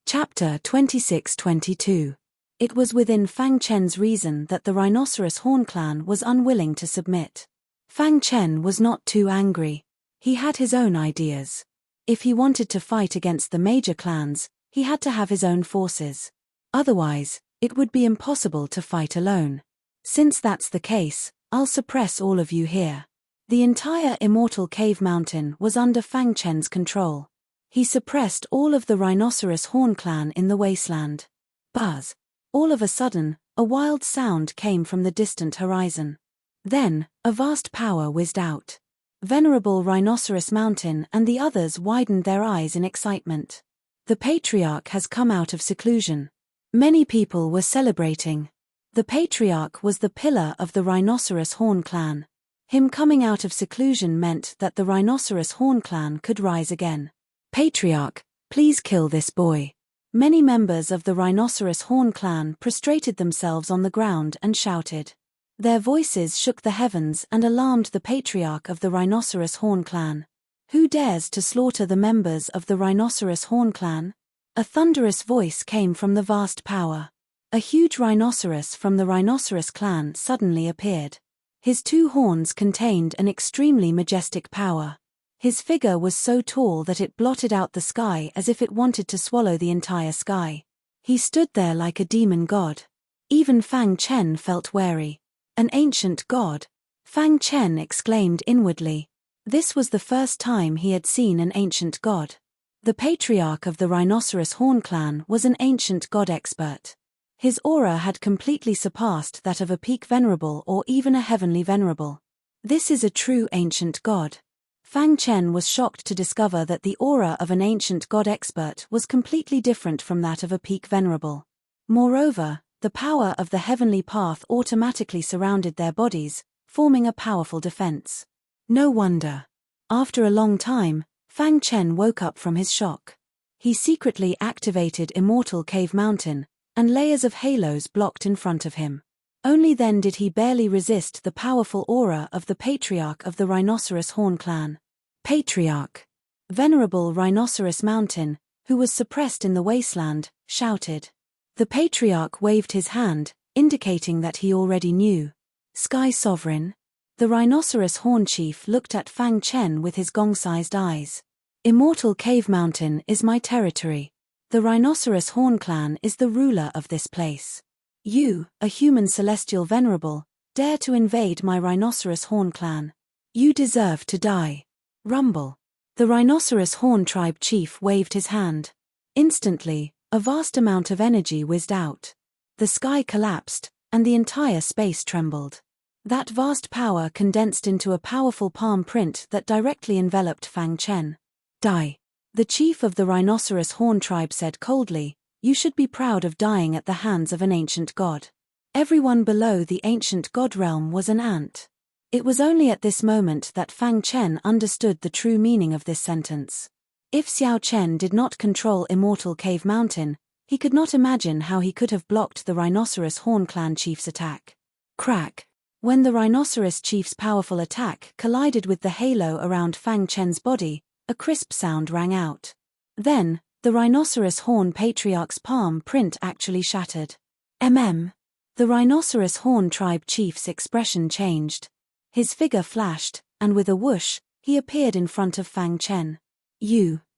Chapter 26-22. It was within Fang Chen's reason that the Rhinoceros Horn clan was unwilling to submit. Fang Chen was not too angry. He had his own ideas. If he wanted to fight against the major clans, he had to have his own forces. Otherwise, it would be impossible to fight alone. Since that's the case, I'll suppress all of you here. The entire Immortal Cave Mountain was under Fang Chen's control. He suppressed all of the Rhinoceros Horn clan in the wasteland. Buzz! All of a sudden, a wild sound came from the distant horizon. Then, a vast power whizzed out. Venerable Rhinoceros Mountain and the others widened their eyes in excitement. The Patriarch has come out of seclusion. Many people were celebrating. The Patriarch was the pillar of the Rhinoceros Horn clan. Him coming out of seclusion meant that the Rhinoceros Horn clan could rise again. Patriarch, please kill this boy. Many members of the Rhinoceros Horn clan prostrated themselves on the ground and shouted. Their voices shook the heavens and alarmed the Patriarch of the Rhinoceros Horn clan. Who dares to slaughter the members of the Rhinoceros Horn clan? A thunderous voice came from the vast power. A huge rhinoceros from the Rhinoceros clan suddenly appeared. His two horns contained an extremely majestic power. His figure was so tall that it blotted out the sky as if it wanted to swallow the entire sky. He stood there like a demon god. Even Fang Chen felt wary. An ancient god? Fang Chen exclaimed inwardly. This was the first time he had seen an ancient god. The Patriarch of the Rhinoceros Horn clan was an ancient god expert. His aura had completely surpassed that of a peak Venerable or even a heavenly Venerable. This is a true ancient god. Fang Chen was shocked to discover that the aura of an ancient god expert was completely different from that of a peak Venerable. Moreover, the power of the heavenly path automatically surrounded their bodies, forming a powerful defense. No wonder. After a long time, Fang Chen woke up from his shock. He secretly activated Immortal Cave Mountain, and layers of halos blocked in front of him. Only then did he barely resist the powerful aura of the Patriarch of the Rhinoceros Horn clan. Patriarch! Venerable Rhinoceros Mountain, who was suppressed in the wasteland, shouted. The Patriarch waved his hand, indicating that he already knew. Sky Sovereign? The Rhinoceros Horn Chief looked at Fang Chen with his gong-sized eyes. Immortal Cave Mountain is my territory. The Rhinoceros Horn clan is the ruler of this place. You, a human celestial venerable, dare to invade my Rhinoceros Horn clan. You deserve to die. Rumble. The Rhinoceros Horn tribe chief waved his hand. Instantly, a vast amount of energy whizzed out. The sky collapsed, and the entire space trembled. That vast power condensed into a powerful palm print that directly enveloped Fang Chen. Die. The chief of the Rhinoceros Horn tribe said coldly, you should be proud of dying at the hands of an ancient god. Everyone below the ancient god realm was an ant. It was only at this moment that Fang Chen understood the true meaning of this sentence. If Xiao Chen did not control Immortal Cave Mountain, he could not imagine how he could have blocked the Rhinoceros Horn clan chief's attack. Crack! When the Rhinoceros chief's powerful attack collided with the halo around Fang Chen's body, a crisp sound rang out. Then, the Rhinoceros Horn Patriarch's palm print actually shattered. The Rhinoceros Horn tribe chief's expression changed. His figure flashed, and with a whoosh, he appeared in front of Fang Chen.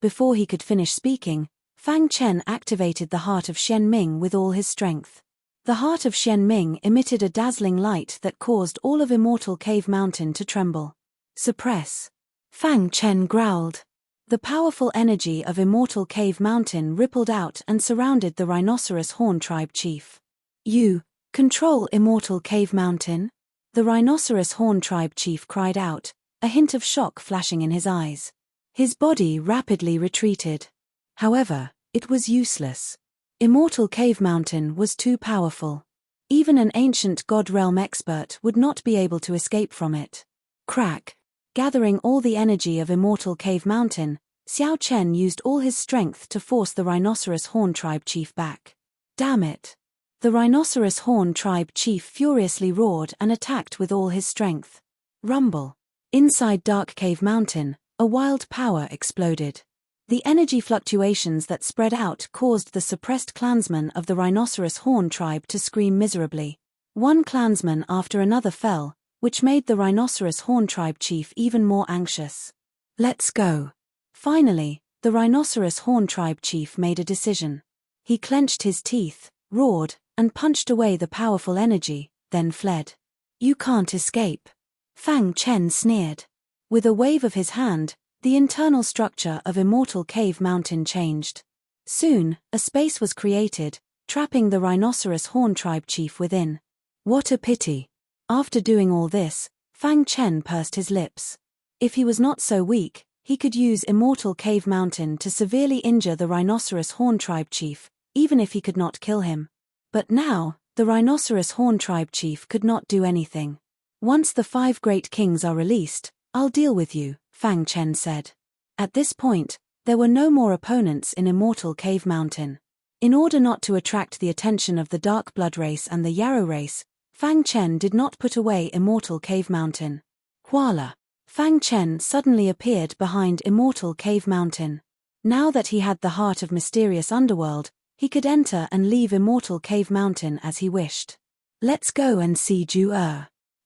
Before he could finish speaking, Fang Chen activated the heart of Xian Ming with all his strength. The heart of Xian Ming emitted a dazzling light that caused all of Immortal Cave Mountain to tremble. Suppress. Fang Chen growled. The powerful energy of Immortal Cave Mountain rippled out and surrounded the Rhinoceros Horn tribe chief. You control Immortal Cave Mountain? The Rhinoceros Horn tribe chief cried out, a hint of shock flashing in his eyes. His body rapidly retreated. However, it was useless. Immortal Cave Mountain was too powerful. Even an ancient god realm expert would not be able to escape from it. Crack! Gathering all the energy of Immortal Cave Mountain, Xiao Chen used all his strength to force the Rhinoceros Horn tribe chief back. Damn it! The Rhinoceros Horn tribe chief furiously roared and attacked with all his strength. Rumble. Inside Dark Cave Mountain, a wild power exploded. The energy fluctuations that spread out caused the suppressed clansmen of the Rhinoceros Horn tribe to scream miserably. One clansman after another fell, which made the Rhinoceros Horn tribe chief even more anxious. "Let's go." Finally, the Rhinoceros Horn tribe chief made a decision. He clenched his teeth, roared, and punched away the powerful energy, then fled. "You can't escape," Fang Chen sneered. With a wave of his hand, the internal structure of Immortal Cave Mountain changed. Soon, a space was created, trapping the Rhinoceros Horn tribe chief within. What a pity. After doing all this, Fang Chen pursed his lips. If he was not so weak, he could use Immortal Cave Mountain to severely injure the Rhinoceros Horn tribe chief, even if he could not kill him. But now, the Rhinoceros Horn tribe chief could not do anything. "Once the 5 great kings are released, I'll deal with you," Fang Chen said. At this point, there were no more opponents in Immortal Cave Mountain. In order not to attract the attention of the Dark Blood race and the Yarrow race, Fang Chen did not put away Immortal Cave Mountain. Voila! Fang Chen suddenly appeared behind Immortal Cave Mountain. Now that he had the heart of mysterious underworld, he could enter and leave Immortal Cave Mountain as he wished. "Let's go and see Ju.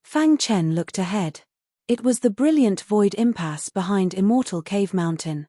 Fang Chen looked ahead. It was the brilliant void impasse behind Immortal Cave Mountain.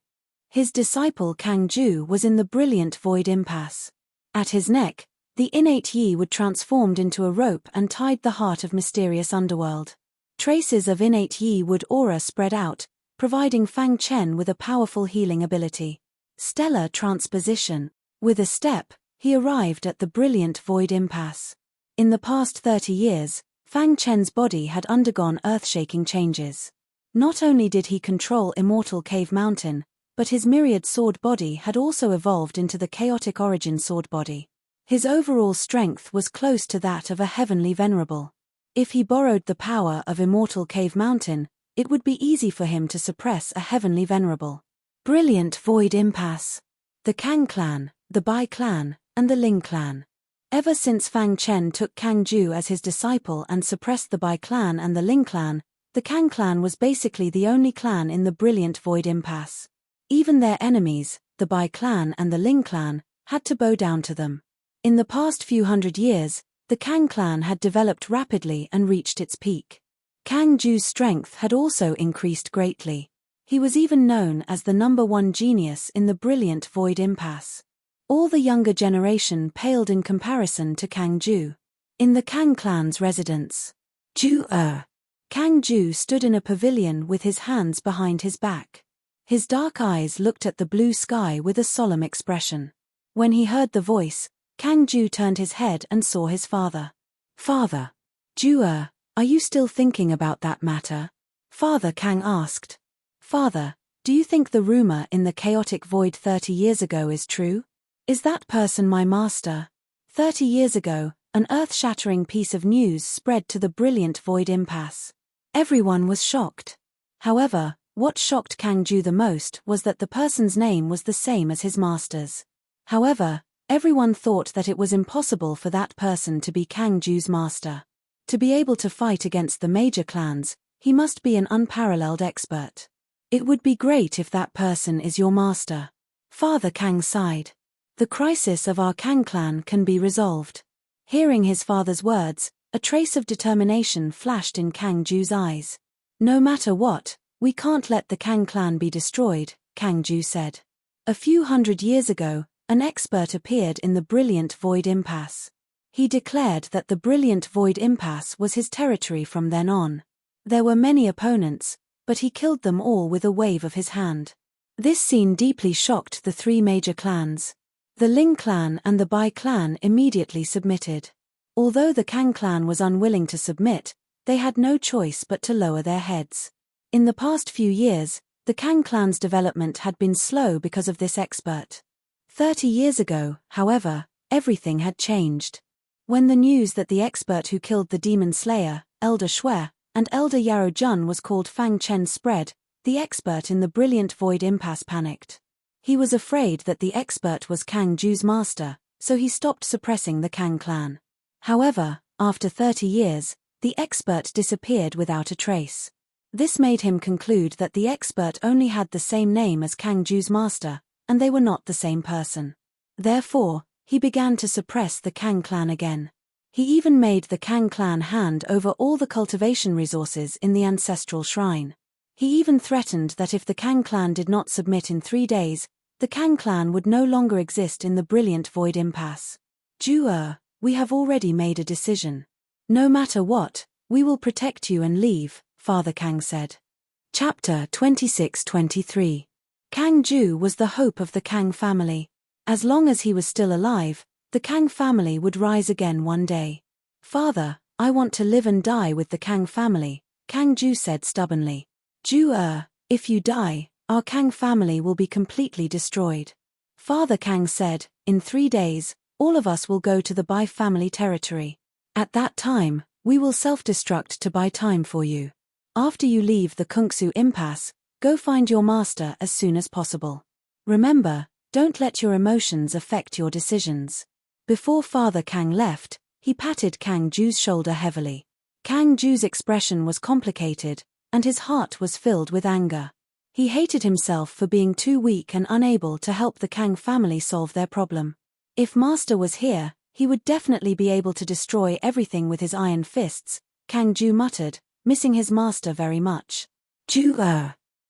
His disciple Kang Ju was in the brilliant void impasse. At his neck, the innate Yi would transformed into a rope and tied the heart of mysterious underworld. Traces of innate Yi would aura spread out, providing Fang Chen with a powerful healing ability. Stellar transposition. With a step, he arrived at the brilliant void impasse. In the past 30 years, Fang Chen's body had undergone earth-shaking changes. Not only did he control Immortal Cave Mountain, but his myriad sword body had also evolved into the chaotic origin sword body. His overall strength was close to that of a heavenly Venerable. If he borrowed the power of Immortal Cave Mountain, it would be easy for him to suppress a heavenly Venerable. Brilliant void impasse. The Kang clan, the Bai clan, and the Ling clan. Ever since Fang Chen took Kang Ju as his disciple and suppressed the Bai clan and the Ling clan, the Kang clan was basically the only clan in the brilliant void impasse. Even their enemies, the Bai clan and the Ling clan, had to bow down to them. In the past few hundred years, the Kang clan had developed rapidly and reached its peak. Kang Ju's strength had also increased greatly. He was even known as the #1 genius in the brilliant void impasse. All the younger generation paled in comparison to Kang Ju. In the Kang clan's residence, Ju. Kang Ju stood in a pavilion with his hands behind his back. His dark eyes looked at the blue sky with a solemn expression. When he heard the voice, Kang Ju turned his head and saw his father. "Father. Ju, are you still thinking about that matter?" Father Kang asked. "Father, do you think the rumor in the chaotic void 30 years ago is true? Is that person my master?" 30 years ago, an earth-shattering piece of news spread to the brilliant void impasse. Everyone was shocked. However, what shocked Kang Ju the most was that the person's name was the same as his master's. However, everyone thought that it was impossible for that person to be Kang Ju's master. To be able to fight against the major clans, he must be an unparalleled expert. "It would be great if that person is your master." Father Kang sighed. "The crisis of our Kang clan can be resolved." Hearing his father's words, a trace of determination flashed in Kang Ju's eyes. "No matter what, we can't let the Kang clan be destroyed," Kang Ju said. A few hundred years ago, an expert appeared in the brilliant void impasse. He declared that the brilliant void impasse was his territory from then on. There were many opponents, but he killed them all with a wave of his hand. This scene deeply shocked the 3 major clans. The Ling clan and the Bai clan immediately submitted. Although the Kang clan was unwilling to submit, they had no choice but to lower their heads. In the past few years, the Kang clan's development had been slow because of this expert. 30 years ago, however, everything had changed. When the news that the expert who killed the demon slayer, Elder Shui, and Elder Yarrow Jun was called Fang Chen spread, the expert in the brilliant void impasse panicked. He was afraid that the expert was Kang Ju's master, so he stopped suppressing the Kang clan. However, after 30 years, the expert disappeared without a trace. This made him conclude that the expert only had the same name as Kang Ju's master, and they were not the same person. Therefore, he began to suppress the Kang clan again. He even made the Kang clan hand over all the cultivation resources in the ancestral shrine. He even threatened that if the Kang clan did not submit in 3 days, the Kang clan would no longer exist in the brilliant void impasse. Ju, we have already made a decision. No matter what, we will protect you and leave, Father Kang said. Chapter 26-23. Kang Ju was the hope of the Kang family. As long as he was still alive, the Kang family would rise again one day. Father, I want to live and die with the Kang family, Kang Ju said stubbornly. Ju, if you die, our Kang family will be completely destroyed. Father Kang said, in 3 days, all of us will go to the Bai family territory. At that time, we will self-destruct to buy time for you. After you leave the Kungsu impasse, go find your master as soon as possible. Remember, don't let your emotions affect your decisions. Before Father Kang left, he patted Kang Ju's shoulder heavily. Kang Ju's expression was complicated, and his heart was filled with anger. He hated himself for being too weak and unable to help the Kang family solve their problem. If Master was here, he would definitely be able to destroy everything with his iron fists, Kang Ju muttered, missing his master very much. Ju.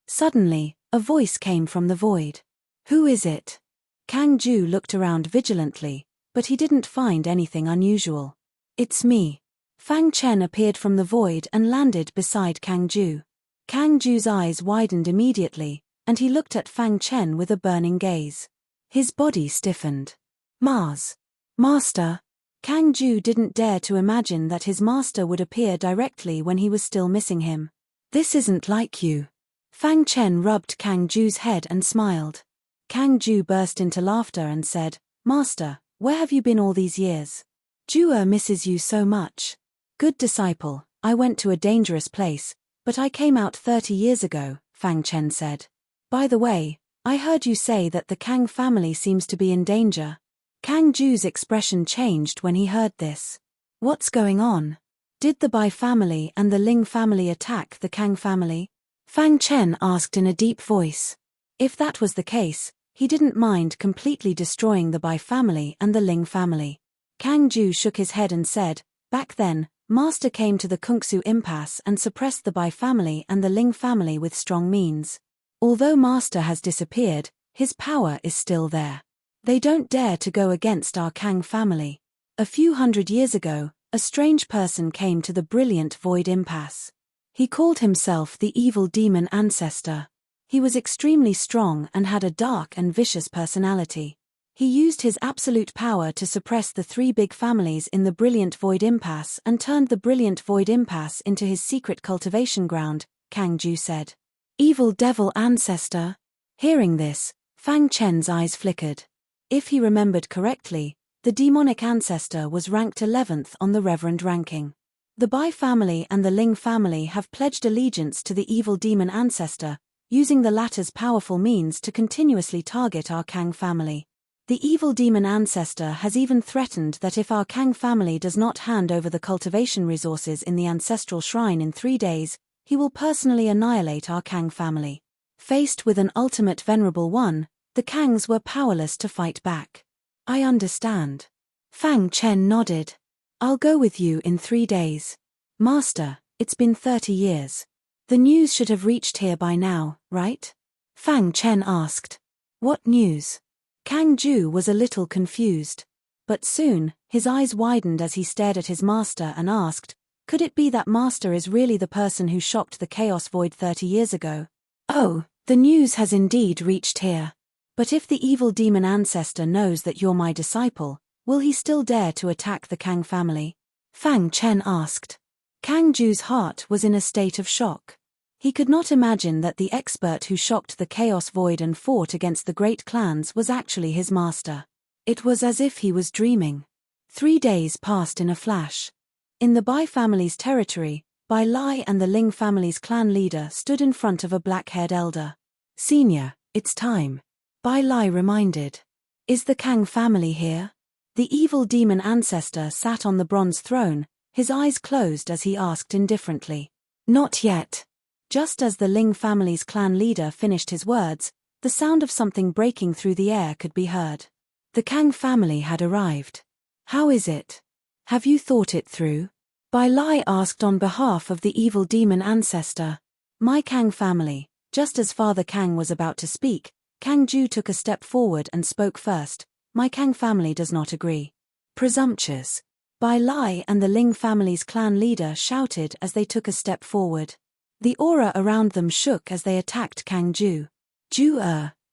Suddenly, a voice came from the void. Who is it? Kang Ju looked around vigilantly, but he didn't find anything unusual. It's me. Fang Chen appeared from the void and landed beside Kang Ju. Kang Ju's eyes widened immediately, and he looked at Fang Chen with a burning gaze. His body stiffened. Master. Kang Ju didn't dare to imagine that his master would appear directly when he was still missing him. This isn't like you. Fang Chen rubbed Kang Ju's head and smiled. Kang Ju burst into laughter and said, Master, where have you been all these years? Ju misses you so much. Good disciple, I went to a dangerous place, but I came out 30 years ago, Fang Chen said. By the way, I heard you say that the Kang family seems to be in danger. Kang Ju's expression changed when he heard this. What's going on? Did the Bai family and the Ling family attack the Kang family? Fang Chen asked in a deep voice. If that was the case, he didn't mind completely destroying the Bai family and the Ling family. Kang Ju shook his head and said, back then, Master came to the Kungsu impasse and suppressed the Bai family and the Ling family with strong means. Although Master has disappeared, his power is still there. They don't dare to go against our Kang family. A few hundred years ago, a strange person came to the brilliant void impasse. He called himself the evil demon ancestor. He was extremely strong and had a dark and vicious personality. He used his absolute power to suppress the 3 big families in the brilliant void impasse and turned the brilliant void impasse into his secret cultivation ground, Kang Ju said. Evil devil ancestor? Hearing this, Fang Chen's eyes flickered. If he remembered correctly, the demonic ancestor was ranked 11th on the Reverend ranking. The Bai family and the Ling family have pledged allegiance to the evil demon ancestor, using the latter's powerful means to continuously target our Kang family. The evil demon ancestor has even threatened that if our Kang family does not hand over the cultivation resources in the ancestral shrine in 3 days, he will personally annihilate our Kang family. Faced with an ultimate Venerable One, the Kangs were powerless to fight back. I understand. Fang Chen nodded. I'll go with you in 3 days. Master, it's been 30 years. The news should have reached here by now, right? Fang Chen asked. What news? Kang Ju was a little confused. But soon, his eyes widened as he stared at his master and asked, could it be that Master is really the person who shocked the Chaos Void 30 years ago? Oh, the news has indeed reached here. But if the evil demon ancestor knows that you're my disciple, will he still dare to attack the Kang family? Fang Chen asked. Kang Ju's heart was in a state of shock. He could not imagine that the expert who shocked the Chaos Void and fought against the great clans was actually his master. It was as if he was dreaming. 3 days passed in a flash. In the Bai family's territory, Bai Lai and the Ling family's clan leader stood in front of a black-haired elder. Senior, it's time. Bai Lai reminded. Is the Kang family here? The evil demon ancestor sat on the bronze throne, his eyes closed as he asked indifferently. Not yet. Just as the Ling family's clan leader finished his words, the sound of something breaking through the air could be heard. The Kang family had arrived. How is it? Have you thought it through? Bai Lai asked on behalf of the evil demon ancestor. My Kang family. Just as Father Kang was about to speak, Kang Ju took a step forward and spoke first. My Kang family does not agree. Presumptuous. Bai Lai and the Ling family's clan leader shouted as they took a step forward. The aura around them shook as they attacked Kang Ju.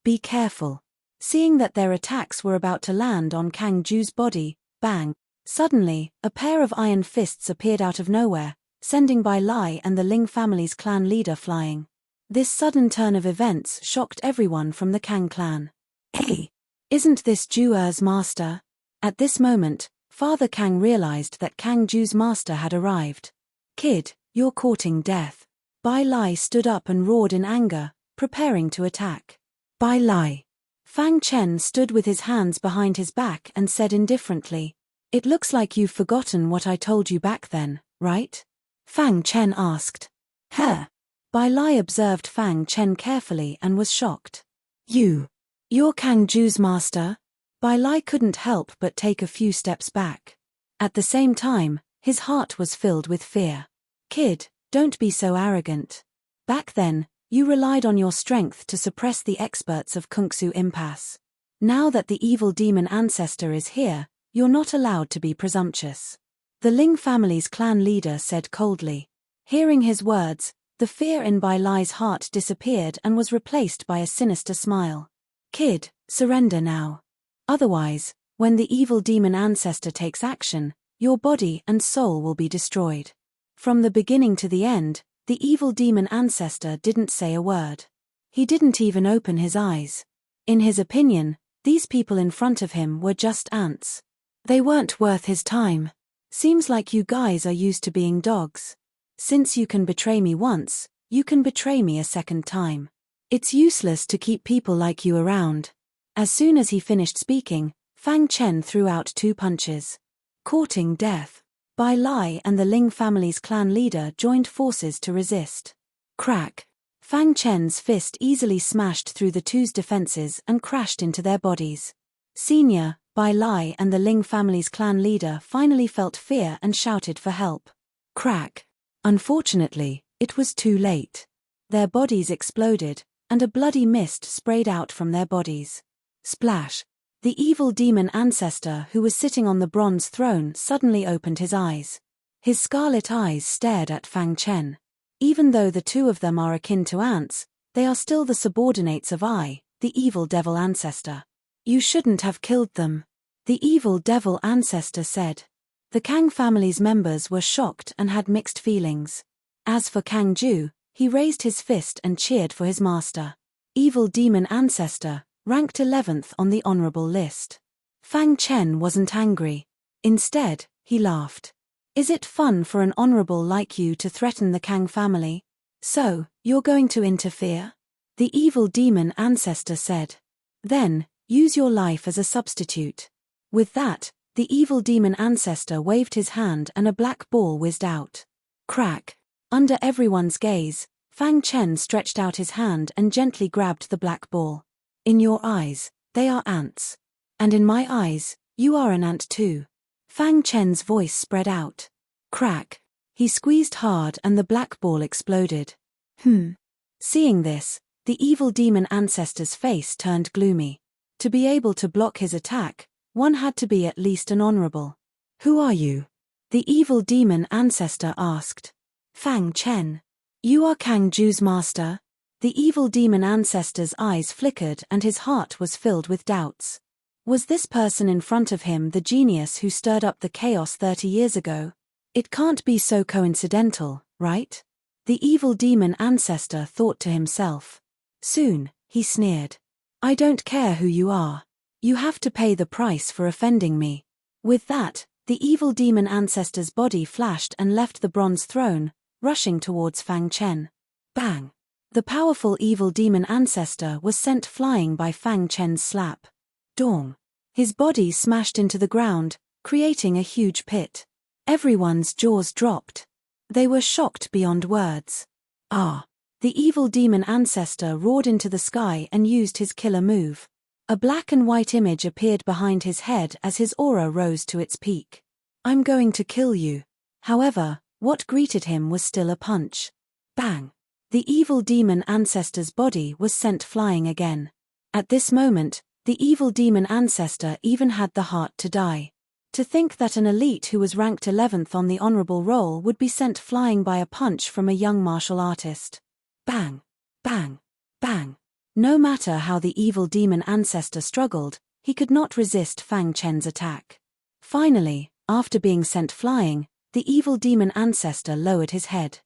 Be careful. Seeing that their attacks were about to land on Kang Ju's body, bang. Suddenly, a pair of iron fists appeared out of nowhere, sending Bai Lai and the Ling family's clan leader flying. This sudden turn of events shocked everyone from the Kang clan. Hey! Isn't this Ju's master? At this moment, Father Kang realized that Kang Ju's master had arrived. Kid, you're courting death. Bai Lai stood up and roared in anger, preparing to attack. Bai Lai. Fang Chen stood with his hands behind his back and said indifferently, "It looks like you've forgotten what I told you back then, right?" Fang Chen asked. Huh? Bai Lai observed Fang Chen carefully and was shocked. You're Kang Ju's master? Bai Lai couldn't help but take a few steps back. At the same time, his heart was filled with fear. Kid, don't be so arrogant. Back then, you relied on your strength to suppress the experts of Kungsu Impasse. Now that the evil demon ancestor is here, you're not allowed to be presumptuous. The Ling family's clan leader said coldly. Hearing his words, the fear in Bai Lai's heart disappeared and was replaced by a sinister smile. Kid, surrender now. Otherwise, when the evil demon ancestor takes action, your body and soul will be destroyed. From the beginning to the end, the evil demon ancestor didn't say a word. He didn't even open his eyes. In his opinion, these people in front of him were just ants. They weren't worth his time. Seems like you guys are used to being dogs. Since you can betray me once, you can betray me a second time. It's useless to keep people like you around. As soon as he finished speaking, Fang Chen threw out 2 punches. Courting death. Bai Lai and the Ling family's clan leader joined forces to resist. Crack. Fang Chen's fist easily smashed through the two's defenses and crashed into their bodies. Senior, Bai Lai and the Ling family's clan leader finally felt fear and shouted for help. Crack. Unfortunately, it was too late. Their bodies exploded, and a bloody mist sprayed out from their bodies. Splash. The evil demon ancestor who was sitting on the bronze throne suddenly opened his eyes. His scarlet eyes stared at Fang Chen. Even though the two of them are akin to ants, they are still the subordinates of I, the evil devil ancestor. You shouldn't have killed them. The evil devil ancestor said. The Kang family's members were shocked and had mixed feelings. As for Kang Ju, he raised his fist and cheered for his master. Evil demon ancestor, ranked 11th on the honorable list. Fang Chen wasn't angry. Instead, he laughed. Is it fun for an honorable like you to threaten the Kang family? So, you're going to interfere? The evil demon ancestor said. Then, use your life as a substitute. With that, the evil demon ancestor waved his hand and a black ball whizzed out. Crack. Under everyone's gaze, Fang Chen stretched out his hand and gently grabbed the black ball. In your eyes, they are ants. And in my eyes, you are an ant too. Fang Chen's voice spread out. Crack. He squeezed hard and the black ball exploded. Seeing this, the evil demon ancestor's face turned gloomy. To be able to block his attack, one had to be at least an honorable. Who are you? The evil demon ancestor asked. Fang Chen. You are Kang Ju's master? The evil demon ancestor's eyes flickered and his heart was filled with doubts. Was this person in front of him the genius who stirred up the chaos 30 years ago? It can't be so coincidental, right? The evil demon ancestor thought to himself. Soon, he sneered. I don't care who you are. You have to pay the price for offending me. With that, the evil demon ancestor's body flashed and left the bronze throne, rushing towards Fang Chen. Bang! The powerful evil demon ancestor was sent flying by Fang Chen's slap. Dong! His body smashed into the ground, creating a huge pit. Everyone's jaws dropped. They were shocked beyond words. Ah! The evil demon ancestor roared into the sky and used his killer move. A black and white image appeared behind his head as his aura rose to its peak. "I'm going to kill you." However, what greeted him was still a punch. Bang! The evil demon ancestor's body was sent flying again. At this moment, the evil demon ancestor even had the heart to die. To think that an elite who was ranked 11th on the honorable roll would be sent flying by a punch from a young martial artist. Bang! Bang! Bang! No matter how the evil demon ancestor struggled, he could not resist Fang Chen's attack. Finally, after being sent flying, the evil demon ancestor lowered his head.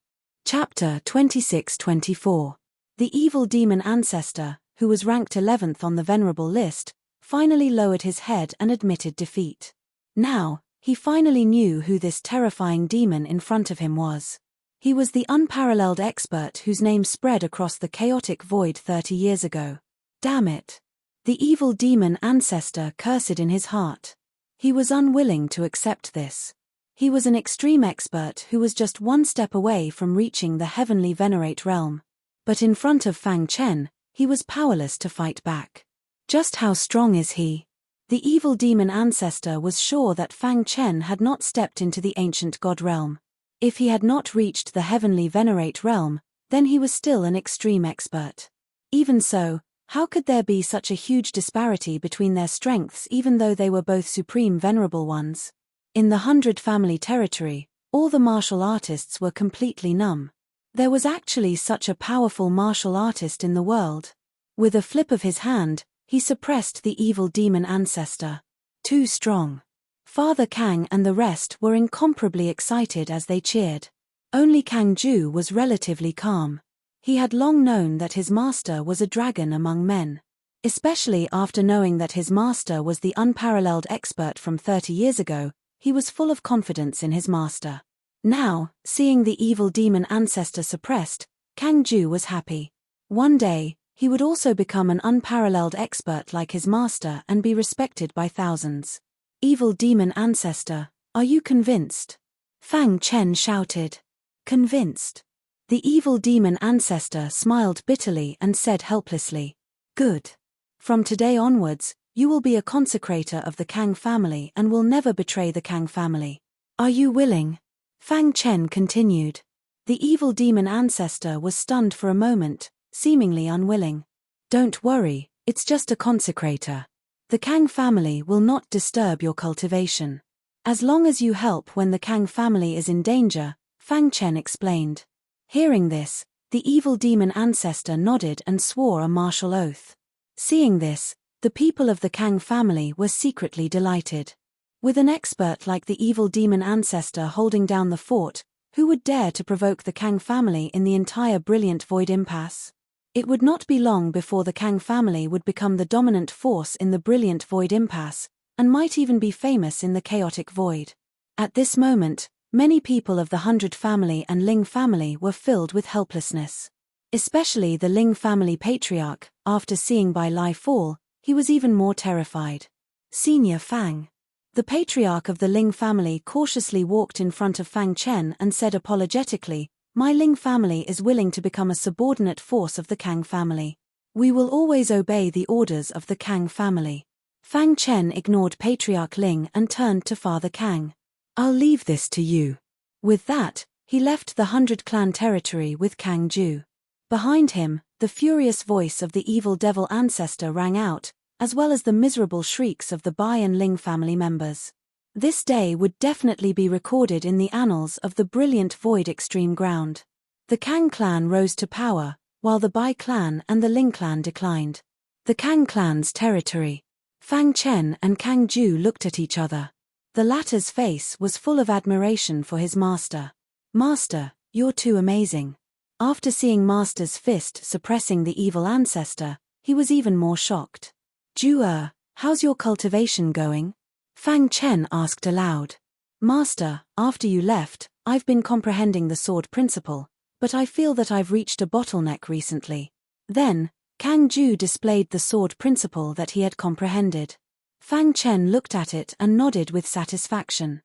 Chapter 26-24. The evil demon ancestor, who was ranked 11th on the Venerable list, finally lowered his head and admitted defeat. Now, he finally knew who this terrifying demon in front of him was. He was the unparalleled expert whose name spread across the chaotic void 30 years ago. Damn it! The evil demon ancestor cursed in his heart. He was unwilling to accept this. He was an extreme expert who was just one step away from reaching the heavenly venerate realm. But in front of Fang Chen, he was powerless to fight back. Just how strong is he? The evil demon ancestor was sure that Fang Chen had not stepped into the ancient god realm. If he had not reached the heavenly venerate realm, then he was still an extreme expert. Even so, how could there be such a huge disparity between their strengths even though they were both supreme venerable ones? In the 100 family territory, all the martial artists were completely numb. There was actually such a powerful martial artist in the world. With a flip of his hand, he suppressed the evil demon ancestor. Too strong. Father Kang and the rest were incomparably excited as they cheered. Only Kang Ju was relatively calm. He had long known that his master was a dragon among men. Especially after knowing that his master was the unparalleled expert from 30 years ago, he was full of confidence in his master. Now, seeing the evil demon ancestor suppressed, Kang Ju was happy. One day, he would also become an unparalleled expert like his master and be respected by thousands. Evil demon ancestor, are you convinced? Fang Chen shouted. Convinced? The evil demon ancestor smiled bitterly and said helplessly, "Good. From today onwards, you will be a consecrator of the Kang family and will never betray the Kang family. Are you willing?" Fang Chen continued. The evil demon ancestor was stunned for a moment, seemingly unwilling. "Don't worry, it's just a consecrator. The Kang family will not disturb your cultivation. As long as you help when the Kang family is in danger," Fang Chen explained. Hearing this, the evil demon ancestor nodded and swore a martial oath. Seeing this, the people of the Kang family were secretly delighted. With an expert like the evil demon ancestor holding down the fort, who would dare to provoke the Kang family in the entire brilliant void impasse? It would not be long before the Kang family would become the dominant force in the brilliant void impasse, and might even be famous in the chaotic void. At this moment, many people of the 100 family and Ling family were filled with helplessness. Especially the Ling family patriarch, after seeing Bai Lai fall, he was even more terrified. Senior Fang. The patriarch of the Ling family cautiously walked in front of Fang Chen and said apologetically, "My Ling family is willing to become a subordinate force of the Kang family. We will always obey the orders of the Kang family." Fang Chen ignored Patriarch Ling and turned to Father Kang. "I'll leave this to you." With that, he left the 100 clan territory with Kang Ju. Behind him, the furious voice of the evil devil ancestor rang out, as well as the miserable shrieks of the Bai and Ling family members. This day would definitely be recorded in the annals of the brilliant void extreme ground. The Kang clan rose to power, while the Bai clan and the Ling clan declined. The Kang clan's territory. Fang Chen and Kang Ju looked at each other. The latter's face was full of admiration for his master. "Master, you're too amazing." After seeing Master's fist suppressing the evil ancestor, he was even more shocked. "Ju, how's your cultivation going?" Fang Chen asked aloud. "Master, after you left, I've been comprehending the sword principle, but I feel that I've reached a bottleneck recently." Then, Kang Ju displayed the sword principle that he had comprehended. Fang Chen looked at it and nodded with satisfaction.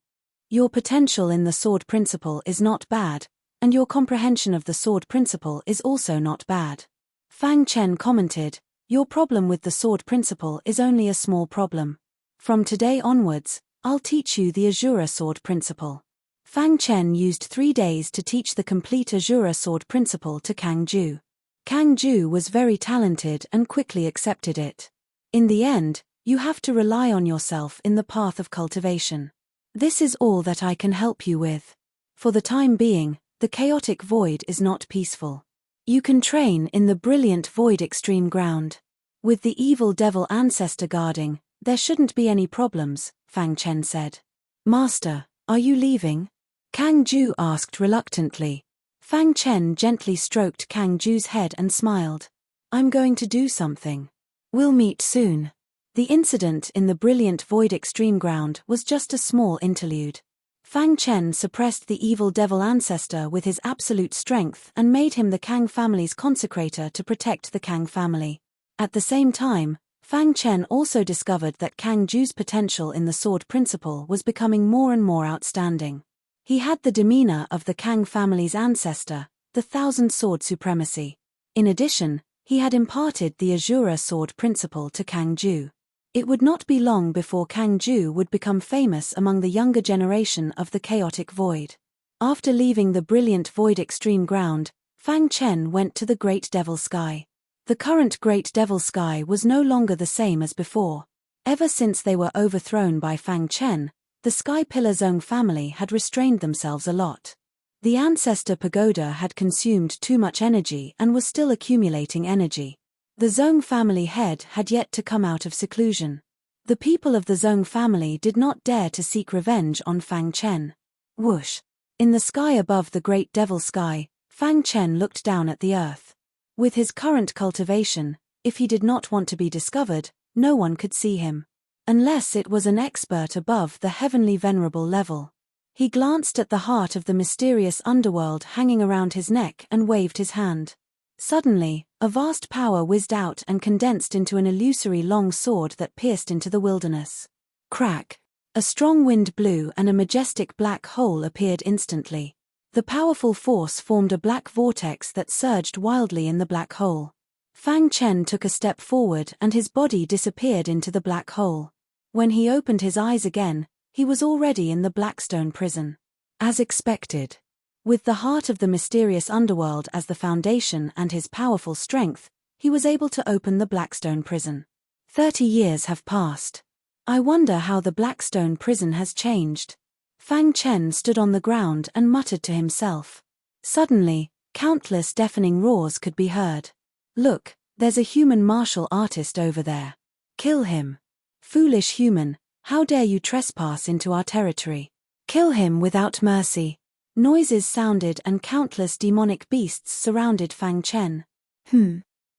"Your potential in the sword principle is not bad, and your comprehension of the sword principle is also not bad. Fang Chen commented, "Your problem with the sword principle is only a small problem. From today onwards, I'll teach you the Azura sword principle." Fang Chen used 3 days to teach the complete Azura sword principle to Kang Ju. Kang Ju was very talented and quickly accepted it. In the end, you have to rely on yourself in the path of cultivation. This is all that I can help you with. For the time being, the chaotic void is not peaceful. You can train in the brilliant void extreme ground. With the evil devil ancestor guarding, there shouldn't be any problems, Fang Chen said. Master, are you leaving? Kang Ju asked reluctantly. Fang Chen gently stroked Kang Ju's head and smiled. I'm going to do something. We'll meet soon. The incident in the brilliant void extreme ground was just a small interlude. Fang Chen suppressed the evil devil ancestor with his absolute strength and made him the Kang family's consecrator to protect the Kang family. At the same time, Fang Chen also discovered that Kang Ju's potential in the sword principle was becoming more and more outstanding. He had the demeanor of the Kang family's ancestor, the Thousand Sword Supremacy. In addition, he had imparted the Azura sword principle to Kang Ju. It would not be long before Kang Ju would become famous among the younger generation of the chaotic void. After leaving the brilliant void extreme ground, Fang Chen went to the Great Devil Sky. The current Great Devil Sky was no longer the same as before. Ever since they were overthrown by Fang Chen, the Sky Pillar Zong family had restrained themselves a lot. The Ancestor Pagoda had consumed too much energy and was still accumulating energy. The Zong family head had yet to come out of seclusion. The people of the Zong family did not dare to seek revenge on Fang Chen. Whoosh! In the sky above the Great Devil Sky, Fang Chen looked down at the earth. With his current cultivation, if he did not want to be discovered, no one could see him. Unless it was an expert above the heavenly venerable level. He glanced at the heart of the mysterious underworld hanging around his neck and waved his hand. Suddenly, a vast power whizzed out and condensed into an illusory long sword that pierced into the wilderness. Crack! A strong wind blew and a majestic black hole appeared instantly. The powerful force formed a black vortex that surged wildly in the black hole. Fang Chen took a step forward and his body disappeared into the black hole. When he opened his eyes again, he was already in the Blackstone prison. As expected. With the heart of the mysterious underworld as the foundation and his powerful strength, he was able to open the Blackstone prison. 30 years have passed. I wonder how the Blackstone prison has changed. Fang Chen stood on the ground and muttered to himself. Suddenly, countless deafening roars could be heard. Look, there's a human martial artist over there. Kill him. Foolish human, how dare you trespass into our territory? Kill him without mercy. Noises sounded and countless demonic beasts surrounded Fang Chen.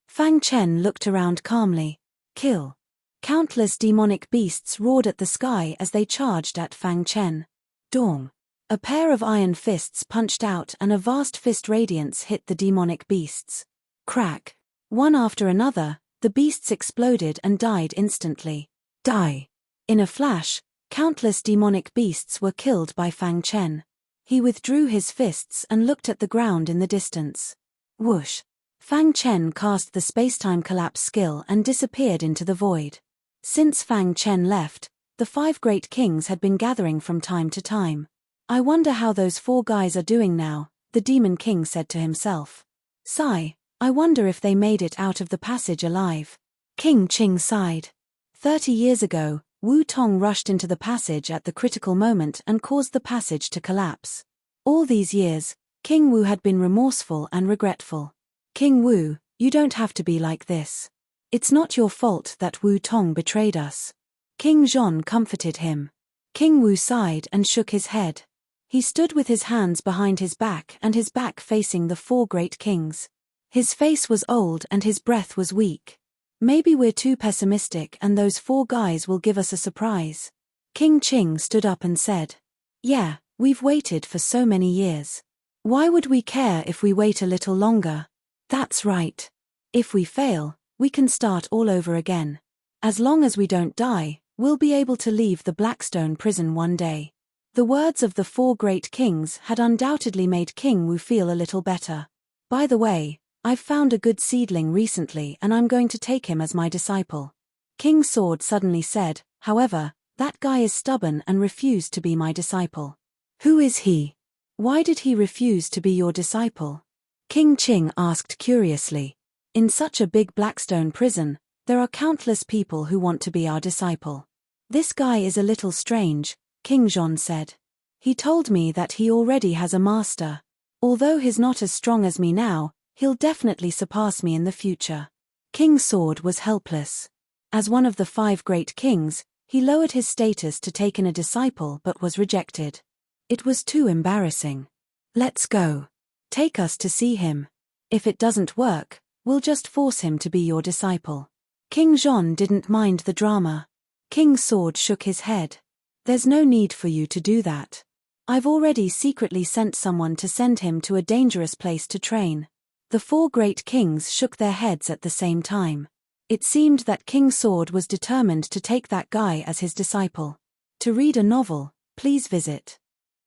Fang Chen looked around calmly. Kill. Countless demonic beasts roared at the sky as they charged at Fang Chen. Dong. A pair of iron fists punched out and a vast fist radiance hit the demonic beasts. Crack. One after another, the beasts exploded and died instantly. Die. In a flash, countless demonic beasts were killed by Fang Chen. He withdrew his fists and looked at the ground in the distance. Whoosh! Fang Chen cast the spacetime collapse skill and disappeared into the void. Since Fang Chen left, the 5 great kings had been gathering from time to time. I wonder how those 4 guys are doing now, the Demon King said to himself. Sigh, I wonder if they made it out of the passage alive. King Qing sighed. 30 years ago, Wu Tong rushed into the passage at the critical moment and caused the passage to collapse. All these years, King Wu had been remorseful and regretful. King Wu, you don't have to be like this. It's not your fault that Wu Tong betrayed us. King Zhon comforted him. King Wu sighed and shook his head. He stood with his hands behind his back and his back facing the 4 great kings. His face was old and his breath was weak. Maybe we're too pessimistic and those 4 guys will give us a surprise. King Qing stood up and said. Yeah, we've waited for so many years. Why would we care if we wait a little longer? That's right. If we fail, we can start all over again. As long as we don't die, we'll be able to leave the Blackstone prison one day. The words of the four great kings had undoubtedly made King Wu feel a little better. By the way, I've found a good seedling recently and I'm going to take him as my disciple. King Sword suddenly said, however, that guy is stubborn and refused to be my disciple. Who is he? Why did he refuse to be your disciple? King Qing asked curiously. In such a big Blackstone prison, there are countless people who want to be our disciple. This guy is a little strange, King Zhon said. He told me that he already has a master. Although he's not as strong as me now, he'll definitely surpass me in the future. King Sword was helpless. As one of the 5 great kings, he lowered his status to take in a disciple but was rejected. It was too embarrassing. Let's go. Take us to see him. If it doesn't work, we'll just force him to be your disciple. King Zhon didn't mind the drama. King Sword shook his head. There's no need for you to do that. I've already secretly sent someone to send him to a dangerous place to train. The 4 great kings shook their heads at the same time. It seemed that King Sword was determined to take that guy as his disciple. To read a novel, please visit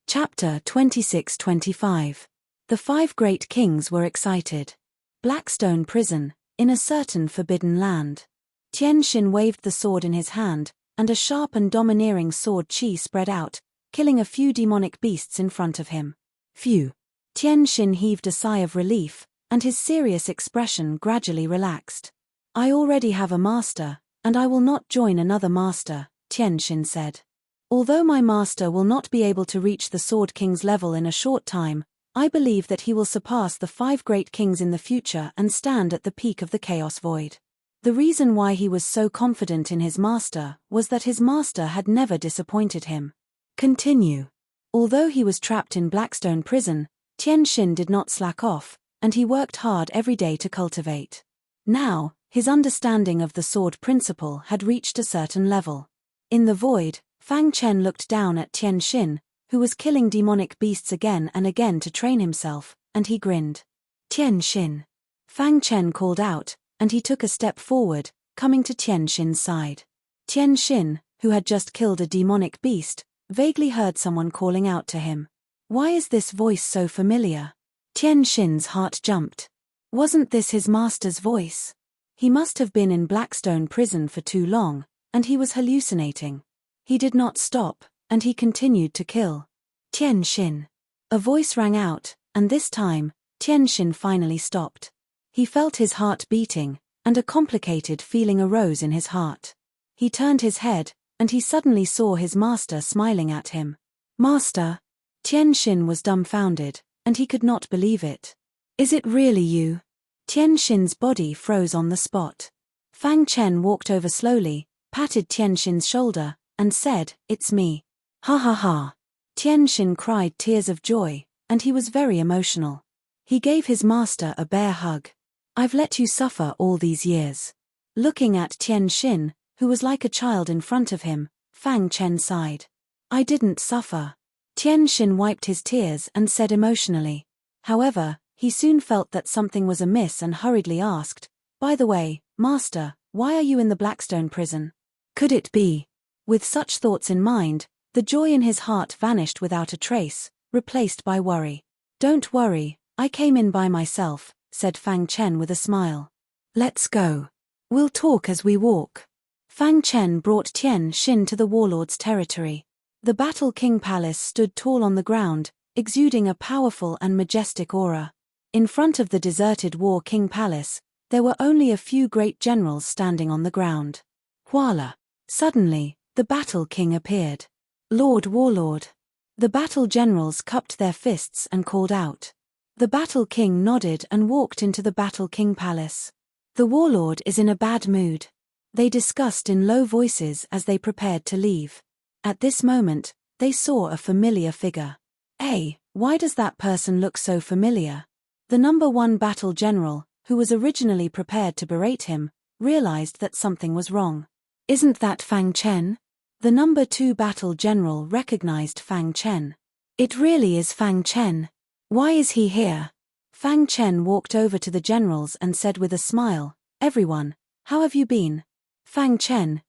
Chapter 26-25. The 5 great kings were excited. Blackstone prison, in a certain forbidden land. Tianxin waved the sword in his hand, and a sharp and domineering sword chi spread out, killing a few demonic beasts in front of him. Phew. Tianxin heaved a sigh of relief, and his serious expression gradually relaxed. I already have a master, and I will not join another master, Tianxin said. Although my master will not be able to reach the Sword King's level in a short time, I believe that he will surpass the 5 great kings in the future and stand at the peak of the Chaos Void. The reason why he was so confident in his master was that his master had never disappointed him. Continue. Although he was trapped in Blackstone prison, Tianxin did not slack off, and he worked hard every day to cultivate. Now, his understanding of the sword principle had reached a certain level. In the void, Fang Chen looked down at Tianxin, who was killing demonic beasts again and again to train himself, and he grinned. Tianxin. Fang Chen called out, and he took a step forward, coming to Tianxin's side. Tianxin, who had just killed a demonic beast, vaguely heard someone calling out to him. Why is this voice so familiar? Tianxin's heart jumped. Wasn't this his master's voice? He must have been in Blackstone prison for too long, and he was hallucinating. He did not stop, and he continued to kill. Tianxin. A voice rang out, and this time, Tianxin finally stopped. He felt his heart beating, and a complicated feeling arose in his heart. He turned his head, and he suddenly saw his master smiling at him. Master! Tianxin was dumbfounded, and he could not believe it. Is it really you? Tianxin's body froze on the spot. Fang Chen walked over slowly, patted Tianxin's shoulder, and said, It's me. Ha ha ha. Tianxin cried tears of joy, and he was very emotional. He gave his master a bear hug. I've let you suffer all these years. Looking at Tianxin, who was like a child in front of him, Fang Chen sighed. I didn't suffer. Tianxin wiped his tears and said emotionally. However, he soon felt that something was amiss and hurriedly asked, By the way, master, why are you in the Blackstone prison? Could it be? With such thoughts in mind, the joy in his heart vanished without a trace, replaced by worry. Don't worry, I came in by myself, said Fang Chen with a smile. Let's go. We'll talk as we walk. Fang Chen brought Tianxin to the warlord's territory. The Battle King Palace stood tall on the ground, exuding a powerful and majestic aura. In front of the deserted War King Palace, there were only a few great generals standing on the ground. Voila! Suddenly, the Battle King appeared. Lord Warlord. The battle generals cupped their fists and called out. The Battle King nodded and walked into the Battle King Palace. The warlord is in a bad mood. They discussed in low voices as they prepared to leave. At this moment, they saw a familiar figure. Hey, why does that person look so familiar? The number 1 battle general, who was originally prepared to berate him, realized that something was wrong. Isn't that Fang Chen? The number 2 battle general recognized Fang Chen. It really is Fang Chen. Why is he here? Fang Chen walked over to the generals and said with a smile, Everyone, how have you been? Fang Chen,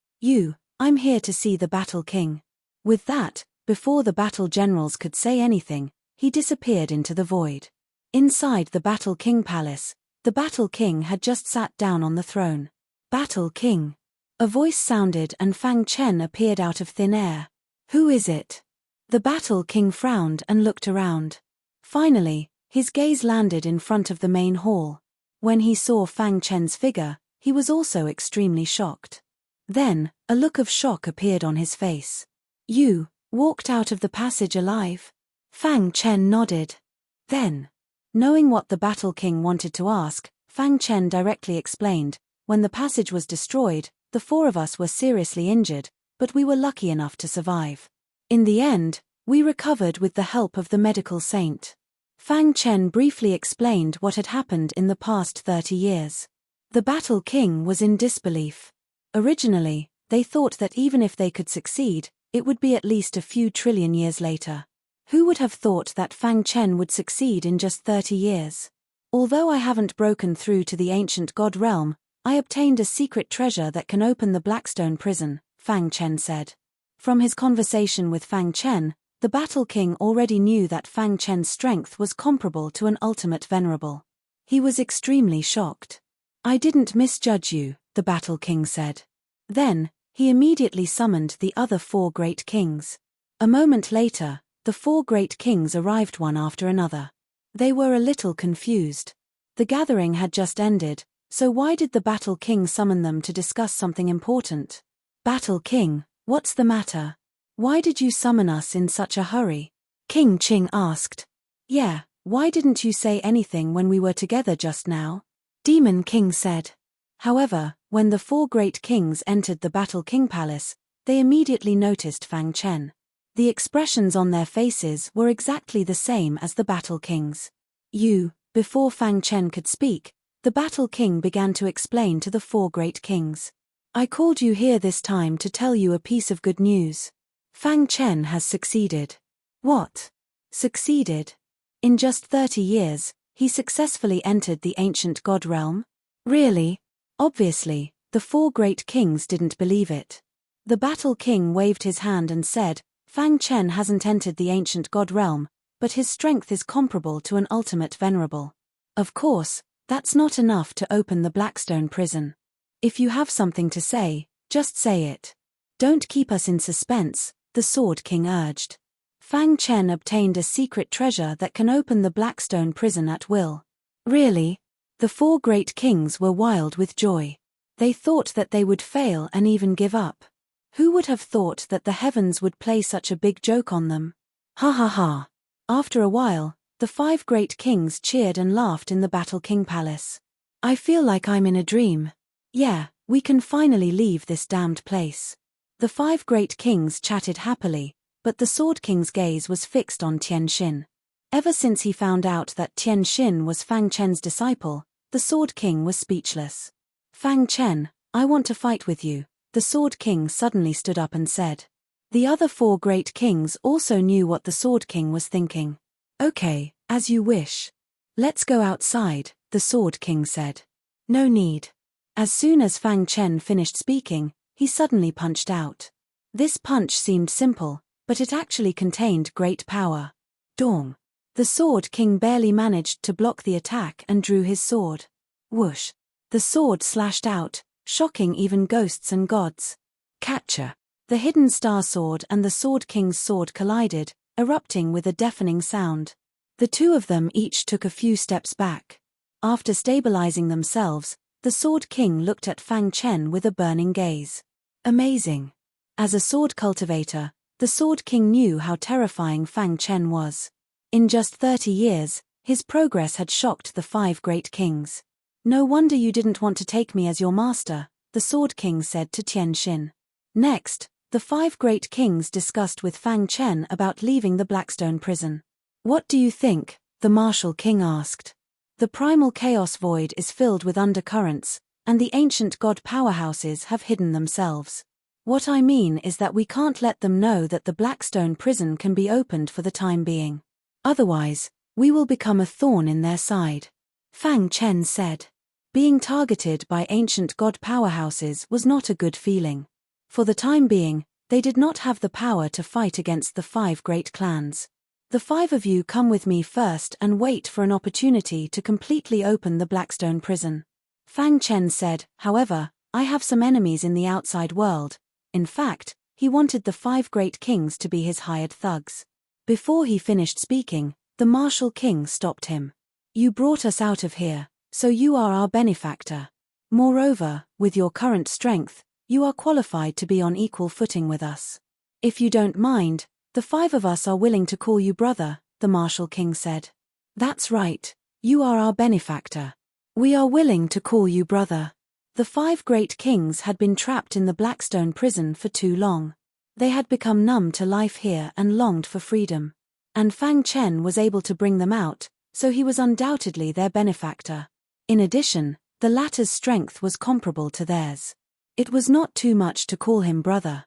I'm here to see the Battle King. With that, Before the battle generals could say anything, he disappeared into the void. Inside the Battle King Palace, the Battle King had just sat down on the throne. Battle King. A voice sounded and Fang Chen appeared out of thin air. Who is it? The Battle King frowned and looked around. Finally, his gaze landed in front of the main hall. When he saw Fang Chen's figure, he was also extremely shocked. Then, a look of shock appeared on his face. You walked out of the passage alive? Fang Chen nodded. Then, knowing what the Battle King wanted to ask, Fang Chen directly explained, when the passage was destroyed, the four of us were seriously injured, but we were lucky enough to survive. In the end, we recovered with the help of the medical saint. Fang Chen briefly explained what had happened in the past 30 years. The Battle King was in disbelief. Originally, they thought that even if they could succeed, it would be at least a few trillion years later. Who would have thought that Fang Chen would succeed in just 30 years? Although I haven't broken through to the ancient god realm, I obtained a secret treasure that can open the Blackstone prison, Fang Chen said. From his conversation with Fang Chen, the Battle King already knew that Fang Chen's strength was comparable to an ultimate Venerable. He was extremely shocked. I didn't misjudge you, the Battle King said. Then, he immediately summoned the other four great kings. A moment later, the four great kings arrived one after another. They were a little confused. The gathering had just ended, so why did the Battle King summon them to discuss something important? Battle King, what's the matter? Why did you summon us in such a hurry? King Qing asked. Yeah, why didn't you say anything when we were together just now? Demon King said. However, when the four great kings entered the Battle King Palace, they immediately noticed Fang Chen. The expressions on their faces were exactly the same as the Battle King's. Before Fang Chen could speak, the Battle King began to explain to the four great kings. I called you here this time to tell you a piece of good news. Fang Chen has succeeded. What? Succeeded? In just 30 years, he successfully entered the ancient god realm? Really? Obviously, the four great kings didn't believe it. The Battle King waved his hand and said, Fang Chen hasn't entered the ancient god realm, but his strength is comparable to an ultimate Venerable. Of course, that's not enough to open the Blackstone prison. If you have something to say, just say it. Don't keep us in suspense, the Sword King urged. Fang Chen obtained a secret treasure that can open the Blackstone prison at will. Really? The four great kings were wild with joy. They thought that they would fail and even give up. Who would have thought that the heavens would play such a big joke on them? Ha ha ha. After a while, the five great kings cheered and laughed in the Battle King Palace. I feel like I'm in a dream. Yeah, we can finally leave this damned place. The five great kings chatted happily, but the Sword King's gaze was fixed on Tian Xin. Ever since he found out that Tian Xin was Fang Chen's disciple, the Sword King was speechless. Fang Chen, I want to fight with you, the Sword King suddenly stood up and said. The other four great kings also knew what the Sword King was thinking. Okay, as you wish. Let's go outside, the Sword King said. No need. As soon as Fang Chen finished speaking, he suddenly punched out. This punch seemed simple, but it actually contained great power. Dong. The Sword King barely managed to block the attack and drew his sword. Whoosh. The sword slashed out, shocking even ghosts and gods. Catcher. The hidden star sword and the Sword King's sword collided, erupting with a deafening sound. The two of them each took a few steps back. After stabilizing themselves, the Sword King looked at Fang Chen with a burning gaze. Amazing. As a sword cultivator, the Sword King knew how terrifying Fang Chen was. In just 30 years, his progress had shocked the five great kings. No wonder you didn't want to take me as your master, the Sword King said to Tian Xin. Next, the five great kings discussed with Fang Chen about leaving the Blackstone prison. What do you think? The Martial King asked. The primal chaos void is filled with undercurrents, and the ancient god powerhouses have hidden themselves. What I mean is that we can't let them know that the Blackstone prison can be opened for the time being. Otherwise, we will become a thorn in their side. Fang Chen said. Being targeted by ancient god powerhouses was not a good feeling. For the time being, They did not have the power to fight against the 5 great clans. The 5 of you come with me first and wait for an opportunity to completely open the Blackstone prison. Fang Chen said, however, I have some enemies in the outside world. In fact, he wanted the 5 great kings to be his hired thugs. Before he finished speaking, the martial king stopped him. You brought us out of here, so you are our benefactor. Moreover, with your current strength, you are qualified to be on equal footing with us. If you don't mind, the 5 of us are willing to call you brother, the martial king said. That's right, you are our benefactor. We are willing to call you brother. The 5 great kings had been trapped in the Blackstone prison for too long. They had become numb to life here and longed for freedom. And Fang Chen was able to bring them out, so he was undoubtedly their benefactor. In addition, the latter's strength was comparable to theirs. It was not too much to call him brother.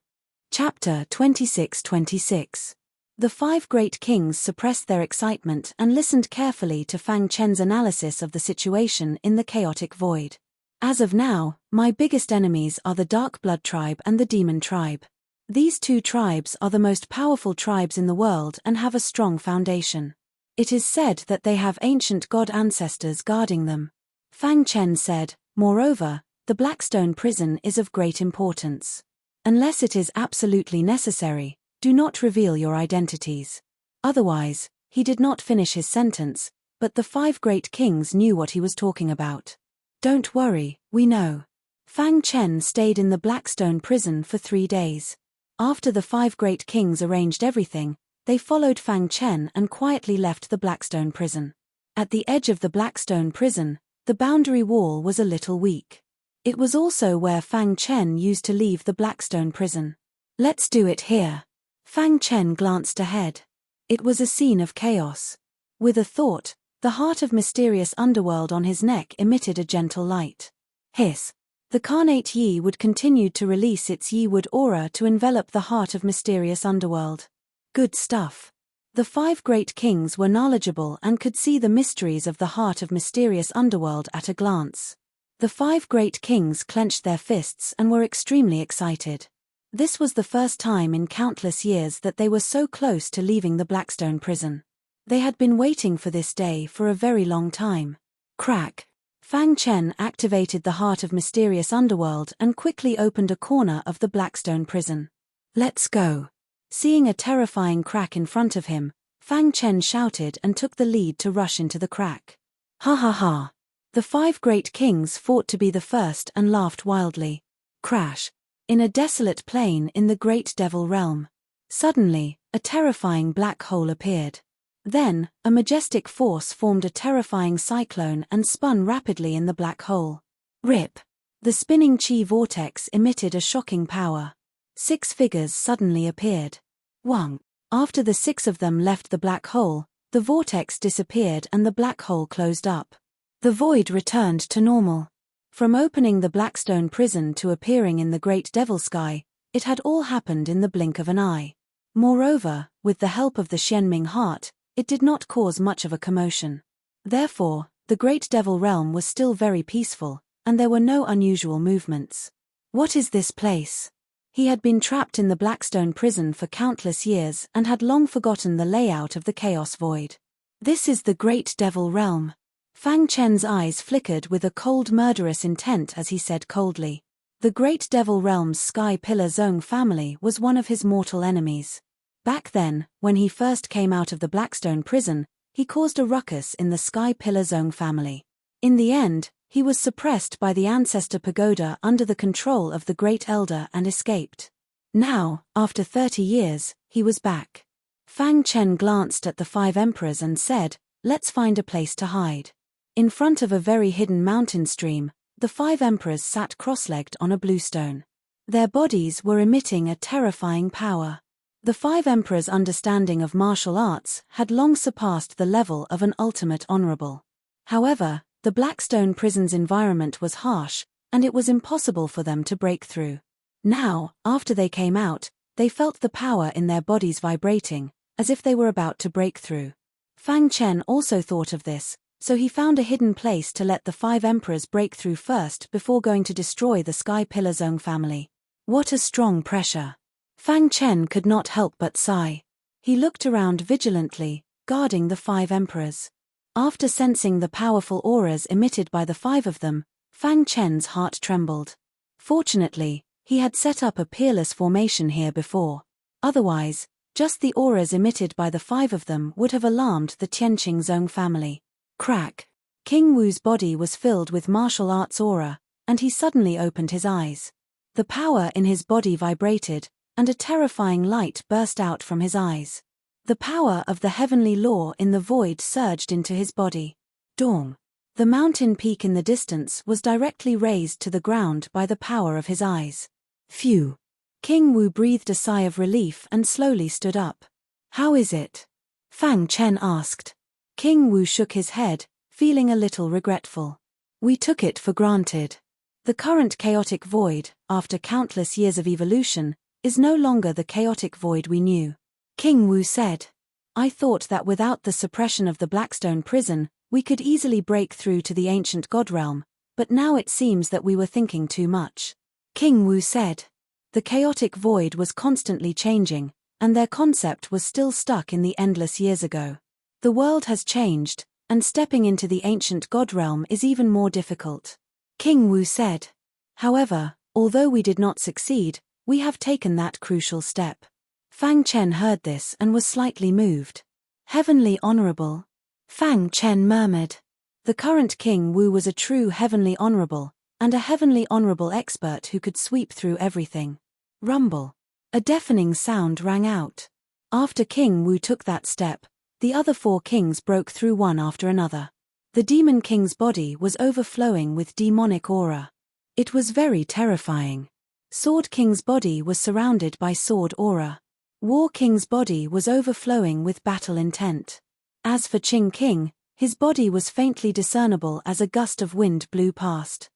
Chapter 26-26. The 5 great kings suppressed their excitement and listened carefully to Fang Chen's analysis of the situation in the chaotic void. As of now, my biggest enemies are the Dark Blood tribe and the Demon tribe. These 2 tribes are the most powerful tribes in the world and have a strong foundation. It is said that they have ancient god ancestors guarding them. Fang Chen said, moreover, the Blackstone prison is of great importance. Unless it is absolutely necessary, do not reveal your identities. Otherwise, he did not finish his sentence, but the 5 great kings knew what he was talking about. Don't worry, we know. Fang Chen stayed in the Blackstone prison for 3 days. After the 5 great kings arranged everything, they followed Fang Chen and quietly left the Blackstone prison. At the edge of the Blackstone prison, the boundary wall was a little weak. It was also where Fang Chen used to leave the Blackstone prison. Let's do it here. Fang Chen glanced ahead. It was a scene of chaos. With a thought, the heart of mysterious underworld on his neck emitted a gentle light. Hiss. The carnate Yi would continue to release its Yi wood aura to envelop the heart of mysterious underworld. Good stuff. The 5 great kings were knowledgeable and could see the mysteries of the heart of mysterious underworld at a glance. The 5 great kings clenched their fists and were extremely excited. This was the first time in countless years that they were so close to leaving the Blackstone prison. They had been waiting for this day for a very long time. Crack. Fang Chen activated the heart of mysterious underworld and quickly opened a corner of the Blackstone prison. Let's go. Seeing a terrifying crack in front of him, Fang Chen shouted and took the lead to rush into the crack. Ha ha ha. The 5 great kings fought to be the first and laughed wildly. Crash. In a desolate plain in the Great Devil Realm. Suddenly, a terrifying black hole appeared. Then, a majestic force formed a terrifying cyclone and spun rapidly in the black hole. Rip. The spinning chi vortex emitted a shocking power. 6 figures suddenly appeared. Wang. After the 6 of them left the black hole, the vortex disappeared and the black hole closed up. The void returned to normal. From opening the Blackstone prison to appearing in the Great Devil Sky, it had all happened in the blink of an eye. Moreover, with the help of the Xianming heart, it did not cause much of a commotion. Therefore, the Great Devil Realm was still very peaceful, and there were no unusual movements. What is this place? He had been trapped in the Blackstone prison for countless years and had long forgotten the layout of the Chaos Void. This is the Great Devil Realm. Fang Chen's eyes flickered with a cold murderous intent as he said coldly. The Great Devil Realm's Sky Pillar Zong family was one of his mortal enemies. Back then, when he first came out of the Blackstone prison, he caused a ruckus in the Sky Pillar Zong family. In the end, he was suppressed by the Ancestor Pagoda under the control of the Great Elder and escaped. Now, after 30 years, he was back. Fang Chen glanced at the 5 emperors and said, "Let's find a place to hide." In front of a very hidden mountain stream, the 5 emperors sat cross-legged on a bluestone. Their bodies were emitting a terrifying power. The 5 emperors' understanding of martial arts had long surpassed the level of an ultimate honorable. However, the Blackstone prison's environment was harsh, and it was impossible for them to break through. Now, after they came out, they felt the power in their bodies vibrating, as if they were about to break through. Fang Chen also thought of this, so he found a hidden place to let the 5 emperors break through first before going to destroy the Sky Pillar Zong family. What a strong pressure! Fang Chen could not help but sigh. He looked around vigilantly, guarding the 5 emperors. After sensing the powerful auras emitted by the 5 of them, Fang Chen's heart trembled. Fortunately, he had set up a peerless formation here before. Otherwise, just the auras emitted by the 5 of them would have alarmed the Tianqing Zong family. Crack! King Wu's body was filled with martial arts aura, and he suddenly opened his eyes. The power in his body vibrated, and a terrifying light burst out from his eyes. The power of the heavenly law in the void surged into his body. Dong! The mountain peak in the distance was directly razed to the ground by the power of his eyes. Phew! King Wu breathed a sigh of relief and slowly stood up. How is it? Fang Chen asked. King Wu shook his head, feeling a little regretful. We took it for granted. The current chaotic void, after countless years of evolution, is no longer the chaotic void we knew. King Wu said. I thought that without the suppression of the Blackstone prison, we could easily break through to the ancient god realm, but now it seems that we were thinking too much. King Wu said. The chaotic void was constantly changing, and their concept was still stuck in the endless years ago. The world has changed, and stepping into the ancient god realm is even more difficult. King Wu said. However, although we did not succeed, we have taken that crucial step. Fang Chen heard this and was slightly moved. Heavenly Honorable. Fang Chen murmured. The current King Wu was a true heavenly honorable, and a heavenly honorable expert who could sweep through everything. Rumble. A deafening sound rang out. After King Wu took that step, the other 4 kings broke through one after another. The Demon King's body was overflowing with demonic aura. It was very terrifying. Sword King's body was surrounded by sword aura. War King's body was overflowing with battle intent. As for Qing King, his body was faintly discernible as a gust of wind blew past.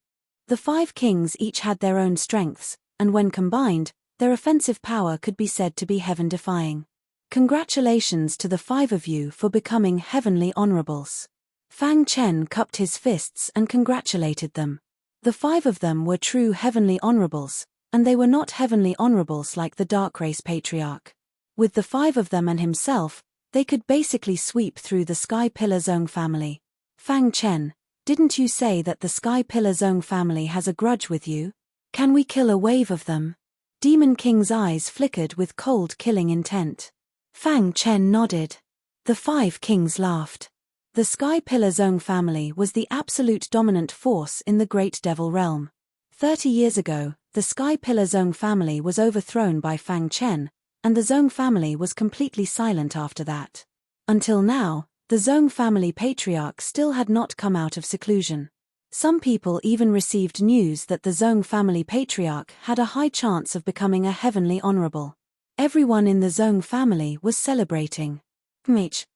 The 5 kings each had their own strengths, and when combined, their offensive power could be said to be heaven-defying. Congratulations to the 5 of you for becoming heavenly honorables. Fang Chen cupped his fists and congratulated them. The 5 of them were true heavenly honorables, and they were not heavenly honorables like the Dark Race Patriarch. With the 5 of them and himself, they could basically sweep through the Sky Pillar Zong family. Fang Chen, didn't you say that the Sky Pillar Zong family has a grudge with you? Can we kill a wave of them? Demon King's eyes flickered with cold killing intent. Fang Chen nodded. The 5 kings laughed. The Sky Pillar Zong family was the absolute dominant force in the Great Devil Realm. 30 years ago, the Sky Pillar Zong family was overthrown by Fang Chen, and the Zong family was completely silent after that. Until now, the Zong family patriarch still had not come out of seclusion. Some people even received news that the Zong family patriarch had a high chance of becoming a heavenly honorable. Everyone in the Zong family was celebrating.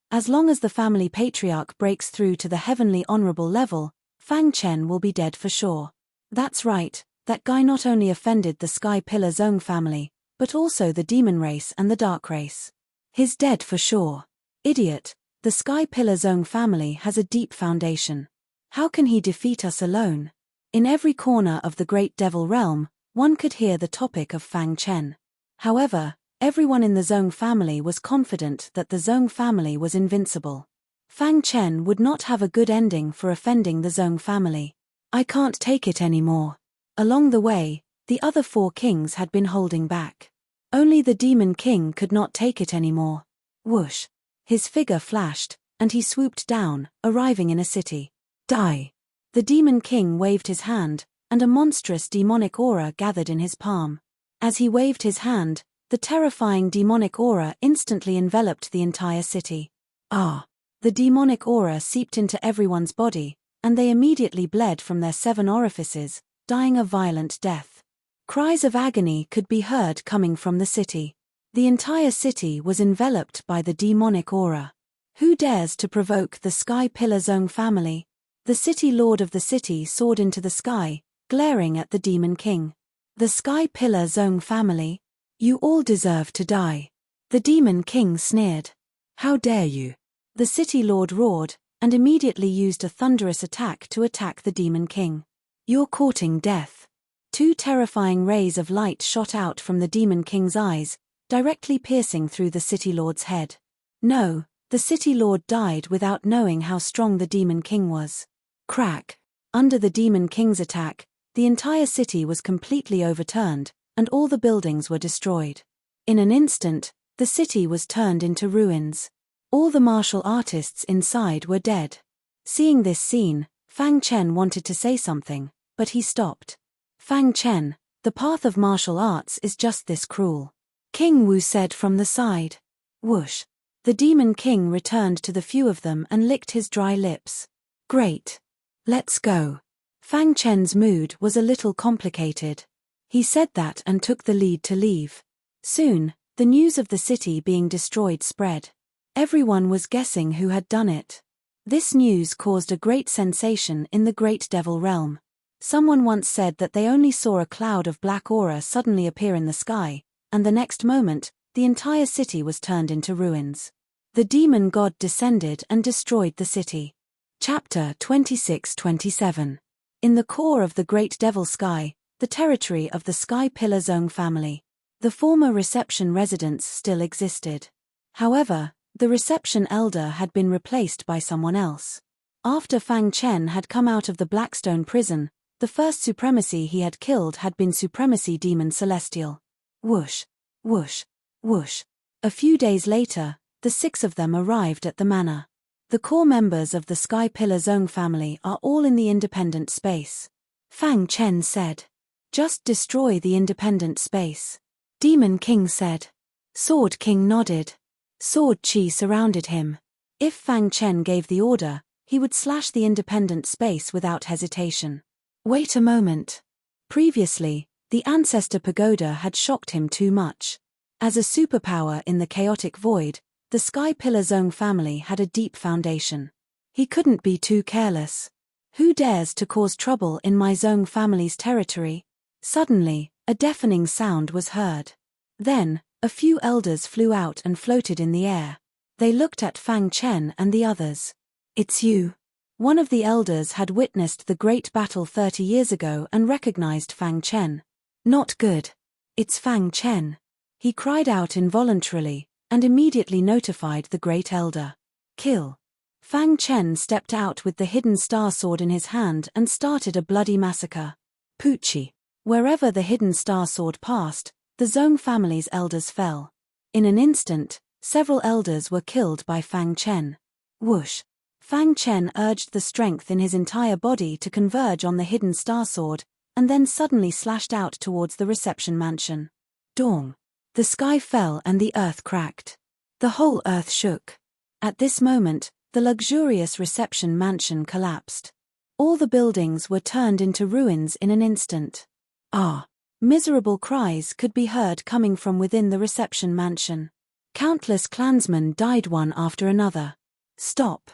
As long as the family patriarch breaks through to the heavenly honorable level, Fang Chen will be dead for sure. That's right, that guy not only offended the Sky Pillar Zong family, but also the demon race and the dark race. He's dead for sure. Idiot, the Sky Pillar Zong family has a deep foundation. How can he defeat us alone? In every corner of the Great Devil Realm, one could hear the topic of Fang Chen. However, everyone in the Zong family was confident that the Zong family was invincible. Fang Chen would not have a good ending for offending the Zong family. I can't take it anymore. Along the way, the other 4 kings had been holding back. Only the Demon King could not take it anymore. Whoosh! His figure flashed, and he swooped down, arriving in a city. Die! The Demon King waved his hand, and a monstrous demonic aura gathered in his palm. As he waved his hand, the terrifying demonic aura instantly enveloped the entire city. The demonic aura seeped into everyone's body, and they immediately bled from their 7 orifices, dying a violent death. Cries of agony could be heard coming from the city. The entire city was enveloped by the demonic aura. Who dares to provoke the Sky Pillar Zong family? The city lord of the city soared into the sky, glaring at the Demon King. The Sky Pillar Zong family? You all deserve to die. The Demon King sneered. How dare you? The city lord roared, and immediately used a thunderous attack to attack the Demon King. You're courting death. Two terrifying rays of light shot out from the Demon King's eyes, directly piercing through the City Lord's head. No, the City Lord died without knowing how strong the Demon King was. Crack! Under the Demon King's attack, the entire city was completely overturned, and all the buildings were destroyed. In an instant, the city was turned into ruins. All the martial artists inside were dead. Seeing this scene, Fang Chen wanted to say something, but he stopped. Fang Chen, the path of martial arts is just this cruel. King Wu said from the side. Whoosh! The Demon King returned to the few of them and licked his dry lips. Great! Let's go. Fang Chen's mood was a little complicated. He said that and took the lead to leave. Soon, the news of the city being destroyed spread. Everyone was guessing who had done it. This news caused a great sensation in the Great Devil realm. Someone once said that they only saw a cloud of black aura suddenly appear in the sky, and the next moment, the entire city was turned into ruins. The demon god descended and destroyed the city. Chapter 26-27. In the core of the Great Devil Sky, the territory of the Sky Pillar Zone family. The former reception residence still existed. However, the reception elder had been replaced by someone else. After Fang Chen had come out of the Blackstone prison, the first supremacy he had killed had been Supremacy Demon Celestial. Whoosh, whoosh, whoosh. A few days later, the 6 of them arrived at the manor. The core members of the Sky Pillar Zone family are all in the independent space. Fang Chen said. Just destroy the independent space. Demon King said. Sword King nodded. Sword Chi surrounded him. If Fang Chen gave the order, he would slash the independent space without hesitation. Wait a moment. Previously, the Ancestor Pagoda had shocked him too much. As a superpower in the chaotic void, the Sky Pillar Zone family had a deep foundation. He couldn't be too careless. Who dares to cause trouble in my Zone family's territory? Suddenly, a deafening sound was heard. Then, a few elders flew out and floated in the air. They looked at Fang Chen and the others. It's you. One of the elders had witnessed the great battle 30 years ago and recognized Fang Chen. Not good. It's Fang Chen. He cried out involuntarily, and immediately notified the great elder. Kill. Fang Chen stepped out with the hidden star sword in his hand and started a bloody massacre. Poochie. Wherever the hidden star sword passed, the Zone family's elders fell. In an instant, several elders were killed by Fang Chen. Whoosh! Fang Chen urged the strength in his entire body to converge on the hidden star sword, and then suddenly slashed out towards the reception mansion. Dong! The sky fell and the earth cracked. The whole earth shook. At this moment, the luxurious reception mansion collapsed. All the buildings were turned into ruins in an instant. Ah! Miserable cries could be heard coming from within the reception mansion. Countless clansmen died one after another. Stop!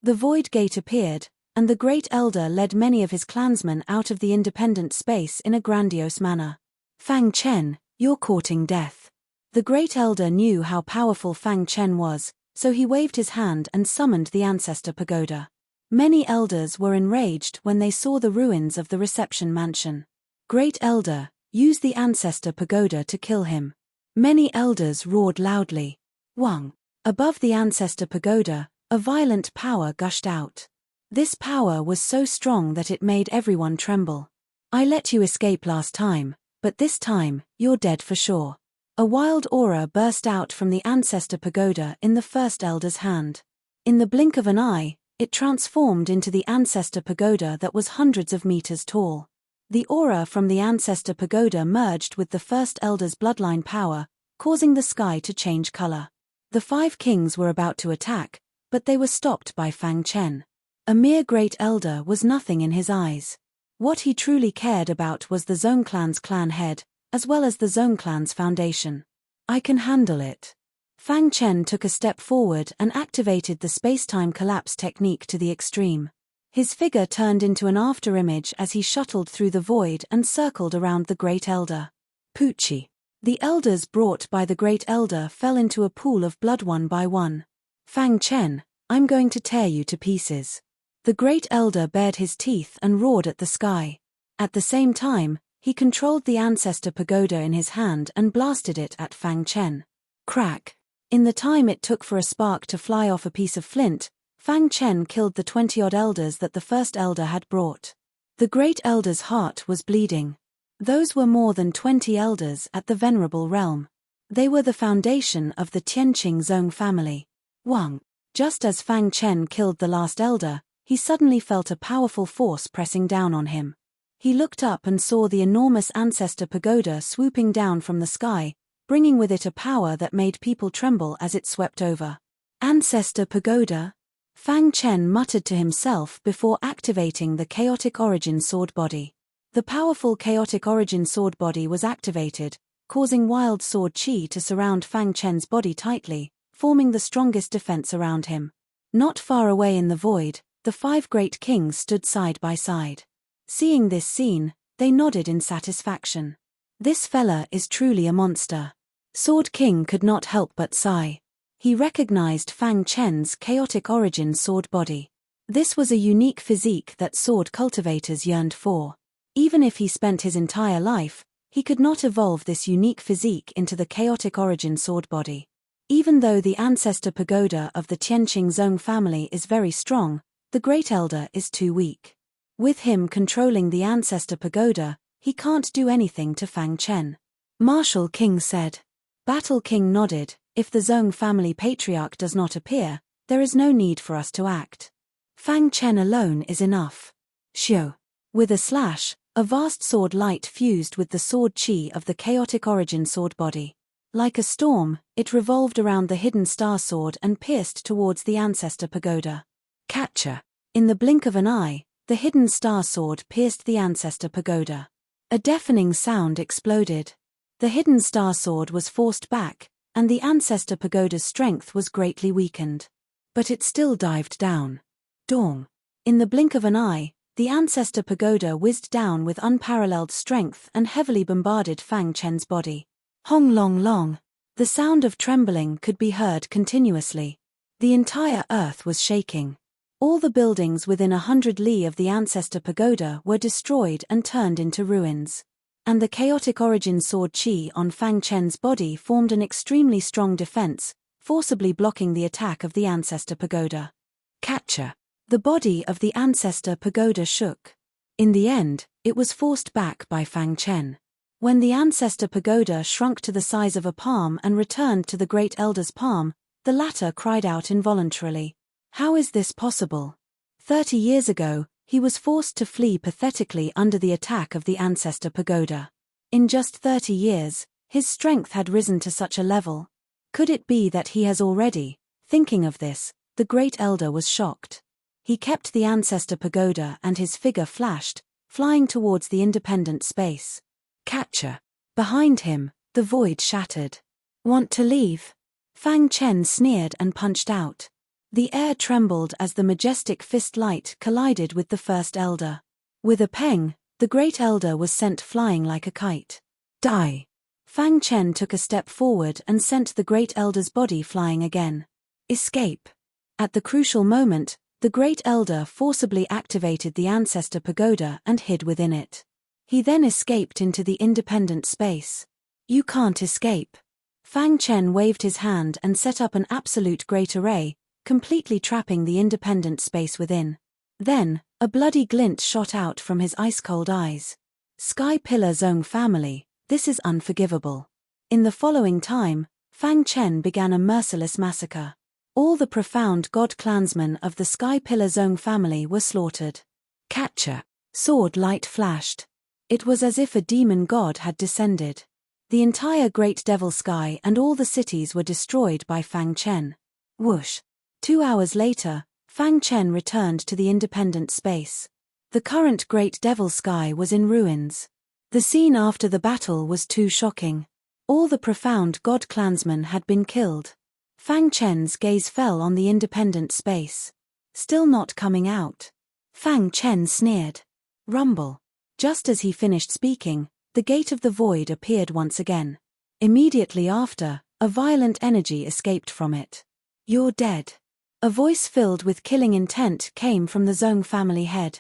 The void gate appeared, and the great elder led many of his clansmen out of the independent space in a grandiose manner. Fang Chen, you're courting death. The great elder knew how powerful Fang Chen was, so he waved his hand and summoned the Ancestor Pagoda. Many elders were enraged when they saw the ruins of the reception mansion. Great elder, use the Ancestor Pagoda to kill him. Many elders roared loudly. Wang. Above the Ancestor Pagoda, a violent power gushed out. This power was so strong that it made everyone tremble. I let you escape last time, but this time, you're dead for sure. A wild aura burst out from the Ancestor Pagoda in the first elder's hand. In the blink of an eye, it transformed into the Ancestor Pagoda that was hundreds of meters tall. The aura from the Ancestor Pagoda merged with the first elder's bloodline power, causing the sky to change color. The 5 kings were about to attack, but they were stopped by Fang Chen. A mere great elder was nothing in his eyes. What he truly cared about was the Zone clan's clan head, as well as the Zone clan's foundation. I can handle it. Fang Chen took a step forward and activated the space-time collapse technique to the extreme. His figure turned into an afterimage as he shuttled through the void and circled around the Great Elder. Poochie. The elders brought by the Great Elder fell into a pool of blood one by one. Fang Chen, I'm going to tear you to pieces. The Great Elder bared his teeth and roared at the sky. At the same time, He controlled the ancestor pagoda in his hand and blasted it at Fang Chen. Crack! In the time it took for a spark to fly off a piece of flint, Fang Chen killed the 20-odd elders that the first elder had brought. The great elder's heart was bleeding. Those were more than 20 elders at the Venerable realm. They were the foundation of the Tianqing Zong family. Wang. Just as Fang Chen killed the last elder, he suddenly felt a powerful force pressing down on him. He looked up and saw the enormous ancestor pagoda swooping down from the sky, bringing with it a power that made people tremble as it swept over. Ancestor pagoda? Fang Chen muttered to himself before activating the chaotic origin sword body. The powerful chaotic origin sword body was activated, causing wild sword chi to surround Fang Chen's body tightly, forming the strongest defense around him. Not far away in the void, the 5 great kings stood side by side. Seeing this scene, they nodded in satisfaction. This fella is truly a monster. Sword King could not help but sigh. He recognized Fang Chen's chaotic origin sword body. This was a unique physique that sword cultivators yearned for. Even if he spent his entire life, he could not evolve this unique physique into the chaotic origin sword body. Even though the ancestor pagoda of the Tianqing Zong family is very strong, the Great Elder is too weak. With him controlling the ancestor pagoda, he can't do anything to Fang Chen. Martial King said. Battle King nodded. If the Zong family patriarch does not appear, there is no need for us to act. Fang Chen alone is enough. Xiu. With a slash, a vast sword light fused with the sword chi of the chaotic origin sword body. Like a storm, it revolved around the hidden star sword and pierced towards the ancestor pagoda. Catcher. In the blink of an eye, the hidden star sword pierced the ancestor pagoda. A deafening sound exploded. The hidden star sword was forced back, and the ancestor pagoda's strength was greatly weakened. But it still dived down. Dong. In the blink of an eye, the ancestor pagoda whizzed down with unparalleled strength and heavily bombarded Fang Chen's body. Hong long long. The sound of trembling could be heard continuously. The entire earth was shaking. All the buildings within 100 li of the ancestor pagoda were destroyed and turned into ruins. And the chaotic origin sword chi on Fang Chen's body formed an extremely strong defense, forcibly blocking the attack of the ancestor pagoda. Catcher. The body of the ancestor pagoda shook. In the end, it was forced back by Fang Chen. When the ancestor pagoda shrunk to the size of a palm and returned to the great elder's palm, the latter cried out involuntarily. How is this possible? 30 years ago, he was forced to flee pathetically under the attack of the ancestor pagoda. In just 30 years, his strength had risen to such a level. Could it be that he has already? Thinking of this, the great elder was shocked. He kept the ancestor pagoda and his figure flashed, flying towards the independent space. Catcher. Behind him, the void shattered. Want to leave? Fang Chen sneered and punched out. The air trembled as the majestic fist light collided with the first elder. With a pang, the great elder was sent flying like a kite. Die! Fang Chen took a step forward and sent the great elder's body flying again. Escape! At the crucial moment, the great elder forcibly activated the ancestor pagoda and hid within it. He then escaped into the independent space. You can't escape. Fang Chen waved his hand and set up an absolute great array, completely trapping the independent space within. Then, a bloody glint shot out from his ice-cold eyes. Sky Pillar Zong family, this is unforgivable. In the following time, Fang Chen began a merciless massacre. All the profound god clansmen of the Sky Pillar Zong family were slaughtered. Catcher. Sword light flashed. It was as if a demon god had descended. The entire Great Devil Sky and all the cities were destroyed by Fang Chen. Whoosh. 2 hours later, Fang Chen returned to the independent space. The current Great Devil Sky was in ruins. The scene after the battle was too shocking. All the profound god clansmen had been killed. Fang Chen's gaze fell on the independent space. Still not coming out. Fang Chen sneered. Rumble. Just as he finished speaking, the gate of the void appeared once again. Immediately after, a violent energy escaped from it. You're dead. A voice filled with killing intent came from the Zong family head.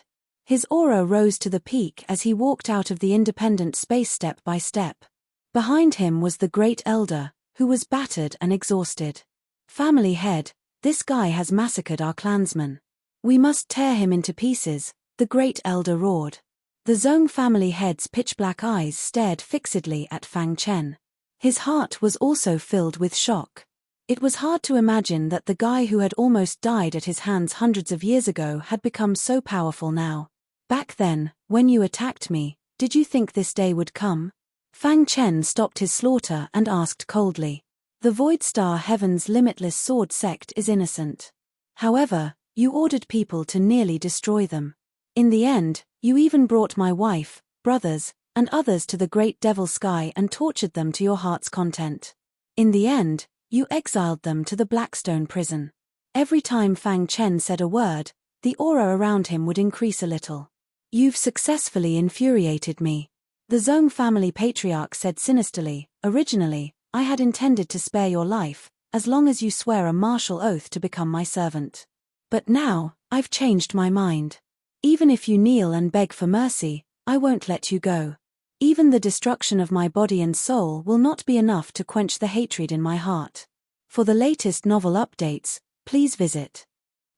His aura rose to the peak as he walked out of the independent space step by step. Behind him was the Great Elder, who was battered and exhausted. Family head, this guy has massacred our clansmen. We must tear him into pieces, the Great Elder roared. The Zhong family head's pitch-black eyes stared fixedly at Fang Chen. His heart was also filled with shock. It was hard to imagine that the guy who had almost died at his hands hundreds of years ago had become so powerful now. Back then, when you attacked me, did you think this day would come? Fang Chen stopped his slaughter and asked coldly. The Void Star Heaven's limitless sword sect is innocent. However, you ordered people to nearly destroy them. In the end, you even brought my wife, brothers, and others to the great devil sky and tortured them to your heart's content. In the end, you exiled them to the Blackstone prison. Every time Fang Chen said a word, the aura around him would increase a little. You've successfully infuriated me. The Zhong family patriarch said sinisterly, originally, I had intended to spare your life, as long as you swear a martial oath to become my servant. But now, I've changed my mind. Even if you kneel and beg for mercy, I won't let you go. Even the destruction of my body and soul will not be enough to quench the hatred in my heart. For the latest novel updates, please visit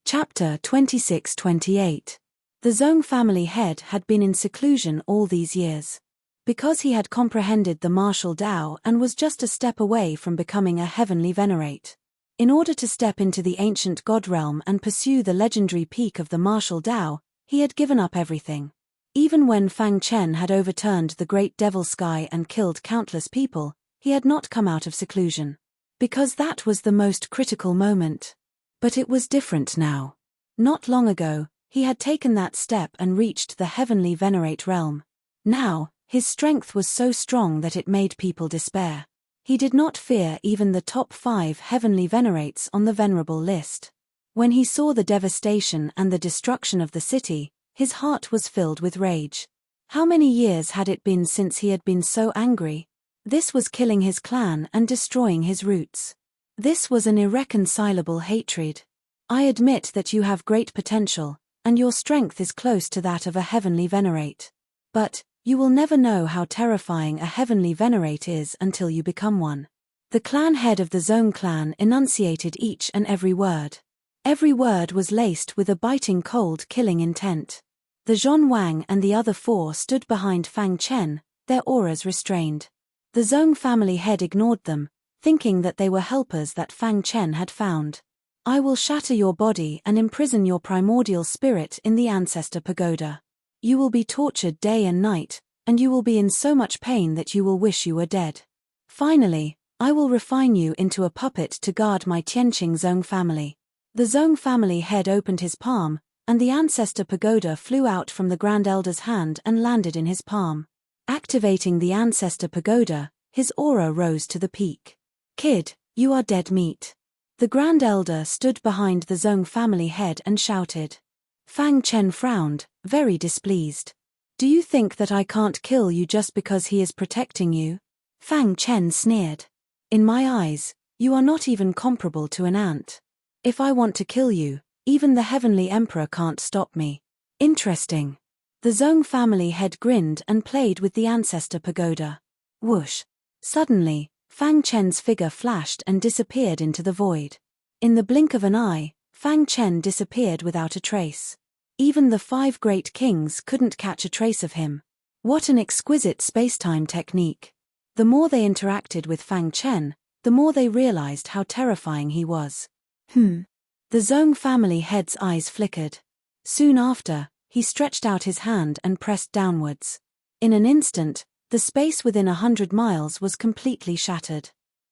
Chapter 26-28. The Zhong family head had been in seclusion all these years. Because he had comprehended the martial Tao and was just a step away from becoming a heavenly venerate. In order to step into the ancient god realm and pursue the legendary peak of the martial Tao, he had given up everything. Even when Fang Chen had overturned the great devil sky and killed countless people, he had not come out of seclusion. Because that was the most critical moment. But it was different now. Not long ago, he had taken that step and reached the heavenly venerate realm. Now, his strength was so strong that it made people despair. He did not fear even the top 5 heavenly venerates on the Venerable list. When he saw the devastation and the destruction of the city, his heart was filled with rage. How many years had it been since he had been so angry? This was killing his clan and destroying his roots. This was an irreconcilable hatred. I admit that you have great potential, and your strength is close to that of a heavenly venerate. But, you will never know how terrifying a heavenly venerate is until you become one. The clan head of the Zhong clan enunciated each and every word. Every word was laced with a biting cold killing intent. The Zhong Wang and the other 4 stood behind Fang Chen, their auras restrained. The Zhong family head ignored them, thinking that they were helpers that Fang Chen had found. I will shatter your body and imprison your primordial spirit in the ancestor pagoda. You will be tortured day and night, and you will be in so much pain that you will wish you were dead. Finally, I will refine you into a puppet to guard my Tianqing Zhong family. The Zhong family head opened his palm, and the ancestor pagoda flew out from the Grand Elder's hand and landed in his palm. Activating the ancestor pagoda, his aura rose to the peak. Kid, you are dead meat. The Grand Elder stood behind the Zhong family head and shouted. Fang Chen frowned, very displeased. Do you think that I can't kill you just because he is protecting you? Fang Chen sneered. In my eyes, you are not even comparable to an ant. If I want to kill you, even the Heavenly Emperor can't stop me. Interesting. The Zhong family head grinned and played with the ancestor pagoda. Whoosh. Suddenly, Fang Chen's figure flashed and disappeared into the void. In the blink of an eye, Fang Chen disappeared without a trace. Even the 5 great kings couldn't catch a trace of him. What an exquisite spacetime technique. The more they interacted with Fang Chen, the more they realized how terrifying he was. The Zhong family head's eyes flickered. Soon after, he stretched out his hand and pressed downwards. In an instant, the space within 100 miles was completely shattered.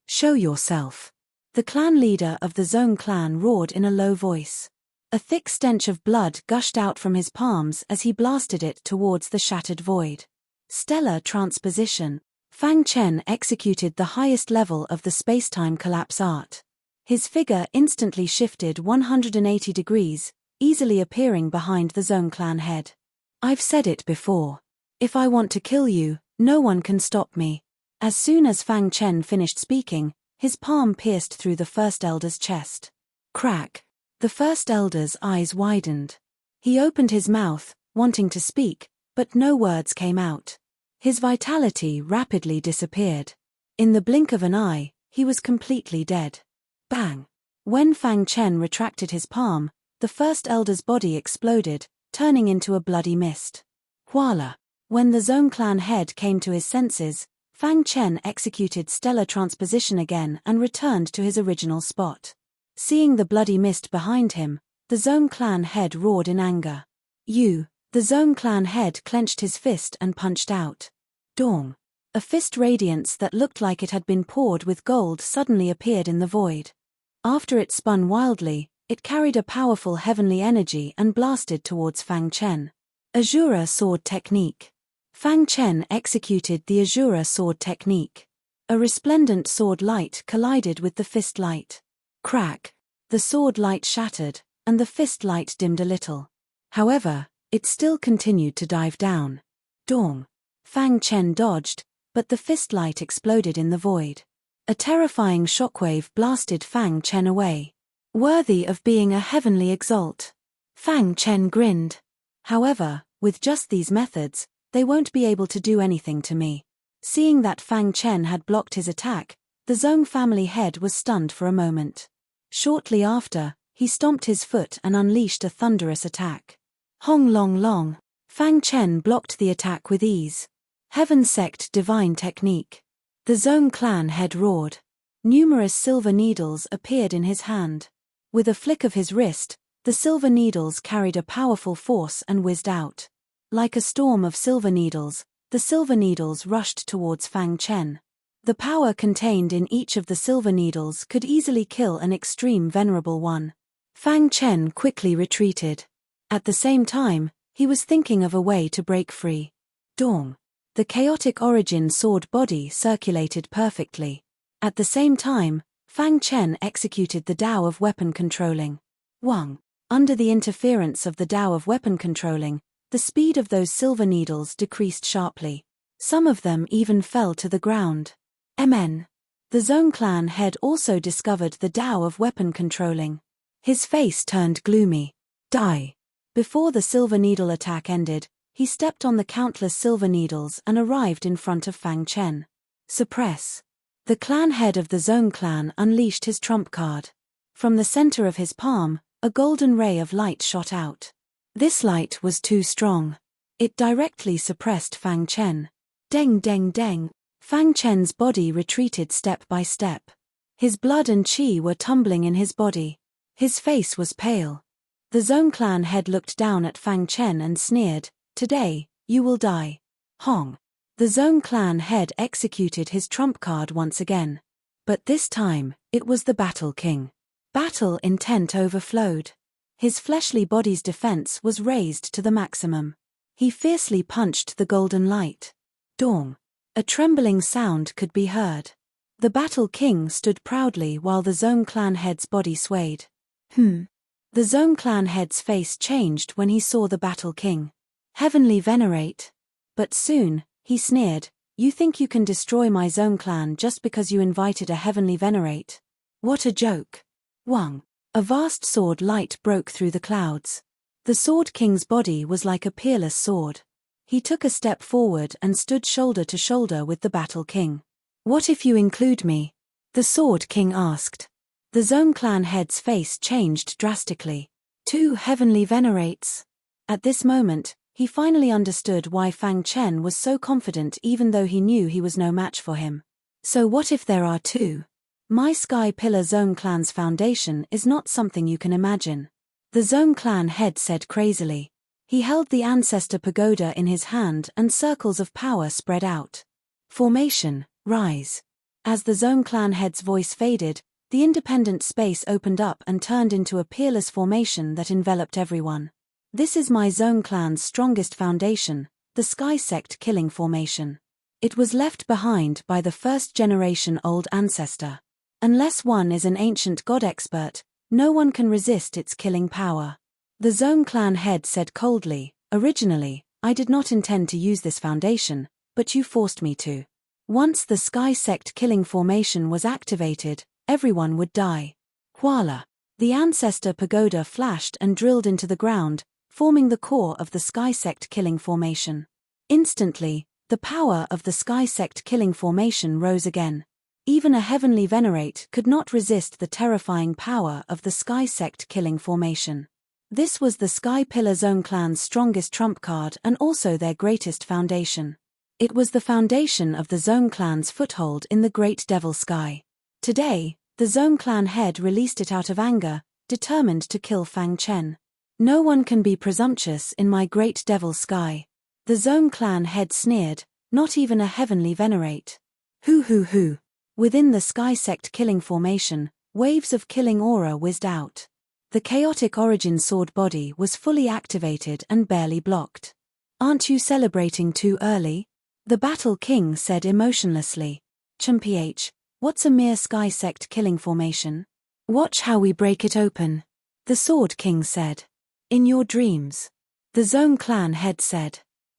Show yourself. The clan leader of the Zhong clan roared in a low voice. A thick stench of blood gushed out from his palms as he blasted it towards the shattered void. Stellar transposition. Fang Chen executed the highest level of the spacetime collapse art. His figure instantly shifted 180 degrees, easily appearing behind the Zhong clan head. I've said it before. If I want to kill you, no one can stop me. As soon as Fang Chen finished speaking, his palm pierced through the First Elder's chest. Crack. The First Elder's eyes widened. He opened his mouth, wanting to speak, but no words came out. His vitality rapidly disappeared. In the blink of an eye, he was completely dead. Bang! When Fang Chen retracted his palm, the first elder's body exploded, turning into a bloody mist. Voila! When the Zone Clan head came to his senses, Fang Chen executed stellar transposition again and returned to his original spot. Seeing the bloody mist behind him, the Zone Clan head roared in anger. You! The Zone Clan head clenched his fist and punched out. Dong! A fist radiance that looked like it had been poured with gold suddenly appeared in the void. After it spun wildly, it carried a powerful heavenly energy and blasted towards Fang Chen. Azura Sword Technique. Fang Chen executed the Azura Sword Technique. A resplendent sword light collided with the fist light. Crack! The sword light shattered, and the fist light dimmed a little. However, it still continued to dive down. Dong! Fang Chen dodged, but the fist light exploded in the void. A terrifying shockwave blasted Fang Chen away. Worthy of being a heavenly exalt. Fang Chen grinned. However, with just these methods, they won't be able to do anything to me. Seeing that Fang Chen had blocked his attack, the Zong family head was stunned for a moment. Shortly after, he stomped his foot and unleashed a thunderous attack. Hong Long Long. Fang Chen blocked the attack with ease. Heaven Sect Divine Technique. The Zong clan head roared. Numerous silver needles appeared in his hand. With a flick of his wrist, the silver needles carried a powerful force and whizzed out. Like a storm of silver needles, the silver needles rushed towards Fang Chen. The power contained in each of the silver needles could easily kill an extreme Venerable one. Fang Chen quickly retreated. At the same time, he was thinking of a way to break free. Dong! The chaotic origin sword body circulated perfectly. At the same time, Fang Chen executed the Tao of weapon controlling. Wang! Under the interference of the Tao of weapon controlling, the speed of those silver needles decreased sharply. Some of them even fell to the ground. MN. The Zong clan head also discovered the Tao of weapon controlling. His face turned gloomy. Die! Before the silver needle attack ended, he stepped on the countless silver needles and arrived in front of Fang Chen. Suppress! The clan head of the Zong clan unleashed his trump card. From the center of his palm, a golden ray of light shot out. This light was too strong. It directly suppressed Fang Chen. Deng deng deng! Fang Chen's body retreated step by step. His blood and qi were tumbling in his body. His face was pale. The Zong clan head looked down at Fang Chen and sneered, "Today, you will die." Hong! The Zong clan head executed his trump card once again. But this time, it was the Battle King. Battle intent overflowed. His fleshly body's defense was raised to the maximum. He fiercely punched the golden light. Dong! A trembling sound could be heard. The Battle King stood proudly while the Zong clan head's body swayed. The Zong clan head's face changed when he saw the Battle King. Heavenly Venerate. But soon, he sneered, "You think you can destroy my Zong clan just because you invited a Heavenly Venerate? What a joke." Wang! A vast sword light broke through the clouds. The Sword King's body was like a peerless sword. He took a step forward and stood shoulder to shoulder with the Battle King. "What if you include me?" the Sword King asked. The Zong clan head's face changed drastically. 2 heavenly venerates. At this moment, he finally understood why Fang Chen was so confident even though he knew he was no match for him. So what if there are 2? My Sky Pillar Zong clan's foundation is not something you can imagine. The Zong clan head said crazily. He held the Ancestor Pagoda in his hand and circles of power spread out. Formation, rise. As the Zong clan head's voice faded, the independent space opened up and turned into a peerless formation that enveloped everyone. This is my Zong clan's strongest foundation, the Sky Sect Killing Formation. It was left behind by the first-generation old ancestor. Unless one is an ancient god expert, no one can resist its killing power. The Zong clan head said coldly, "Originally, I did not intend to use this foundation, but you forced me to." Once the Sky Sect Killing Formation was activated, everyone would die. Voila! The Ancestor Pagoda flashed and drilled into the ground, forming the core of the Sky Sect killing formation. Instantly, the power of the Sky Sect killing formation rose again. Even a heavenly venerate could not resist the terrifying power of the Sky Sect killing formation. This was the Sky Pillar Zone clan's strongest trump card and also their greatest foundation. It was the foundation of the Zone clan's foothold in the Great Devil Sky. Today, the Zone clan head released it out of anger, determined to kill Fang Chen. No one can be presumptuous in my Great Devil Sky. The Zone clan head sneered, not even a heavenly venerate. Hoo. Within the Sky Sect killing formation, waves of killing aura whizzed out. The chaotic origin sword body was fully activated and barely blocked. Aren't you celebrating too early? The Battle King said emotionlessly. Chumph, what's a mere Sky Sect killing formation? Watch how we break it open. The Sword King said. In your dreams. The Zone clan head said.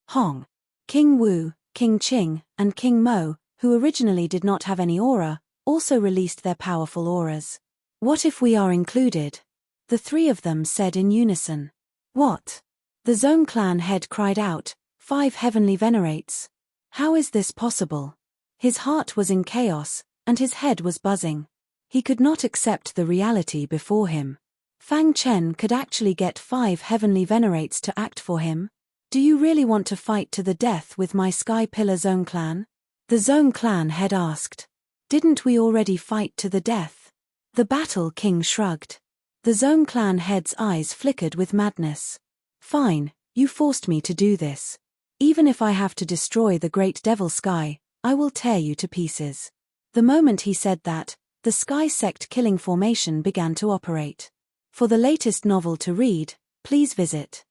Hong. King Wu, King Qing, and King Mo, who originally did not have any aura, also released their powerful auras. What if we are included? The three of them said in unison. What? The Zone clan head cried out, 5 heavenly venerates. How is this possible? His heart was in chaos, and his head was buzzing. He could not accept the reality before him. Fang Chen could actually get 5 heavenly venerates to act for him? Do you really want to fight to the death with my Sky Pillar Zone clan? The Zone clan head asked. Didn't we already fight to the death? The Battle King shrugged. The Zone clan head's eyes flickered with madness. Fine, you forced me to do this. Even if I have to destroy the Great Devil Sky, I will tear you to pieces. The moment he said that, the Sky Sect killing formation began to operate. For the latest novel to read, please visit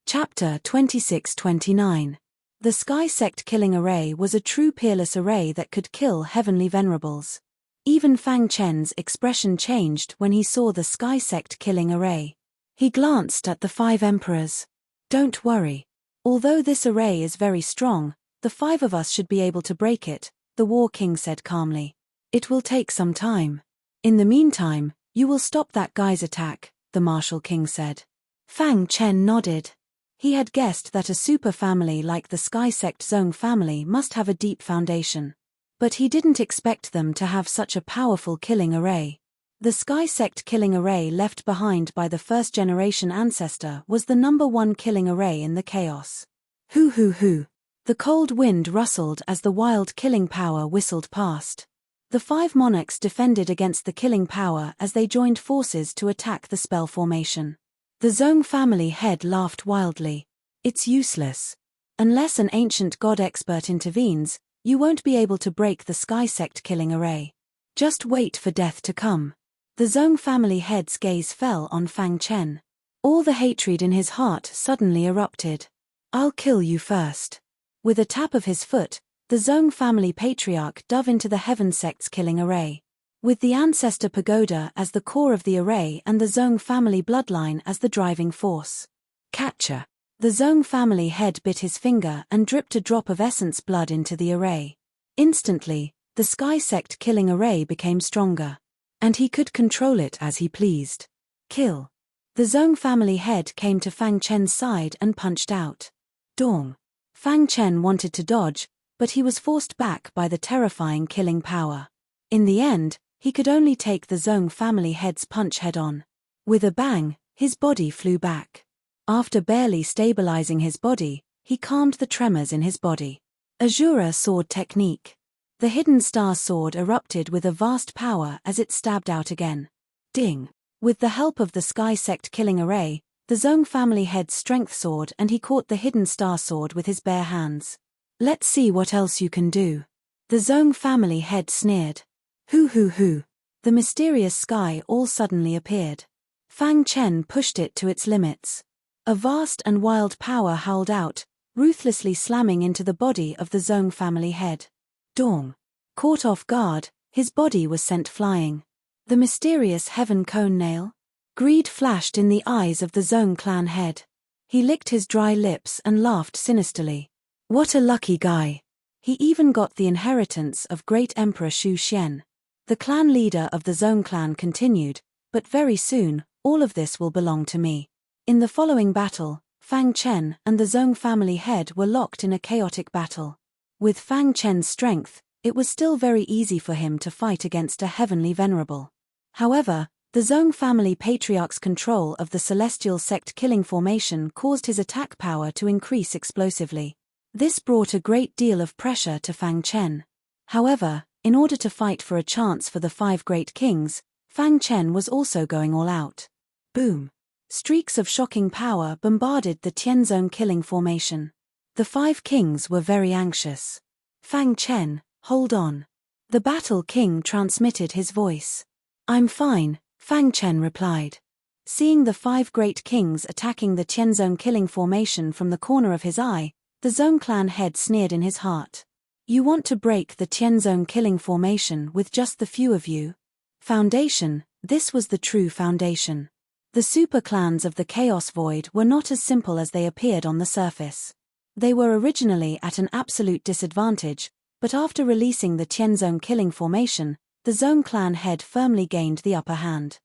Chapter 2629. The Sky Sect killing array was a true peerless array that could kill heavenly venerables. Even Fang Chen's expression changed when he saw the Sky Sect killing array. He glanced at the 5 emperors. Don't worry. Although this array is very strong, the 5 of us should be able to break it, the War King said calmly. It will take some time. In the meantime, you will stop that guy's attack, the Martial King said. Fang Chen nodded. He had guessed that a super family like the Sky Sect Zone family must have a deep foundation. But he didn't expect them to have such a powerful killing array. The Sky Sect killing array left behind by the first-generation ancestor was the #1 killing array in the chaos. Hoo. The cold wind rustled as the wild killing power whistled past. The 5 monarchs defended against the killing power as they joined forces to attack the spell formation. The Zone family head laughed wildly. It's useless. Unless an ancient god expert intervenes, you won't be able to break the Sky Sect killing array. Just wait for death to come. The Zone family head's gaze fell on Fang Chen. All the hatred in his heart suddenly erupted. I'll kill you first. With a tap of his foot, the Zone family patriarch dove into the Heaven Sect's killing array. With the Ancestor Pagoda as the core of the array and the Zone family bloodline as the driving force. Catcher. The Zone family head bit his finger and dripped a drop of essence blood into the array. Instantly, the Sky Sect killing array became stronger. And he could control it as he pleased. Kill. The Zone family head came to Fang Chen's side and punched out. Dong. Fang Chen wanted to dodge, but he was forced back by the terrifying killing power. In the end, he could only take the Zone family head's punch head-on. With a bang, his body flew back. After barely stabilizing his body, he calmed the tremors in his body. Azura sword technique. The hidden star sword erupted with a vast power as it stabbed out again. Ding. With the help of the Sky Sect killing array, the Zone family head's strength sword, and he caught the hidden star sword with his bare hands. Let's see what else you can do. The Zone family head sneered. Hoo. The mysterious sky all suddenly appeared. Fang Chen pushed it to its limits. A vast and wild power howled out, ruthlessly slamming into the body of the Zone family head. Dong. Caught off guard, his body was sent flying. The mysterious heaven cone nail? Greed flashed in the eyes of the Zone clan head. He licked his dry lips and laughed sinisterly. What a lucky guy. He even got the inheritance of Great Emperor Shu Xian. The clan leader of the Zone clan continued, but very soon, all of this will belong to me. In the following battle, Fang Chen and the Zhong family head were locked in a chaotic battle. With Fang Chen's strength, it was still very easy for him to fight against a heavenly venerable. However, the Zhong family patriarch's control of the celestial sect killing formation caused his attack power to increase explosively. This brought a great deal of pressure to Fang Chen. However, in order to fight for a chance for the 5 great kings, Fang Chen was also going all out. Boom! Streaks of shocking power bombarded the Tianzong killing formation. The 5 kings were very anxious. Fang Chen, hold on. The Battle King transmitted his voice. I'm fine, Fang Chen replied. Seeing the 5 great kings attacking the Tianzong killing formation from the corner of his eye, the Zhong clan head sneered in his heart. You want to break the Tianzong killing formation with just the few of you? Foundation, this was the true foundation. The super clans of the Chaos Void were not as simple as they appeared on the surface. They were originally at an absolute disadvantage, but after releasing the Tianzong killing formation, the Zhong clan head firmly gained the upper hand.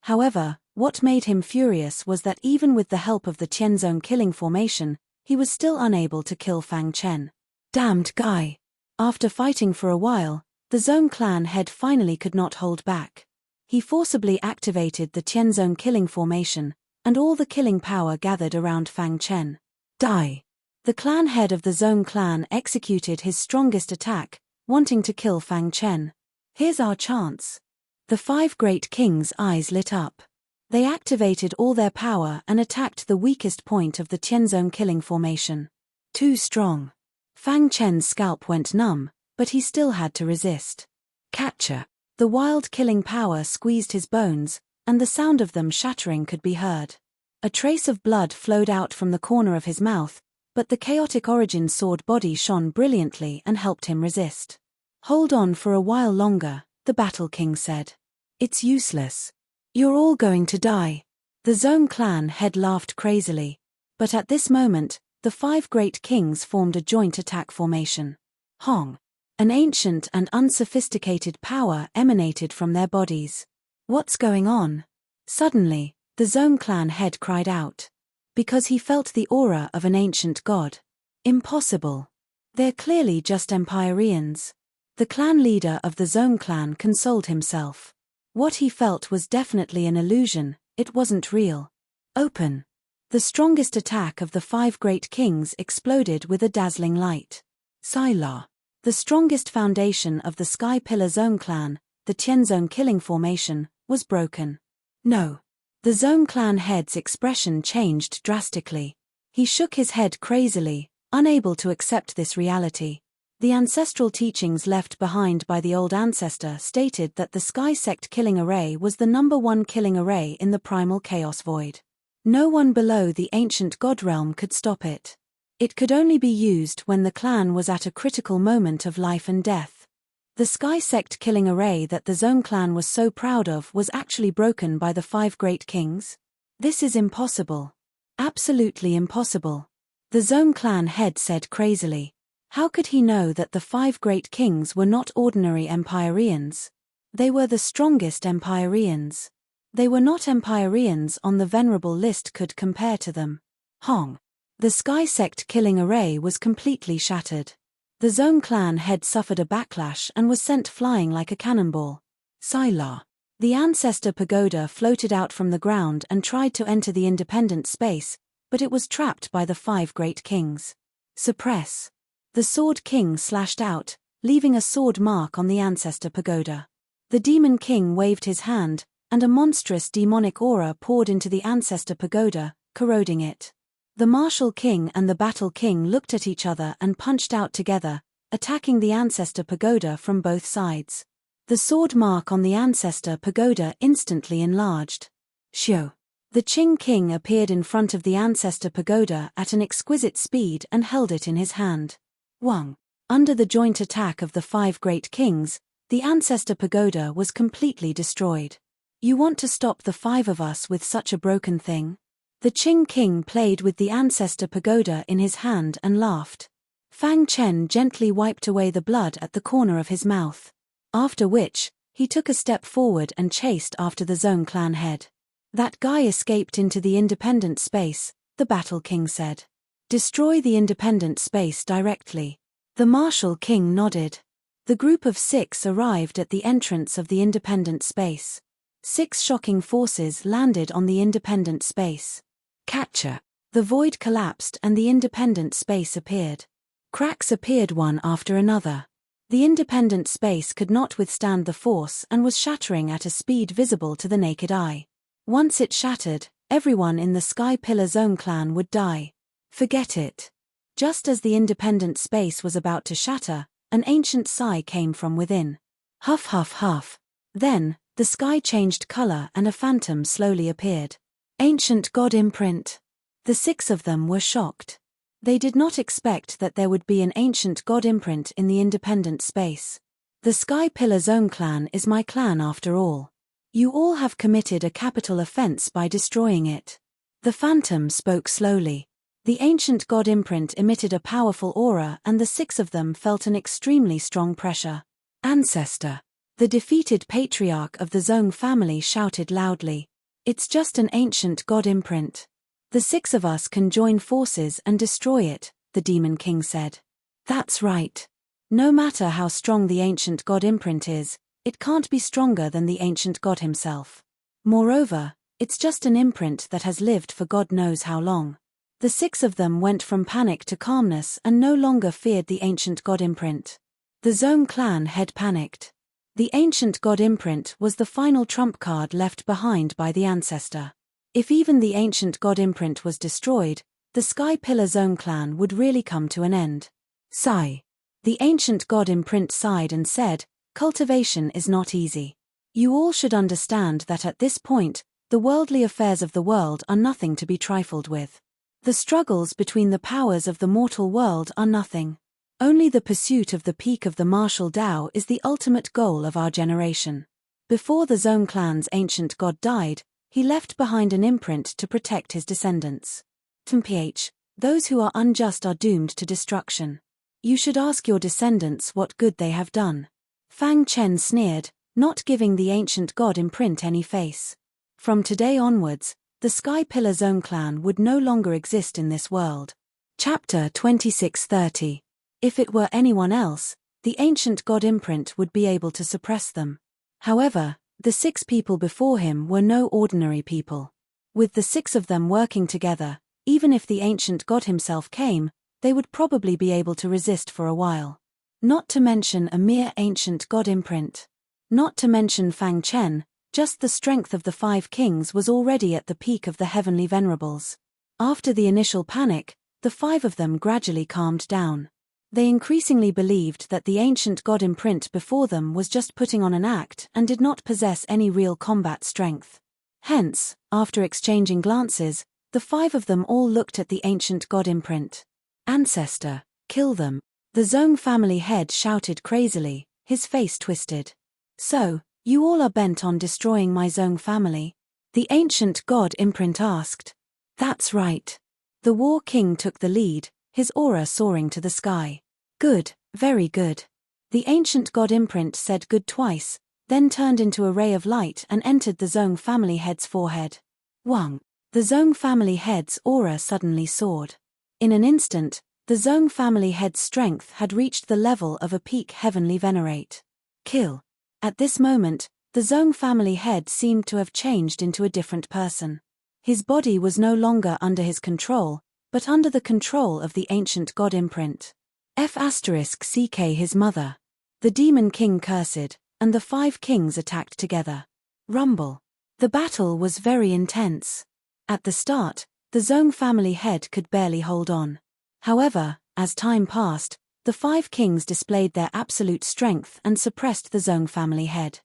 However, what made him furious was that even with the help of the Tianzong killing formation, he was still unable to kill Fang Chen. Damned guy! After fighting for a while, the Zhong clan head finally could not hold back. He forcibly activated the Tianzong killing formation, and all the killing power gathered around Fang Chen. Die! The clan head of the Zhong clan executed his strongest attack, wanting to kill Fang Chen. Here's our chance. The 5 great kings' eyes lit up. They activated all their power and attacked the weakest point of the Tianzong killing formation. Too strong. Fang Chen's scalp went numb, but he still had to resist. Catcher. The wild killing power squeezed his bones, and the sound of them shattering could be heard. A trace of blood flowed out from the corner of his mouth, but the chaotic origin sword body shone brilliantly and helped him resist. Hold on for a while longer, the Battle King said. It's useless. You're all going to die. The Zhong clan head laughed crazily. But at this moment, the 5 great kings formed a joint attack formation. Hong! An ancient and unsophisticated power emanated from their bodies. What's going on? Suddenly, the Zhong clan head cried out. Because he felt the aura of an ancient god. Impossible. They're clearly just Empireans. The clan leader of the Zhong clan consoled himself. What he felt was definitely an illusion, it wasn't real. Open. The strongest attack of the 5 great kings exploded with a dazzling light. Sila. The strongest foundation of the Sky Pillar Zhong clan, the Tianzong killing formation, was broken. No. The Zhong clan head's expression changed drastically. He shook his head crazily, unable to accept this reality. The ancestral teachings left behind by the old ancestor stated that the Sky Sect killing array was the #1 killing array in the primal Chaos Void. No one below the ancient god realm could stop it. It could only be used when the clan was at a critical moment of life and death. The Sky Sect killing array that the Zhong clan was so proud of was actually broken by the 5 great kings? This is impossible. Absolutely impossible. The Zhong clan head said crazily. How could he know that the 5 great kings were not ordinary Empireans? They were the strongest Empireans. They were not Empireans on the Venerable list could compare to them. Hong. The Sky Sect killing array was completely shattered. The Zhong clan head suffered a backlash and was sent flying like a cannonball. Sila. The Ancestor Pagoda floated out from the ground and tried to enter the independent space, but it was trapped by the 5 great kings. Suppress. The Sword King slashed out, leaving a sword mark on the Ancestor Pagoda. The Demon King waved his hand, and a monstrous demonic aura poured into the Ancestor Pagoda, corroding it. The Martial King and the Battle King looked at each other and punched out together, attacking the Ancestor Pagoda from both sides. The sword mark on the Ancestor Pagoda instantly enlarged. Xiu. The Qing King appeared in front of the Ancestor Pagoda at an exquisite speed and held it in his hand. Wang. Under the joint attack of the 5 great kings, the Ancestor Pagoda was completely destroyed. You want to stop the 5 of us with such a broken thing? The Qing King played with the Ancestor Pagoda in his hand and laughed. Fang Chen gently wiped away the blood at the corner of his mouth. After which, he took a step forward and chased after the Zhong clan head. That guy escaped into the independent space, the Battle King said. Destroy the independent space directly. The Martial King nodded. The group of 6 arrived at the entrance of the independent space. 6 shocking forces landed on the independent space. Catcher. The void collapsed and the independent space appeared. Cracks appeared one after another. The independent space could not withstand the force and was shattering at a speed visible to the naked eye. Once it shattered, everyone in the Sky Pillar Zone clan would die. Forget it. Just as the independent space was about to shatter, an ancient sigh came from within. Huff huff huff. Then, the sky changed color and a phantom slowly appeared. Ancient God imprint. The 6 of them were shocked. They did not expect that there would be an ancient God imprint in the independent space. The Sky Pillar Zone clan is my clan after all. You all have committed a capital offense by destroying it. The phantom spoke slowly. The ancient God imprint emitted a powerful aura and the 6 of them felt an extremely strong pressure. Ancestor. The defeated patriarch of the Zone family shouted loudly. It's just an ancient God imprint. The 6 of us can join forces and destroy it, the Demon King said. That's right. No matter how strong the ancient God imprint is, it can't be stronger than the ancient God himself. Moreover, it's just an imprint that has lived for God knows how long. The 6 of them went from panic to calmness and no longer feared the ancient God imprint. The Zone clan head panicked. The ancient God imprint was the final trump card left behind by the ancestor. If even the ancient God imprint was destroyed, the Sky Pillar Zone clan would really come to an end. Sigh. The ancient God imprint sighed and said, cultivation is not easy. You all should understand that at this point, the worldly affairs of the world are nothing to be trifled with. The struggles between the powers of the mortal world are nothing. Only the pursuit of the peak of the martial Tao is the ultimate goal of our generation. Before the Zone clan's ancient God died, he left behind an imprint to protect his descendants. Mph, those who are unjust are doomed to destruction. You should ask your descendants what good they have done. Fang Chen sneered, not giving the ancient God imprint any face. From today onwards, the Sky Pillar Zone clan would no longer exist in this world. Chapter 2630. If it were anyone else, the ancient God imprint would be able to suppress them. However, the 6 people before him were no ordinary people. With the 6 of them working together, even if the ancient God himself came, they would probably be able to resist for a while. Not to mention a mere ancient God imprint. Not to mention Fang Chen, just the strength of the 5 kings was already at the peak of the heavenly venerables. After the initial panic, the 5 of them gradually calmed down. They increasingly believed that the ancient God imprint before them was just putting on an act and did not possess any real combat strength. Hence, after exchanging glances, the 5 of them all looked at the ancient God imprint. Ancestor, kill them. The Zone family head shouted crazily, his face twisted. So, you all are bent on destroying my Zone family? The ancient God imprint asked. That's right. The War King took the lead, his aura soaring to the sky. Good, very good. The ancient God imprint said good twice, then turned into a ray of light and entered the Zone family head's forehead. Wang. The Zone family head's aura suddenly soared. In an instant, the Zone family head's strength had reached the level of a peak heavenly venerate. Kill. At this moment, the Zone family head seemed to have changed into a different person. His body was no longer under his control, but under the control of the ancient God imprint. F***ck his mother. The Demon King cursed, and the 5 kings attacked together. Rumble. The battle was very intense. At the start, the Zone family head could barely hold on. However, as time passed, the 5 kings displayed their absolute strength and suppressed the Zone family head.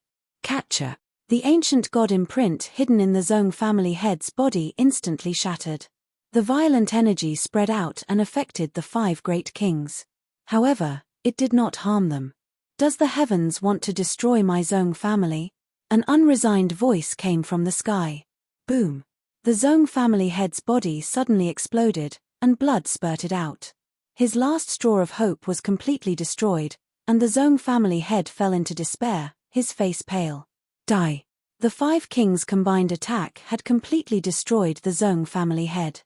Catcher. The ancient God imprint hidden in the Zone family head's body instantly shattered. The violent energy spread out and affected the 5 great kings. However, it did not harm them. Does the heavens want to destroy my Zone family? An unresigned voice came from the sky. Boom. The Zone family head's body suddenly exploded, and blood spurted out. His last straw of hope was completely destroyed, and the Zone family head fell into despair, his face pale. Die. The 5 kings' combined attack had completely destroyed the Zone family head.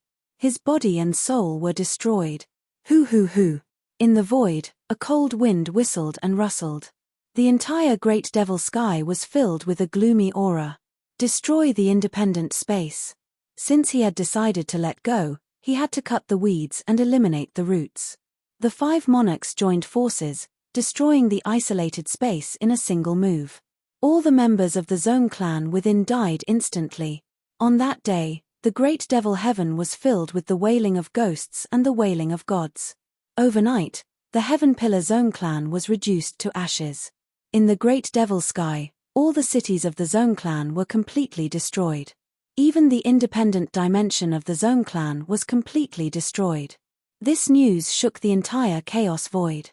His body and soul were destroyed. Hoo hoo hoo. In the void, a cold wind whistled and rustled. The entire great devil sky was filled with a gloomy aura. Destroy the independent space. Since he had decided to let go, he had to cut the weeds and eliminate the roots. The 5 monarchs joined forces, destroying the isolated space in a single move. All the members of the Zone clan within died instantly. On that day, the great devil heaven was filled with the wailing of ghosts and the wailing of gods. Overnight, the Heaven Pillar Zone clan was reduced to ashes. In the great devil sky, all the cities of the Zone clan were completely destroyed. Even the independent dimension of the Zone clan was completely destroyed. This news shook the entire chaos void.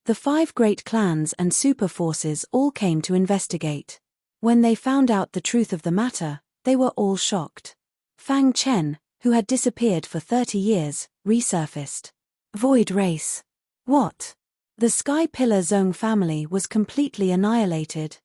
The 5 great clans and super forces all came to investigate. When they found out the truth of the matter, they were all shocked. Fang Chen, who had disappeared for 30 years, resurfaced. Void race. What? The Sky Pillar Zone family was completely annihilated.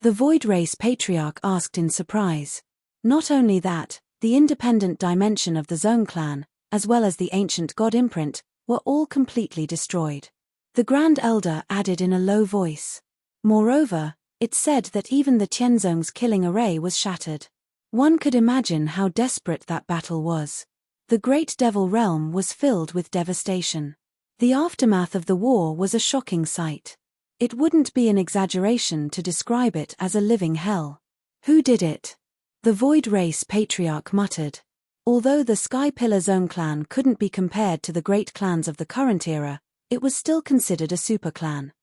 The Void Race Patriarch asked in surprise. Not only that, the independent dimension of the Zone clan, as well as the ancient god imprint, were all completely destroyed. The Grand Elder added in a low voice. Moreover, it said that even the Tianzong's killing array was shattered. One could imagine how desperate that battle was. The Great Devil Realm was filled with devastation. The aftermath of the war was a shocking sight. It wouldn't be an exaggeration to describe it as a living hell. Who did it? The Void Race Patriarch muttered. Although the Sky Pillar Zone clan couldn't be compared to the great clans of the current era, it was still considered a super clan.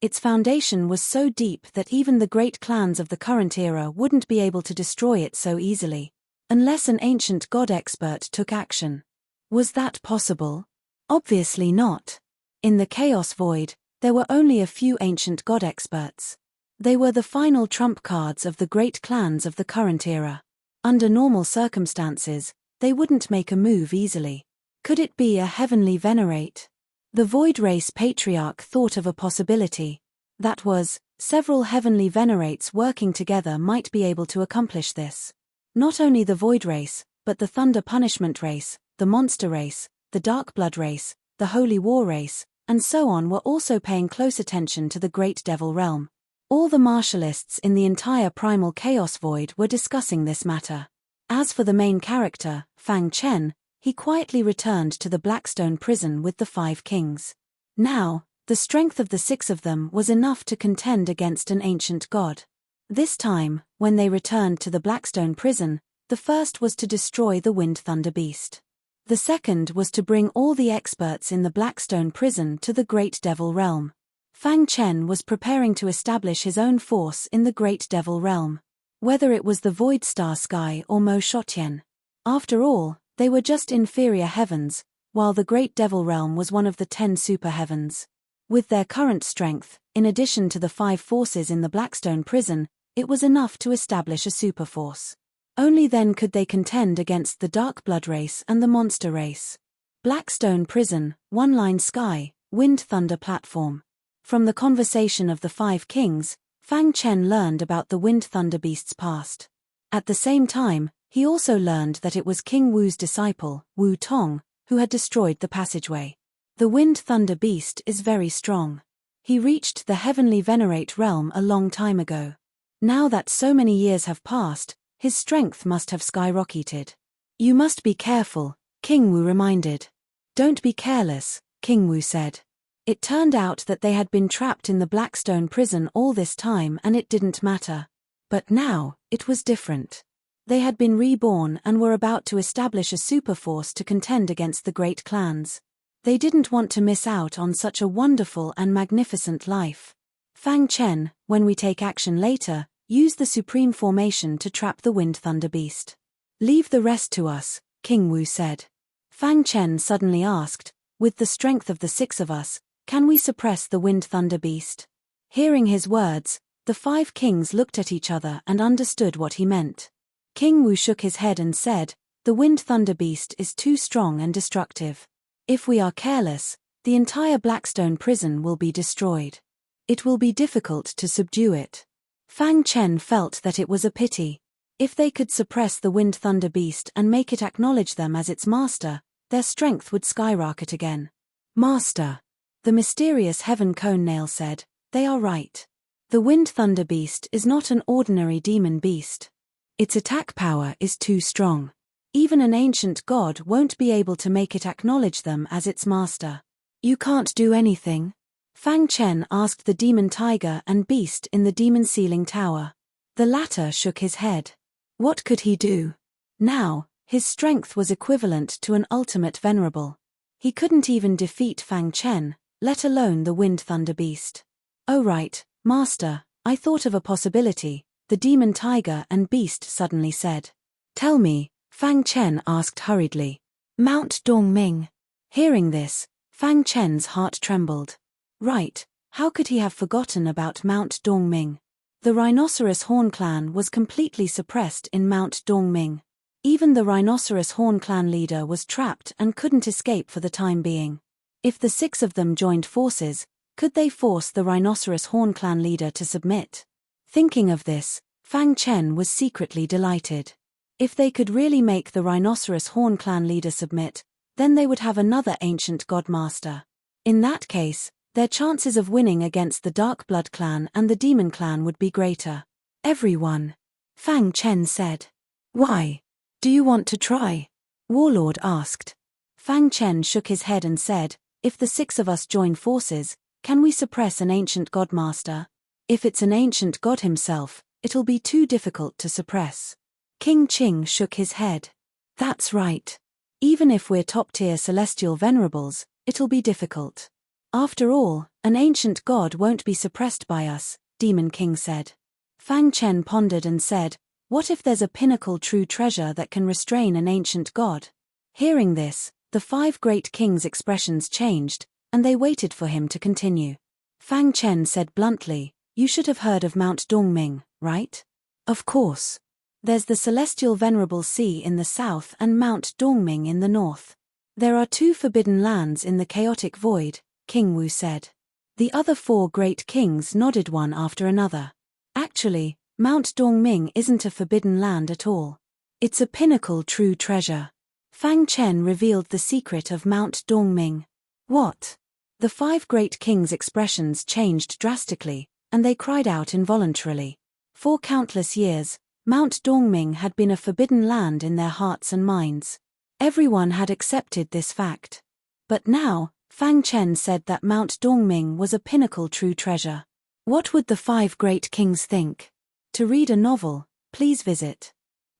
Its foundation was so deep that even the great clans of the current era wouldn't be able to destroy it so easily, unless an ancient god expert took action. Was that possible? Obviously not. In the Chaos Void, there were only a few ancient god experts. They were the final trump cards of the great clans of the current era. Under normal circumstances, they wouldn't make a move easily. Could it be a heavenly venerate? The Void Race Patriarch thought of a possibility. That was, several heavenly venerates working together might be able to accomplish this. Not only the Void Race, but the Thunder Punishment Race, the Monster Race, the Dark Blood Race, the Holy War Race, and so on were also paying close attention to the Great Devil Realm. All the martialists in the entire Primal Chaos Void were discussing this matter. As for the main character, Fang Chen, he quietly returned to the Blackstone prison with the 5 kings. Now, the strength of the 6 of them was enough to contend against an ancient god. This time, when they returned to the Blackstone prison, the first was to destroy the Wind Thunder Beast. The second was to bring all the experts in the Blackstone prison to the Great Devil Realm. Fang Chen was preparing to establish his own force in the Great Devil Realm. Whether it was the Void Star Sky or Mo Shotian. After all, they were just inferior heavens, while the Great Devil Realm was one of the 10 super heavens. With their current strength, in addition to the 5 forces in the Blackstone prison, it was enough to establish a super force. Only then could they contend against the Dark Blood Race and the Monster Race. Blackstone Prison, One Line Sky, Wind Thunder Platform. From the conversation of the 5 kings, Fang Chen learned about the Wind Thunder Beast's past. At the same time, he also learned that it was King Wu's disciple, Wu Tong, who had destroyed the passageway. The Wind Thunder Beast is very strong. He reached the Heavenly Venerate realm a long time ago. Now that so many years have passed, his strength must have skyrocketed. You must be careful, King Wu reminded. Don't be careless, King Wu said. It turned out that they had been trapped in the Blackstone prison all this time and it didn't matter. But now, it was different. They had been reborn and were about to establish a super force to contend against the great clans. They didn't want to miss out on such a wonderful and magnificent life. Fang Chen, when we take action later, use the Supreme Formation to trap the Wind Thunder Beast. Leave the rest to us, King Wu said. Fang Chen suddenly asked, with the strength of the 6 of us, can we suppress the Wind Thunder Beast? Hearing his words, the 5 kings looked at each other and understood what he meant. King Wu shook his head and said, the Wind Thunder Beast is too strong and destructive. If we are careless, the entire Blackstone prison will be destroyed. It will be difficult to subdue it. Fang Chen felt that it was a pity. If they could suppress the Wind Thunder Beast and make it acknowledge them as its master, their strength would skyrocket again. Master, the mysterious heaven cone nail said, they are right. The wind thunder beast is not an ordinary demon beast. Its attack power is too strong. Even an ancient god won't be able to make it acknowledge them as its master. You can't do anything? Fang Chen asked the demon tiger and beast in the demon ceiling tower. The latter shook his head. What could he do? Now, his strength was equivalent to an ultimate venerable. He couldn't even defeat Fang Chen, let alone the wind thunder beast. Oh right, master, I thought of a possibility, the demon tiger and beast suddenly said. Tell me, Fang Chen asked hurriedly. Mount Dongming. Hearing this, Fang Chen's heart trembled. Right, how could he have forgotten about Mount Dongming? The rhinoceros horn clan was completely suppressed in Mount Dongming. Even the rhinoceros horn clan leader was trapped and couldn't escape for the time being. If the 6 of them joined forces, could they force the rhinoceros horn clan leader to submit? Thinking of this, Fang Chen was secretly delighted. If they could really make the rhinoceros horn clan leader submit, then they would have another ancient god master. In that case, their chances of winning against the Dark Blood clan and the Demon clan would be greater. Everyone, Fang Chen said. Why? Do you want to try? Warlord asked. Fang Chen shook his head and said, if the 6 of us join forces, can we suppress an ancient god master? If it's an ancient god himself, it'll be too difficult to suppress. King Qing shook his head. That's right. Even if we're top-tier celestial venerables, it'll be difficult. After all, an ancient god won't be suppressed by us, Demon King said. Fang Chen pondered and said, what if there's a pinnacle true treasure that can restrain an ancient god? Hearing this, the 5 great kings' expressions changed, and they waited for him to continue. Fang Chen said bluntly, you should have heard of Mount Dongming, right? Of course. There's the Celestial Venerable Sea in the south and Mount Dongming in the north. There are 2 forbidden lands in the chaotic void, King Wu said. The other 4 great kings nodded one after another. Actually, Mount Dongming isn't a forbidden land at all. It's a pinnacle true treasure. Fang Chen revealed the secret of Mount Dongming. What? The 5 great kings' expressions changed drastically, and they cried out involuntarily. For countless years, Mount Dongming had been a forbidden land in their hearts and minds. Everyone had accepted this fact. But now, Fang Chen said that Mount Dongming was a pinnacle true treasure. What would the 5 great kings think? To read a novel, please visit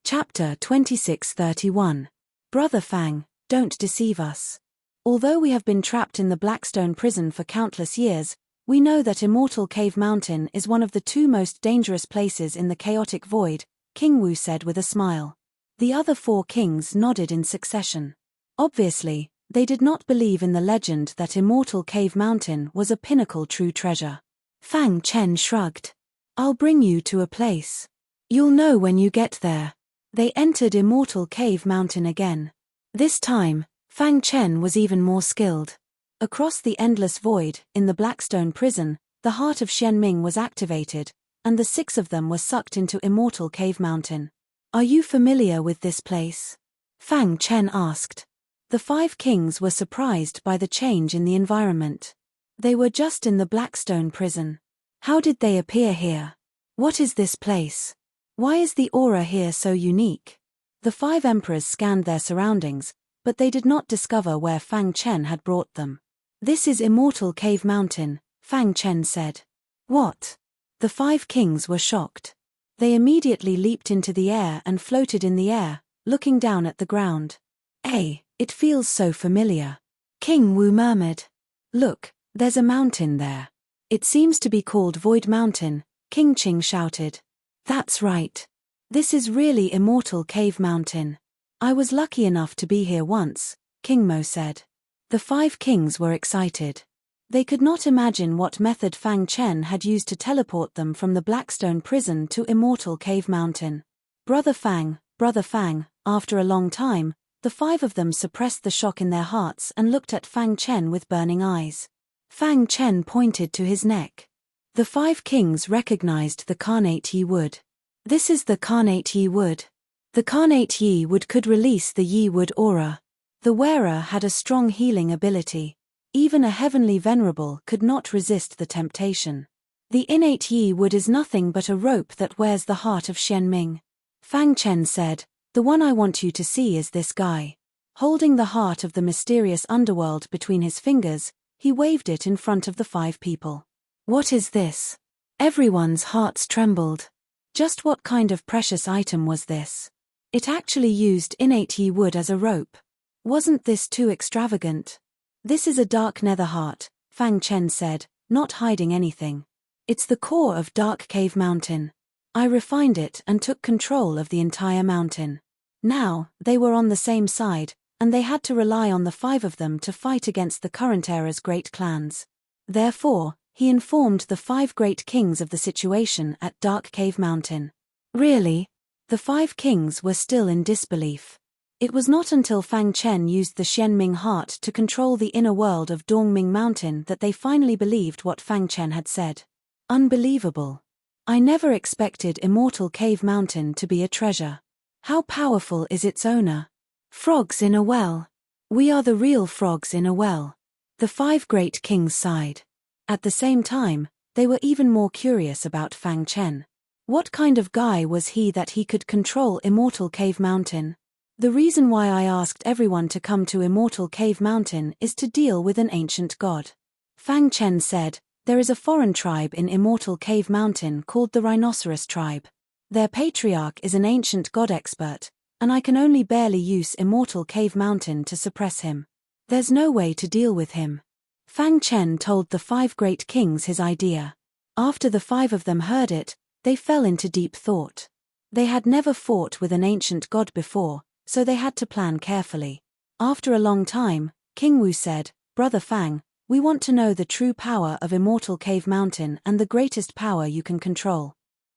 Chapter 2631. Brother Fang, don't deceive us. Although we have been trapped in the Blackstone prison for countless years, we know that Immortal Cave Mountain is one of the 2 most dangerous places in the chaotic void, King Wu said with a smile. The other 4 kings nodded in succession. Obviously, they did not believe in the legend that Immortal Cave Mountain was a pinnacle true treasure. Fang Chen shrugged. I'll bring you to a place. You'll know when you get there. They entered Immortal Cave Mountain again. This time, Fang Chen was even more skilled. Across the endless void, in the Blackstone prison, the heart of Xianming was activated, and the 6 of them were sucked into Immortal Cave Mountain. Are you familiar with this place? Fang Chen asked. The 5 kings were surprised by the change in the environment. They were just in the Blackstone prison. How did they appear here? What is this place? Why is the aura here so unique? The 5 emperors scanned their surroundings, but they did not discover where Fang Chen had brought them. This is Immortal Cave Mountain, Fang Chen said. What? The 5 kings were shocked. They immediately leaped into the air and floated in the air, looking down at the ground. It feels so familiar. King Wu murmured. Look, there's a mountain there. It seems to be called Void Mountain, King Qing shouted. That's right. This is really Immortal Cave Mountain. I was lucky enough to be here once, King Mo said. The 5 kings were excited. They could not imagine what method Fang Chen had used to teleport them from the Blackstone prison to Immortal Cave Mountain. Brother Fang, after a long time, the 5 of them suppressed the shock in their hearts and looked at Fang Chen with burning eyes. Fang Chen pointed to his neck. The 5 kings recognized the Carnate Yi Wood. This is the Carnate Yi Wood. The Carnate Yi Wood could release the Yi Wood aura. The wearer had a strong healing ability. Even a heavenly venerable could not resist the temptation. The innate Yi wood is nothing but a rope that wears the heart of Xianming. Fang Chen said, "The one I want you to see is this guy." Holding the heart of the mysterious underworld between his fingers, he waved it in front of the 5 people. "What is this?" Everyone's hearts trembled. Just what kind of precious item was this? It actually used innate Yi wood as a rope. Wasn't this too extravagant? "This is a dark nether heart," Fang Chen said, not hiding anything. "It's the core of Dark Cave Mountain. I refined it and took control of the entire mountain." Now, they were on the same side, and they had to rely on the 5 of them to fight against the current era's great clans. Therefore, he informed the 5 great kings of the situation at Dark Cave Mountain. Really? The 5 kings were still in disbelief. It was not until Fang Chen used the Xianming heart to control the inner world of Dongming Mountain that they finally believed what Fang Chen had said. Unbelievable. I never expected Immortal Cave Mountain to be a treasure. How powerful is its owner? Frogs in a well. We are the real frogs in a well. The 5 great kings sighed. At the same time, they were even more curious about Fang Chen. What kind of guy was he that he could control Immortal Cave Mountain? The reason why I asked everyone to come to Immortal Cave Mountain is to deal with an ancient god. Fang Chen said, "There is a foreign tribe in Immortal Cave Mountain called the Rhinoceros tribe. Their patriarch is an ancient god expert, and I can only barely use Immortal Cave Mountain to suppress him. There's no way to deal with him." Fang Chen told the 5 great kings his idea. After the 5 of them heard it, they fell into deep thought. They had never fought with an ancient god before, so they had to plan carefully. After a long time, King Wu said, "Brother Fang, we want to know the true power of Immortal Cave Mountain and the greatest power you can control.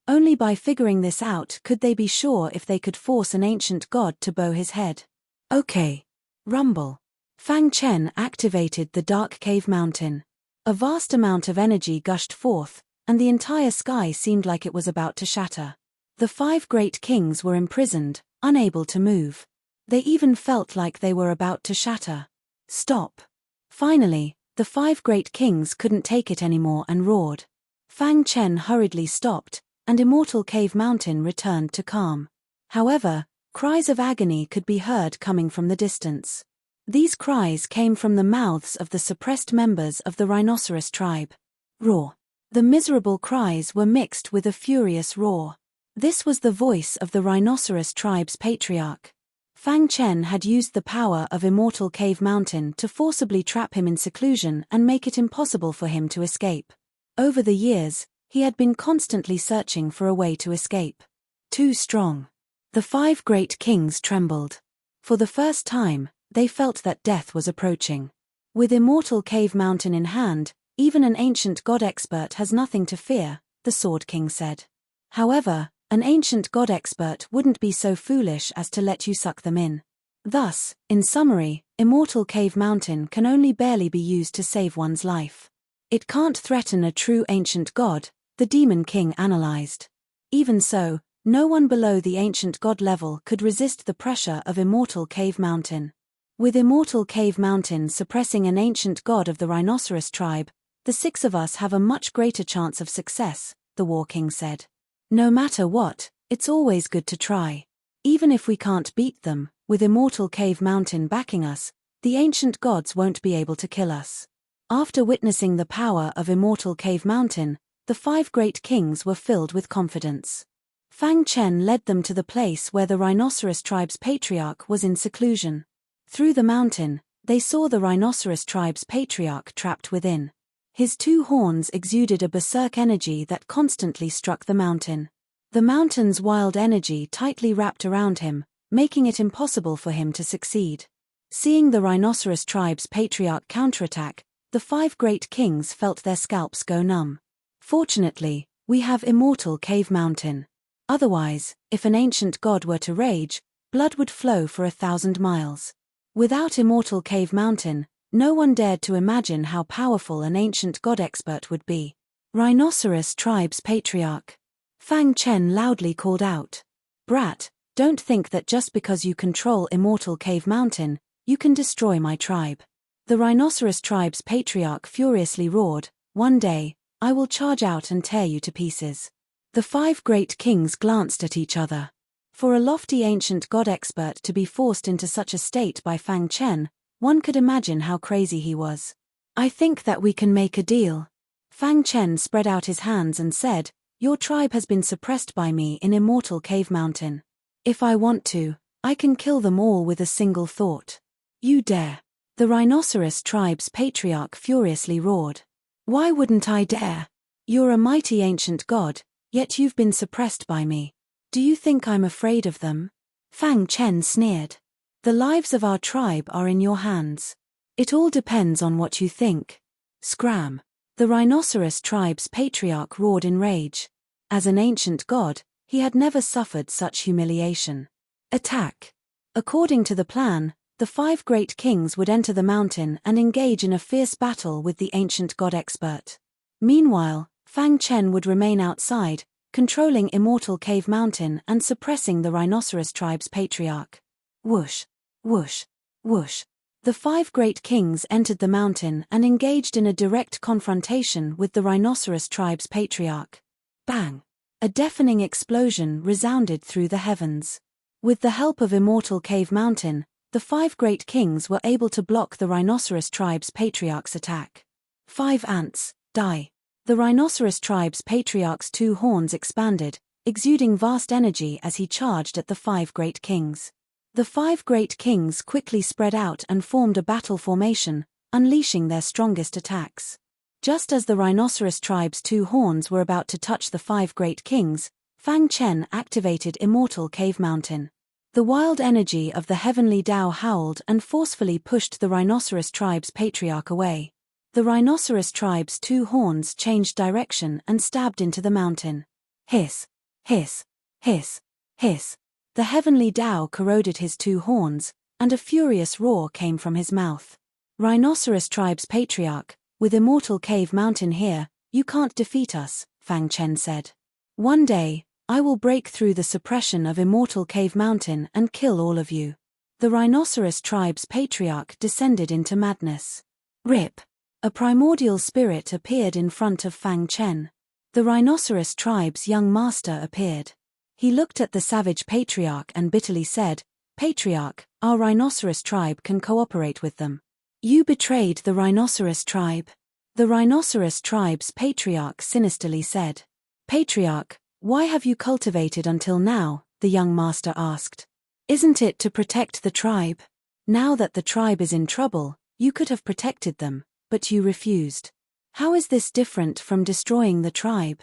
Only by figuring this out could they be sure if they could force an ancient god to bow his head." "Okay. Rumble." Fang Chen activated the Dark Cave Mountain. A vast amount of energy gushed forth, and the entire sky seemed like it was about to shatter. The 5 great kings were imprisoned, unable to move. They even felt like they were about to shatter. "Stop." Finally, the 5 great kings couldn't take it anymore and roared. Fang Chen hurriedly stopped, and Immortal Cave Mountain returned to calm. However, cries of agony could be heard coming from the distance. These cries came from the mouths of the suppressed members of the Rhinoceros tribe. Roar. The miserable cries were mixed with a furious roar. This was the voice of the Rhinoceros tribe's patriarch. Fang Chen had used the power of Immortal Cave Mountain to forcibly trap him in seclusion and make it impossible for him to escape. Over the years, he had been constantly searching for a way to escape. Too strong. The 5 great kings trembled. For the first time, they felt that death was approaching. With Immortal Cave Mountain in hand, even an ancient god expert has nothing to fear, the Sword King said. However, an ancient god expert wouldn't be so foolish as to let you suck them in. Thus, in summary, Immortal Cave Mountain can only barely be used to save one's life. It can't threaten a true ancient god, the Demon King analyzed. Even so, no one below the ancient god level could resist the pressure of Immortal Cave Mountain. With Immortal Cave Mountain suppressing an ancient god of the Rhinoceros tribe, the 6 of us have a much greater chance of success, the War King said. No matter what, it's always good to try. Even if we can't beat them, with Immortal Cave Mountain backing us, the ancient gods won't be able to kill us. After witnessing the power of Immortal Cave Mountain, the 5 great kings were filled with confidence. Fang Chen led them to the place where the Rhinoceros tribe's patriarch was in seclusion. Through the mountain, they saw the Rhinoceros tribe's patriarch trapped within. His 2 horns exuded a berserk energy that constantly struck the mountain. The mountain's wild energy tightly wrapped around him, making it impossible for him to succeed. Seeing the Rhinoceros tribe's patriarch counterattack, the 5 great kings felt their scalps go numb. Fortunately, we have Immortal Cave Mountain. Otherwise, if an ancient god were to rage, blood would flow for 1,000 miles. Without Immortal Cave Mountain, no one dared to imagine how powerful an ancient god expert would be. Rhinoceros tribe's patriarch. Fang Chen loudly called out. "Brat, don't think that just because you control Immortal Cave Mountain, You can destroy my tribe. The rhinoceros tribe's patriarch furiously roared, "One day, I will charge out and tear you to pieces." The 5 great kings glanced at each other. For a lofty ancient god expert to be forced into such a state by Fang Chen, one could imagine how crazy he was. "I think that we can make a deal." Fang Chen spread out his hands and said, "Your tribe has been suppressed by me in Immortal Cave Mountain. If I want to, I can kill them all with a single thought." "You dare?" The rhinoceros tribe's patriarch furiously roared. "Why wouldn't I dare? You're a mighty ancient god, yet you've been suppressed by me. Do you think I'm afraid of them?" Fang Chen sneered. "The lives of our tribe are in your hands. It all depends on what you think." Scram! The rhinoceros tribe's patriarch roared in rage. As an ancient god, he had never suffered such humiliation. Attack! According to the plan, the 5 great kings would enter the mountain and engage in a fierce battle with the ancient god expert. Meanwhile, Fang Chen would remain outside, controlling Immortal Cave Mountain and suppressing the rhinoceros tribe's patriarch. Whoosh! Whoosh! Whoosh! The 5 great kings entered the mountain and engaged in a direct confrontation with the rhinoceros tribe's patriarch. Bang! A deafening explosion resounded through the heavens. With the help of Immortal Cave Mountain, the 5 great kings were able to block the rhinoceros tribe's patriarch's attack. 5 ants, die! The rhinoceros tribe's patriarch's 2 horns expanded, exuding vast energy as he charged at the 5 great kings. The 5 great kings quickly spread out and formed a battle formation, unleashing their strongest attacks. Just as the rhinoceros tribe's 2 horns were about to touch the 5 great kings, Fang Chen activated Immortal Cave Mountain. The wild energy of the heavenly Tao howled and forcefully pushed the rhinoceros tribe's patriarch away. The rhinoceros tribe's 2 horns changed direction and stabbed into the mountain. Hiss! Hiss! Hiss! Hiss! The heavenly Tao corroded his 2 horns, and a furious roar came from his mouth. "Rhinoceros tribe's patriarch, with Immortal Cave Mountain here, you can't defeat us," Fang Chen said. "One day, I will break through the suppression of Immortal Cave Mountain and kill all of you." The rhinoceros tribe's patriarch descended into madness. Rip! A primordial spirit appeared in front of Fang Chen. The rhinoceros tribe's young master appeared. He looked at the savage patriarch and bitterly said, "Patriarch, our rhinoceros tribe can cooperate with them." "You betrayed the rhinoceros tribe." The rhinoceros tribe's patriarch sinisterly said. "Patriarch, why have you cultivated until now?" the young master asked. "Isn't it to protect the tribe? Now that the tribe is in trouble, you could have protected them, but you refused. How is this different from destroying the tribe?"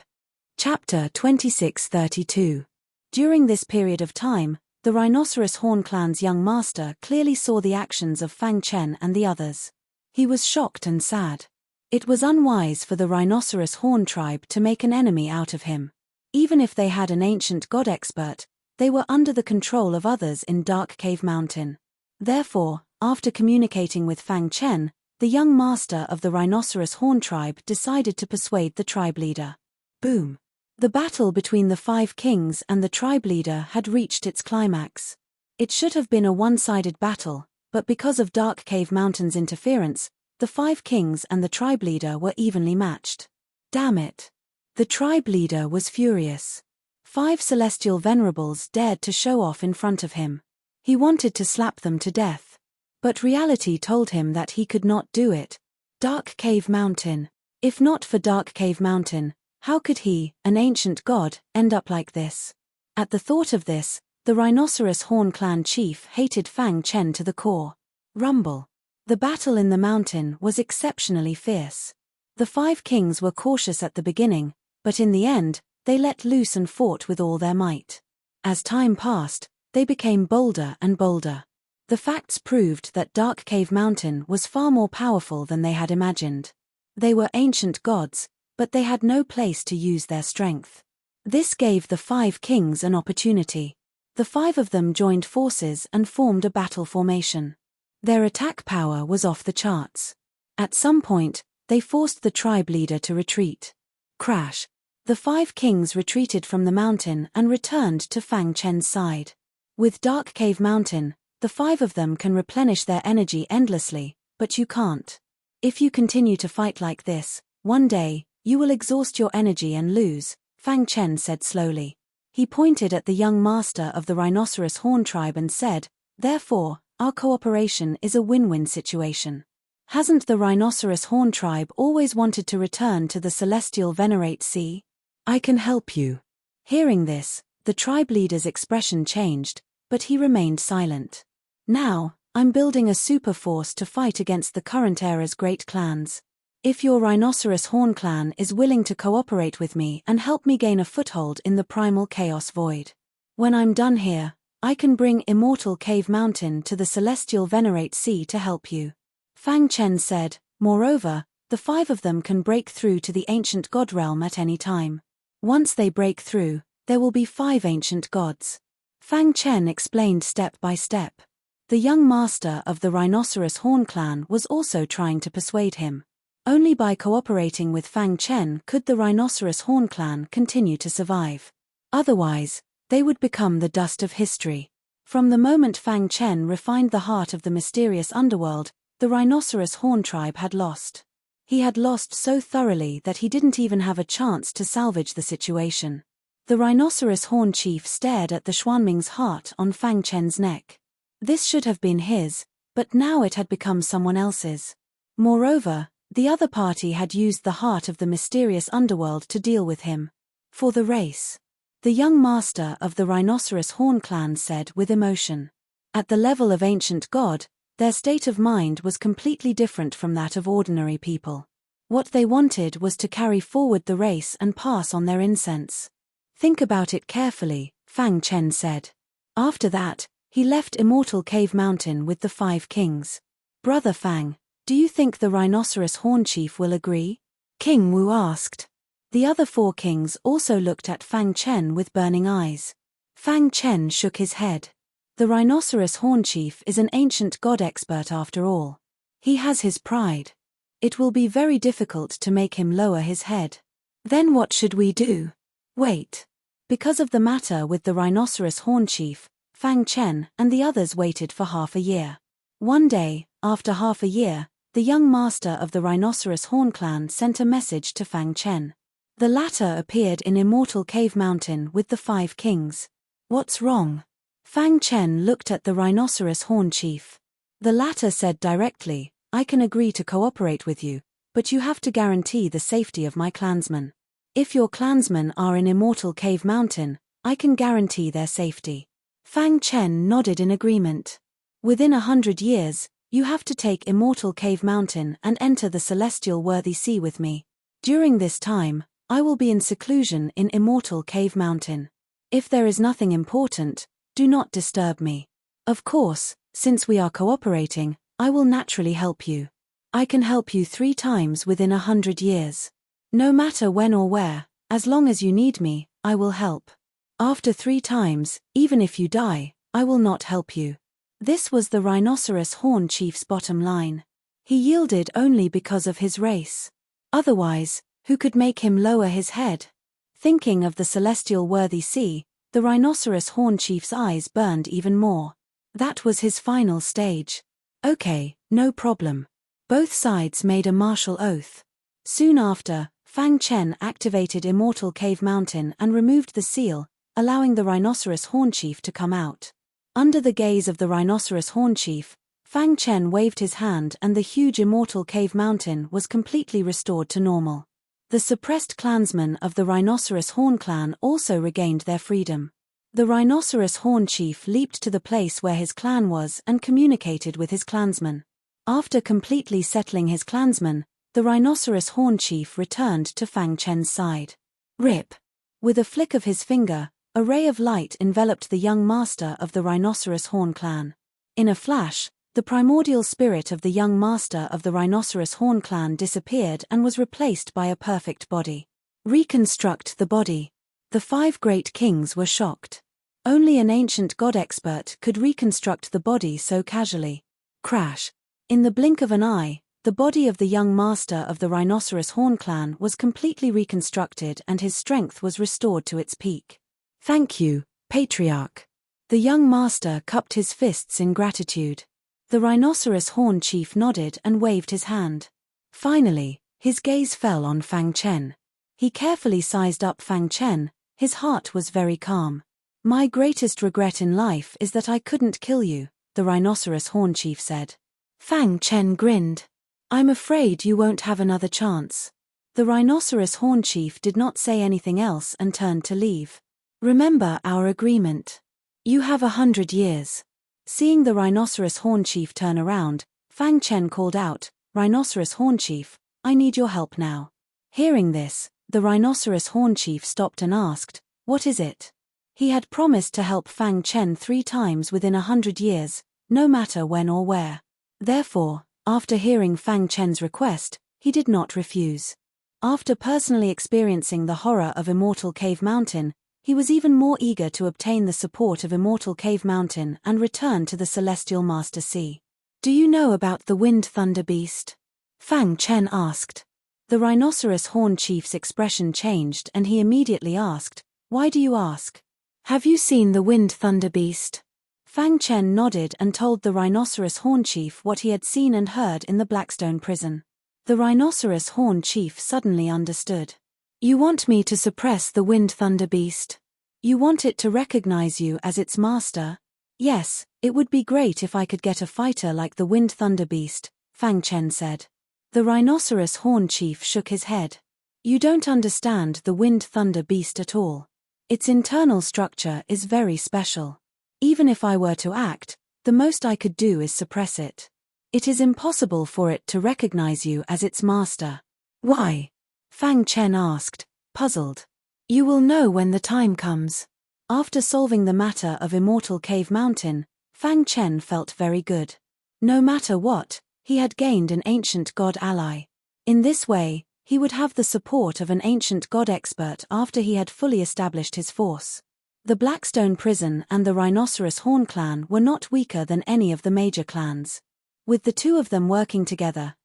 Chapter 2632. During this period of time, the Rhinoceros Horn clan's young master clearly saw the actions of Fang Chen and the others. He was shocked and sad. It was unwise for the Rhinoceros Horn tribe to make an enemy out of him. Even if they had an ancient god expert, they were under the control of others in Dark Cave Mountain. Therefore, after communicating with Fang Chen, the young master of the Rhinoceros Horn tribe decided to persuade the tribe leader. Boom! The battle between the 5 kings and the tribe leader had reached its climax. It should have been a one-sided battle, but because of Dark Cave Mountain's interference, the 5 kings and the tribe leader were evenly matched. Damn it! The tribe leader was furious. 5 celestial venerables dared to show off in front of him. He wanted to slap them to death. But reality told him that he could not do it. Dark Cave Mountain. If not for Dark Cave Mountain, how could he, an ancient god, end up like this? At the thought of this, the Rhinoceros Horn clan chief hated Fang Chen to the core. Rumble. The battle in the mountain was exceptionally fierce. The 5 kings were cautious at the beginning, but in the end, they let loose and fought with all their might. As time passed, they became bolder and bolder. The facts proved that Dark Cave Mountain was far more powerful than they had imagined. They were ancient gods, but they had no place to use their strength. This gave the 5 kings an opportunity. The 5 of them joined forces and formed a battle formation. Their attack power was off the charts. At some point, they forced the tribe leader to retreat. Crash! The 5 kings retreated from the mountain and returned to Fang Chen's side. With Dark Cave Mountain, The 5 of them can replenish their energy endlessly, but you can't. If you continue to fight like this, one day, you will exhaust your energy and lose, Fang Chen said slowly. He pointed at the young master of the rhinoceros horn tribe and said, "Therefore, our cooperation is a win-win situation. Hasn't the rhinoceros horn tribe always wanted to return to the celestial Venerate Sea? I can help you." Hearing this, the tribe leader's expression changed, but he remained silent. "Now, I'm building a super force to fight against the current era's great clans. If your rhinoceros horn clan is willing to cooperate with me and help me gain a foothold in the primal chaos void. When I'm done here, I can bring Immortal Cave Mountain to the celestial Venerate Sea to help you." Fang Chen said, "Moreover, the 5 of them can break through to the ancient god realm at any time. Once they break through, there will be 5 ancient gods." Fang Chen explained step by step. The young master of the rhinoceros horn clan was also trying to persuade him. Only by cooperating with Fang Chen could the rhinoceros horn clan continue to survive. Otherwise, they would become the dust of history. From the moment Fang Chen refined the heart of the mysterious underworld, the rhinoceros horn tribe had lost. He had lost so thoroughly that he didn't even have a chance to salvage the situation. The rhinoceros horn chief stared at the Xuanming's heart on Fang Chen's neck. This should have been his, but now it had become someone else's. Moreover, the other party had used the heart of the mysterious underworld to deal with him. For the race. The young master of the rhinoceros horn clan said with emotion. At the level of ancient god, their state of mind was completely different from that of ordinary people. What they wanted was to carry forward the race and pass on their incense. "Think about it carefully," Fang Chen said. After that, he left Immortal Cave Mountain with the 5 kings. "Brother Fang, do you think the rhinoceros horn chief will agree?" King Wu asked. The other 4 kings also looked at Fang Chen with burning eyes. Fang Chen shook his head. The rhinoceros horn chief is an ancient god expert after all. He has his pride. It will be very difficult to make him lower his head. Then what should we do? Wait. Because of the matter with the rhinoceros horn chief, Fang Chen and the others waited for half a year. One day, after half a year, the young master of the rhinoceros horn clan sent a message to Fang Chen. The latter appeared in Immortal Cave Mountain with the 5 kings. "What's wrong?" Fang Chen looked at the rhinoceros horn chief. The latter said directly, "I can agree to cooperate with you, but you have to guarantee the safety of my clansmen. If your clansmen are in Immortal Cave Mountain, I can guarantee their safety." Fang Chen nodded in agreement. "Within 100 years, you have to take Immortal Cave Mountain and enter the celestial worthy sea with me. During this time, I will be in seclusion in Immortal Cave Mountain. If there is nothing important, do not disturb me. Of course, since we are cooperating, I will naturally help you. I can help you 3 times within 100 years. No matter when or where, as long as you need me, I will help. After 3 times, even if you die, I will not help you." This was the rhinoceros horn chief's bottom line. He yielded only because of his race. Otherwise, who could make him lower his head? Thinking of the celestial worthy sea, the rhinoceros horn chief's eyes burned even more. That was his final stage. "Okay, no problem." Both sides made a martial oath. Soon after, Fang Chen activated Immortal Cave Mountain and removed the seal, allowing the rhinoceros horn chief to come out. Under the gaze of the rhinoceros horn chief, Fang Chen waved his hand and the huge Immortal Cave Mountain was completely restored to normal. The suppressed clansmen of the rhinoceros horn clan also regained their freedom. The rhinoceros horn chief leaped to the place where his clan was and communicated with his clansmen. After completely settling his clansmen, the rhinoceros horn chief returned to Fang Chen's side. Rip! With a flick of his finger, a ray of light enveloped the young master of the rhinoceros horn clan. In a flash, the primordial spirit of the young master of the rhinoceros horn clan disappeared and was replaced by a perfect body. Reconstruct the body. The 5 great kings were shocked. Only an ancient god expert could reconstruct the body so casually. Crash! In the blink of an eye, the body of the young master of the rhinoceros horn clan was completely reconstructed and his strength was restored to its peak. "Thank you, Patriarch." The young master cupped his fists in gratitude. The rhinoceros horn chief nodded and waved his hand. Finally, his gaze fell on Fang Chen. He carefully sized up Fang Chen. His heart was very calm. "My greatest regret in life is that I couldn't kill you," the rhinoceros horn chief said. Fang Chen grinned. "I'm afraid you won't have another chance." The rhinoceros horn chief did not say anything else and turned to leave. "Remember our agreement. You have 100 years. Seeing the rhinoceros horn chief turn around, Fang Chen called out, "Rhinoceros horn chief, I need your help now." Hearing this, the rhinoceros horn chief stopped and asked, "What is it?" He had promised to help Fang Chen 3 times within 100 years, no matter when or where. Therefore, after hearing Fang Chen's request, he did not refuse. After personally experiencing the horror of Immortal Cave Mountain, he was even more eager to obtain the support of Immortal Cave Mountain and return to the Celestial Master Sea. "Do you know about the Wind Thunder Beast?" Fang Chen asked. The rhinoceros horn chief's expression changed and he immediately asked, "Why do you ask? Have you seen the Wind Thunder Beast?" Fang Chen nodded and told the rhinoceros horn chief what he had seen and heard in the Blackstone prison. The rhinoceros horn chief suddenly understood. "You want me to suppress the Wind Thunder Beast? You want it to recognize you as its master?" "Yes, it would be great if I could get a fighter like the Wind Thunder Beast," Fang Chen said. The rhinoceros horn chief shook his head. "You don't understand the Wind Thunder Beast at all. Its internal structure is very special. Even if I were to act, the most I could do is suppress it. It is impossible for it to recognize you as its master." "Why?" Fang Chen asked, puzzled. "You will know when the time comes." After solving the matter of Immortal Cave Mountain, Fang Chen felt very good. No matter what, he had gained an ancient god ally. In this way, he would have the support of an ancient god expert after he had fully established his force. The Blackstone Prison and the Rhinoceros Horn clan were not weaker than any of the major clans. With the 2 of them working together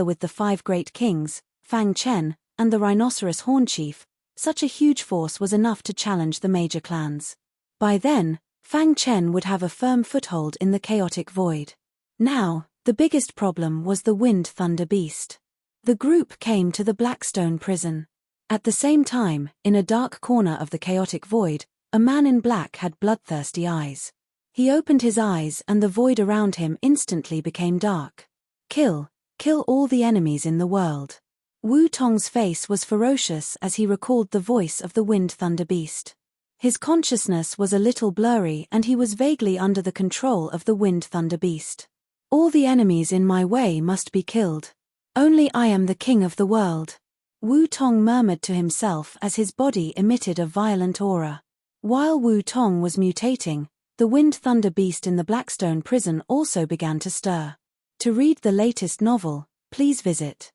with the 5 great kings, Fang Chen, and the rhinoceros horn chief, such a huge force was enough to challenge the major clans. By then, Fang Chen would have a firm foothold in the chaotic void. Now, the biggest problem was the Wind Thunder Beast. The group came to the Blackstone prison. At the same time, in a dark corner of the chaotic void, a man in black had bloodthirsty eyes. He opened his eyes and the void around him instantly became dark. Kill all the enemies in the world." Wu Tong's face was ferocious as he recalled the voice of the Wind Thunder Beast. His consciousness was a little blurry and he was vaguely under the control of the Wind Thunder Beast. "All the enemies in my way must be killed. Only I am the king of the world," Wu Tong murmured to himself as his body emitted a violent aura. While Wu Tong was mutating, the Wind Thunder Beast in the Blackstone prison also began to stir. To read the latest novel, please visit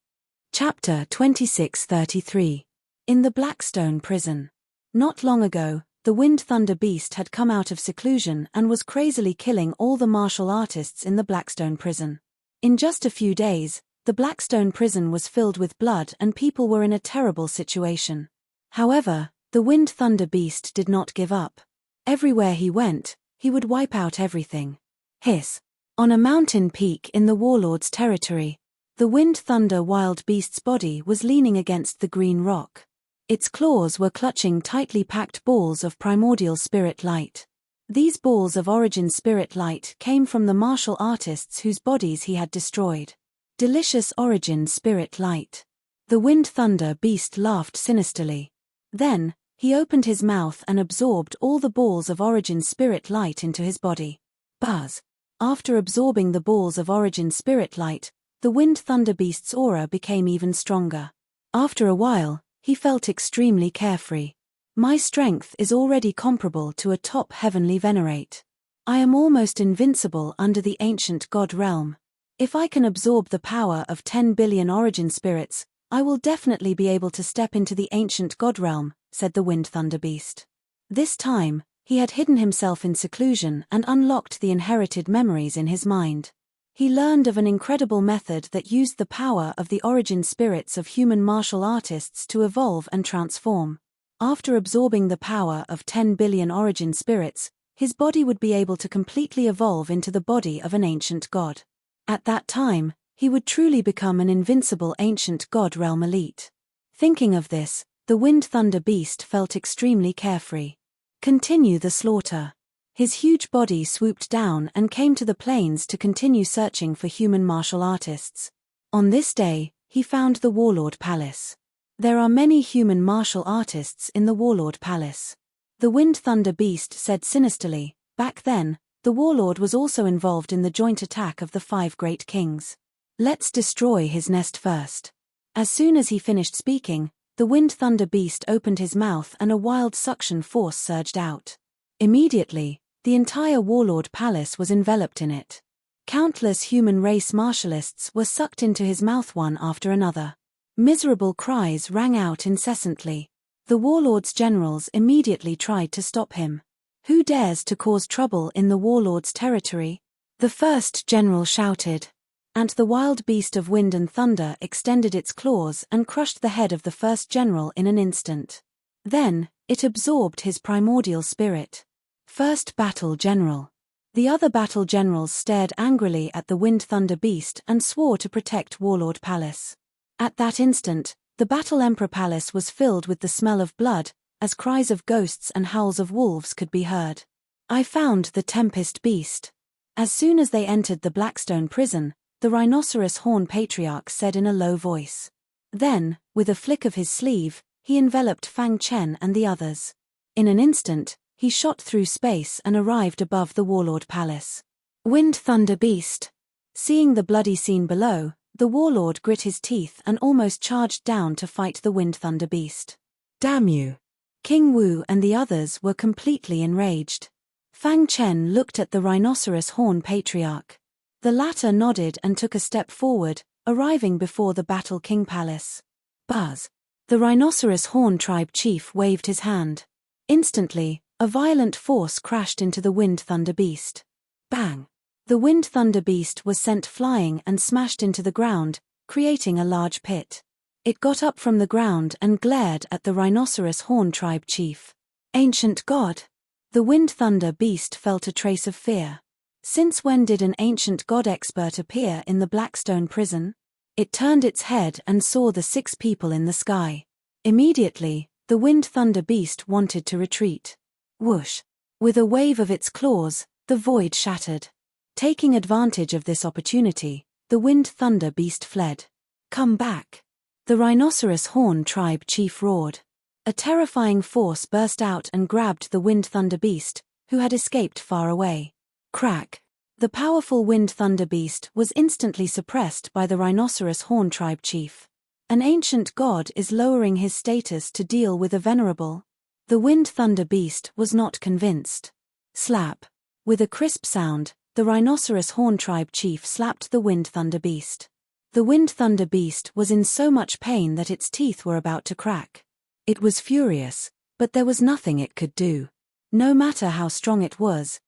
Chapter 2633. In the Blackstone prison. Not long ago, the Wind Thunder Beast had come out of seclusion and was crazily killing all the martial artists in the Blackstone prison. In just a few days, the Blackstone prison was filled with blood and people were in a terrible situation. However, the Wind Thunder Beast did not give up. Everywhere he went, he would wipe out everything. Hiss. On a mountain peak in the warlord's territory, the Wind Thunder wild beast's body was leaning against the green rock. Its claws were clutching tightly packed balls of primordial spirit light. These balls of origin spirit light came from the martial artists whose bodies he had destroyed. Delicious origin spirit light. The Wind Thunder Beast laughed sinisterly. Then, he opened his mouth and absorbed all the balls of origin spirit light into his body. Buzz. After absorbing the balls of origin spirit light, the Wind Thunder Beast's aura became even stronger. After a while, he felt extremely carefree. My strength is already comparable to a top heavenly venerate. I am almost invincible under the ancient god realm. If I can absorb the power of 10 billion origin spirits, I will definitely be able to step into the ancient god realm, said the Wind Thunder Beast. This time, he had hidden himself in seclusion and unlocked the inherited memories in his mind. He learned of an incredible method that used the power of the origin spirits of human martial artists to evolve and transform. After absorbing the power of 10 billion origin spirits, his body would be able to completely evolve into the body of an ancient god. At that time, he would truly become an invincible ancient god realm elite. Thinking of this, the Wind Thunder Beast felt extremely carefree. Continue the slaughter. His huge body swooped down and came to the plains to continue searching for human martial artists. On this day, he found the Warlord Palace. There are many human martial artists in the Warlord Palace. The Wind Thunder Beast said sinisterly, back then, the Warlord was also involved in the joint attack of the 5 great kings. Let's destroy his nest first. As soon as he finished speaking, the Wind Thunder Beast opened his mouth and a wild suction force surged out. Immediately, the entire Warlord Palace was enveloped in it. Countless human race martialists were sucked into his mouth one after another. Miserable cries rang out incessantly. The Warlord's generals immediately tried to stop him. Who dares to cause trouble in the Warlord's territory? The first general shouted. And the wild beast of wind and thunder extended its claws and crushed the head of the first general in an instant. Then, it absorbed his primordial spirit. First battle general. The other battle generals stared angrily at the Wind Thunder Beast and swore to protect Warlord Palace. At that instant, the Battle Emperor Palace was filled with the smell of blood, as cries of ghosts and howls of wolves could be heard. I found the Tempest Beast. As soon as they entered the Blackstone prison, the Rhinoceros Horn Patriarch said in a low voice. Then, with a flick of his sleeve, he enveloped Fang Chen and the others. In an instant, he shot through space and arrived above the Warlord Palace. Wind Thunder Beast. Seeing the bloody scene below, the Warlord grit his teeth and almost charged down to fight the Wind Thunder Beast. Damn you! King Wu and the others were completely enraged. Fang Chen looked at the Rhinoceros Horn Patriarch. The latter nodded and took a step forward, arriving before the Battle King Palace. Buzz! The Rhinoceros Horn Tribe Chief waved his hand. Instantly, a violent force crashed into the Wind Thunder Beast. Bang! The Wind Thunder Beast was sent flying and smashed into the ground, creating a large pit. It got up from the ground and glared at the Rhinoceros Horn Tribe Chief. Ancient God! The Wind Thunder Beast felt a trace of fear. Since when did an ancient god expert appear in the Blackstone prison? It turned its head and saw the 6 people in the sky. Immediately, the Wind Thunder Beast wanted to retreat. Whoosh! With a wave of its claws, the void shattered. Taking advantage of this opportunity, the Wind Thunder Beast fled. Come back! The Rhinoceros Horn Tribe Chief roared. A terrifying force burst out and grabbed the Wind Thunder Beast, who had escaped far away. Crack! The powerful Wind Thunder Beast was instantly suppressed by the Rhinoceros Horn Tribe Chief. An ancient god is lowering his status to deal with a venerable. The Wind Thunder Beast was not convinced. Slap! With a crisp sound, the Rhinoceros Horn Tribe Chief slapped the Wind Thunder Beast. The Wind Thunder Beast was in so much pain that its teeth were about to crack. It was furious, but there was nothing it could do. No matter how strong it was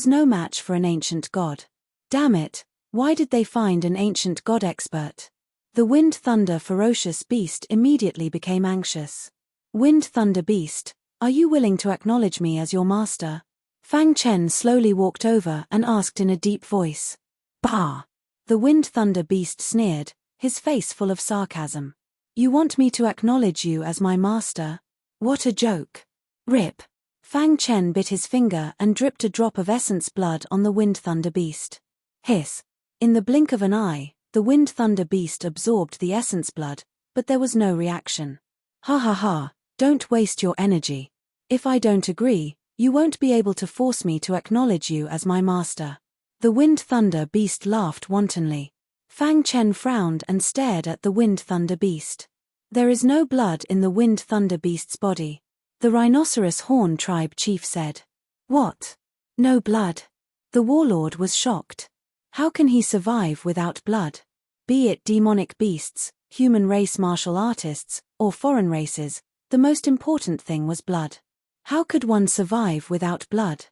no match for an ancient god. Damn it, why did they find an ancient god expert? The Wind Thunder Ferocious Beast immediately became anxious. Wind Thunder Beast, are you willing to acknowledge me as your master? Fang Chen slowly walked over and asked in a deep voice. Bah! The Wind Thunder Beast sneered, his face full of sarcasm. You want me to acknowledge you as my master? What a joke. Rip! Fang Chen bit his finger and dripped a drop of essence blood on the Wind Thunder Beast. Hiss! In the blink of an eye, the Wind Thunder Beast absorbed the essence blood, but there was no reaction. Ha ha ha, don't waste your energy. If I don't agree, you won't be able to force me to acknowledge you as my master. The Wind Thunder Beast laughed wantonly. Fang Chen frowned and stared at the Wind Thunder Beast. There is no blood in the Wind Thunder Beast's body. The Rhinoceros Horn Tribe Chief said. What? No blood? The warlord was shocked. How can he survive without blood? Be it demonic beasts, human race martial artists, or foreign races, the most important thing was blood. How could one survive without blood?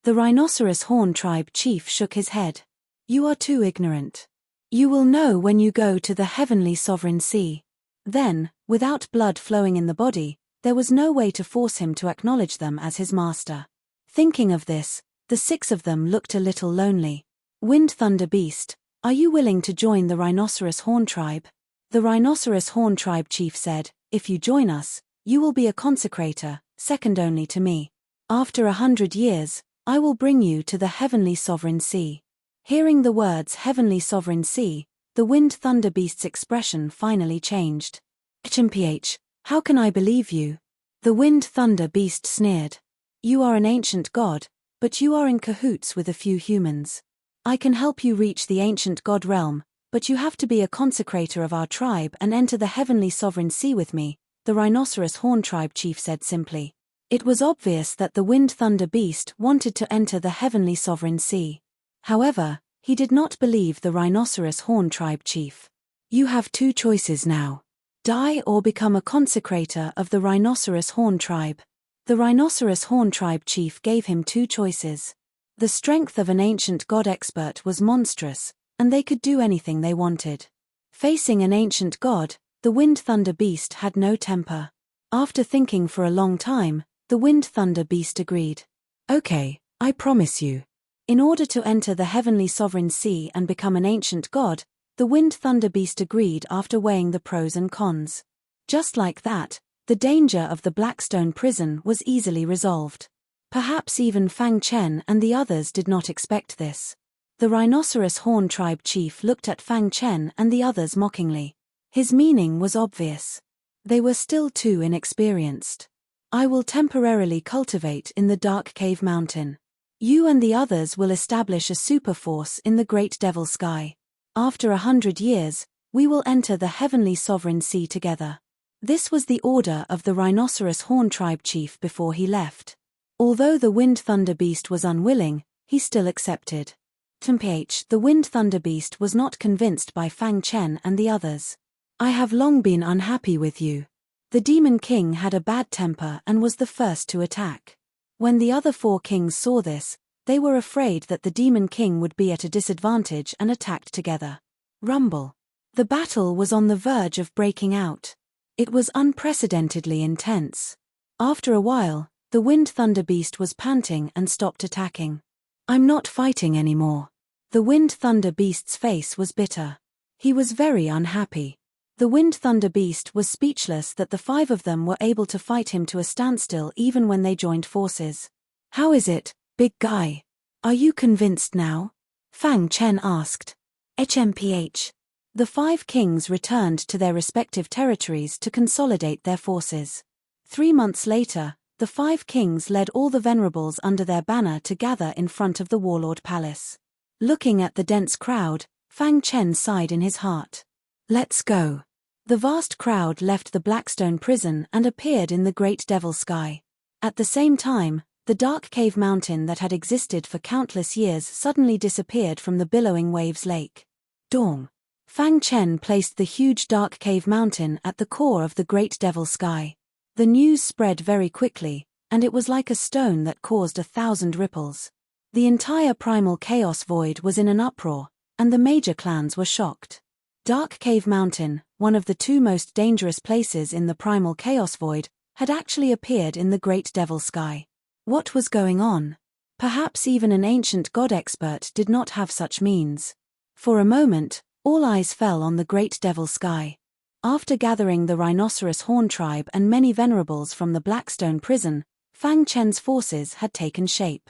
The Rhinoceros Horn Tribe Chief shook his head. You are too ignorant. You will know when you go to the heavenly sovereign sea. Then, without blood flowing in the body, there was no way to force him to acknowledge them as his master. Thinking of this, the 6 of them looked a little lonely. Wind Thunder Beast, are you willing to join the Rhinoceros Horn Tribe? The Rhinoceros Horn Tribe chief said, if you join us, you will be a consecrator, second only to me. After 100 years, I will bring you to the Heavenly Sovereign Sea. Hearing the words Heavenly Sovereign Sea, the Wind Thunder Beast's expression finally changed. HMPH, how can I believe you? The Wind Thunder Beast sneered. You are an ancient god, but you are in cahoots with a few humans. I can help you reach the ancient god realm, but you have to be a consecrator of our tribe and enter the Heavenly Sovereign Sea with me, the Rhinoceros Horn Tribe chief said simply. It was obvious that the Wind Thunder Beast wanted to enter the Heavenly Sovereign Sea. However, he did not believe the Rhinoceros Horn Tribe chief. You have 2 choices now. Die or become a consecrator of the Rhinoceros Horn Tribe. The Rhinoceros Horn Tribe chief gave him 2 choices. The strength of an ancient god expert was monstrous, and they could do anything they wanted. Facing an ancient god, the Wind Thunder Beast had no temper. After thinking for a long time, the Wind Thunder Beast agreed. Okay, I promise you. In order to enter the Heavenly Sovereign Sea and become an ancient god, the Wind Thunder Beast agreed after weighing the pros and cons. Just like that, the danger of the Blackstone prison was easily resolved. Perhaps even Fang Chen and the others did not expect this. The Rhinoceros Horn Tribe chief looked at Fang Chen and the others mockingly. His meaning was obvious. They were still too inexperienced. I will temporarily cultivate in the Dark Cave Mountain. You and the others will establish a super force in the Great Devil Sky. After 100 years, we will enter the Heavenly Sovereign Sea together. This was the order of the Rhinoceros Horn Tribe chief before he left. Although the Wind Thunder Beast was unwilling, he still accepted. The Wind Thunder Beast was not convinced by Fang Chen and the others. I have long been unhappy with you. The Demon King had a bad temper and was the first to attack. When the other 4 kings saw this, they were afraid that the Demon King would be at a disadvantage and attacked together. Rumble. The battle was on the verge of breaking out. It was unprecedentedly intense. After a while, the Wind Thunder Beast was panting and stopped attacking. I'm not fighting anymore. The Wind Thunder Beast's face was bitter. He was very unhappy. The Wind Thunder Beast was speechless that the 5 of them were able to fight him to a standstill even when they joined forces. How is it, big guy? Are you convinced now? Fang Chen asked. HMPH. The 5 kings returned to their respective territories to consolidate their forces. 3 months later, the 5 kings led all the Venerables under their banner to gather in front of the Warlord Palace. Looking at the dense crowd, Fang Chen sighed in his heart. Let's go. The vast crowd left the Blackstone prison and appeared in the Great Devil Sky. At the same time, the dark cave mountain that had existed for countless years suddenly disappeared from the billowing waves lake. Dong. Fang Chen placed the huge dark cave mountain at the core of the Great Devil Sky. The news spread very quickly, and it was like a stone that caused 1,000 ripples. The entire primal chaos void was in an uproar, and the major clans were shocked. Dark Cave Mountain, one of the 2 most dangerous places in the primal chaos void, had actually appeared in the Great Devil Sky. What was going on? Perhaps even an ancient god expert did not have such means. For a moment, all eyes fell on the Great Devil Sky. After gathering the Rhinoceros Horn Tribe and many Venerables from the Blackstone prison, Fang Chen's forces had taken shape.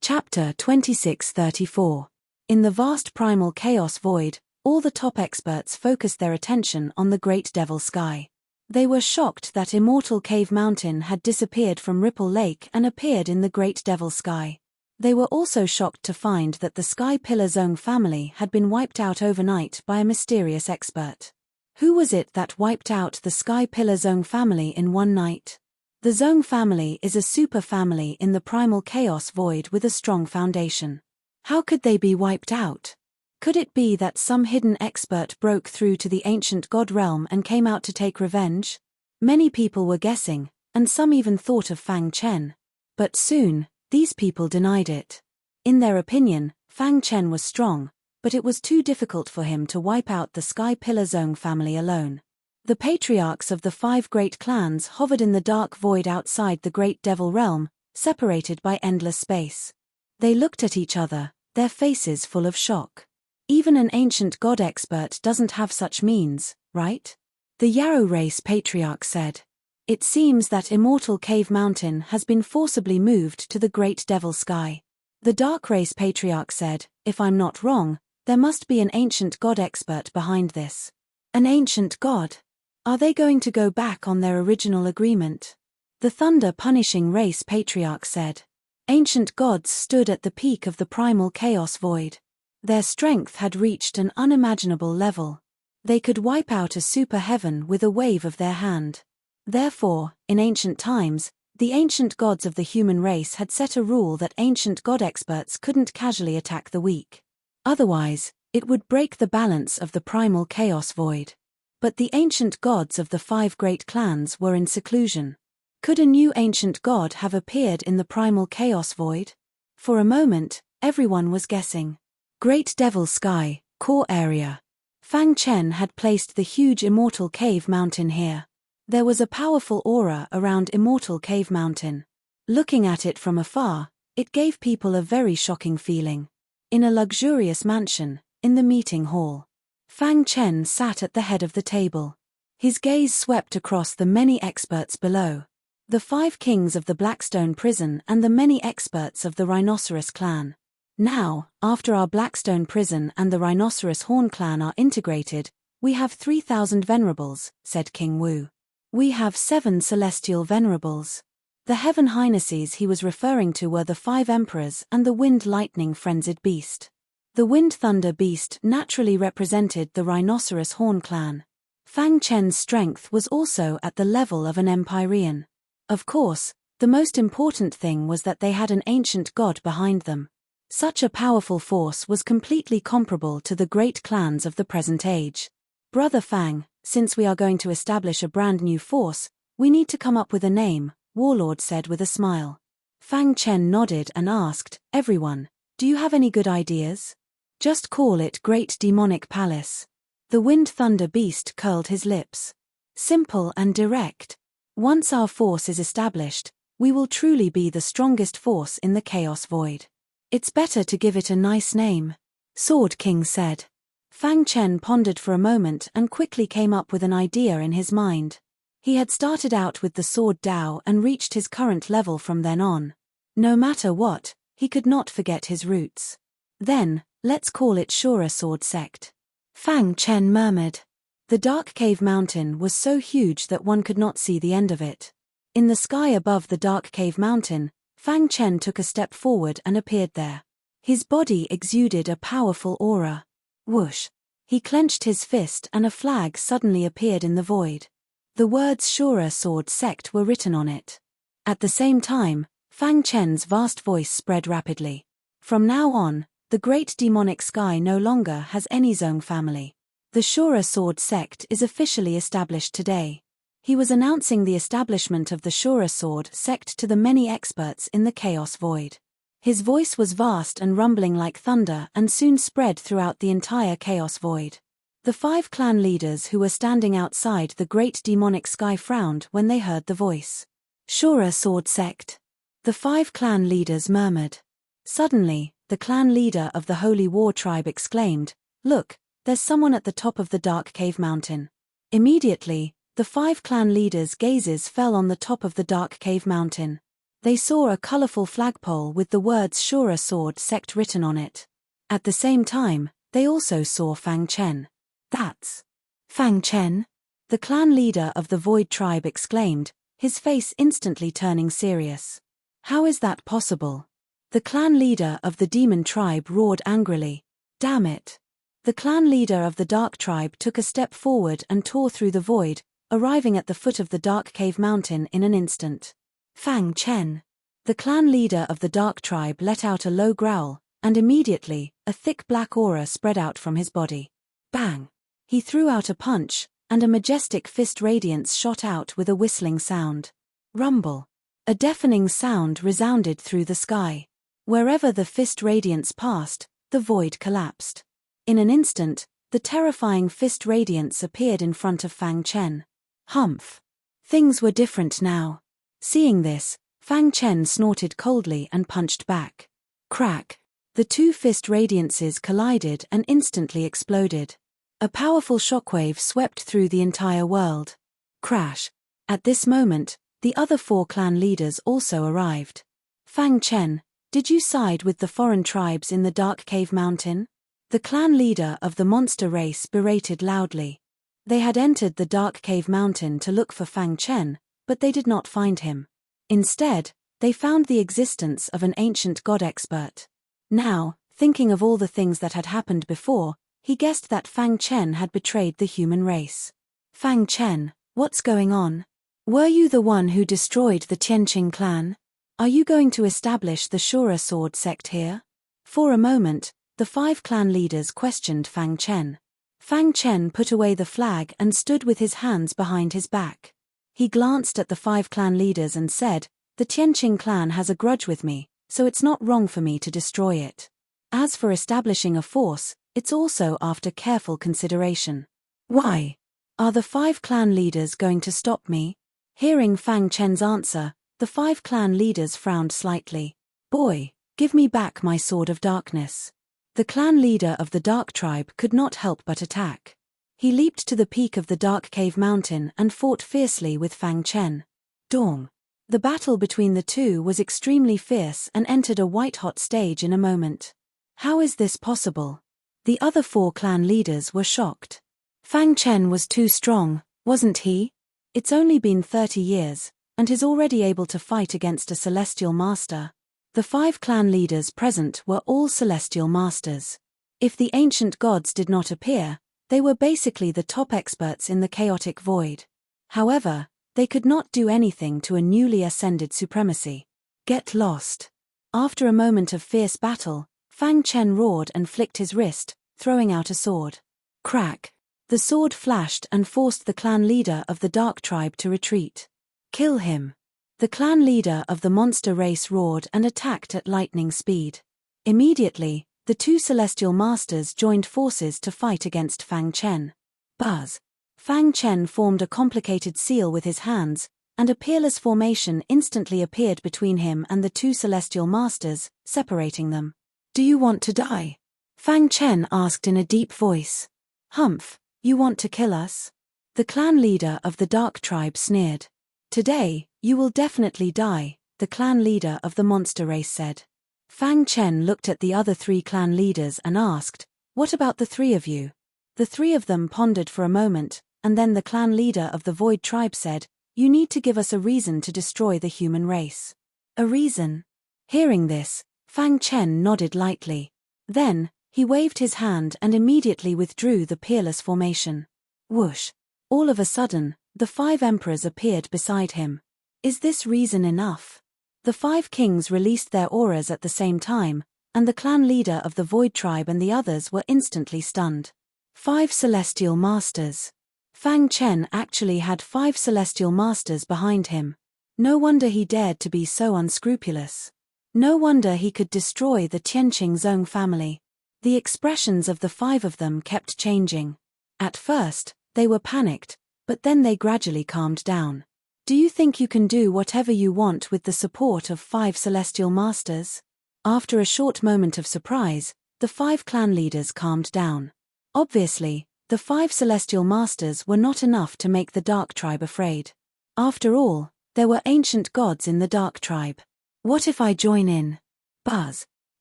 Chapter 2634. In the vast primal chaos void, all the top experts focused their attention on the Great Devil Sky. They were shocked that Immortal Cave Mountain had disappeared from Ripple Lake and appeared in the Great Devil Sky. They were also shocked to find that the Sky Pillar Zone family had been wiped out overnight by a mysterious expert. Who was it that wiped out the Sky Pillar Zone family in one night? The Zone family is a super family in the primal chaos void with a strong foundation. How could they be wiped out? Could it be that some hidden expert broke through to the ancient god realm and came out to take revenge? Many people were guessing, and some even thought of Fang Chen. But soon, these people denied it. In their opinion, Fang Chen was strong, but it was too difficult for him to wipe out the Sky Pillar Zone family alone. The patriarchs of the 5 great clans hovered in the dark void outside the Great Devil Realm, separated by endless space. They looked at each other, their faces full of shock. Even an ancient god expert doesn't have such means, right? The Yarrow race patriarch said. It seems that immortal Cave Mountain has been forcibly moved to the great devil sky. The dark race patriarch said, if I'm not wrong, there must be an ancient god expert behind this. An ancient god? Are they going to go back on their original agreement? The thunder punishing race patriarch said. Ancient gods stood at the peak of the primal chaos void. Their strength had reached an unimaginable level. They could wipe out a super heaven with a wave of their hand. Therefore, in ancient times, the ancient gods of the human race had set a rule that ancient god experts couldn't casually attack the weak. Otherwise, it would break the balance of the primal chaos void. But the ancient gods of the 5 great clans were in seclusion. Could a new ancient god have appeared in the primal chaos void? For a moment, everyone was guessing. Great Devil Sky, core area. Fang Chen had placed the huge Immortal Cave Mountain here. There was a powerful aura around Immortal Cave Mountain. Looking at it from afar, it gave people a very shocking feeling. In a luxurious mansion, in the meeting hall, Fang Chen sat at the head of the table. His gaze swept across the many experts below. The 5 kings of the Blackstone prison and the many experts of the Rhinoceros clan. Now, after our Blackstone prison and the Rhinoceros Horn clan are integrated, we have 3,000 venerables, said King Wu. We have 7 celestial venerables. The heaven highnesses he was referring to were the 5 emperors and the wind lightning frenzied beast. The wind thunder beast naturally represented the Rhinoceros Horn clan. Fang Chen's strength was also at the level of an Empyrean. Of course, the most important thing was that they had an ancient god behind them. Such a powerful force was completely comparable to the great clans of the present age. Brother Fang, since we are going to establish a brand new force, we need to come up with a name, Warlord said with a smile. Fang Chen nodded and asked, everyone, do you have any good ideas? Just call it Great Demonic Palace. The wind thunder beast curled his lips. Simple and direct. Once our force is established, we will truly be the strongest force in the chaos void. It's better to give it a nice name, Sword King said. Fang Chen pondered for a moment and quickly came up with an idea in his mind. He had started out with the Sword Dao and reached his current level from then on. No matter what, he could not forget his roots. Then, let's call it Shura Sword Sect. Fang Chen murmured. The dark cave mountain was so huge that one could not see the end of it. In the sky above the dark cave mountain, Fang Chen took a step forward and appeared there. His body exuded a powerful aura. Whoosh! He clenched his fist and a flag suddenly appeared in the void. The words Shura Sword Sect were written on it. At the same time, Fang Chen's vast voice spread rapidly. From now on, the great demonic sky no longer has any Zong family. The Shura Sword Sect is officially established today. He was announcing the establishment of the Shura Sword Sect to the many experts in the Chaos Void. His voice was vast and rumbling like thunder and soon spread throughout the entire Chaos Void. The 5 clan leaders who were standing outside the great demonic sky frowned when they heard the voice. Shura Sword Sect. The 5 clan leaders murmured. Suddenly, the clan leader of the Holy War tribe exclaimed, "Look, there's someone at the top of the dark cave mountain." Immediately, the 5 clan leaders' gazes fell on the top of the dark cave mountain. They saw a colorful flagpole with the words Shura Sword Sect written on it. At the same time, they also saw Fang Chen. That's Fang Chen? The clan leader of the Void tribe exclaimed, his face instantly turning serious. How is that possible? The clan leader of the Demon tribe roared angrily. Damn it! The clan leader of the Dark tribe took a step forward and tore through the void, arriving at the foot of the Dark Cave Mountain in an instant. Fang Chen. The clan leader of the Dark tribe let out a low growl, and immediately, a thick black aura spread out from his body. Bang! He threw out a punch, and a majestic fist radiance shot out with a whistling sound. Rumble. A deafening sound resounded through the sky. Wherever the fist radiance passed, the void collapsed. In an instant, the terrifying fist radiance appeared in front of Fang Chen. Humph! Things were different now. Seeing this, Fang Chen snorted coldly and punched back. Crack! The two fist radiances collided and instantly exploded. A powerful shockwave swept through the entire world. Crash! At this moment, the other four clan leaders also arrived. Fang Chen, did you side with the foreign tribes in the Dark Cave Mountain? The clan leader of the monster race berated loudly. They had entered the Dark Cave Mountain to look for Fang Chen, but they did not find him. Instead, they found the existence of an ancient god expert. Now, thinking of all the things that had happened before, he guessed that Fang Chen had betrayed the human race. Fang Chen, what's going on? Were you the one who destroyed the Tianqing clan? Are you going to establish the Shura sword sect here? For a moment, the 5 clan leaders questioned Fang Chen. Fang Chen put away the flag and stood with his hands behind his back. He glanced at the 5 clan leaders and said, "The Tianqing clan has a grudge with me, so it's not wrong for me to destroy it. As for establishing a force, it's also after careful consideration." Why? Are the 5 clan leaders going to stop me? Hearing Fang Chen's answer, the 5 clan leaders frowned slightly. Boy, give me back my sword of darkness. The clan leader of the Dark Tribe could not help but attack. He leaped to the peak of the Dark Cave Mountain and fought fiercely with Fang Chen. Dong. The battle between the two was extremely fierce and entered a white-hot stage in a moment. How is this possible? The other 4 clan leaders were shocked. Fang Chen was too strong, wasn't he? It's only been 30 years, and he's already able to fight against a celestial master. The 5 clan leaders present were all celestial masters. If the ancient gods did not appear, they were basically the top experts in the chaotic void. However, they could not do anything to a newly ascended supremacy. Get lost. After a moment of fierce battle, Fang Chen roared and flicked his wrist, throwing out a sword. Crack! The sword flashed and forced the clan leader of the Dark Tribe to retreat. Kill him! The clan leader of the monster race roared and attacked at lightning speed. Immediately, the 2 celestial masters joined forces to fight against Fang Chen. Buzz! Fang Chen formed a complicated seal with his hands, and a peerless formation instantly appeared between him and the 2 celestial masters, separating them. Do you want to die? Fang Chen asked in a deep voice. Humph, you want to kill us? The clan leader of the Dark Tribe sneered. Today, you will definitely die, the clan leader of the monster race said. Fang Chen looked at the other 3 clan leaders and asked, "What about the 3 of you?" The 3 of them pondered for a moment, and then the clan leader of the Void Tribe said, "You need to give us a reason to destroy the human race." A reason? Hearing this, Fang Chen nodded lightly. Then, he waved his hand and immediately withdrew the peerless formation. Whoosh! All of a sudden, the 5 emperors appeared beside him. Is this reason enough? The 5 kings released their auras at the same time, and the clan leader of the Void Tribe and the others were instantly stunned. 5 celestial masters. Fang Chen actually had 5 celestial masters behind him. No wonder he dared to be so unscrupulous. No wonder he could destroy the Tianqing Zong family. The expressions of the 5 of them kept changing. At first, they were panicked, but then they gradually calmed down. Do you think you can do whatever you want with the support of 5 celestial masters? After a short moment of surprise, the 5 clan leaders calmed down. Obviously, the 5 celestial masters were not enough to make the Dark Tribe afraid. After all, there were ancient gods in the Dark Tribe. What if I join in? Buzz!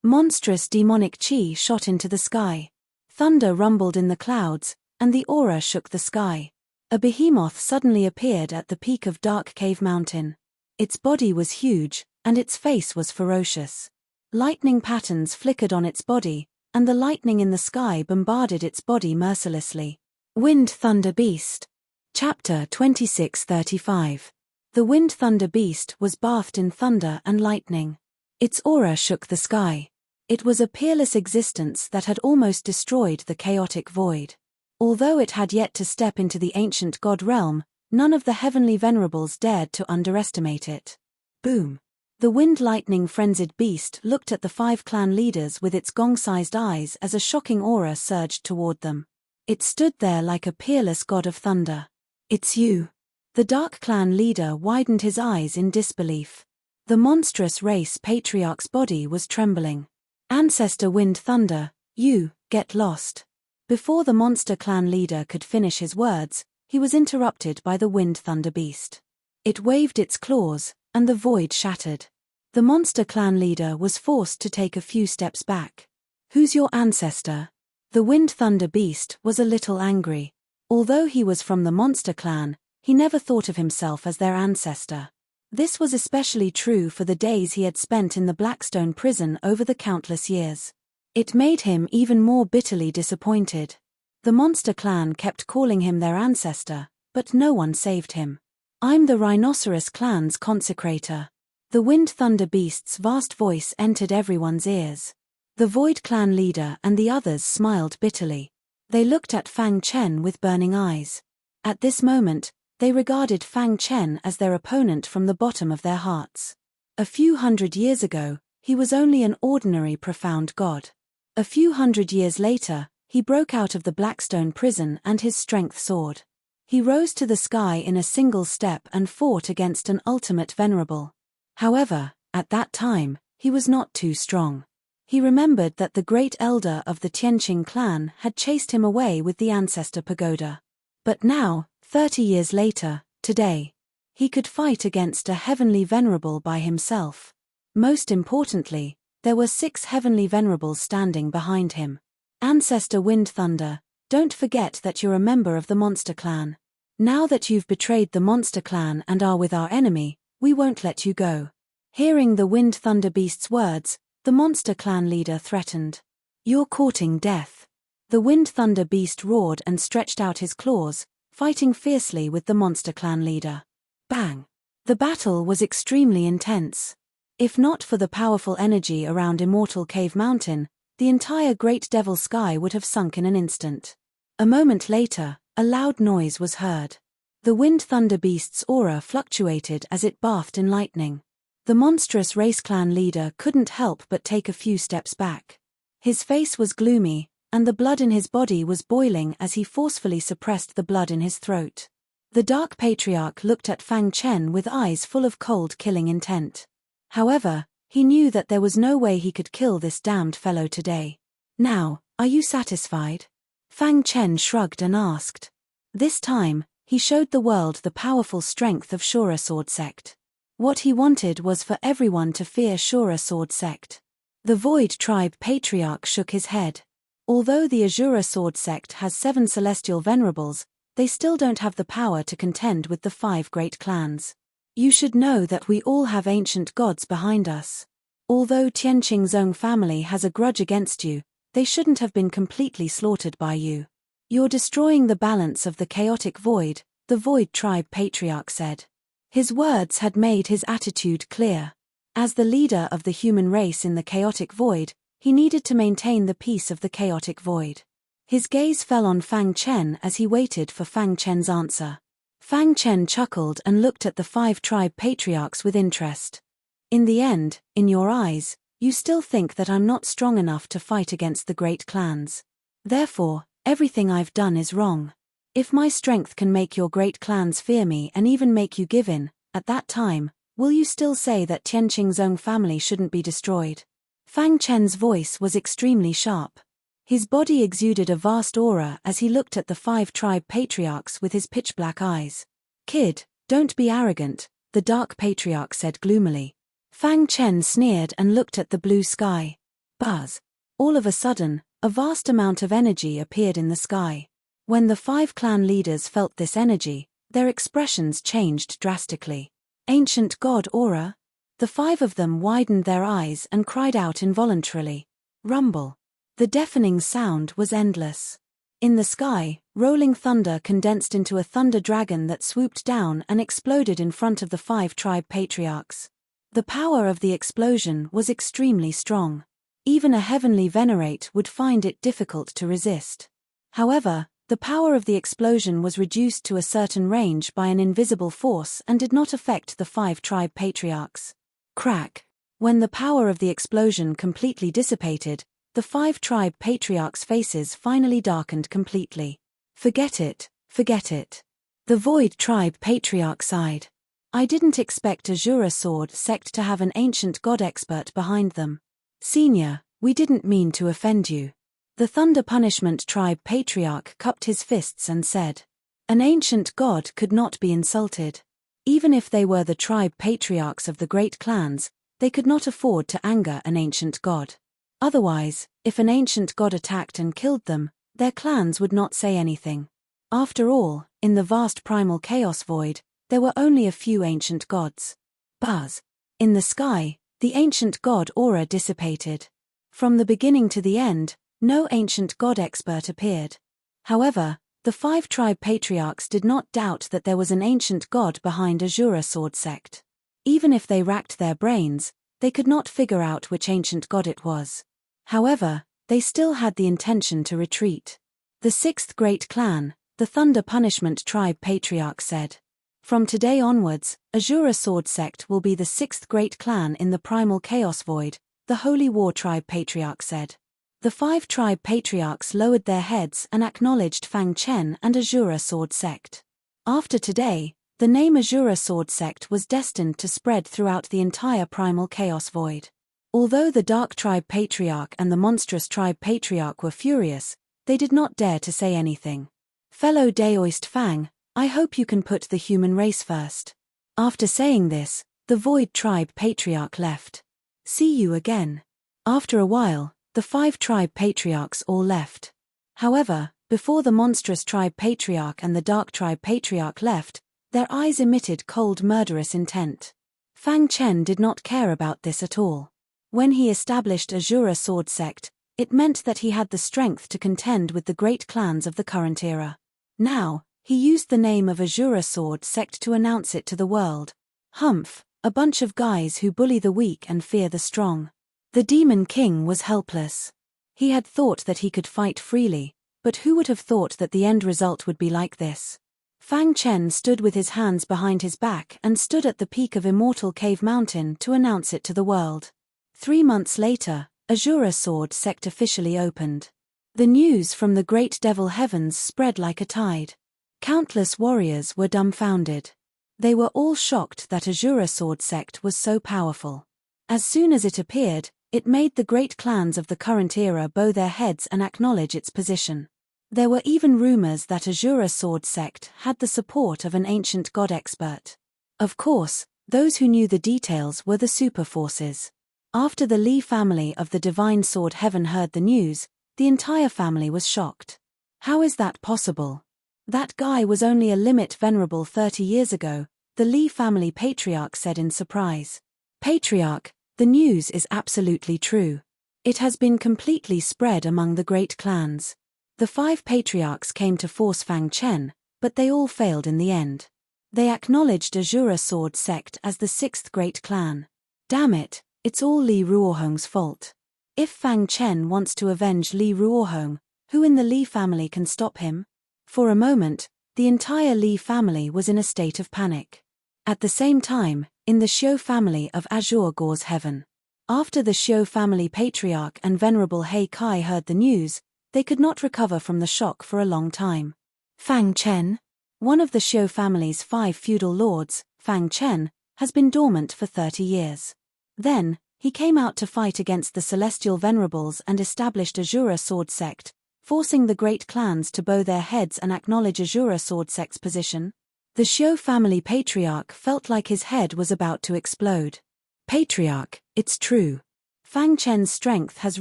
Monstrous demonic chi shot into the sky. Thunder rumbled in the clouds, and the aura shook the sky. A behemoth suddenly appeared at the peak of Dark Cave Mountain. Its body was huge, and its face was ferocious. Lightning patterns flickered on its body, and the lightning in the sky bombarded its body mercilessly. Wind Thunder Beast. Chapter 2635. The Wind Thunder Beast was bathed in thunder and lightning. Its aura shook the sky. It was a peerless existence that had almost destroyed the chaotic void. Although it had yet to step into the ancient god realm, none of the heavenly venerables dared to underestimate it. Boom! The wind-lightning frenzied beast looked at the 5 clan leaders with its gong-sized eyes as a shocking aura surged toward them. It stood there like a peerless god of thunder. It's you. The Dark Clan leader widened his eyes in disbelief. The monstrous race patriarch's body was trembling. Ancestor Wind Thunder, you, get lost. Before the monster clan leader could finish his words, he was interrupted by the Wind Thunder beast. It waved its claws, and the void shattered. The monster clan leader was forced to take a few steps back. Who's your ancestor? The Wind Thunder beast was a little angry. Although he was from the monster clan, he never thought of himself as their ancestor. This was especially true for the days he had spent in the Blackstone prison over the countless years. It made him even more bitterly disappointed. The monster clan kept calling him their ancestor, but no one saved him. I'm the Rhinoceros clan's consecrator. The Wind Thunder beast's vast voice entered everyone's ears. The Void clan leader and the others smiled bitterly. They looked at Fang Chen with burning eyes. At this moment, they regarded Fang Chen as their opponent from the bottom of their hearts. A few hundred years ago, he was only an ordinary profound god. A few hundred years later, he broke out of the Blackstone prison and his strength soared. He rose to the sky in a single step and fought against an ultimate Venerable. However, at that time, he was not too strong. He remembered that the great elder of the Tianqing clan had chased him away with the Ancestor Pagoda. But now, 30 years later, today, he could fight against a heavenly Venerable by himself. Most importantly, there were 6 heavenly Venerables standing behind him. Ancestor Wind Thunder, don't forget that you're a member of the Monster Clan. Now that you've betrayed the Monster Clan and are with our enemy, we won't let you go. Hearing the Wind Thunder beast's words, the Monster Clan leader threatened. You're courting death. The Wind Thunder beast roared and stretched out his claws, fighting fiercely with the Monster Clan leader. Bang! The battle was extremely intense. If not for the powerful energy around Immortal Cave Mountain, the entire Great Devil Sky would have sunk in an instant. A moment later, a loud noise was heard. The Wind Thunder beast's aura fluctuated as it bathed in lightning. The monstrous race clan leader couldn't help but take a few steps back. His face was gloomy, and the blood in his body was boiling as he forcefully suppressed the blood in his throat. The Dark Patriarch looked at Fang Chen with eyes full of cold killing intent. However, he knew that there was no way he could kill this damned fellow today. Now, are you satisfied? Fang Chen shrugged and asked. This time, he showed the world the powerful strength of Shura Sword Sect. What he wanted was for everyone to fear Shura Sword Sect. The Void Tribe Patriarch shook his head. Although the Azura Sword Sect has 7 celestial venerables, they still don't have the power to contend with the 5 great clans. You should know that we all have ancient gods behind us. Although Tianqing Zong family has a grudge against you, they shouldn't have been completely slaughtered by you. You're destroying the balance of the chaotic void, the Void Tribe Patriarch said. His words had made his attitude clear. As the leader of the human race in the chaotic void, he needed to maintain the peace of the chaotic void. His gaze fell on Fang Chen as he waited for Fang Chen's answer. Fang Chen chuckled and looked at the 5 tribe patriarchs with interest. In the end, in your eyes, you still think that I'm not strong enough to fight against the great clans. Therefore, everything I've done is wrong. If my strength can make your great clans fear me and even make you give in, at that time, will you still say that Tianqing Zong family shouldn't be destroyed? Fang Chen's voice was extremely sharp. His body exuded a vast aura as he looked at the 5 tribe patriarchs with his pitch-black eyes. Kid, don't be arrogant, the Dark Patriarch said gloomily. Fang Chen sneered and looked at the blue sky. Buzz. All of a sudden, a vast amount of energy appeared in the sky. When the 5 clan leaders felt this energy, their expressions changed drastically. Ancient God aura? The 5 of them widened their eyes and cried out involuntarily. Rumble. The deafening sound was endless. In the sky, rolling thunder condensed into a thunder dragon that swooped down and exploded in front of the 5 tribe patriarchs. The power of the explosion was extremely strong. Even a heavenly venerate would find it difficult to resist. However, the power of the explosion was reduced to a certain range by an invisible force and did not affect the 5 tribe patriarchs. Crack. When the power of the explosion completely dissipated, the 5 tribe patriarchs' faces finally darkened completely. Forget it, forget it. The Void Tribe Patriarch sighed. I didn't expect Azura Sword Sect to have an ancient god expert behind them. Senior, we didn't mean to offend you. The Thunder Punishment Tribe Patriarch cupped his fists and said. An ancient god could not be insulted. Even if they were the tribe patriarchs of the great clans, they could not afford to anger an ancient god. Otherwise, if an ancient god attacked and killed them, their clans would not say anything. After all, in the vast primal chaos void, there were only a few ancient gods. Buzz. In the sky, the ancient god aura dissipated. From the beginning to the end, no ancient god expert appeared. However, the 5 tribe patriarchs did not doubt that there was an ancient god behind Azura Sword Sect. Even if they racked their brains, they could not figure out which ancient god it was. However, they still had the intention to retreat. The 6th great clan, the Thunder Punishment Tribe Patriarch said. From today onwards, Azura Sword Sect will be the 6th great clan in the primal chaos void, the Holy War Tribe Patriarch said. The 5 tribe patriarchs lowered their heads and acknowledged Fang Chen and Azura Sword Sect. After today, the name Azura Sword Sect was destined to spread throughout the entire primal chaos void. Although the Dark Tribe Patriarch and the Monstrous Tribe Patriarch were furious, they did not dare to say anything. Fellow Daoist Fang, I hope you can put the human race first. After saying this, the Void Tribe Patriarch left. See you again. After a while, the 5 tribe patriarchs all left. However, before the Monstrous Tribe Patriarch and the Dark Tribe Patriarch left, their eyes emitted cold murderous intent. Fang Chen did not care about this at all. When he established Azura Sword Sect, it meant that he had the strength to contend with the great clans of the current era. Now, he used the name of Azura Sword Sect to announce it to the world. Humph, a bunch of guys who bully the weak and fear the strong. The Demon King was helpless. He had thought that he could fight freely, but who would have thought that the end result would be like this? Fang Chen stood with his hands behind his back and stood at the peak of Immortal Cave Mountain to announce it to the world. 3 months later, Azura Sword Sect officially opened. The news from the great devil heavens spread like a tide. Countless warriors were dumbfounded. They were all shocked that Azura Sword Sect was so powerful. As soon as it appeared, it made the great clans of the current era bow their heads and acknowledge its position. There were even rumors that Azura Sword Sect had the support of an ancient god expert. Of course, those who knew the details were the super forces. After the Li family of the Divine Sword Heaven heard the news, the entire family was shocked. How is that possible? That guy was only a limit Venerable 30 years ago, the Li family patriarch said in surprise. Patriarch, the news is absolutely true. It has been completely spread among the great clans. The 5 patriarchs came to force Fang Chen, but they all failed in the end. They acknowledged Azura Sword Sect as the 6th great clan. Damn it, it's all Li Ruohong's fault. If Fang Chen wants to avenge Li Ruohong, who in the Li family can stop him? For a moment, the entire Li family was in a state of panic. At the same time, in the Xiu family of Azure Gauze Heaven. After the Xiu family patriarch and Venerable He Kai heard the news, they could not recover from the shock for a long time. Fang Chen, one of the Xiu family's 5 feudal lords, Fang Chen, has been dormant for 30 years. Then, he came out to fight against the Celestial Venerables and established Azura Sword Sect, forcing the great clans to bow their heads and acknowledge Azura Sword Sect's position. The Xiu family patriarch felt like his head was about to explode. Patriarch, it's true. Fang Chen's strength has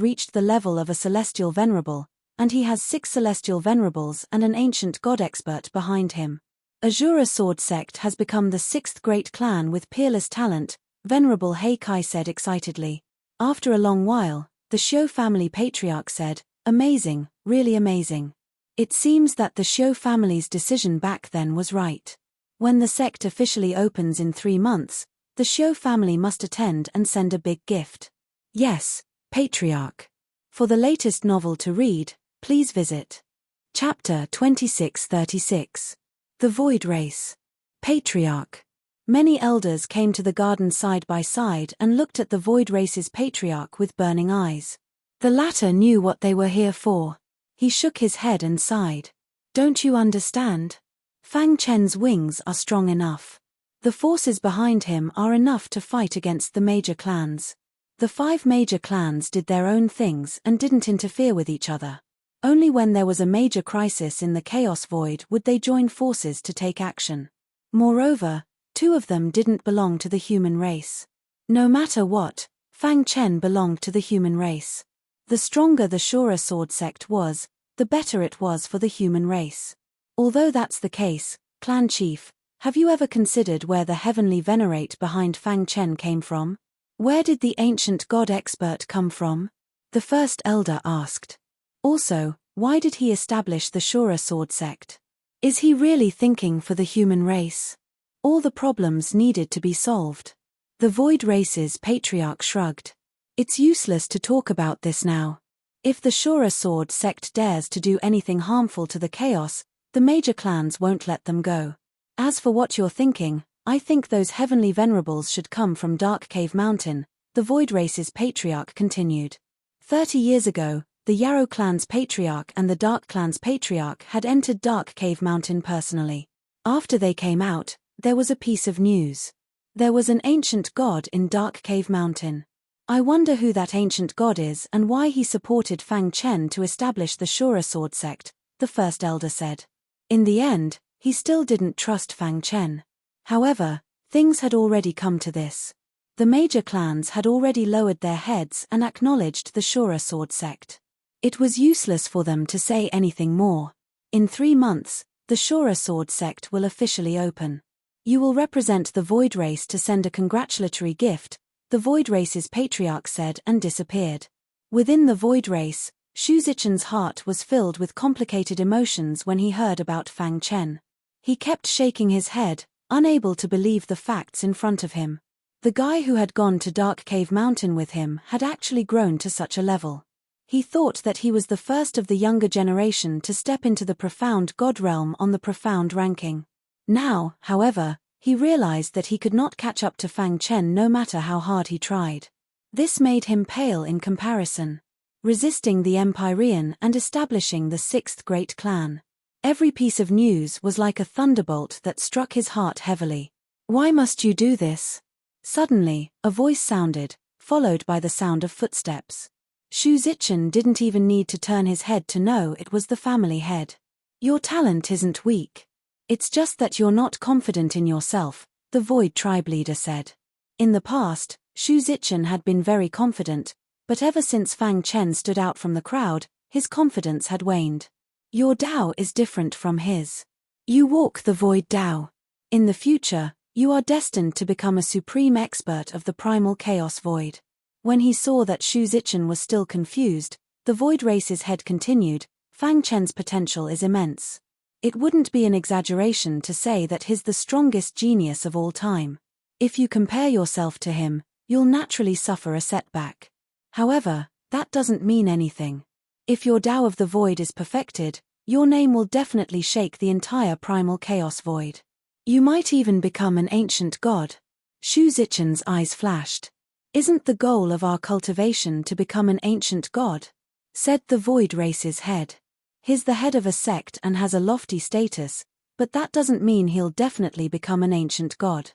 reached the level of a Celestial Venerable, and he has 6 Celestial Venerables and an ancient god expert behind him. Azura Sword Sect has become the 6th great clan with peerless talent, Venerable He Kai said excitedly. After a long while, the Xiu family patriarch said, amazing, really amazing. It seems that the Xiu family's decision back then was right. When the sect officially opens in 3 months, the Xiu family must attend and send a big gift. Yes, Patriarch. For the latest novel to read, please visit Chapter 2636. The Void Race. Patriarch. Many elders came to the garden side by side and looked at the Void Race's patriarch with burning eyes. The latter knew what they were here for. He shook his head and sighed. Don't you understand? Fang Chen's wings are strong enough. The forces behind him are enough to fight against the major clans. The 5 major clans did their own things and didn't interfere with each other. Only when there was a major crisis in the Chaos Void would they join forces to take action. Moreover, 2 of them didn't belong to the human race. No matter what, Fang Chen belonged to the human race. The stronger the Shura sword sect was, the better it was for the human race. Although that's the case, clan chief, have you ever considered where the heavenly venerate behind Fang Chen came from? Where did the ancient god expert come from? The first elder asked. Also, why did he establish the Shura sword sect? Is he really thinking for the human race? All the problems needed to be solved. The Void Race's patriarch shrugged. It's useless to talk about this now. If the Shura sword sect dares to do anything harmful to the chaos, the major clans won't let them go. As for what you're thinking, I think those heavenly venerables should come from Dark Cave Mountain, the Void Race's patriarch continued. 30 years ago, the Yarrow clan's patriarch and the Dark clan's patriarch had entered Dark Cave Mountain personally. After they came out, there was a piece of news. There was an ancient god in Dark Cave Mountain. I wonder who that ancient god is and why he supported Fang Chen to establish the Shura sword sect, the first elder said. In the end, he still didn't trust Fang Chen. However, things had already come to this. The major clans had already lowered their heads and acknowledged the Shura sword sect. It was useless for them to say anything more. In 3 months, the Shura sword sect will officially open. You will represent the Void Race to send a congratulatory gift, the Void Race's patriarch said and disappeared. Within the Void Race, Shu Zichen's heart was filled with complicated emotions when he heard about Fang Chen. He kept shaking his head, unable to believe the facts in front of him. The guy who had gone to Dark Cave Mountain with him had actually grown to such a level. He thought that he was the first of the younger generation to step into the profound god realm on the profound ranking. Now, however, he realized that he could not catch up to Fang Chen no matter how hard he tried. This made him pale in comparison. Resisting the Empyrean and establishing the 6th great clan. Every piece of news was like a thunderbolt that struck his heart heavily. Why must you do this? Suddenly, a voice sounded, followed by the sound of footsteps. Shu Zichen didn't even need to turn his head to know it was the family head. Your talent isn't weak. It's just that you're not confident in yourself, the Void tribe leader said. In the past, Shu Zichen had been very confident, but ever since Fang Chen stood out from the crowd, his confidence had waned. Your Dao is different from his. You walk the Void Dao. In the future, you are destined to become a supreme expert of the primal chaos void. When he saw that Shu Zichen was still confused, the Void Race's head continued, Fang Chen's potential is immense. It wouldn't be an exaggeration to say that he's the strongest genius of all time. If you compare yourself to him, you'll naturally suffer a setback. However, that doesn't mean anything. If your Tao of the Void is perfected, your name will definitely shake the entire primal chaos void. You might even become an ancient god. Shu Zichen's eyes flashed. Isn't the goal of our cultivation to become an ancient god? Said the Void Race's head. He's the head of a sect and has a lofty status, but that doesn't mean he'll definitely become an ancient god.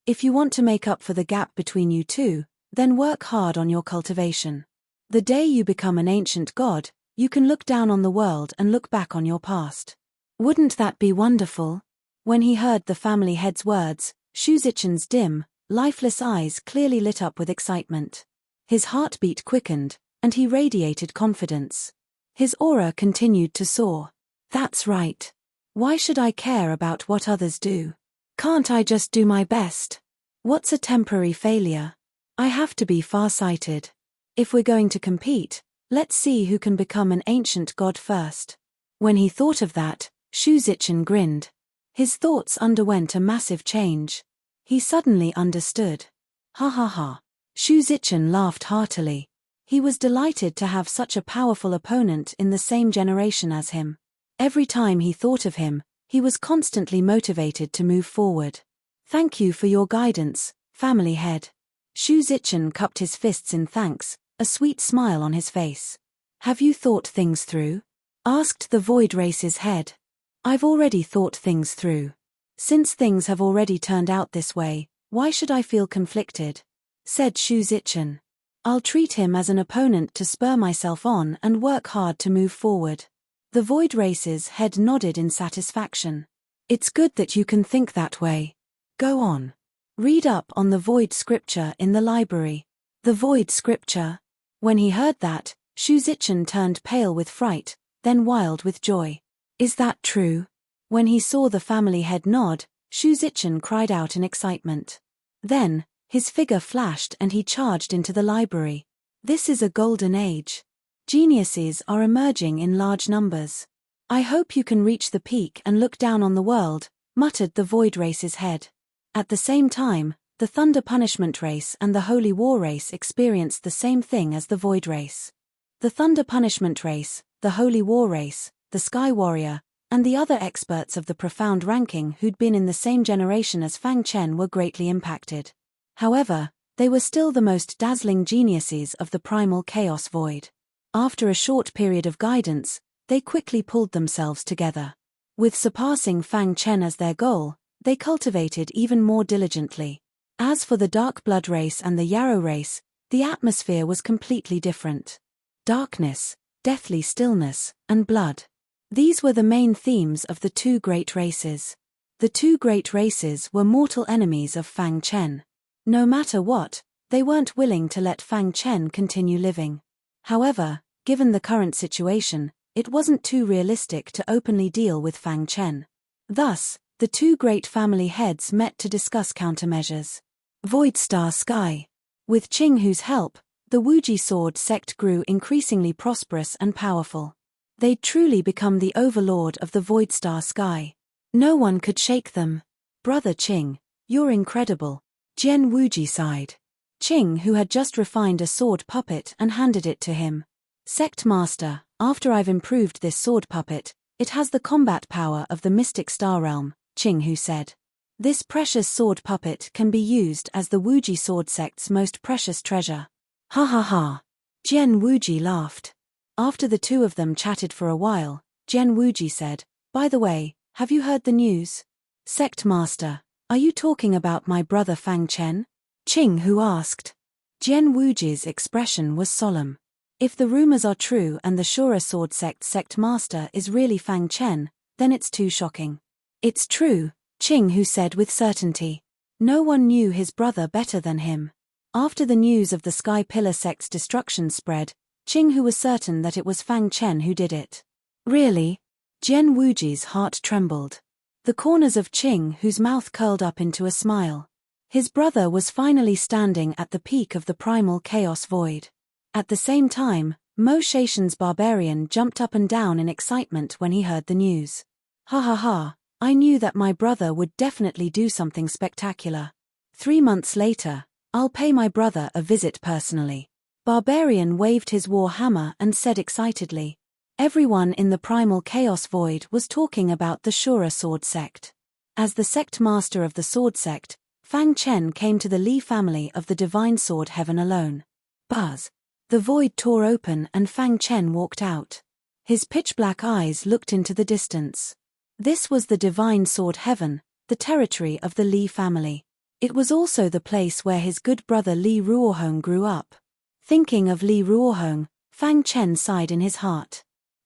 If you want to make up for the gap between you two, then work hard on your cultivation. The day you become an ancient god, you can look down on the world and look back on your past. Wouldn't that be wonderful? When he heard the family head's words, Shu Zichen's dim, lifeless eyes clearly lit up with excitement. His heartbeat quickened, and he radiated confidence. His aura continued to soar. That's right. Why should I care about what others do? Can't I just do my best? What's a temporary failure? I have to be far-sighted. If we're going to compete, let's see who can become an ancient god first. When he thought of that, Shu Zichen grinned. His thoughts underwent a massive change. He suddenly understood. Ha ha ha. Shu Zichen laughed heartily. He was delighted to have such a powerful opponent in the same generation as him. Every time he thought of him, he was constantly motivated to move forward. Thank you for your guidance, family head. Shu Zichen cupped his fists in thanks, a sweet smile on his face. Have you thought things through? Asked the Void Race's head. I've already thought things through. Since things have already turned out this way, why should I feel conflicted? Said Shu Zichen. I'll treat him as an opponent to spur myself on and work hard to move forward. The Void Race's head nodded in satisfaction. It's good that you can think that way. Go on. Read up on the Void Scripture in the library. The Void Scripture? When he heard that, Shu Zichen turned pale with fright, then wild with joy. Is that true? When he saw the family head nod, Shu Zichen cried out in excitement. Then, his figure flashed and he charged into the library. This is a golden age. Geniuses are emerging in large numbers. I hope you can reach the peak and look down on the world, muttered the Void Race's head. At the same time, the Thunder Punishment Race and the Holy War Race experienced the same thing as the Void Race. The Thunder Punishment Race, the Holy War Race, the Sky Warrior, and the other experts of the profound ranking who'd been in the same generation as Fang Chen were greatly impacted. However, they were still the most dazzling geniuses of the primal chaos void. After a short period of guidance, they quickly pulled themselves together. With surpassing Fang Chen as their goal, they cultivated even more diligently. As for the Dark Blood Race and the Yarrow Race, the atmosphere was completely different. Darkness, deathly stillness, and blood. These were the main themes of the two great races. The two great races were mortal enemies of Fang Chen. No matter what, they weren't willing to let Fang Chen continue living. However, given the current situation, it wasn't too realistic to openly deal with Fang Chen. Thus, the two great family heads met to discuss countermeasures. Void Star Sky. With Qing Hu's help, the Wuji Sword sect grew increasingly prosperous and powerful. They'd truly become the overlord of the Void Star Sky. No one could shake them. Brother Qing, you're incredible. Jian Wuji sighed. Qing Hu had just refined a sword puppet and handed it to him. Sect Master, after I've improved this sword puppet, it has the combat power of the Mystic Star Realm, Qing Hu said. This precious sword puppet can be used as the Wuji Sword sect's most precious treasure. Ha ha ha. Jian Wuji laughed. After the two of them chatted for a while, Jian Wuji said, by the way, have you heard the news? Sect Master, are you talking about my brother Fang Chen? Qing Hu asked. Jian Wuji's expression was solemn. If the rumors are true and the Shura Sword Sect Master is really Fang Chen, then it's too shocking. It's true, Qing Hu said with certainty. No one knew his brother better than him. After the news of the Sky Pillar sect's destruction spread, Qing Hu was certain that it was Fang Chen who did it. Really? Jian Wuji's heart trembled. The corners of Qing Hu's mouth curled up into a smile. His brother was finally standing at the peak of the primal chaos void. At the same time, Mo Shaishan's barbarian jumped up and down in excitement when he heard the news. Ha ha ha, I knew that my brother would definitely do something spectacular. 3 months later, I'll pay my brother a visit personally. Barbarian waved his war hammer and said excitedly. Everyone in the primal chaos void was talking about the Shura Sword sect. As the sect master of the sword sect, Fang Chen came to the Li family of the divine sword heaven alone. Buzz. The void tore open and Fang Chen walked out. His pitch-black eyes looked into the distance. This was the divine sword heaven, the territory of the Li family. It was also the place where his good brother Li Ruohong grew up. Thinking of Li Ruohong, Fang Chen sighed in his heart.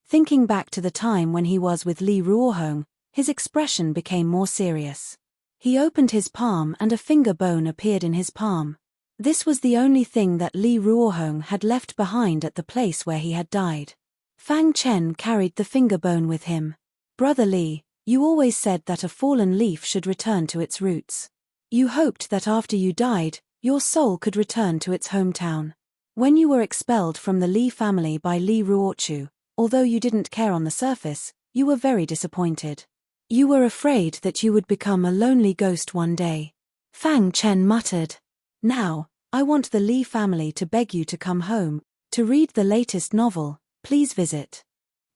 Thinking back to the time when he was with Li Ruohong, his expression became more serious. He opened his palm and a finger bone appeared in his palm. This was the only thing that Li Ruohong had left behind at the place where he had died. Fang Chen carried the finger bone with him. Brother Li, you always said that a fallen leaf should return to its roots. You hoped that after you died, your soul could return to its hometown. When you were expelled from the Li family by Li Ruochu, although you didn't care on the surface, you were very disappointed. You were afraid that you would become a lonely ghost one day. Fang Chen muttered. Now, I want the Li family to beg you to come home. To read the latest novel, please visit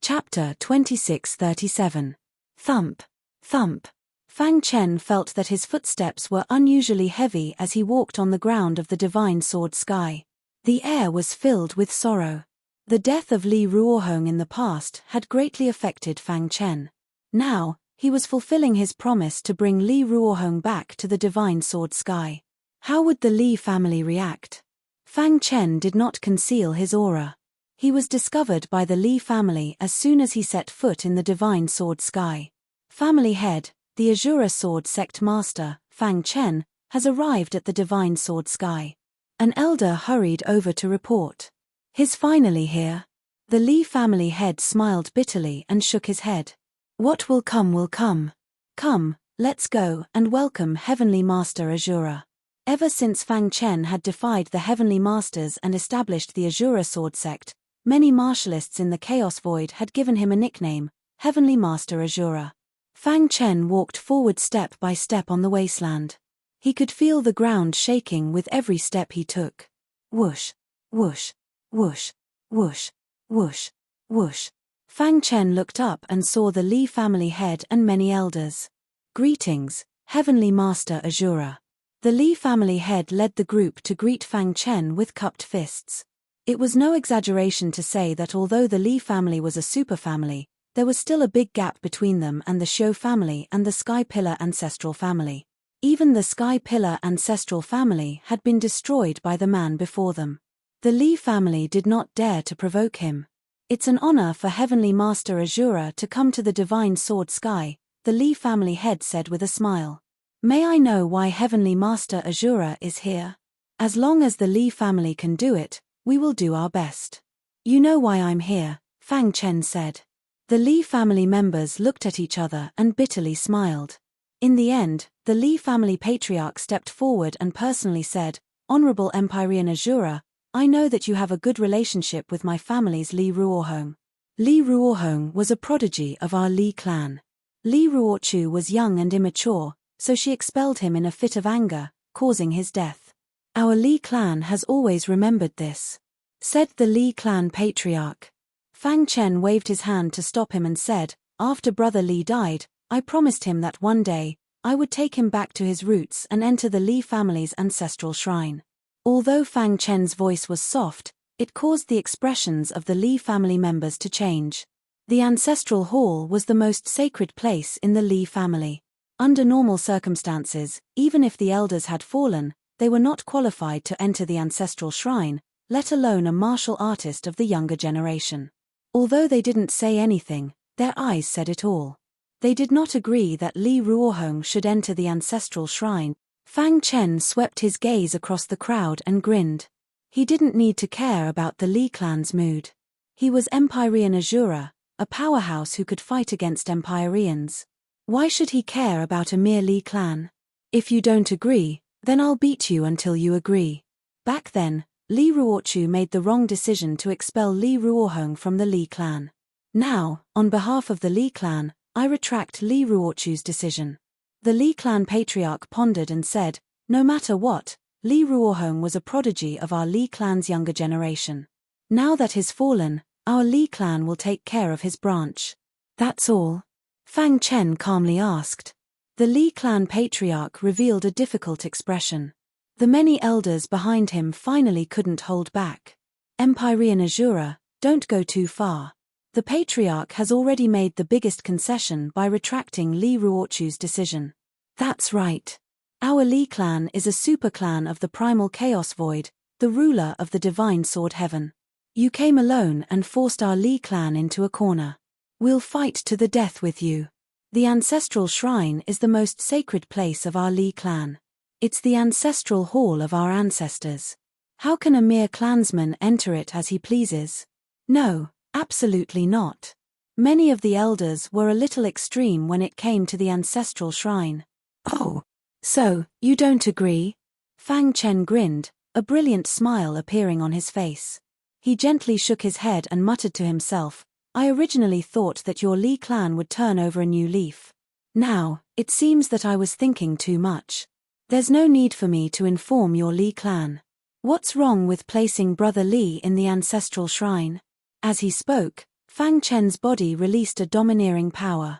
Chapter 2637. Thump. Thump. Fang Chen felt that his footsteps were unusually heavy as he walked on the ground of the divine sword sky. The air was filled with sorrow. The death of Li Ruohong in the past had greatly affected Fang Chen. Now, He was fulfilling his promise to bring Li Ruohong back to the divine sword sky. How would the Li family react? Fang Chen did not conceal his aura. He was discovered by the Li family as soon as he set foot in the divine sword sky. Family head, the Azura sword sect master, Fang Chen, has arrived at the divine sword sky. An elder hurried over to report. He's finally here. The Li family head smiled bitterly and shook his head. What will come will come. Come, let's go and welcome Heavenly Master Azura. Ever since Fang Chen had defied the Heavenly Masters and established the Azura sword sect, many martialists in the Chaos Void had given him a nickname, Heavenly Master Azura. Fang Chen walked forward step by step on the wasteland. He could feel the ground shaking with every step he took. Whoosh, whoosh, whoosh, whoosh, whoosh, whoosh. Fang Chen looked up and saw the Li family head and many elders. Greetings, Heavenly Master Azura. The Li family head led the group to greet Fang Chen with cupped fists. It was no exaggeration to say that although the Li family was a super family, there was still a big gap between them and the Xiu family and the Sky Pillar ancestral family. Even the Sky Pillar ancestral family had been destroyed by the man before them. The Li family did not dare to provoke him. It's an honor for Heavenly Master Azura to come to the divine sword sky, the Li family head said with a smile. May I know why Heavenly Master Azura is here? As long as the Li family can do it, we will do our best. You know why I'm here, Fang Chen said. The Li family members looked at each other and bitterly smiled. In the end, the Li family patriarch stepped forward and personally said, Honorable Empyrean Azura, I know that you have a good relationship with my family's Li Ruohong. Li Ruohong was a prodigy of our Li clan. Li Ruochu was young and immature, so she expelled him in a fit of anger, causing his death. Our Li clan has always remembered this, said the Li clan patriarch. Fang Chen waved his hand to stop him and said, after brother Li died, I promised him that one day, I would take him back to his roots and enter the Li family's ancestral shrine. Although Fang Chen's voice was soft, it caused the expressions of the Li family members to change. The ancestral hall was the most sacred place in the Li family. Under normal circumstances, even if the elders had fallen, they were not qualified to enter the ancestral shrine, let alone a martial artist of the younger generation. Although they didn't say anything, their eyes said it all. They did not agree that Li Ruohong should enter the ancestral shrine. Fang Chen swept his gaze across the crowd and grinned. He didn't need to care about the Li clan's mood. He was Empyrean Azura, a powerhouse who could fight against Empyreans. Why should he care about a mere Li clan? If you don't agree, then I'll beat you until you agree. Back then, Li Ruochu made the wrong decision to expel Li Ruohong from the Li clan. Now, on behalf of the Li clan, I retract Li Ruochu's decision. The Li clan patriarch pondered and said, no matter what, Li Ruohong was a prodigy of our Li clan's younger generation. Now that he's fallen, our Li clan will take care of his branch. That's all? Fang Chen calmly asked. The Li clan patriarch revealed a difficult expression. The many elders behind him finally couldn't hold back. Empyrean Azura, don't go too far. The patriarch has already made the biggest concession by retracting Li Ruochu's decision. That's right. Our Li clan is a super clan of the primal chaos void, the ruler of the divine sword heaven. You came alone and forced our Li clan into a corner. We'll fight to the death with you. The ancestral shrine is the most sacred place of our Li clan. It's the ancestral hall of our ancestors. How can a mere clansman enter it as he pleases? No. Absolutely not. Many of the elders were a little extreme when it came to the ancestral shrine. Oh, so, you don't agree? Fang Chen grinned, a brilliant smile appearing on his face. He gently shook his head and muttered to himself, I originally thought that your Li clan would turn over a new leaf. Now, it seems that I was thinking too much. There's no need for me to inform your Li clan. What's wrong with placing Brother Li in the ancestral shrine? As he spoke, Fang Chen's body released a domineering power.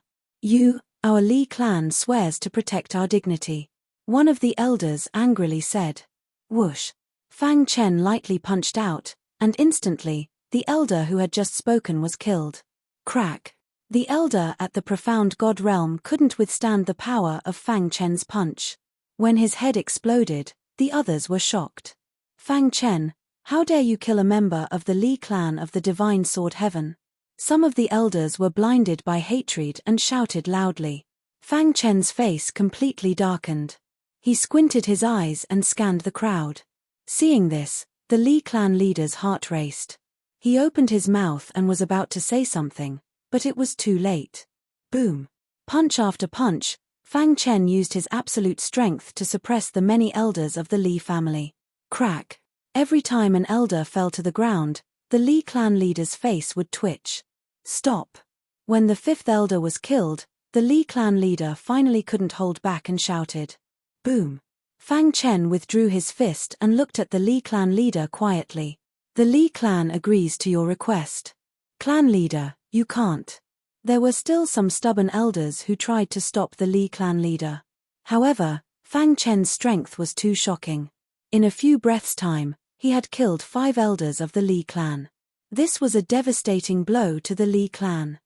Our Li clan swears to protect our dignity. One of the elders angrily said. Whoosh. Fang Chen lightly punched out, and instantly, the elder who had just spoken was killed. Crack. The elder at the profound god realm couldn't withstand the power of Fang Chen's punch. When his head exploded, the others were shocked. Fang Chen, how dare you kill a member of the Li clan of the divine sword heaven? Some of the elders were blinded by hatred and shouted loudly. Fang Chen's face completely darkened. He squinted his eyes and scanned the crowd. Seeing this, the Li clan leader's heart raced. He opened his mouth and was about to say something, but it was too late. Boom! Punch after punch, Fang Chen used his absolute strength to suppress the many elders of the Li family. Crack! Every time an elder fell to the ground, the Li clan leader's face would twitch. Stop! When the fifth elder was killed, the Li clan leader finally couldn't hold back and shouted. Boom! Fang Chen withdrew his fist and looked at the Li clan leader quietly. The Li clan agrees to your request. Clan leader, you can't. There were still some stubborn elders who tried to stop the Li clan leader. However, Fang Chen's strength was too shocking. In a few breaths' time, he had killed 5 elders of the Li clan. This was a devastating blow to the Li clan.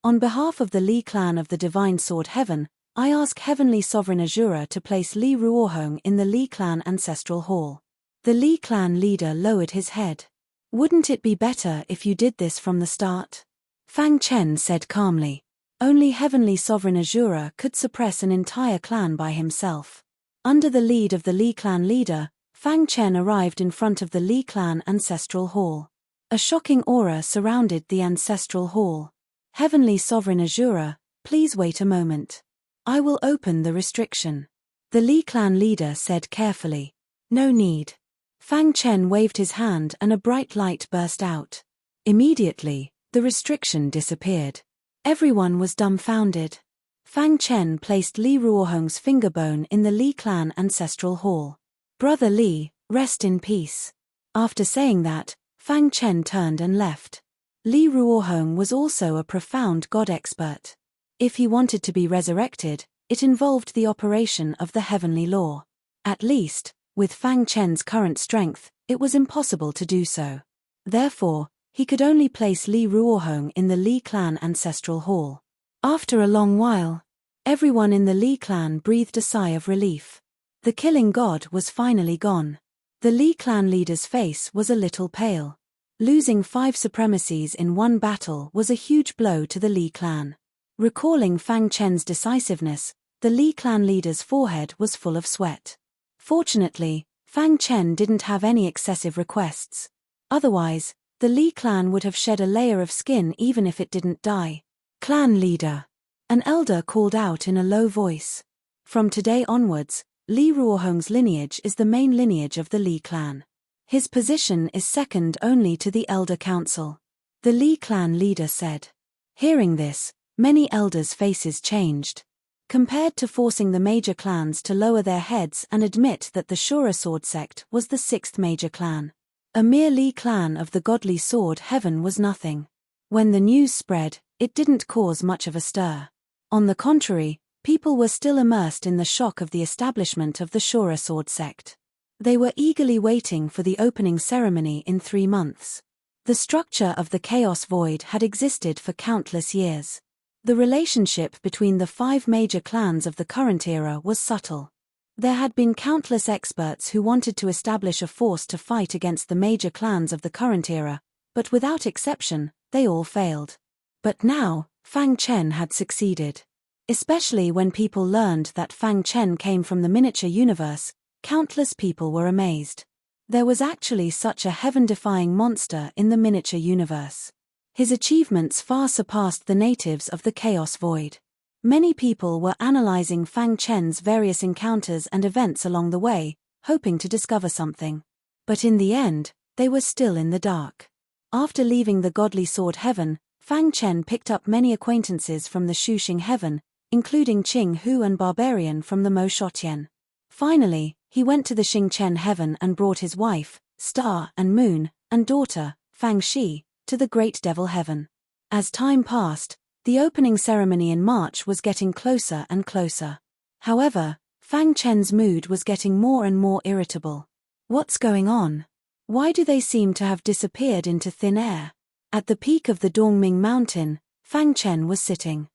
On behalf of the Li clan of the divine sword heaven, I ask Heavenly Sovereign Azura to place Li Ruohong in the Li clan ancestral hall. The Li clan leader lowered his head. Wouldn't it be better if you did this from the start? Fang Chen said calmly. Only Heavenly Sovereign Azura could suppress an entire clan by himself. Under the lead of the Li clan leader, Fang Chen arrived in front of the Li clan ancestral hall. A shocking aura surrounded the ancestral hall. Heavenly Sovereign Azura, please wait a moment. I will open the restriction. The Li clan leader said carefully. No need. Fang Chen waved his hand and a bright light burst out. Immediately, the restriction disappeared. Everyone was dumbfounded. Fang Chen placed Li Ruohong's finger bone in the Li clan ancestral hall. Brother Li, rest in peace. After saying that, Fang Chen turned and left. Li Ruohong was also a profound god expert. If he wanted to be resurrected, it involved the operation of the heavenly law. At least, with Fang Chen's current strength, it was impossible to do so. Therefore, he could only place Li Ruohong in the Li clan ancestral hall. After a long while, everyone in the Li clan breathed a sigh of relief. The killing god was finally gone. The Li clan leader's face was a little pale. Losing 5 supremacies in one battle was a huge blow to the Li clan. Recalling Fang Chen's decisiveness, the Li clan leader's forehead was full of sweat. Fortunately, Fang Chen didn't have any excessive requests. Otherwise, the Li clan would have shed a layer of skin even if it didn't die. Clan leader. An elder called out in a low voice. From today onwards, Li Ruohong's lineage is the main lineage of the Li clan. His position is second only to the elder council. The Li clan leader said. Hearing this, many elders' faces changed. Compared to forcing the major clans to lower their heads and admit that the Shura sword sect was the 6th major clan, a mere Li clan of the godly sword heaven was nothing. When the news spread, it didn't cause much of a stir. On the contrary, people were still immersed in the shock of the establishment of the Shura sword sect. They were eagerly waiting for the opening ceremony in 3 months. The structure of the Chaos Void had existed for countless years. The relationship between the 5 major clans of the current era was subtle. There had been countless experts who wanted to establish a force to fight against the major clans of the current era, but without exception, they all failed. But now, Fang Chen had succeeded. Especially when people learned that Fang Chen came from the miniature universe, countless people were amazed. There was actually such a heaven-defying monster in the miniature universe. His achievements far surpassed the natives of the Chaos Void. Many people were analyzing Fang Chen's various encounters and events along the way, hoping to discover something. But in the end, they were still in the dark. After leaving the godly sword heaven, Fang Chen picked up many acquaintances from the Shuxing heaven, including Qing Hu and Barbarian from the Mo Shotian. Finally, he went to the Xingchen heaven and brought his wife, Star and Moon, and daughter, Fang Shi, to the Great Devil heaven. As time passed, the opening ceremony in March was getting closer and closer. However, Fang Chen's mood was getting more and more irritable. What's going on? Why do they seem to have disappeared into thin air? At the peak of the Dongming mountain, Fang Chen was sitting.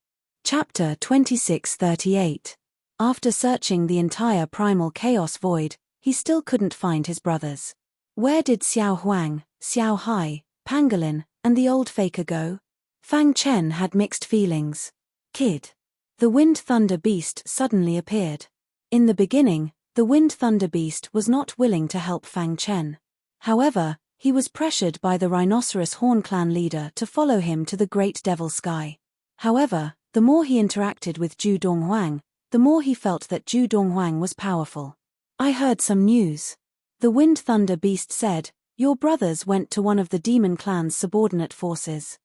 Chapter 2638. After searching the entire primal chaos void, he still couldn't find his brothers. Where did Xiao Huang, Xiao Hai, Pangolin, and the old faker go? Fang Chen had mixed feelings. Kid. The Wind Thunder Beast suddenly appeared. In the beginning, the Wind Thunder Beast was not willing to help Fang Chen. However, he was pressured by the Rhinoceros Horn clan leader to follow him to the Great Devil Sky. However, the more he interacted with Zhu Donghuang, the more he felt that Zhu Donghuang was powerful. I heard some news. The Wind Thunder Beast said, your brothers went to one of the demon clan's subordinate forces.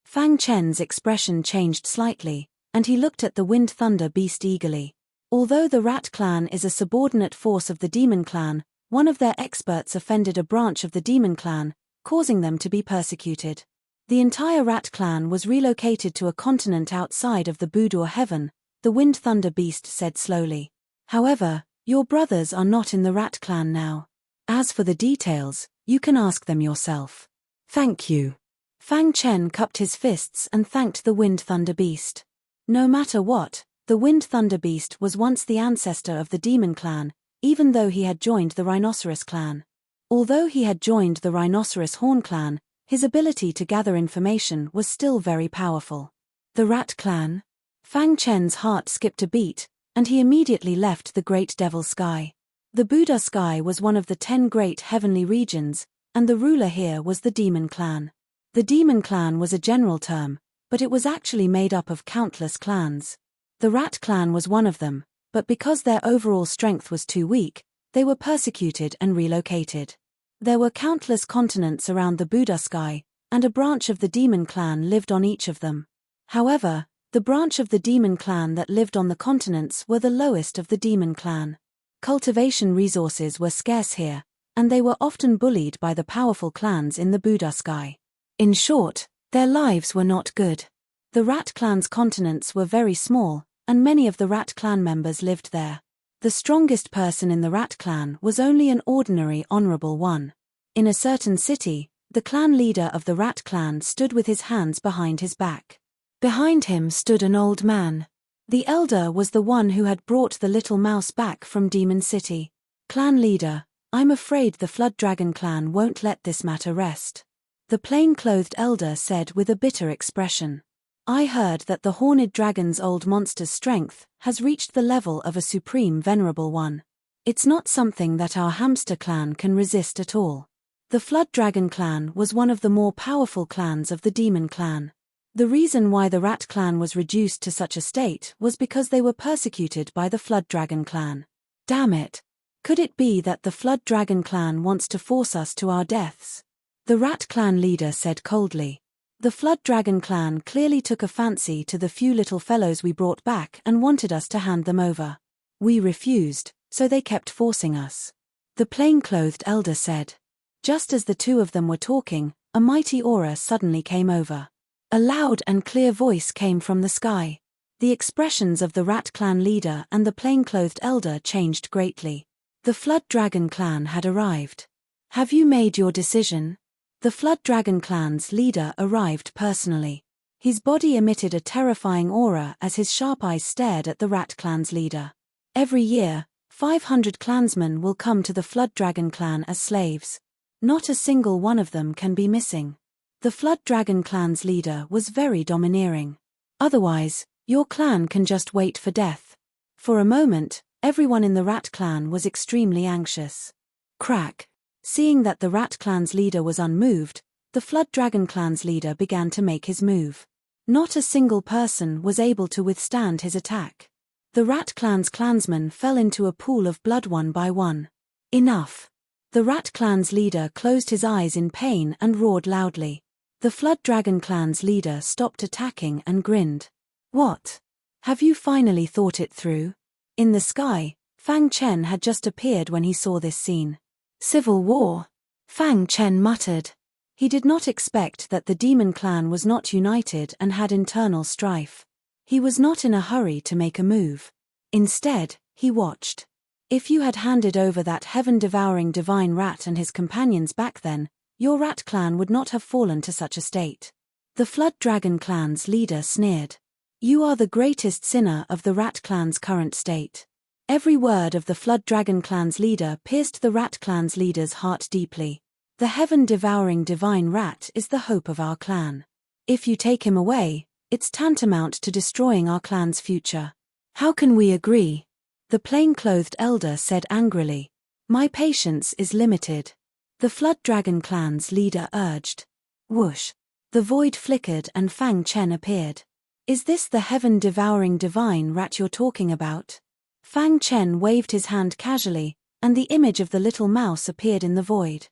Fang Chen's expression changed slightly, and he looked at the Wind Thunder Beast eagerly. Although the Rat clan is a subordinate force of the demon clan, one of their experts offended a branch of the demon clan, causing them to be persecuted. The entire Rat clan was relocated to a continent outside of the Boudoir Heaven, the Wind Thunder Beast said slowly. However, your brothers are not in the Rat clan now. As for the details, you can ask them yourself. Thank you. Fang Chen cupped his fists and thanked the Wind Thunder Beast. No matter what, the Wind Thunder Beast was once the ancestor of the Demon Clan, even though he had joined the Rhinoceros Clan. Although he had joined the Rhinoceros Horn Clan, his ability to gather information was still very powerful. The Rat Clan? Fang Chen's heart skipped a beat, and he immediately left the Great Devil Sky. The Buddha Sky was one of the 10 great heavenly regions, and the ruler here was the Demon Clan. The Demon Clan was a general term, but it was actually made up of countless clans. The Rat Clan was one of them, but because their overall strength was too weak, they were persecuted and relocated. There were countless continents around the Buddha Sky, and a branch of the Demon Clan lived on each of them. However, the branch of the Demon Clan that lived on the continents were the lowest of the Demon Clan. Cultivation resources were scarce here, and they were often bullied by the powerful clans in the Buddha Sky. In short, their lives were not good. The Rat Clan's continents were very small, and many of the Rat Clan members lived there. The strongest person in the Rat Clan was only an ordinary honorable one. In a certain city, the clan leader of the Rat Clan stood with his hands behind his back. Behind him stood an old man. The elder was the one who had brought the little mouse back from Demon City. Clan leader, I'm afraid the Flood Dragon clan won't let this matter rest. The plain-clothed elder said with a bitter expression. I heard that the Horned Dragon's old monster's strength has reached the level of a supreme Venerable one. It's not something that our Hamster clan can resist at all. The Flood Dragon clan was one of the more powerful clans of the Demon clan. The reason why the Rat clan was reduced to such a state was because they were persecuted by the Flood Dragon clan. Damn it! Could it be that the Flood Dragon clan wants to force us to our deaths? The Rat clan leader said coldly. The Flood Dragon clan clearly took a fancy to the few little fellows we brought back and wanted us to hand them over. We refused, so they kept forcing us. The plain-clothed elder said. Just as the two of them were talking, a mighty aura suddenly came over. A loud and clear voice came from the sky. The expressions of the Rat clan leader and the plain-clothed elder changed greatly. The Flood Dragon clan had arrived. Have you made your decision? The Flood Dragon clan's leader arrived personally. His body emitted a terrifying aura as his sharp eyes stared at the Rat clan's leader. Every year, 500 clansmen will come to the Flood Dragon clan as slaves. Not a single one of them can be missing. The Flood Dragon clan's leader was very domineering. Otherwise, your clan can just wait for death. For a moment, everyone in the Rat clan was extremely anxious. Crack. Seeing that the Rat clan's leader was unmoved, the Flood Dragon clan's leader began to make his move. Not a single person was able to withstand his attack. The Rat clan's clansmen fell into a pool of blood one by one. Enough. The Rat clan's leader closed his eyes in pain and roared loudly. The Flood Dragon clan's leader stopped attacking and grinned. What? Have you finally thought it through? In the sky, Fang Chen had just appeared when he saw this scene. Civil war. Fang Chen muttered. He did not expect that the Demon Clan was not united and had internal strife. He was not in a hurry to make a move. Instead, he watched. If you had handed over that heaven-devouring divine rat and his companions back then, your Rat clan would not have fallen to such a state. The Flood Dragon Clan's leader sneered. You are the greatest sinner of the Rat Clan's current state. Every word of the Flood Dragon Clan's leader pierced the Rat Clan's leader's heart deeply. The heaven-devouring divine rat is the hope of our clan. If you take him away, it's tantamount to destroying our clan's future. How can we agree? The plain-clothed elder said angrily. My patience is limited. The Flood Dragon Clan's leader urged. Whoosh! The void flickered and Fang Chen appeared. Is this the heaven-devouring divine rat you're talking about? Fang Chen waved his hand casually, and the image of the little mouse appeared in the void.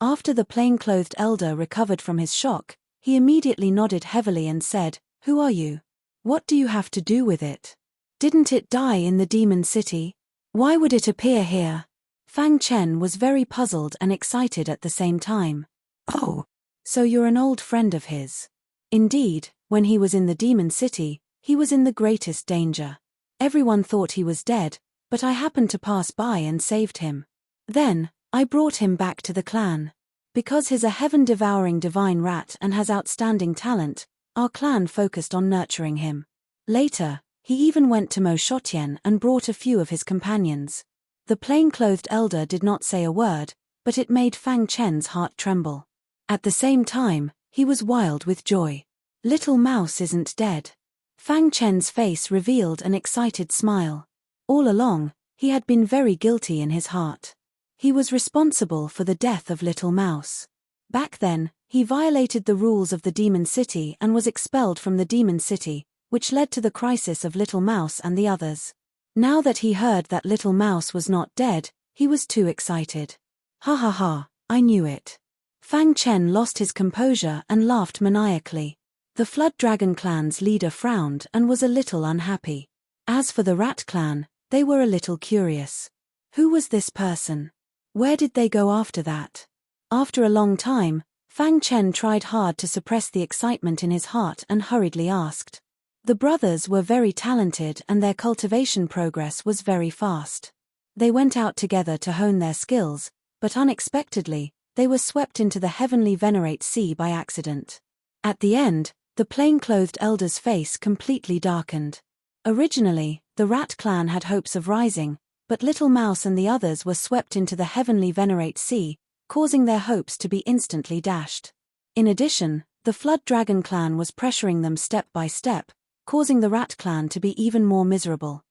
After the plain-clothed elder recovered from his shock, he immediately nodded heavily and said, Who are you? What do you have to do with it? Didn't it die in the demon city? Why would it appear here? Fang Chen was very puzzled and excited at the same time. Oh, so you're an old friend of his. Indeed, when he was in the demon city, he was in the greatest danger. Everyone thought he was dead, but I happened to pass by and saved him. Then, I brought him back to the clan. Because he's a heaven-devouring divine rat and has outstanding talent, our clan focused on nurturing him. Later, he even went to Mo Shotien and brought a few of his companions. The plain-clothed elder did not say a word, but it made Fang Chen's heart tremble. At the same time, he was wild with joy. Little Mouse isn't dead. Fang Chen's face revealed an excited smile. All along, he had been very guilty in his heart. He was responsible for the death of Little Mouse. Back then, he violated the rules of the Demon City and was expelled from the Demon City, which led to the crisis of Little Mouse and the others. Now that he heard that Little Mouse was not dead, he was too excited. Ha ha ha, I knew it. Fang Chen lost his composure and laughed maniacally. The Flood Dragon Clan's leader frowned and was a little unhappy. As for the Rat Clan, they were a little curious. Who was this person? Where did they go after that? After a long time, Fang Chen tried hard to suppress the excitement in his heart and hurriedly asked. The brothers were very talented and their cultivation progress was very fast. They went out together to hone their skills, but unexpectedly, they were swept into the heavenly Venerate Sea by accident. At the end, the plain-clothed elder's face completely darkened. Originally, the Rat Clan had hopes of rising, but Little Mouse and the others were swept into the heavenly Venerate Sea, causing their hopes to be instantly dashed. In addition, the Flood Dragon Clan was pressuring them step by step, causing the Rat Clan to be even more miserable.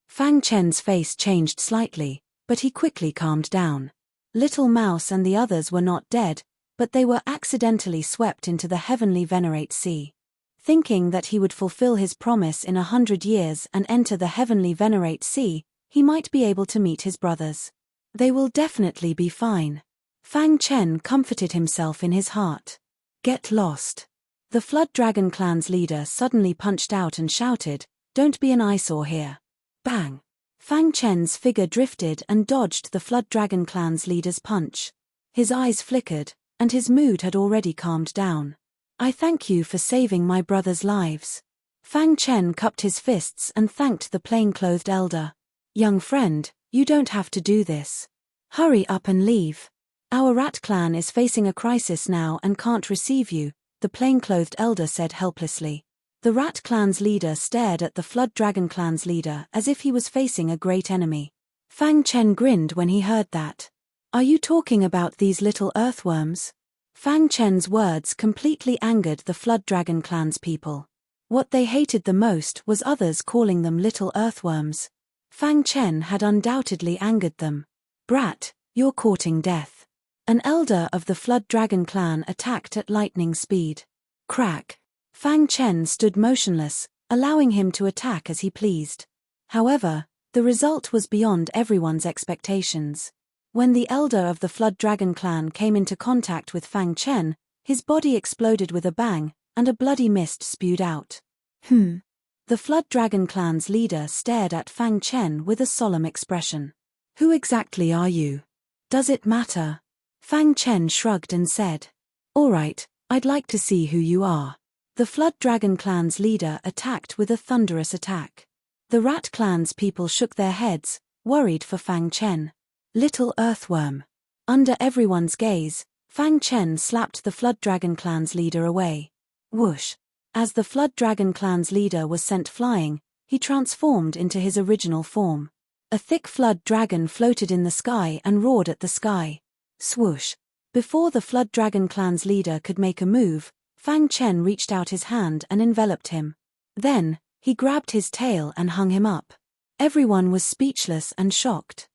Fang Chen's face changed slightly, but he quickly calmed down. Little Mouse and the others were not dead, but they were accidentally swept into the heavenly Venerate Sea. Thinking that he would fulfill his promise in 100 years and enter the heavenly Venerate Sea, he might be able to meet his brothers. They will definitely be fine. Fang Chen comforted himself in his heart. Get lost. The Flood Dragon Clan's leader suddenly punched out and shouted, Don't be an eyesore here. Bang! Fang Chen's figure drifted and dodged the Flood Dragon Clan's leader's punch. His eyes flickered, and his mood had already calmed down. I thank you for saving my brothers' lives. Fang Chen cupped his fists and thanked the plain-clothed elder. Young friend, you don't have to do this. Hurry up and leave. Our Rat Clan is facing a crisis now and can't receive you, the plain-clothed elder said helplessly. The Rat Clan's leader stared at the Flood Dragon Clan's leader as if he was facing a great enemy. Fang Chen grinned when he heard that. Are you talking about these little earthworms? Fang Chen's words completely angered the Flood Dragon Clan's people. What they hated the most was others calling them little earthworms. Fang Chen had undoubtedly angered them. Brat, you're courting death. An elder of the Flood Dragon Clan attacked at lightning speed. Crack. Fang Chen stood motionless, allowing him to attack as he pleased. However, the result was beyond everyone's expectations. When the elder of the Flood Dragon Clan came into contact with Fang Chen, his body exploded with a bang, and a bloody mist spewed out. The Flood Dragon Clan's leader stared at Fang Chen with a solemn expression. Who exactly are you? Does it matter? Fang Chen shrugged and said. All right, I'd like to see who you are. The Flood Dragon Clan's leader attacked with a thunderous attack. The Rat Clan's people shook their heads, worried for Fang Chen. Little earthworm. Under everyone's gaze, Fang Chen slapped the Flood Dragon clan's leader away. Whoosh! As the Flood Dragon clan's leader was sent flying, he transformed into his original form. A thick flood dragon floated in the sky and roared at the sky. Swoosh! Before the Flood Dragon clan's leader could make a move, Fang Chen reached out his hand and enveloped him. Then, he grabbed his tail and hung him up. Everyone was speechless and shocked.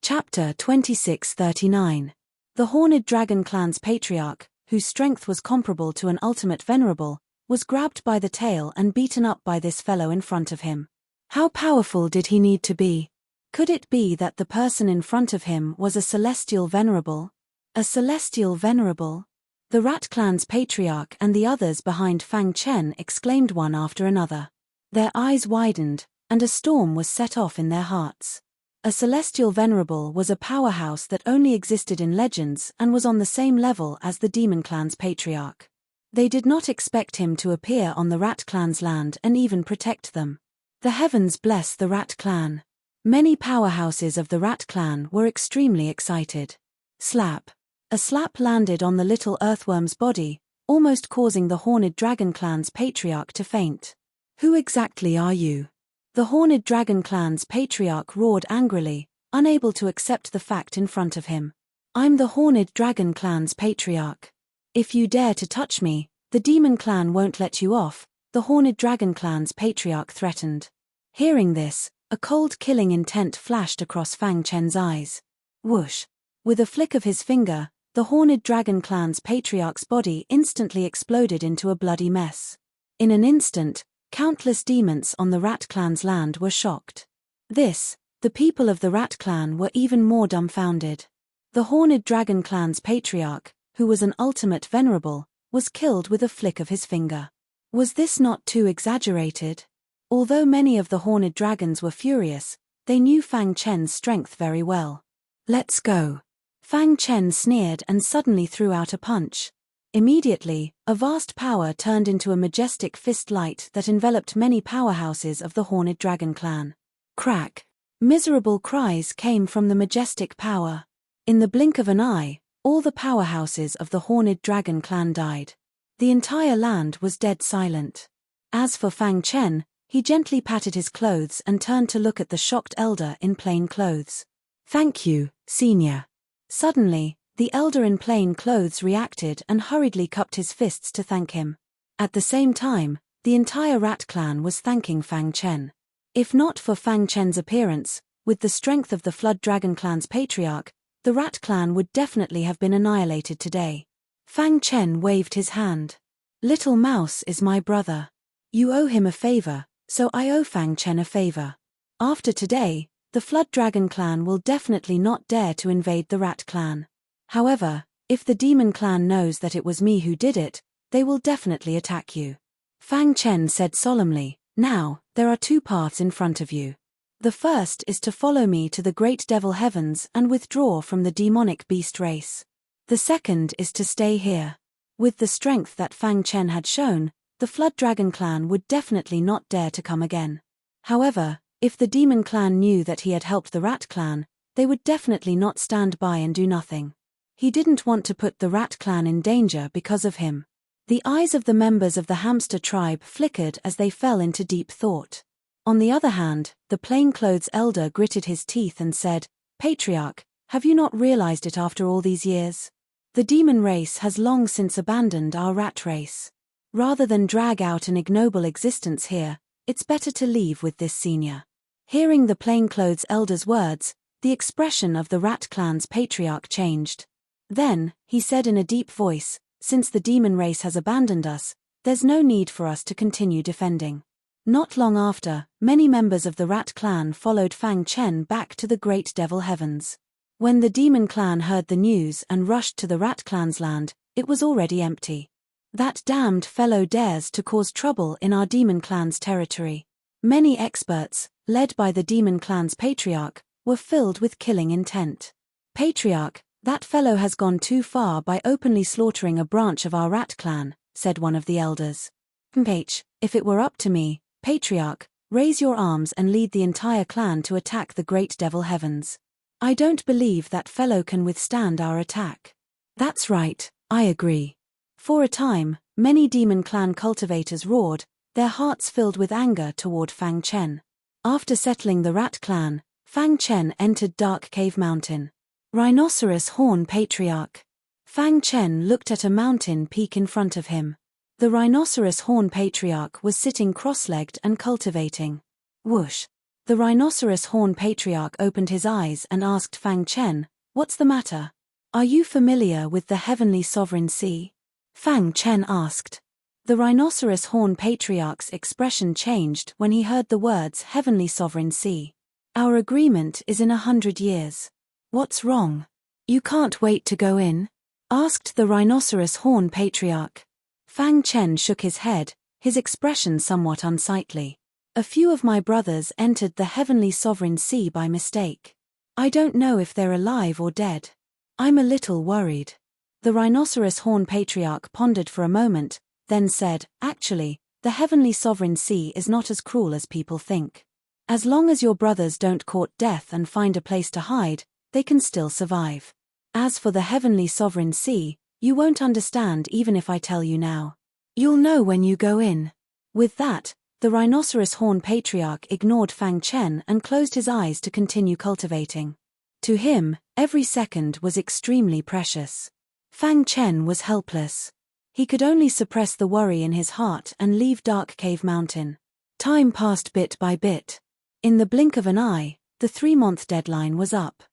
Chapter 2639. The Horned Dragon clan's patriarch, whose strength was comparable to an ultimate Venerable, was grabbed by the tail and beaten up by this fellow in front of him. How powerful did he need to be? Could it be that the person in front of him was a celestial Venerable? A celestial Venerable? The Rat clan's patriarch and the others behind Fang Chen exclaimed one after another. Their eyes widened, and a storm was set off in their hearts. A celestial Venerable was a powerhouse that only existed in legends and was on the same level as the Demon clan's patriarch. They did not expect him to appear on the Rat clan's land and even protect them. The heavens bless the Rat clan. Many powerhouses of the Rat clan were extremely excited. Slap! A slap landed on the little earthworm's body, almost causing the Horned Dragon clan's patriarch to faint. Who exactly are you? The Horned Dragon clan's patriarch roared angrily, unable to accept the fact in front of him. I'm the Horned Dragon clan's patriarch. If you dare to touch me, the Demon clan won't let you off, the Horned Dragon clan's patriarch threatened. Hearing this, a cold killing intent flashed across Fang Chen's eyes. Whoosh! With a flick of his finger, the Horned Dragon clan's patriarch's body instantly exploded into a bloody mess. In an instant, countless demons on the Rat clan's land were shocked. The people of the Rat clan were even more dumbfounded. The Horned Dragon clan's patriarch, who was an ultimate Venerable, was killed with a flick of his finger. Was this not too exaggerated? Although many of the Horned Dragons were furious, they knew Fang Chen's strength very well. Let's go. Fang Chen sneered and suddenly threw out a punch. Immediately, a vast power turned into a majestic fist light that enveloped many powerhouses of the Horned Dragon clan. Crack! Miserable cries came from the majestic power. In the blink of an eye, all the powerhouses of the Horned Dragon clan died. The entire land was dead silent. As for Fang Chen, he gently patted his clothes and turned to look at the shocked elder in plain clothes. Thank you, senior. Suddenly, the elder in plain clothes reacted and hurriedly cupped his fists to thank him. At the same time, the entire Rat clan was thanking Fang Chen. If not for Fang Chen's appearance, with the strength of the Flood Dragon clan's patriarch, the Rat clan would definitely have been annihilated today. Fang Chen waved his hand. Little Mouse is my brother. You owe him a favor, so I owe Fang Chen a favor. After today, the Flood Dragon clan will definitely not dare to invade the Rat clan. However, if the Demon clan knows that it was me who did it, they will definitely attack you. Fang Chen said solemnly, now, there are two paths in front of you. The first is to follow me to the Great Devil Heavens and withdraw from the demonic beast race. The second is to stay here. With the strength that Fang Chen had shown, the Flood Dragon clan would definitely not dare to come again. However, if the Demon clan knew that he had helped the Rat clan, they would definitely not stand by and do nothing. He didn't want to put the Rat clan in danger because of him. The eyes of the members of the hamster tribe flickered as they fell into deep thought. On the other hand, the plainclothes elder gritted his teeth and said, Patriarch, have you not realized it after all these years? The demon race has long since abandoned our rat race. Rather than drag out an ignoble existence here, it's better to leave with this senior. Hearing the plainclothes elder's words, the expression of the Rat clan's patriarch changed. Then, he said in a deep voice, since the demon race has abandoned us, there's no need for us to continue defending. Not long after, many members of the Rat clan followed Fang Chen back to the Great Devil Heavens. When the Demon clan heard the news and rushed to the Rat clan's land, it was already empty. That damned fellow dares to cause trouble in our Demon clan's territory. Many experts, led by the Demon clan's patriarch, were filled with killing intent. Patriarch, that fellow has gone too far by openly slaughtering a branch of our Rat clan, said one of the elders. If it were up to me, Patriarch, raise your arms and lead the entire clan to attack the Great Devil Heavens. I don't believe that fellow can withstand our attack. That's right, I agree. For a time, many demon clan cultivators roared, their hearts filled with anger toward Fang Chen. After settling the Rat clan, Fang Chen entered Dark Cave Mountain. Rhinoceros Horn Patriarch. Fang Chen looked at a mountain peak in front of him. The Rhinoceros Horn Patriarch was sitting cross-legged and cultivating. Whoosh! The Rhinoceros Horn Patriarch opened his eyes and asked Fang Chen, "What's the matter? Are you familiar with the Heavenly Sovereign Sea?" Fang Chen asked. The Rhinoceros Horn Patriarch's expression changed when he heard the words Heavenly Sovereign Sea. "Our agreement is in 100 years. What's wrong? You can't wait to go in?" asked the Rhinoceros Horn Patriarch. Fang Chen shook his head, his expression somewhat unsightly. "A few of my brothers entered the Heavenly Sovereign Sea by mistake. I don't know if they're alive or dead. I'm a little worried." The Rhinoceros Horn Patriarch pondered for a moment, then said, "Actually, the Heavenly Sovereign Sea is not as cruel as people think. As long as your brothers don't court death and find a place to hide, they can still survive. As for the Heavenly Sovereign Sea, you won't understand even if I tell you now. You'll know when you go in." With that, the Rhinoceros Horn Patriarch ignored Fang Chen and closed his eyes to continue cultivating. To him, every second was extremely precious. Fang Chen was helpless. He could only suppress the worry in his heart and leave Dark Cave Mountain. Time passed bit by bit. In the blink of an eye, the 3-month deadline was up.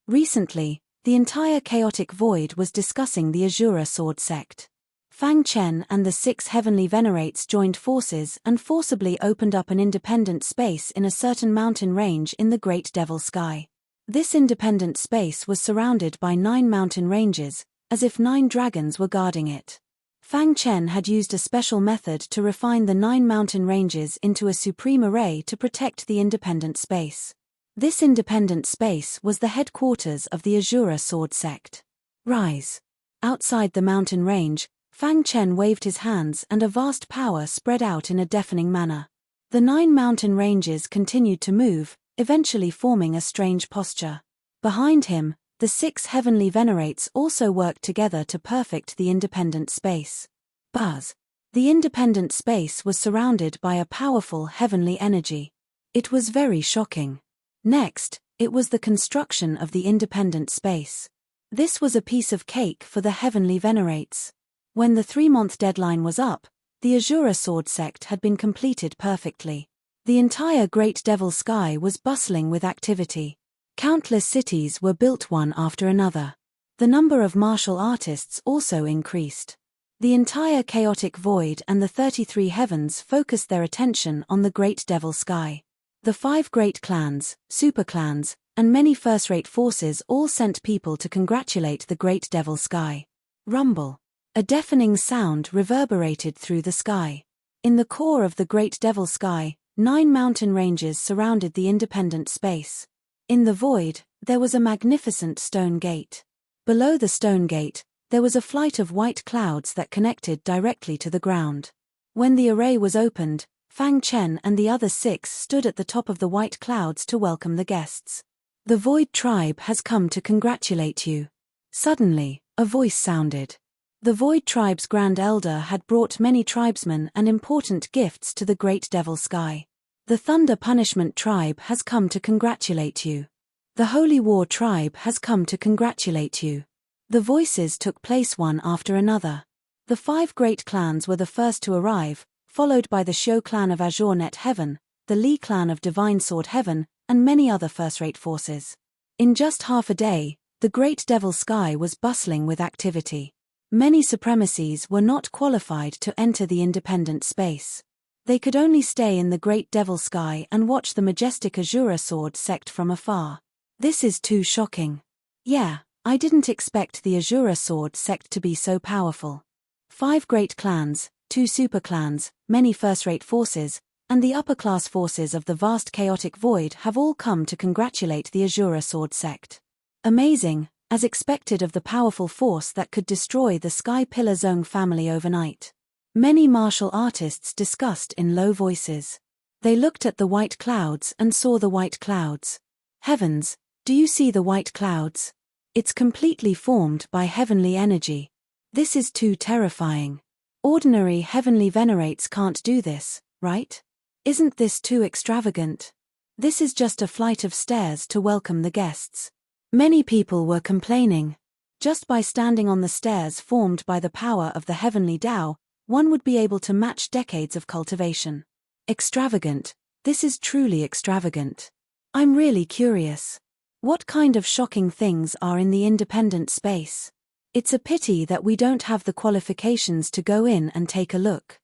Recently, the entire chaotic void was discussing the Azura Sword sect. Fang Chen and the 6 heavenly venerates joined forces and forcibly opened up an independent space in a certain mountain range in the Great Devil Sky. This independent space was surrounded by 9 mountain ranges, as if 9 dragons were guarding it. Fang Chen had used a special method to refine the 9 mountain ranges into a supreme array to protect the independent space. This independent space was the headquarters of the Azura Sword sect. Rise! Outside the mountain range, Fang Chen waved his hands and a vast power spread out in a deafening manner. The 9 mountain ranges continued to move, eventually forming a strange posture. Behind him, the 6 heavenly venerates also worked together to perfect the independent space. Buzz! The independent space was surrounded by a powerful heavenly energy. It was very shocking. Next, it was the construction of the independent space. This was a piece of cake for the heavenly venerates. When the 3-month deadline was up, the Azura Sword sect had been completed perfectly. The entire Great Devil Sky was bustling with activity. Countless cities were built one after another. The number of martial artists also increased. The entire chaotic void and the 33 heavens focused their attention on the Great Devil Sky. The 5 great clans, superclans, and many first-rate forces all sent people to congratulate the Great Devil Sky. Rumble. A deafening sound reverberated through the sky. In the core of the Great Devil Sky, 9 mountain ranges surrounded the independent space. In the void, there was a magnificent stone gate. Below the stone gate, there was a flight of white clouds that connected directly to the ground. When the array was opened, Fang Chen and the other 6 stood at the top of the white clouds to welcome the guests. "The Void Tribe has come to congratulate you." Suddenly, a voice sounded. The Void Tribe's Grand Elder had brought many tribesmen and important gifts to the Great Devil Sky. "The Thunder Punishment Tribe has come to congratulate you. The Holy War Tribe has come to congratulate you." The voices took place one after another. The 5 great clans were the first to arrive, followed by the Shou clan of Azure Net Heaven, the Li clan of Divine Sword Heaven, and many other first-rate forces. In just half a day, the Great Devil Sky was bustling with activity. Many supremacies were not qualified to enter the independent space. They could only stay in the Great Devil Sky and watch the majestic Azura Sword sect from afar. This is too shocking. Yeah, I didn't expect the Azura Sword sect to be so powerful. 5 great clans, 2 superclans, many first-rate forces, and the upper-class forces of the vast chaotic void have all come to congratulate the Azura Sword sect. Amazing, as expected of the powerful force that could destroy the Sky Pillar Zone family overnight. Many martial artists discussed in low voices. They looked at the white clouds and saw the white clouds. Heavens, do you see the white clouds? It's completely formed by heavenly energy. This is too terrifying. Ordinary heavenly venerates can't do this, right? Isn't this too extravagant? This is just a flight of stairs to welcome the guests. Many people were complaining. Just by standing on the stairs formed by the power of the heavenly Tao, one would be able to match decades of cultivation. Extravagant. This is truly extravagant. I'm really curious. What kind of shocking things are in the independent space? It's a pity that we don't have the qualifications to go in and take a look.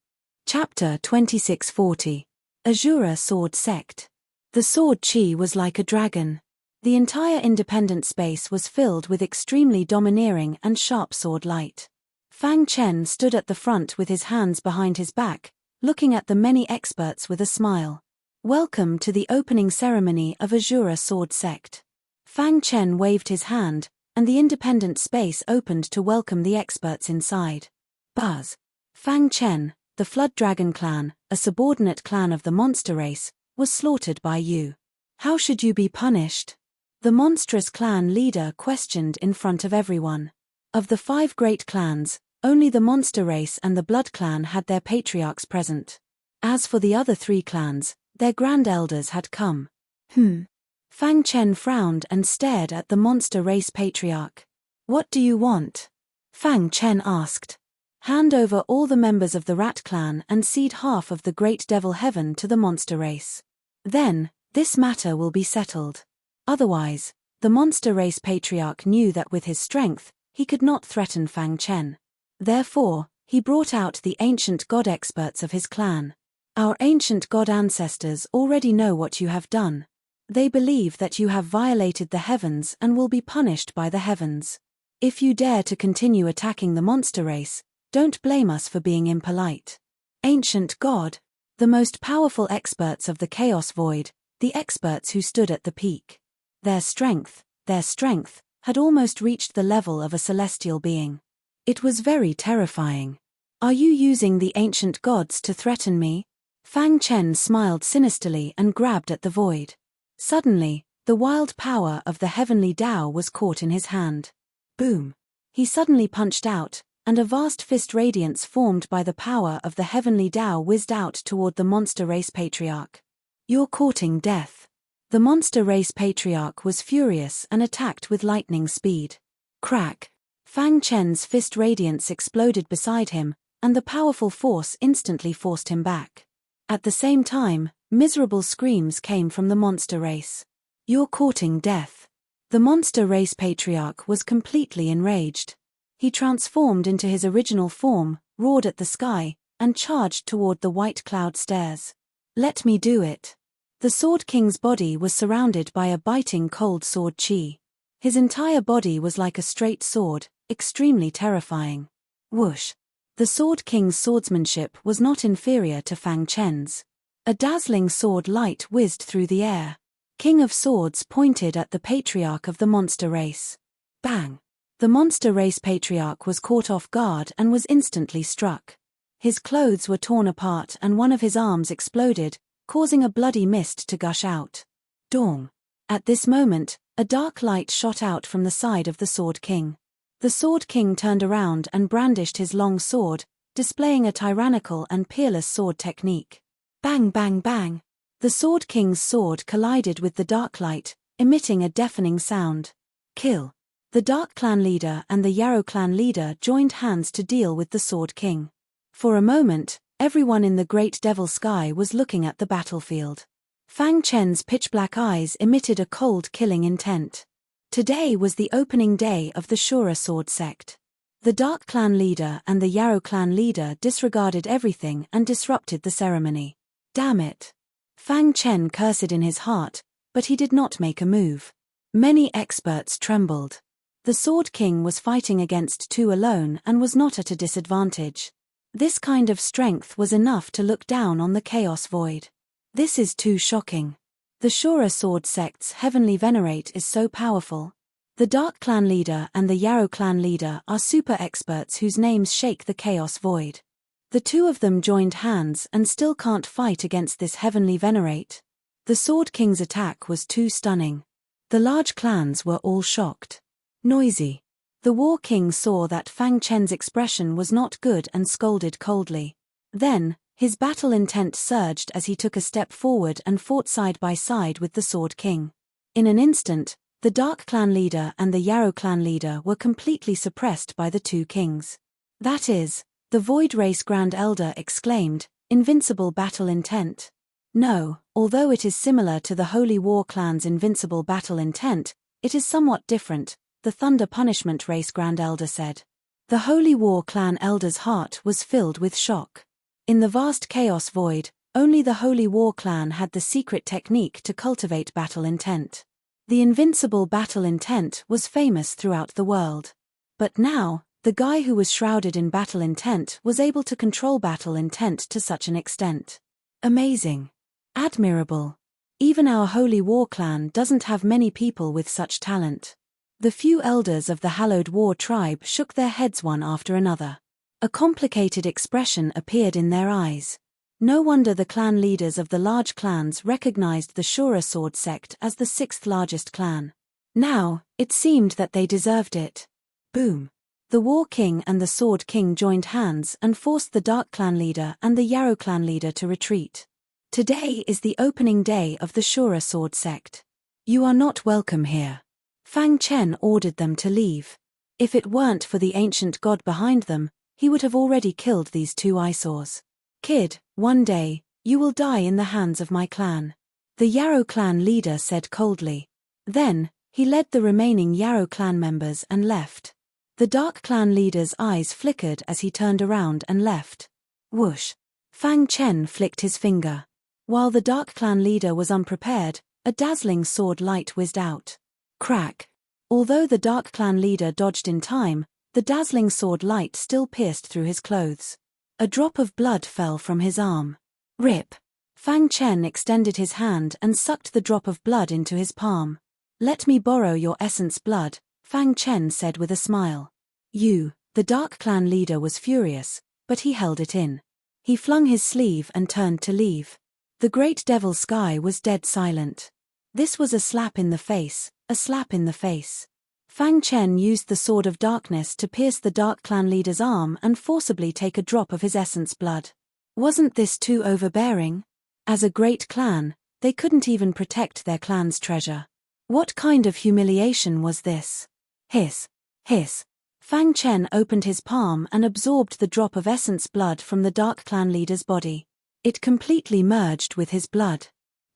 Chapter 2640. Azura Sword Sect. The sword chi was like a dragon. The entire independent space was filled with extremely domineering and sharp sword light. Fang Chen stood at the front with his hands behind his back, looking at the many experts with a smile. Welcome to the opening ceremony of Azura Sword Sect. Fang Chen waved his hand, and the independent space opened to welcome the experts inside. Buzz. Fang Chen, the Flood Dragon clan, a subordinate clan of the monster race, was slaughtered by you. How should you be punished? The monstrous clan leader questioned in front of everyone. Of the 5 great clans, only the monster race and the blood clan had their patriarchs present. As for the other 3 clans, their grand elders had come. Fang Chen frowned and stared at the monster race patriarch. What do you want? Fang Chen asked. Hand over all the members of the rat clan and cede half of the great devil heaven to the monster race. Then, this matter will be settled. Otherwise, the monster race patriarch knew that with his strength, he could not threaten Fang Chen. Therefore, he brought out the ancient god experts of his clan. Our ancient god ancestors already know what you have done. They believe that you have violated the heavens and will be punished by the heavens. If you dare to continue attacking the monster race, don't blame us for being impolite. Ancient god, the most powerful experts of the Chaos Void, the experts who stood at the peak. Their strength, had almost reached the level of a celestial being. It was very terrifying. Are you using the ancient gods to threaten me? Fang Chen smiled sinisterly and grabbed at the void. Suddenly, the wild power of the heavenly Tao was caught in his hand. Boom! He suddenly punched out, and a vast fist radiance formed by the power of the heavenly Tao whizzed out toward the monster race patriarch. You're courting death. The monster race patriarch was furious and attacked with lightning speed. Crack! Fang Chen's fist radiance exploded beside him, and the powerful force instantly forced him back. At the same time, miserable screams came from the monster race. You're courting death. The monster race patriarch was completely enraged. He transformed into his original form, roared at the sky, and charged toward the white cloud stairs. Let me do it. The Sword King's body was surrounded by a biting cold sword chi. His entire body was like a straight sword, extremely terrifying. Whoosh! The Sword King's swordsmanship was not inferior to Fang Chen's. A dazzling sword light whizzed through the air. King of Swords pointed at the patriarch of the monster race. Bang! The monster race patriarch was caught off guard and was instantly struck. His clothes were torn apart and one of his arms exploded, causing a bloody mist to gush out. Dong! At this moment, a dark light shot out from the side of the Sword King. The Sword King turned around and brandished his long sword, displaying a tyrannical and peerless sword technique. Bang bang bang! The Sword King's sword collided with the dark light, emitting a deafening sound. Kill! The Dark Clan leader and the Yarrow Clan leader joined hands to deal with the Sword King. For a moment, everyone in the Great Devil Sky was looking at the battlefield. Fang Chen's pitch-black eyes emitted a cold killing intent. Today was the opening day of the Shura Sword Sect. The Dark Clan leader and the Yarrow Clan leader disregarded everything and disrupted the ceremony. Damn it! Fang Chen cursed in his heart, but he did not make a move. Many experts trembled. The Sword King was fighting against 2 alone and was not at a disadvantage. This kind of strength was enough to look down on the Chaos Void. This is too shocking. The Shura Sword Sect's heavenly venerate is so powerful. The Dark Clan leader and the Yarrow Clan leader are super experts whose names shake the Chaos Void. The 2 of them joined hands and still can't fight against this heavenly venerate. The Sword King's attack was too stunning. The large clans were all shocked. Noisy. The War King saw that Fang Chen's expression was not good and scolded coldly. Then, his battle intent surged as he took a step forward and fought side by side with the Sword King. In an instant, the Dark Clan leader and the Yarrow Clan leader were completely suppressed by the two kings. That is, the Void Race Grand Elder exclaimed, "Invincible battle intent." No, although it is similar to the Holy War Clan's invincible battle intent, it is somewhat different, the Thunder Punishment Race Grand Elder said. The Holy War Clan Elder's heart was filled with shock. In the vast chaos void, only the Holy War Clan had the secret technique to cultivate battle intent. The invincible battle intent was famous throughout the world. But now, the guy who was shrouded in battle intent was able to control battle intent to such an extent. Amazing. Admirable. Even our Holy War Clan doesn't have many people with such talent. The few elders of the Hallowed War tribe shook their heads one after another. A complicated expression appeared in their eyes. No wonder the clan leaders of the large clans recognized the Shura Sword sect as the sixth largest clan. Now, it seemed that they deserved it. Boom. The War King and the Sword King joined hands and forced the Dark Clan leader and the Yarrow Clan leader to retreat. Today is the opening day of the Shura Sword sect. You are not welcome here. Fang Chen ordered them to leave. If it weren't for the ancient god behind them, he would have already killed these two eyesores. Kid, one day, you will die in the hands of my clan. The Yarrow Clan leader said coldly. Then, he led the remaining Yarrow Clan members and left. The Dark Clan leader's eyes flickered as he turned around and left. Whoosh. Fang Chen flicked his finger. While the Dark Clan leader was unprepared, a dazzling sword light whizzed out. Crack. Although the Dark Clan leader dodged in time, the dazzling sword light still pierced through his clothes. A drop of blood fell from his arm. Rip. Fang Chen extended his hand and sucked the drop of blood into his palm. Let me borrow your essence blood, Fang Chen said with a smile. The Dark Clan leader was furious, but he held it in. He flung his sleeve and turned to leave. The great devil sky was dead silent. This was a slap in the face, a slap in the face. Fang Chen used the Sword of Darkness to pierce the Dark Clan leader's arm and forcibly take a drop of his essence blood. Wasn't this too overbearing? As a great clan, they couldn't even protect their clan's treasure. What kind of humiliation was this? Hiss. Hiss. Fang Chen opened his palm and absorbed the drop of essence blood from the Dark Clan leader's body. It completely merged with his blood.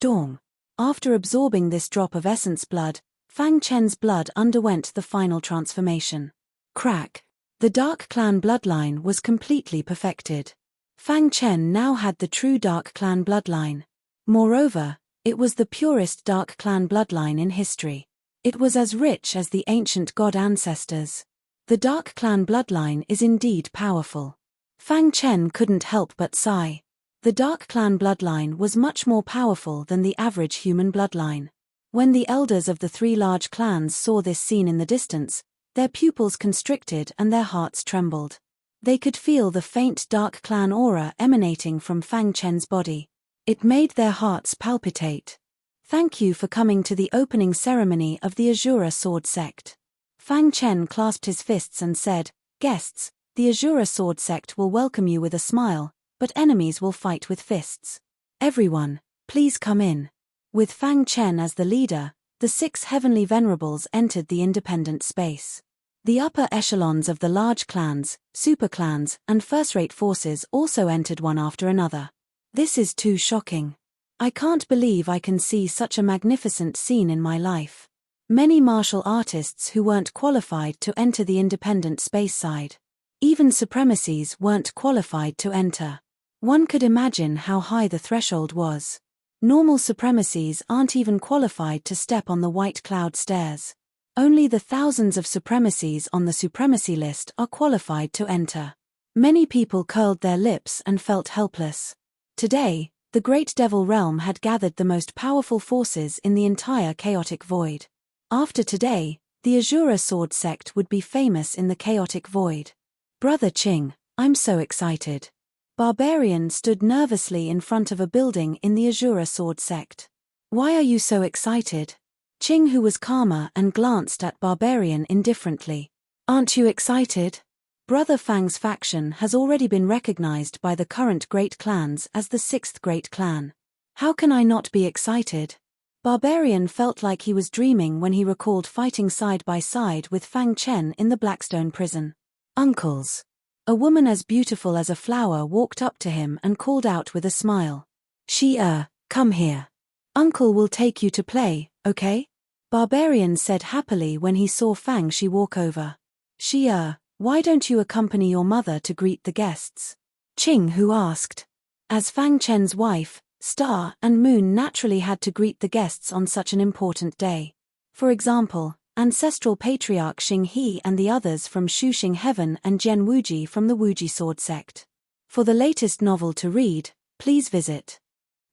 Dong. After absorbing this drop of essence blood, Fang Chen's blood underwent the final transformation. Crack. The Dark Clan bloodline was completely perfected. Fang Chen now had the true Dark Clan bloodline. Moreover, it was the purest Dark Clan bloodline in history. It was as rich as the ancient god ancestors. The Dark Clan bloodline is indeed powerful. Fang Chen couldn't help but sigh. The Dark Clan bloodline was much more powerful than the average human bloodline. When the elders of the three large clans saw this scene in the distance, their pupils constricted and their hearts trembled. They could feel the faint Dark Clan aura emanating from Fang Chen's body. It made their hearts palpitate. Thank you for coming to the opening ceremony of the Azura Sword sect. Fang Chen clasped his fists and said, "Guests, the Azura Sword sect will welcome you with a smile, but enemies will fight with fists. Everyone, please come in." With Fang Chen as the leader, the 6 heavenly venerables entered the independent space. The upper echelons of the large clans, superclans, and first-rate forces also entered one after another. This is too shocking. I can't believe I can see such a magnificent scene in my life. Many martial artists who weren't qualified to enter the independent space side. Even supremacies weren't qualified to enter. One could imagine how high the threshold was. Normal supremacies aren't even qualified to step on the White Cloud stairs. Only the thousands of supremacies on the supremacy list are qualified to enter. Many people curled their lips and felt helpless. Today, the Great Devil Realm had gathered the most powerful forces in the entire chaotic void. After today, the Azura Sword sect would be famous in the chaotic void. Brother Ching, I'm so excited. Barbarian stood nervously in front of a building in the Azura Sword sect. Why are you so excited? Qing, who was calmer and glanced at Barbarian indifferently. Aren't you excited? Brother Fang's faction has already been recognized by the current great clans as the sixth great clan. How can I not be excited? Barbarian felt like he was dreaming when he recalled fighting side by side with Fang Chen in the Blackstone prison. Uncles. A woman as beautiful as a flower walked up to him and called out with a smile. Come here. Uncle will take you to play, okay? Barbarian said happily when he saw Fang Shi walk over. Why don't you accompany your mother to greet the guests? Qing, who asked. As Fang Chen's wife, Star and Moon naturally had to greet the guests on such an important day. For example, ancestral patriarch Xing He and the others from Shuxing Heaven and Jian Wuji from the Wuji Sword Sect. For the latest novel to read, please visit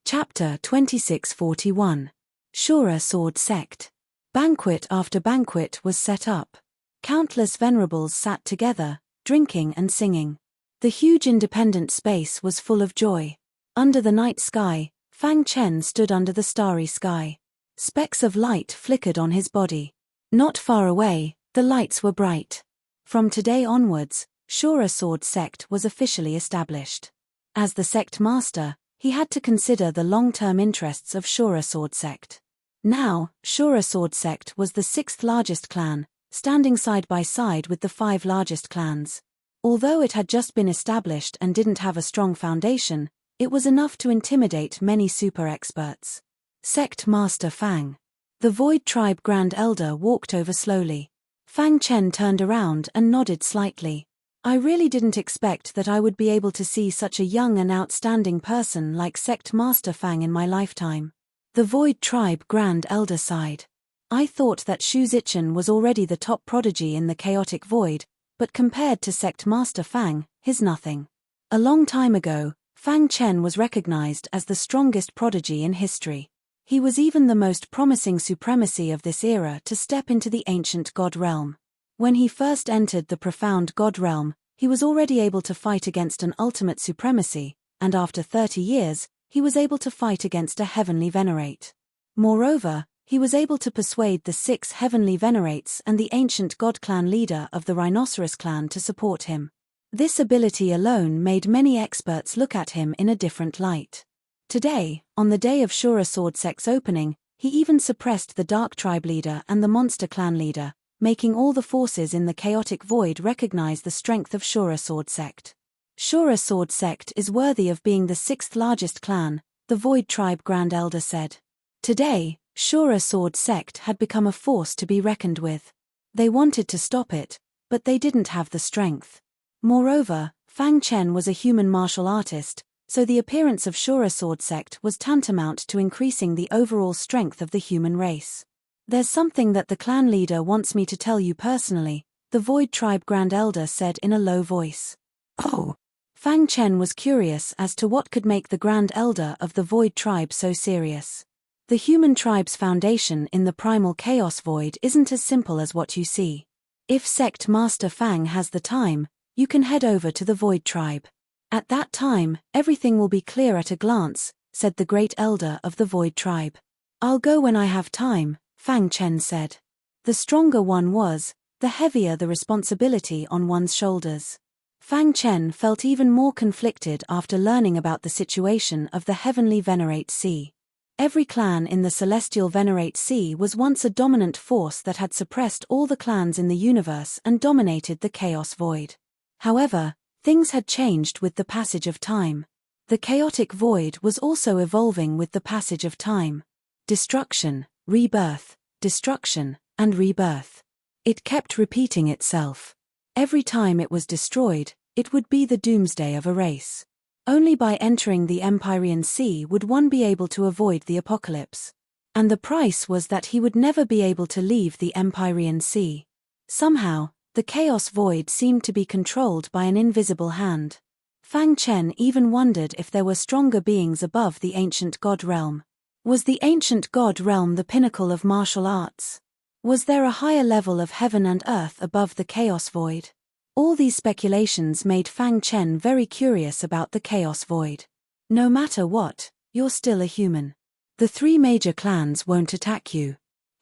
Chapter 2641. Shura Sword Sect. Banquet after banquet was set up. Countless venerables sat together, drinking and singing. The huge independent space was full of joy. Under the night sky, Fang Chen stood under the starry sky. Specks of light flickered on his body. Not far away, the lights were bright. From today onwards, Shura Sword Sect was officially established. As the sect master, he had to consider the long-term interests of Shura Sword Sect. Now, Shura Sword Sect was the sixth largest clan, standing side by side with the five largest clans. Although it had just been established and didn't have a strong foundation, it was enough to intimidate many super experts. Sect Master Fang. The Void Tribe Grand Elder walked over slowly. Fang Chen turned around and nodded slightly. I really didn't expect that I would be able to see such a young and outstanding person like Sect Master Fang in my lifetime. The Void Tribe Grand Elder sighed. I thought that Shu Zichen was already the top prodigy in the chaotic void, but compared to Sect Master Fang, he's nothing. A long time ago, Fang Chen was recognized as the strongest prodigy in history. He was even the most promising supremacy of this era to step into the ancient God realm. When he first entered the profound God realm, he was already able to fight against an ultimate supremacy, and after 30 years, he was able to fight against a heavenly venerate. Moreover, he was able to persuade the 6 heavenly venerates and the ancient God clan leader of the Rhinoceros clan to support him. This ability alone made many experts look at him in a different light. Today, on the day of Shura Sword Sect's opening, he even suppressed the Dark Tribe leader and the Monster Clan leader, making all the forces in the chaotic void recognize the strength of Shura Sword Sect. Shura Sword Sect is worthy of being the 6th largest clan, the Void Tribe Grand Elder said. Today, Shura Sword Sect had become a force to be reckoned with. They wanted to stop it, but they didn't have the strength. Moreover, Fang Chen was a human martial artist, so the appearance of Shura Sword Sect was tantamount to increasing the overall strength of the human race. There's something that the clan leader wants me to tell you personally, the Void Tribe Grand Elder said in a low voice. Oh. Fang Chen was curious as to what could make the Grand Elder of the Void Tribe so serious. The human tribe's foundation in the primal chaos void isn't as simple as what you see. If Sect Master Fang has the time, you can head over to the Void Tribe. At that time, everything will be clear at a glance, said the Great Elder of the Void Tribe. I'll go when I have time, Fang Chen said. The stronger one was, the heavier the responsibility on one's shoulders. Fang Chen felt even more conflicted after learning about the situation of the Heavenly Venerate Sea. Every clan in the Celestial Venerate Sea was once a dominant force that had suppressed all the clans in the universe and dominated the Chaos Void. However, things had changed with the passage of time. The chaotic void was also evolving with the passage of time. Destruction, rebirth, destruction, and rebirth. It kept repeating itself. Every time it was destroyed, it would be the doomsday of a race. Only by entering the Empyrean Sea would one be able to avoid the apocalypse. And the price was that he would never be able to leave the Empyrean Sea. Somehow, the Chaos Void seemed to be controlled by an invisible hand. Fang Chen even wondered if there were stronger beings above the ancient God realm. Was the ancient God realm the pinnacle of martial arts? Was there a higher level of heaven and earth above the Chaos Void? All these speculations made Fang Chen very curious about the Chaos Void. No matter what, you're still a human. The 3 major clans won't attack you.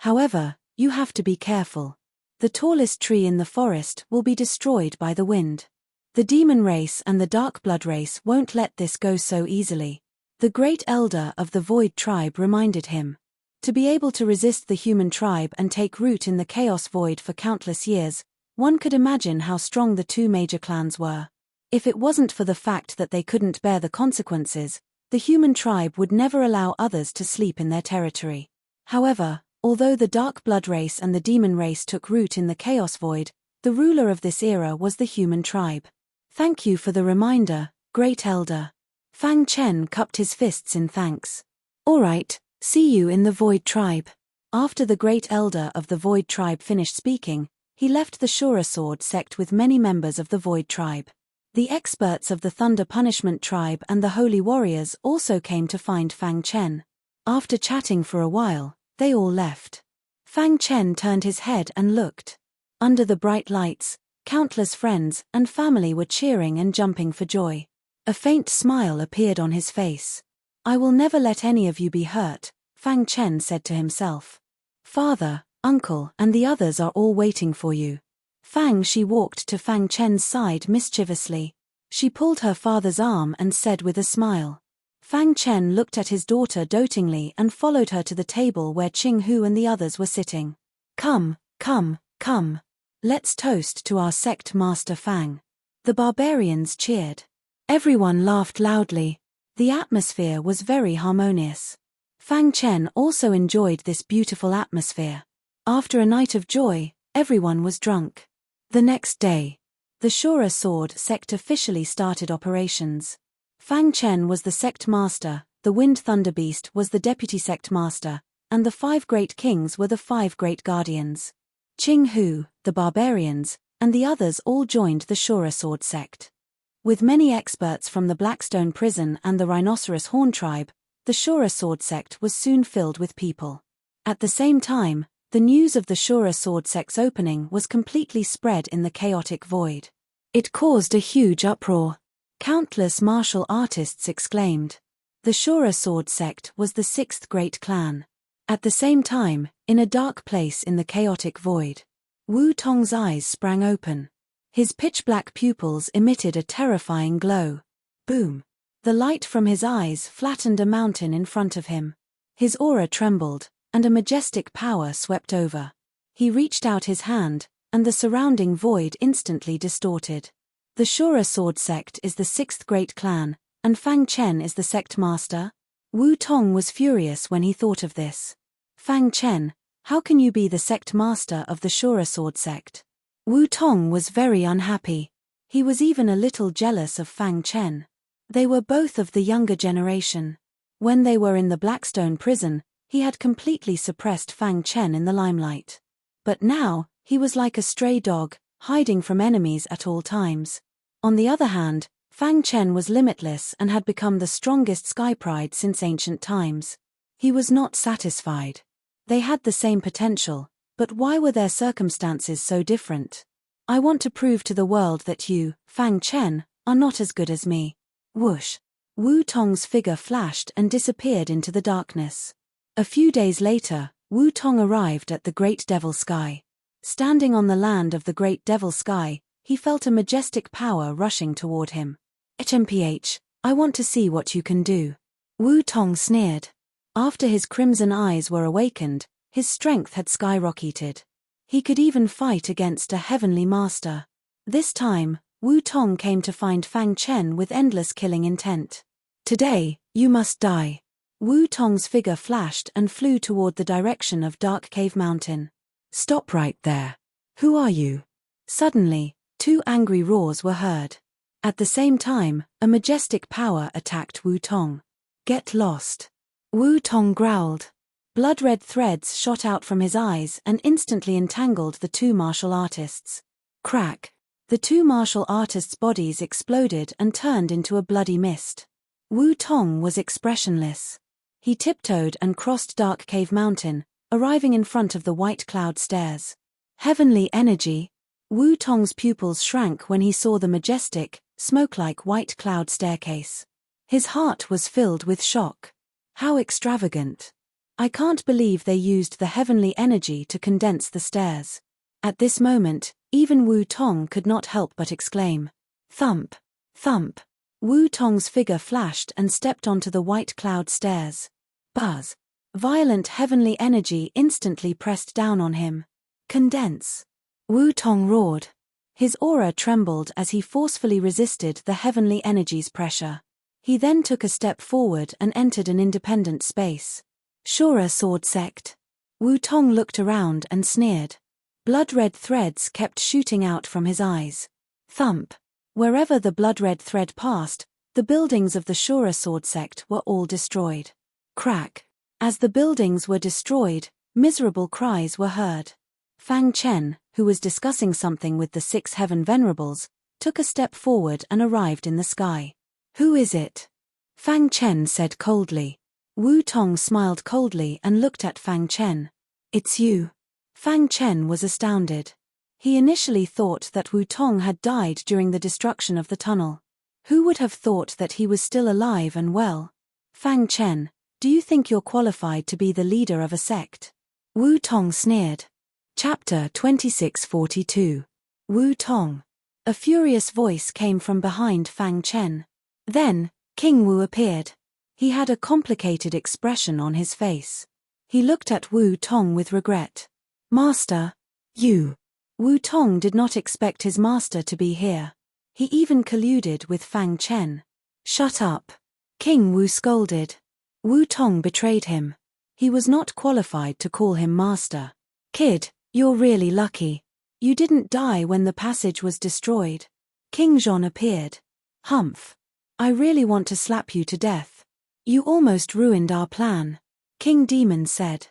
However, you have to be careful. The tallest tree in the forest will be destroyed by the wind. The demon race and the dark blood race won't let this go so easily. The great elder of the Void tribe reminded him. To be able to resist the human tribe and take root in the chaos void for countless years, one could imagine how strong the two major clans were. If it wasn't for the fact that they couldn't bear the consequences, the human tribe would never allow others to sleep in their territory. However, although the dark blood race and the demon race took root in the chaos void, the ruler of this era was the human tribe. Thank you for the reminder, Great Elder. Fang Chen cupped his fists in thanks. All right, see you in the Void tribe. After the Great Elder of the Void tribe finished speaking, he left the Shura Sword sect with many members of the Void tribe. The experts of the Thunder Punishment tribe and the Holy Warriors also came to find Fang Chen. After chatting for a while, they all left. Fang Chen turned his head and looked. Under the bright lights, countless friends and family were cheering and jumping for joy. A faint smile appeared on his face. I will never let any of you be hurt, Fang Chen said to himself. Father, uncle, and the others are all waiting for you. Fang Shi walked to Fang Chen's side mischievously. She pulled her father's arm and said with a smile. Fang Chen looked at his daughter dotingly and followed her to the table where Qing Hu and the others were sitting. Come, come, come. Let's toast to our sect master Fang. The barbarians cheered. Everyone laughed loudly. The atmosphere was very harmonious. Fang Chen also enjoyed this beautiful atmosphere. After a night of joy, everyone was drunk. The next day, the Shura Sword sect officially started operations. Fang Chen was the sect master, the Wind Thunder Beast was the deputy sect master, and the 5 great kings were the 5 great guardians. Qing Hu, the barbarians, and the others all joined the Shura Sword sect. With many experts from the Blackstone prison and the Rhinoceros Horn tribe, the Shura Sword sect was soon filled with people. At the same time, the news of the Shura Sword sect's opening was completely spread in the chaotic void. It caused a huge uproar. Countless martial artists exclaimed. The Shura Sword sect was the 6th great clan. At the same time, in a dark place in the chaotic void, Wu Tong's eyes sprang open. His pitch-black pupils emitted a terrifying glow. Boom! The light from his eyes flattened a mountain in front of him. His aura trembled, and a majestic power swept over. He reached out his hand, and the surrounding void instantly distorted. The Shura Sword sect is the 6th great clan, and Fang Chen is the sect master? Wu Tong was furious when he thought of this. Fang Chen, how can you be the sect master of the Shura Sword sect? Wu Tong was very unhappy. He was even a little jealous of Fang Chen. They were both of the younger generation. When they were in the Blackstone prison, he had completely suppressed Fang Chen in the limelight. But now, he was like a stray dog, hiding from enemies at all times. On the other hand, Fang Chen was limitless and had become the strongest sky pride since ancient times. He was not satisfied. They had the same potential, but why were their circumstances so different? I want to prove to the world that you, Fang Chen, are not as good as me. Whoosh! Wu Tong's figure flashed and disappeared into the darkness. A few days later, Wu Tong arrived at the Great Devil Sky. Standing on the land of the Great Devil Sky, he felt a majestic power rushing toward him. HMPH, I want to see what you can do. Wu Tong sneered. After his crimson eyes were awakened, his strength had skyrocketed. He could even fight against a heavenly master. This time, Wu Tong came to find Fang Chen with endless killing intent. Today, you must die. Wu Tong's figure flashed and flew toward the direction of Dark Cave Mountain. Stop right there. Who are you? Suddenly, 2 angry roars were heard. At the same time, a majestic power attacked Wu Tong. Get lost. Wu Tong growled. Blood-red threads shot out from his eyes and instantly entangled the 2 martial artists. Crack! The 2 martial artists' bodies exploded and turned into a bloody mist. Wu Tong was expressionless. He tiptoed and crossed Dark Cave Mountain, arriving in front of the White Cloud Stairs. Heavenly energy! Wu Tong's pupils shrank when he saw the majestic, smoke-like White Cloud Staircase. His heart was filled with shock. How extravagant! I can't believe they used the heavenly energy to condense the stairs. At this moment, even Wu Tong could not help but exclaim. Thump! Thump! Wu Tong's figure flashed and stepped onto the white cloud stairs. Buzz! Violent heavenly energy instantly pressed down on him. Condense! Wu Tong roared. His aura trembled as he forcefully resisted the heavenly energy's pressure. He then took a step forward and entered an independent space. Shura Sword Sect. Wu Tong looked around and sneered. Blood-red threads kept shooting out from his eyes. Thump! Wherever the blood-red thread passed, the buildings of the Shura Sword Sect were all destroyed. Crack! As the buildings were destroyed, miserable cries were heard. Fang Chen, who was discussing something with the 6 heaven venerables, took a step forward and arrived in the sky. Who is it? Fang Chen said coldly. Wu Tong smiled coldly and looked at Fang Chen. It's you. Fang Chen was astounded. He initially thought that Wu Tong had died during the destruction of the tunnel. Who would have thought that he was still alive and well? Fang Chen, do you think you're qualified to be the leader of a sect? Wu Tong sneered. Chapter 2642. Wu Tong. A furious voice came from behind Fang Chen. Then, King Wu appeared. He had a complicated expression on his face. He looked at Wu Tong with regret. Master, you. Wu Tong did not expect his master to be here. He even colluded with Fang Chen. Shut up. King Wu scolded. Wu Tong betrayed him. He was not qualified to call him master. Kid, you're really lucky. You didn't die when the passage was destroyed. King Zhon appeared. Humph. I really want to slap you to death. You almost ruined our plan. King Demon said.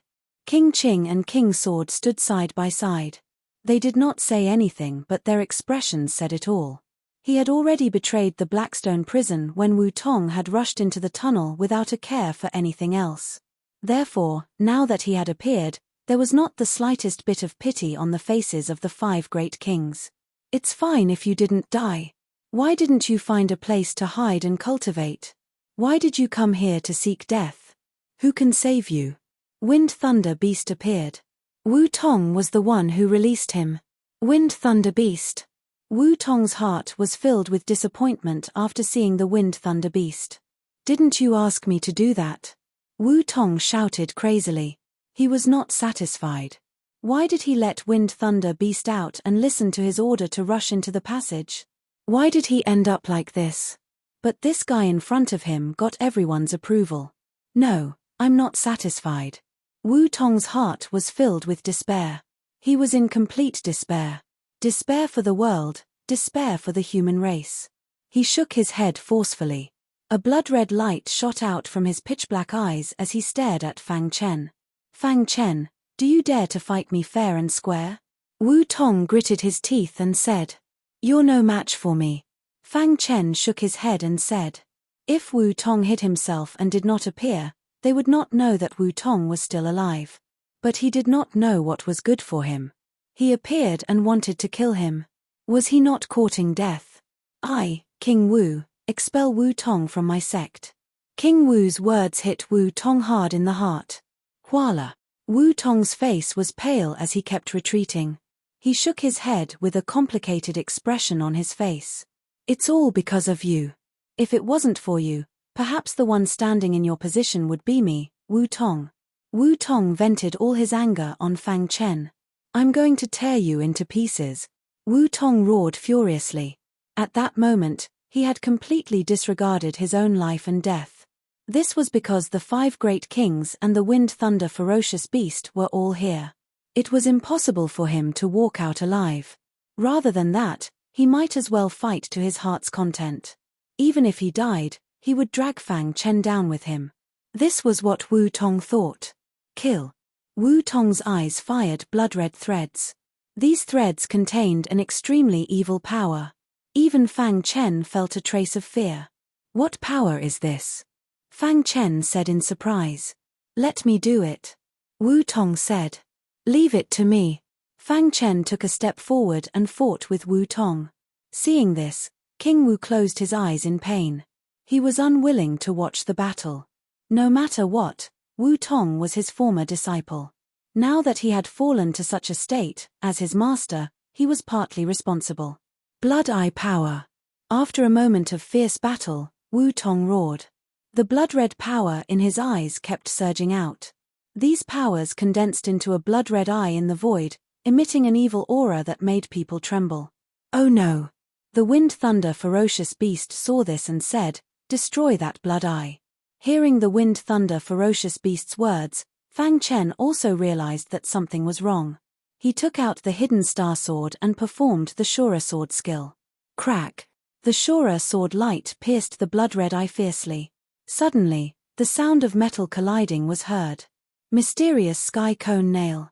King Qing and King Sword stood side by side. They did not say anything, but their expressions said it all. He had already betrayed the Blackstone prison when Wu Tong had rushed into the tunnel without a care for anything else. Therefore, now that he had appeared, there was not the slightest bit of pity on the faces of the 5 great kings. It's fine if you didn't die. Why didn't you find a place to hide and cultivate? Why did you come here to seek death? Who can save you? Wind Thunder Beast appeared. Wu Tong was the one who released him. Wind Thunder Beast. Wu Tong's heart was filled with disappointment after seeing the Wind Thunder Beast. Didn't you ask me to do that? Wu Tong shouted crazily. He was not satisfied. Why did he let Wind Thunder Beast out and listen to his order to rush into the passage? Why did he end up like this? But this guy in front of him got everyone's approval. No, I'm not satisfied. Wu Tong's heart was filled with despair. He was in complete despair. Despair for the world, despair for the human race. He shook his head forcefully. A blood-red light shot out from his pitch-black eyes as he stared at Fang Chen. Fang Chen, do you dare to fight me fair and square? Wu Tong gritted his teeth and said. You're no match for me. Fang Chen shook his head and said. If Wu Tong hid himself and did not appear, they would not know that Wu Tong was still alive. But he did not know what was good for him. He appeared and wanted to kill him. Was he not courting death? I, King Wu, expel Wu Tong from my sect. King Wu's words hit Wu Tong hard in the heart. Voila! Wu Tong's face was pale as he kept retreating. He shook his head with a complicated expression on his face. It's all because of you. If it wasn't for you, perhaps the one standing in your position would be me, Wu Tong. Wu Tong vented all his anger on Fang Chen. I'm going to tear you into pieces. Wu Tong roared furiously. At that moment, he had completely disregarded his own life and death. This was because the 5 great kings and the Wind Thunder Ferocious Beast were all here. It was impossible for him to walk out alive. Rather than that, he might as well fight to his heart's content. Even if he died, he would drag Fang Chen down with him. This was what Wu Tong thought. Kill. Wu Tong's eyes fired blood-red threads. These threads contained an extremely evil power. Even Fang Chen felt a trace of fear. What power is this? Fang Chen said in surprise. Let me do it. Wu Tong said. Leave it to me. Fang Chen took a step forward and fought with Wu Tong. Seeing this, King Wu closed his eyes in pain. He was unwilling to watch the battle. No matter what, Wu Tong was his former disciple. Now that he had fallen to such a state, as his master, he was partly responsible. Blood Eye power. After a moment of fierce battle, Wu Tong roared. The blood-red power in his eyes kept surging out. These powers condensed into a blood-red eye in the void, emitting an evil aura that made people tremble. Oh no! The Wind Thunder ferocious beast saw this and said, "Destroy that blood eye." Hearing the Wind Thunder ferocious beast's words, Fang Chen also realized that something was wrong. He took out the hidden star sword and performed the Shura sword skill. Crack! The Shura sword light pierced the blood-red eye fiercely. Suddenly, the sound of metal colliding was heard. Mysterious sky cone nail.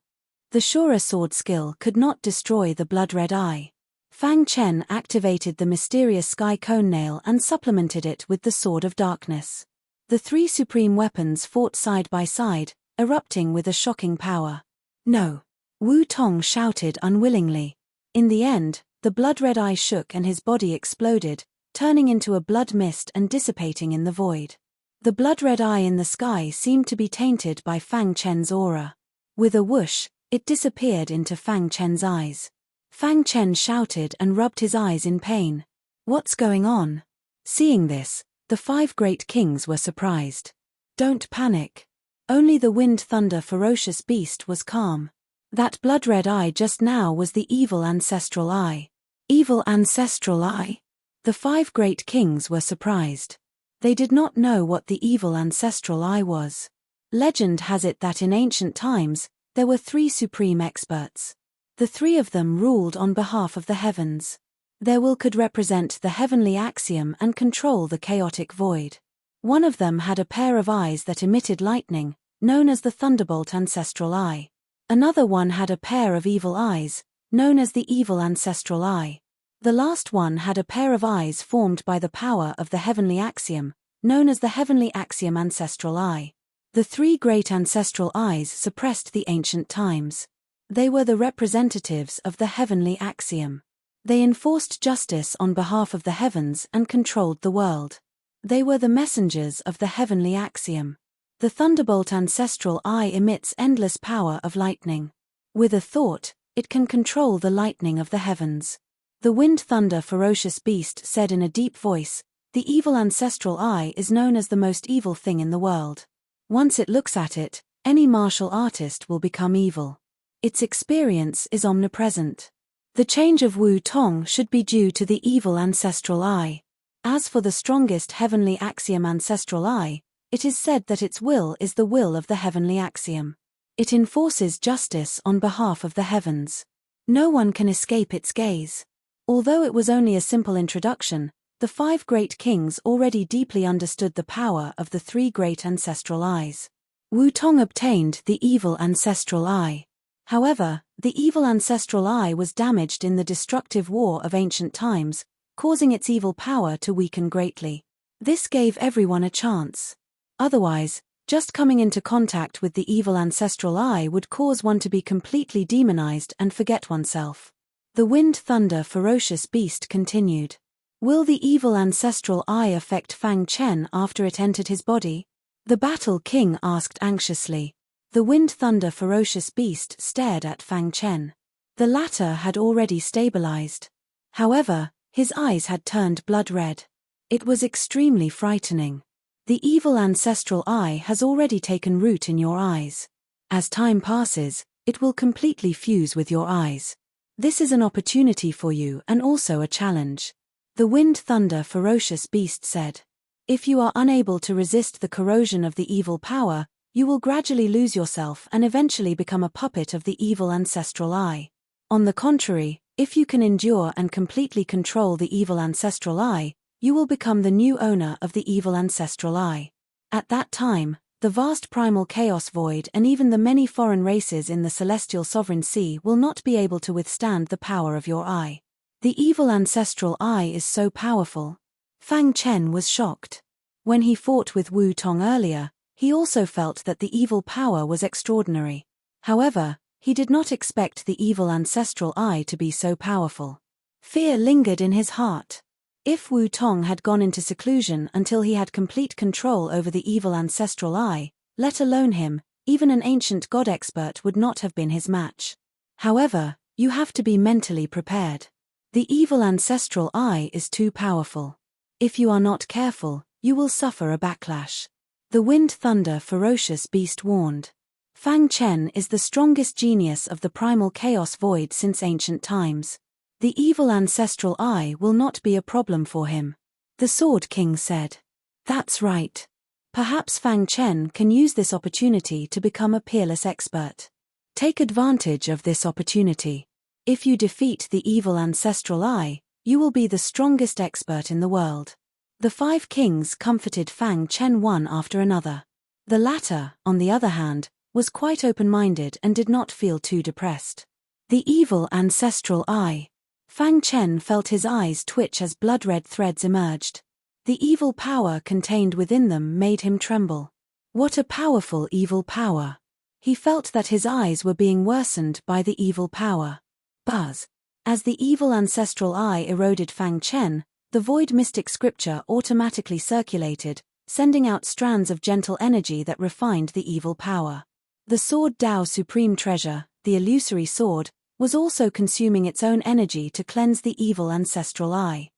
The Shura sword skill could not destroy the blood-red eye. Fang Chen activated the mysterious sky cone nail and supplemented it with the Sword of Darkness. The three supreme weapons fought side by side, erupting with a shocking power. No! Wu Tong shouted unwillingly. In the end, the blood-red eye shook and his body exploded, turning into a blood mist and dissipating in the void. The blood-red eye in the sky seemed to be tainted by Fang Chen's aura. With a whoosh, it disappeared into Fang Chen's eyes. Fang Chen shouted and rubbed his eyes in pain. What's going on? Seeing this, the 5 great kings were surprised. Don't panic. Only the Wind Thunder ferocious beast was calm. That blood-red eye just now was the evil ancestral eye. Evil ancestral eye? The 5 great kings were surprised. They did not know what the evil ancestral eye was. Legend has it that in ancient times, there were 3 supreme experts. The 3 of them ruled on behalf of the heavens. Their will could represent the heavenly axiom and control the chaotic void. One of them had a pair of eyes that emitted lightning, known as the thunderbolt ancestral eye. Another one had a pair of evil eyes, known as the evil ancestral eye. The last one had a pair of eyes formed by the power of the heavenly axiom, known as the heavenly axiom ancestral eye. The 3 great ancestral eyes suppressed the ancient times. They were the representatives of the heavenly axiom. They enforced justice on behalf of the heavens and controlled the world. They were the messengers of the heavenly axiom. The thunderbolt ancestral eye emits endless power of lightning. With a thought, it can control the lightning of the heavens. The Wind Thunder ferocious beast said in a deep voice, "The evil ancestral eye is known as the most evil thing in the world. Once it looks at it, any martial artist will become evil. Its experience is omnipresent. The change of Wu Tong should be due to the evil ancestral eye. As for the strongest heavenly axiom ancestral eye, it is said that its will is the will of the heavenly axiom. It enforces justice on behalf of the heavens. No one can escape its gaze." Although it was only a simple introduction, the 5 great kings already deeply understood the power of the 3 great ancestral eyes. Wu Tong obtained the evil ancestral eye. However, the evil ancestral eye was damaged in the destructive war of ancient times, causing its evil power to weaken greatly. This gave everyone a chance. Otherwise, just coming into contact with the evil ancestral eye would cause one to be completely demonized and forget oneself. The Wind Thunder ferocious beast continued. Will the evil ancestral eye affect Fang Chen after it entered his body? The Battle King asked anxiously. The Wind Thunder ferocious beast stared at Fang Chen. The latter had already stabilized. However, his eyes had turned blood red. It was extremely frightening. The evil ancestral eye has already taken root in your eyes. As time passes, it will completely fuse with your eyes. This is an opportunity for you and also a challenge. The Wind Thunder ferocious beast said. If you are unable to resist the corrosion of the evil power, you will gradually lose yourself and eventually become a puppet of the evil ancestral eye. On the contrary, if you can endure and completely control the evil ancestral eye, you will become the new owner of the evil ancestral eye. At that time, the vast primal chaos void and even the many foreign races in the celestial sovereign sea will not be able to withstand the power of your eye. The evil ancestral eye is so powerful. Fang Chen was shocked. When he fought with Wu Tong earlier, he also felt that the evil power was extraordinary. However, he did not expect the evil ancestral eye to be so powerful. Fear lingered in his heart. If Wu Tong had gone into seclusion until he had complete control over the evil ancestral eye, Let alone him, even an ancient god expert would not have been his match. However, you have to be mentally prepared. The evil ancestral eye is too powerful. If you are not careful, you will suffer a backlash. The wind thunder ferocious beast warned. Fang Chen is the strongest genius of the primal chaos void since ancient times. The evil ancestral eye will not be a problem for him. The Sword King said. That's right. Perhaps Fang Chen can use this opportunity to become a peerless expert. Take advantage of this opportunity. If you defeat the evil ancestral eye, you will be the strongest expert in the world. The 5 kings comforted Fang Chen one after another. The latter, on the other hand, was quite open-minded and did not feel too depressed. The evil ancestral eye. Fang Chen felt his eyes twitch as blood-red threads emerged. The evil power contained within them made him tremble. What a powerful evil power! He felt that his eyes were being worsened by the evil power. Buzz. As the evil ancestral eye eroded Fang Chen, the void mystic scripture automatically circulated, sending out strands of gentle energy that refined the evil power. The sword Tao Supreme Treasure, the illusory sword, was also consuming its own energy to cleanse the evil ancestral eye.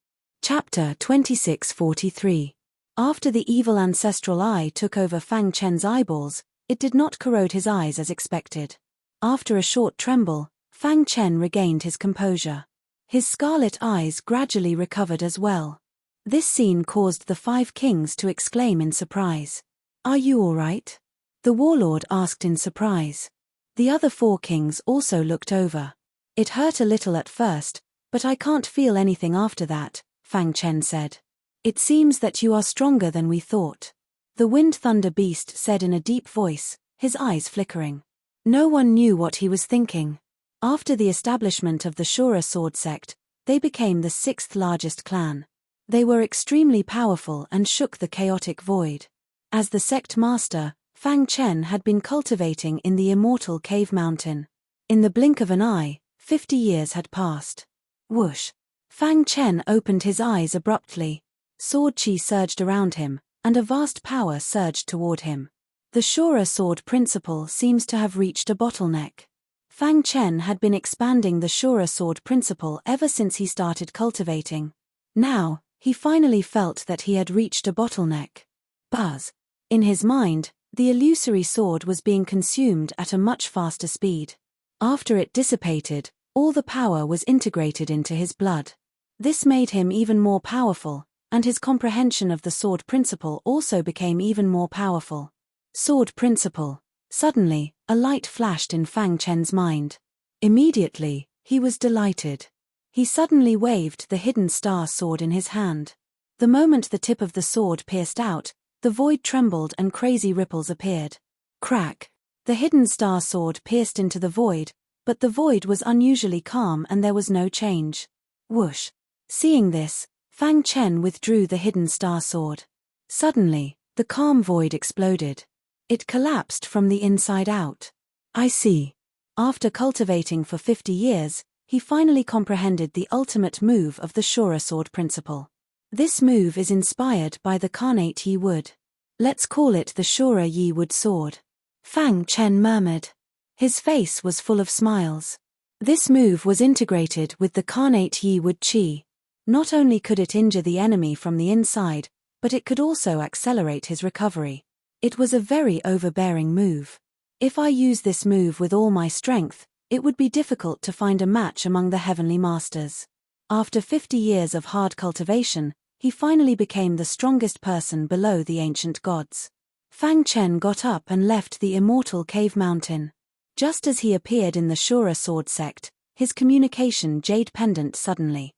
Chapter 2643. After the evil ancestral eye took over Fang Chen's eyeballs, it did not corrode his eyes as expected. After a short tremble, Fang Chen regained his composure. His scarlet eyes gradually recovered as well. This scene caused the 5 kings to exclaim in surprise. Are you all right? The warlord asked in surprise. The other 4 kings also looked over. It hurt a little at first, but I can't feel anything after that, Fang Chen said. It seems that you are stronger than we thought. The wind thunder beast said in a deep voice, his eyes flickering. No one knew what he was thinking. After the establishment of the Shura sword sect, they became the 6th largest clan. They were extremely powerful and shook the chaotic void. As the sect master, Fang Chen had been cultivating in the immortal cave mountain. In the blink of an eye, 50 years had passed. Whoosh! Fang Chen opened his eyes abruptly. Sword chi surged around him, and a vast power surged toward him. The Shura sword principle seems to have reached a bottleneck. Fang Chen had been expanding the Shura sword principle ever since he started cultivating. Now, he finally felt that he had reached a bottleneck. Buzz! In his mind, the illusory sword was being consumed at a much faster speed. After it dissipated, all the power was integrated into his blood. This made him even more powerful, and his comprehension of the sword principle also became even more powerful. Sword principle. Suddenly, a light flashed in Fang Chen's mind. Immediately, he was delighted. He suddenly waved the hidden star sword in his hand. The moment the tip of the sword pierced out, the void trembled and crazy ripples appeared. Crack! The hidden star sword pierced into the void, but the void was unusually calm and there was no change. Whoosh! Seeing this, Fang Chen withdrew the hidden star sword. Suddenly, the calm void exploded. It collapsed from the inside out. I see. After cultivating for 50 years, he finally comprehended the ultimate move of the Shura sword principle. This move is inspired by the Carnate Yi Wood. Let's call it the Shura Yi Wood sword. Fang Chen murmured. His face was full of smiles. This move was integrated with the Carnate Yi Wood Chi. Not only could it injure the enemy from the inside, but it could also accelerate his recovery. It was a very overbearing move. If I use this move with all my strength, it would be difficult to find a match among the heavenly masters. After 50 years of hard cultivation, he finally became the strongest person below the ancient gods. Fang Chen got up and left the immortal cave mountain. Just as he appeared in the Shura sword sect, his communication jade pendant suddenly.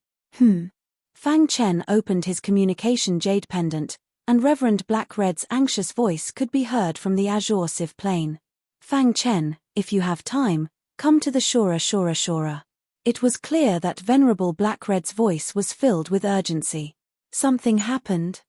Fang Chen opened his communication jade pendant, and Reverend Black Red's anxious voice could be heard from the azure sieve plane. Fang Chen, if you have time, come to the Shura. It was clear that Venerable Black Red's voice was filled with urgency. Something happened.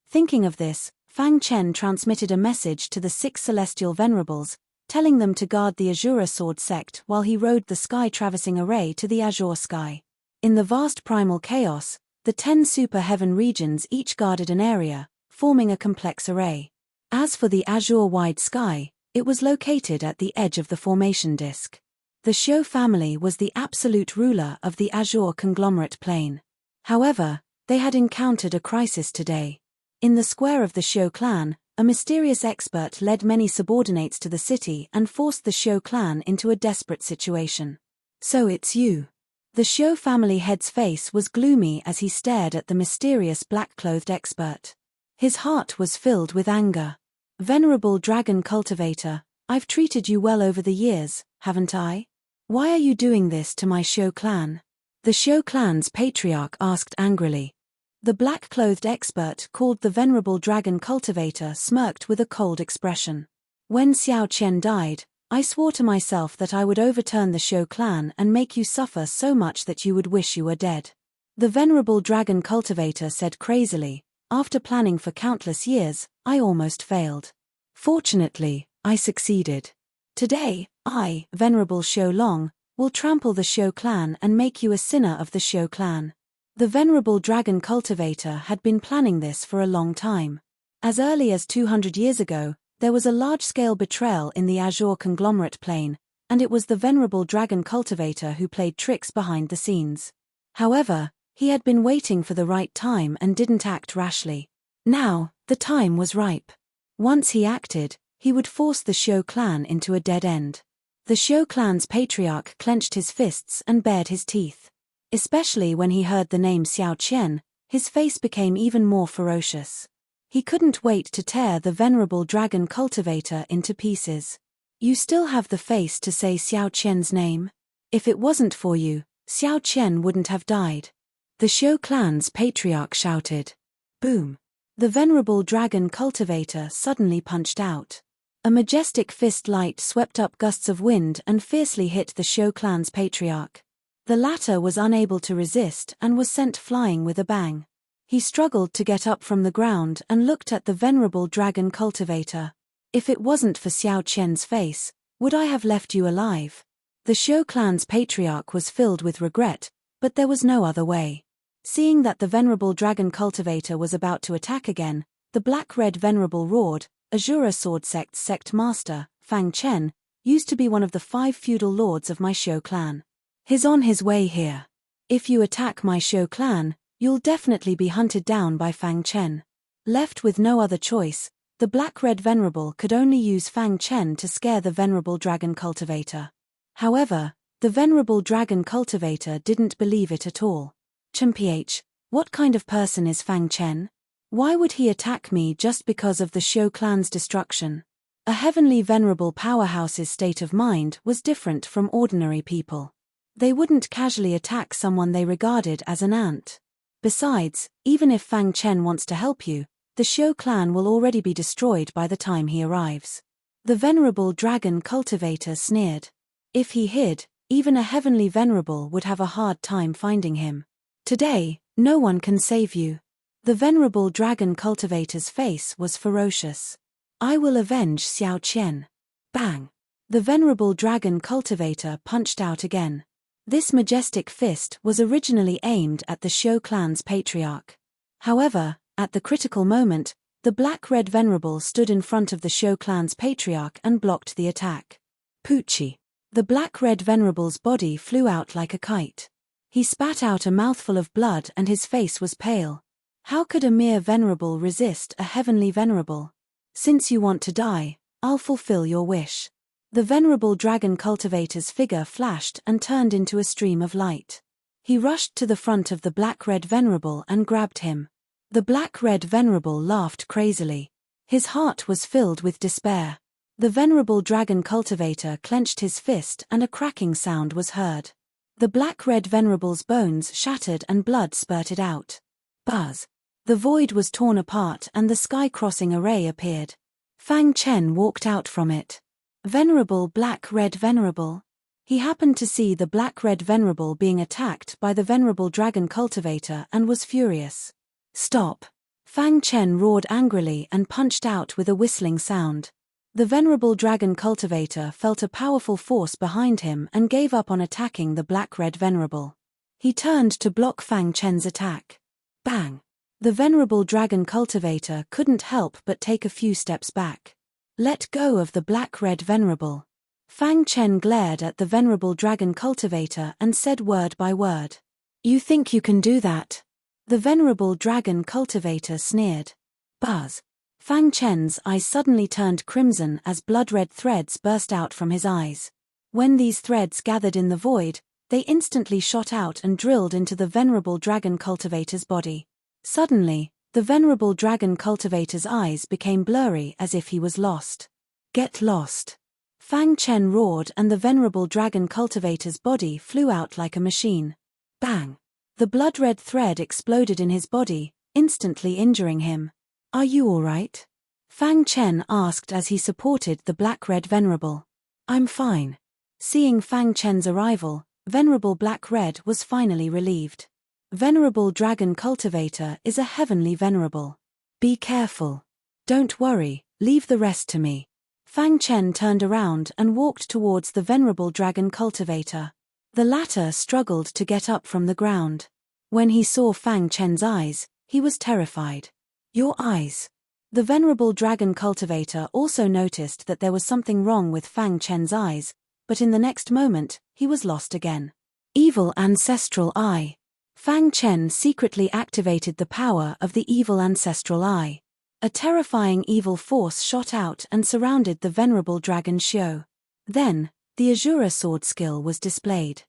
Thinking of this, Fang Chen transmitted a message to the 6 celestial venerables, telling them to guard the Azura sword sect while he rode the sky-traversing array to the azure sky. In the vast primal chaos, the 10 super heaven regions each guarded an area, forming a complex array. As for the azure-wide sky, it was located at the edge of the formation disk. The Shou family was the absolute ruler of the azure conglomerate plane. However, they had encountered a crisis today. In the square of the Shou clan, a mysterious expert led many subordinates to the city and forced the Shou clan into a desperate situation. "So it's you." The Shou family head's face was gloomy as he stared at the mysterious black-clothed expert. His heart was filled with anger. "Venerable dragon cultivator, I've treated you well over the years, haven't I? Why are you doing this to my Shou clan?" The Shou clan's patriarch asked angrily. The black-clothed expert called the Venerable Dragon Cultivator smirked with a cold expression. "When Xiao Qian died, I swore to myself that I would overturn the Shou clan and make you suffer so much that you would wish you were dead." The Venerable Dragon Cultivator said crazily, "After planning for countless years, I almost failed. Fortunately, I succeeded. Today, I, Venerable Shou Long, will trample the Shou clan and make you a sinner of the Shou clan." The Venerable Dragon Cultivator had been planning this for a long time. As early as 200 years ago, there was a large-scale betrayal in the azure conglomerate plane, and it was the Venerable Dragon Cultivator who played tricks behind the scenes. However, he had been waiting for the right time and didn't act rashly. Now, the time was ripe. Once he acted, he would force the Shou clan into a dead end. The Shou clan's patriarch clenched his fists and bared his teeth. Especially when he heard the name Xiao Qian, his face became even more ferocious. He couldn't wait to tear the Venerable Dragon Cultivator into pieces. "You still have the face to say Xiao Qian's name? If it wasn't for you, Xiao Qian wouldn't have died." The Shou clan's patriarch shouted. Boom! The Venerable Dragon Cultivator suddenly punched out. A majestic fist light swept up gusts of wind and fiercely hit the Shou clan's patriarch. The latter was unable to resist and was sent flying with a bang. He struggled to get up from the ground and looked at the Venerable Dragon Cultivator. "If it wasn't for Xiao Qian's face, would I have left you alive?" The Shou clan's patriarch was filled with regret, but there was no other way. Seeing that the Venerable Dragon Cultivator was about to attack again, the Black-Red Venerable roared. "Azura Sword Sect's sect master, Fang Chen, used to be one of the 5 feudal lords of my Shou clan. He's on his way here. If you attack my Shou clan, you'll definitely be hunted down by Fang Chen." Left with no other choice, the Black-Red Venerable could only use Fang Chen to scare the Venerable Dragon Cultivator. However, the Venerable Dragon Cultivator didn't believe it at all. "Mph, what kind of person is Fang Chen? Why would he attack me just because of the Shou clan's destruction?" A heavenly Venerable powerhouse's state of mind was different from ordinary people. They wouldn't casually attack someone they regarded as an ant. Besides, even if Fang Chen wants to help you, the Shou clan will already be destroyed by the time he arrives. The Venerable Dragon Cultivator sneered. If he hid, even a heavenly Venerable would have a hard time finding him. "Today, no one can save you." The Venerable Dragon Cultivator's face was ferocious. "I will avenge Xiao Qian." Bang! The Venerable Dragon Cultivator punched out again. This majestic fist was originally aimed at the Shou clan's patriarch. However, at the critical moment, the Black-Red Venerable stood in front of the Shou clan's patriarch and blocked the attack. Poochie! The Black-Red Venerable's body flew out like a kite. He spat out a mouthful of blood and his face was pale. How could a mere Venerable resist a heavenly Venerable? "Since you want to die, I'll fulfill your wish." The Venerable Dragon Cultivator's figure flashed and turned into a stream of light. He rushed to the front of the Black-Red Venerable and grabbed him. The Black-Red Venerable laughed crazily. His heart was filled with despair. The Venerable Dragon Cultivator clenched his fist and a cracking sound was heard. The Black-Red Venerable's bones shattered and blood spurted out. Buzz! The void was torn apart and the sky-crossing array appeared. Fang Chen walked out from it. Venerable Black-Red Venerable. He happened to see the Black-Red Venerable being attacked by the Venerable Dragon Cultivator and was furious. "Stop!" Fang Chen roared angrily and punched out with a whistling sound. The Venerable Dragon Cultivator felt a powerful force behind him and gave up on attacking the Black-Red Venerable. He turned to block Fang Chen's attack. Bang! The Venerable Dragon Cultivator couldn't help but take a few steps back. Let go of the black-red Venerable. Fang Chen glared at the Venerable Dragon Cultivator and said word by word. You think you can do that? The Venerable Dragon Cultivator sneered. Buzz. Fang Chen's eyes suddenly turned crimson as blood-red threads burst out from his eyes. When these threads gathered in the void, they instantly shot out and drilled into the Venerable Dragon Cultivator's body. Suddenly, the Venerable Dragon Cultivator's eyes became blurry as if he was lost. Get lost. Fang Chen roared and the Venerable Dragon Cultivator's body flew out like a machine. Bang! The blood-red thread exploded in his body, instantly injuring him. Are you all right? Fang Chen asked as he supported the black-red Venerable. I'm fine. Seeing Fang Chen's arrival, Venerable Black-Red was finally relieved. Venerable Dragon Cultivator is a heavenly Venerable. Be careful. Don't worry, leave the rest to me. Fang Chen turned around and walked towards the Venerable Dragon Cultivator. The latter struggled to get up from the ground. When he saw Fang Chen's eyes, he was terrified. Your eyes. The Venerable Dragon Cultivator also noticed that there was something wrong with Fang Chen's eyes, but in the next moment, he was lost again. Evil Ancestral Eye. Fang Chen secretly activated the power of the Evil Ancestral Eye. A terrifying evil force shot out and surrounded the Venerable Dragon Xiu. Then, the Azura Sword skill was displayed.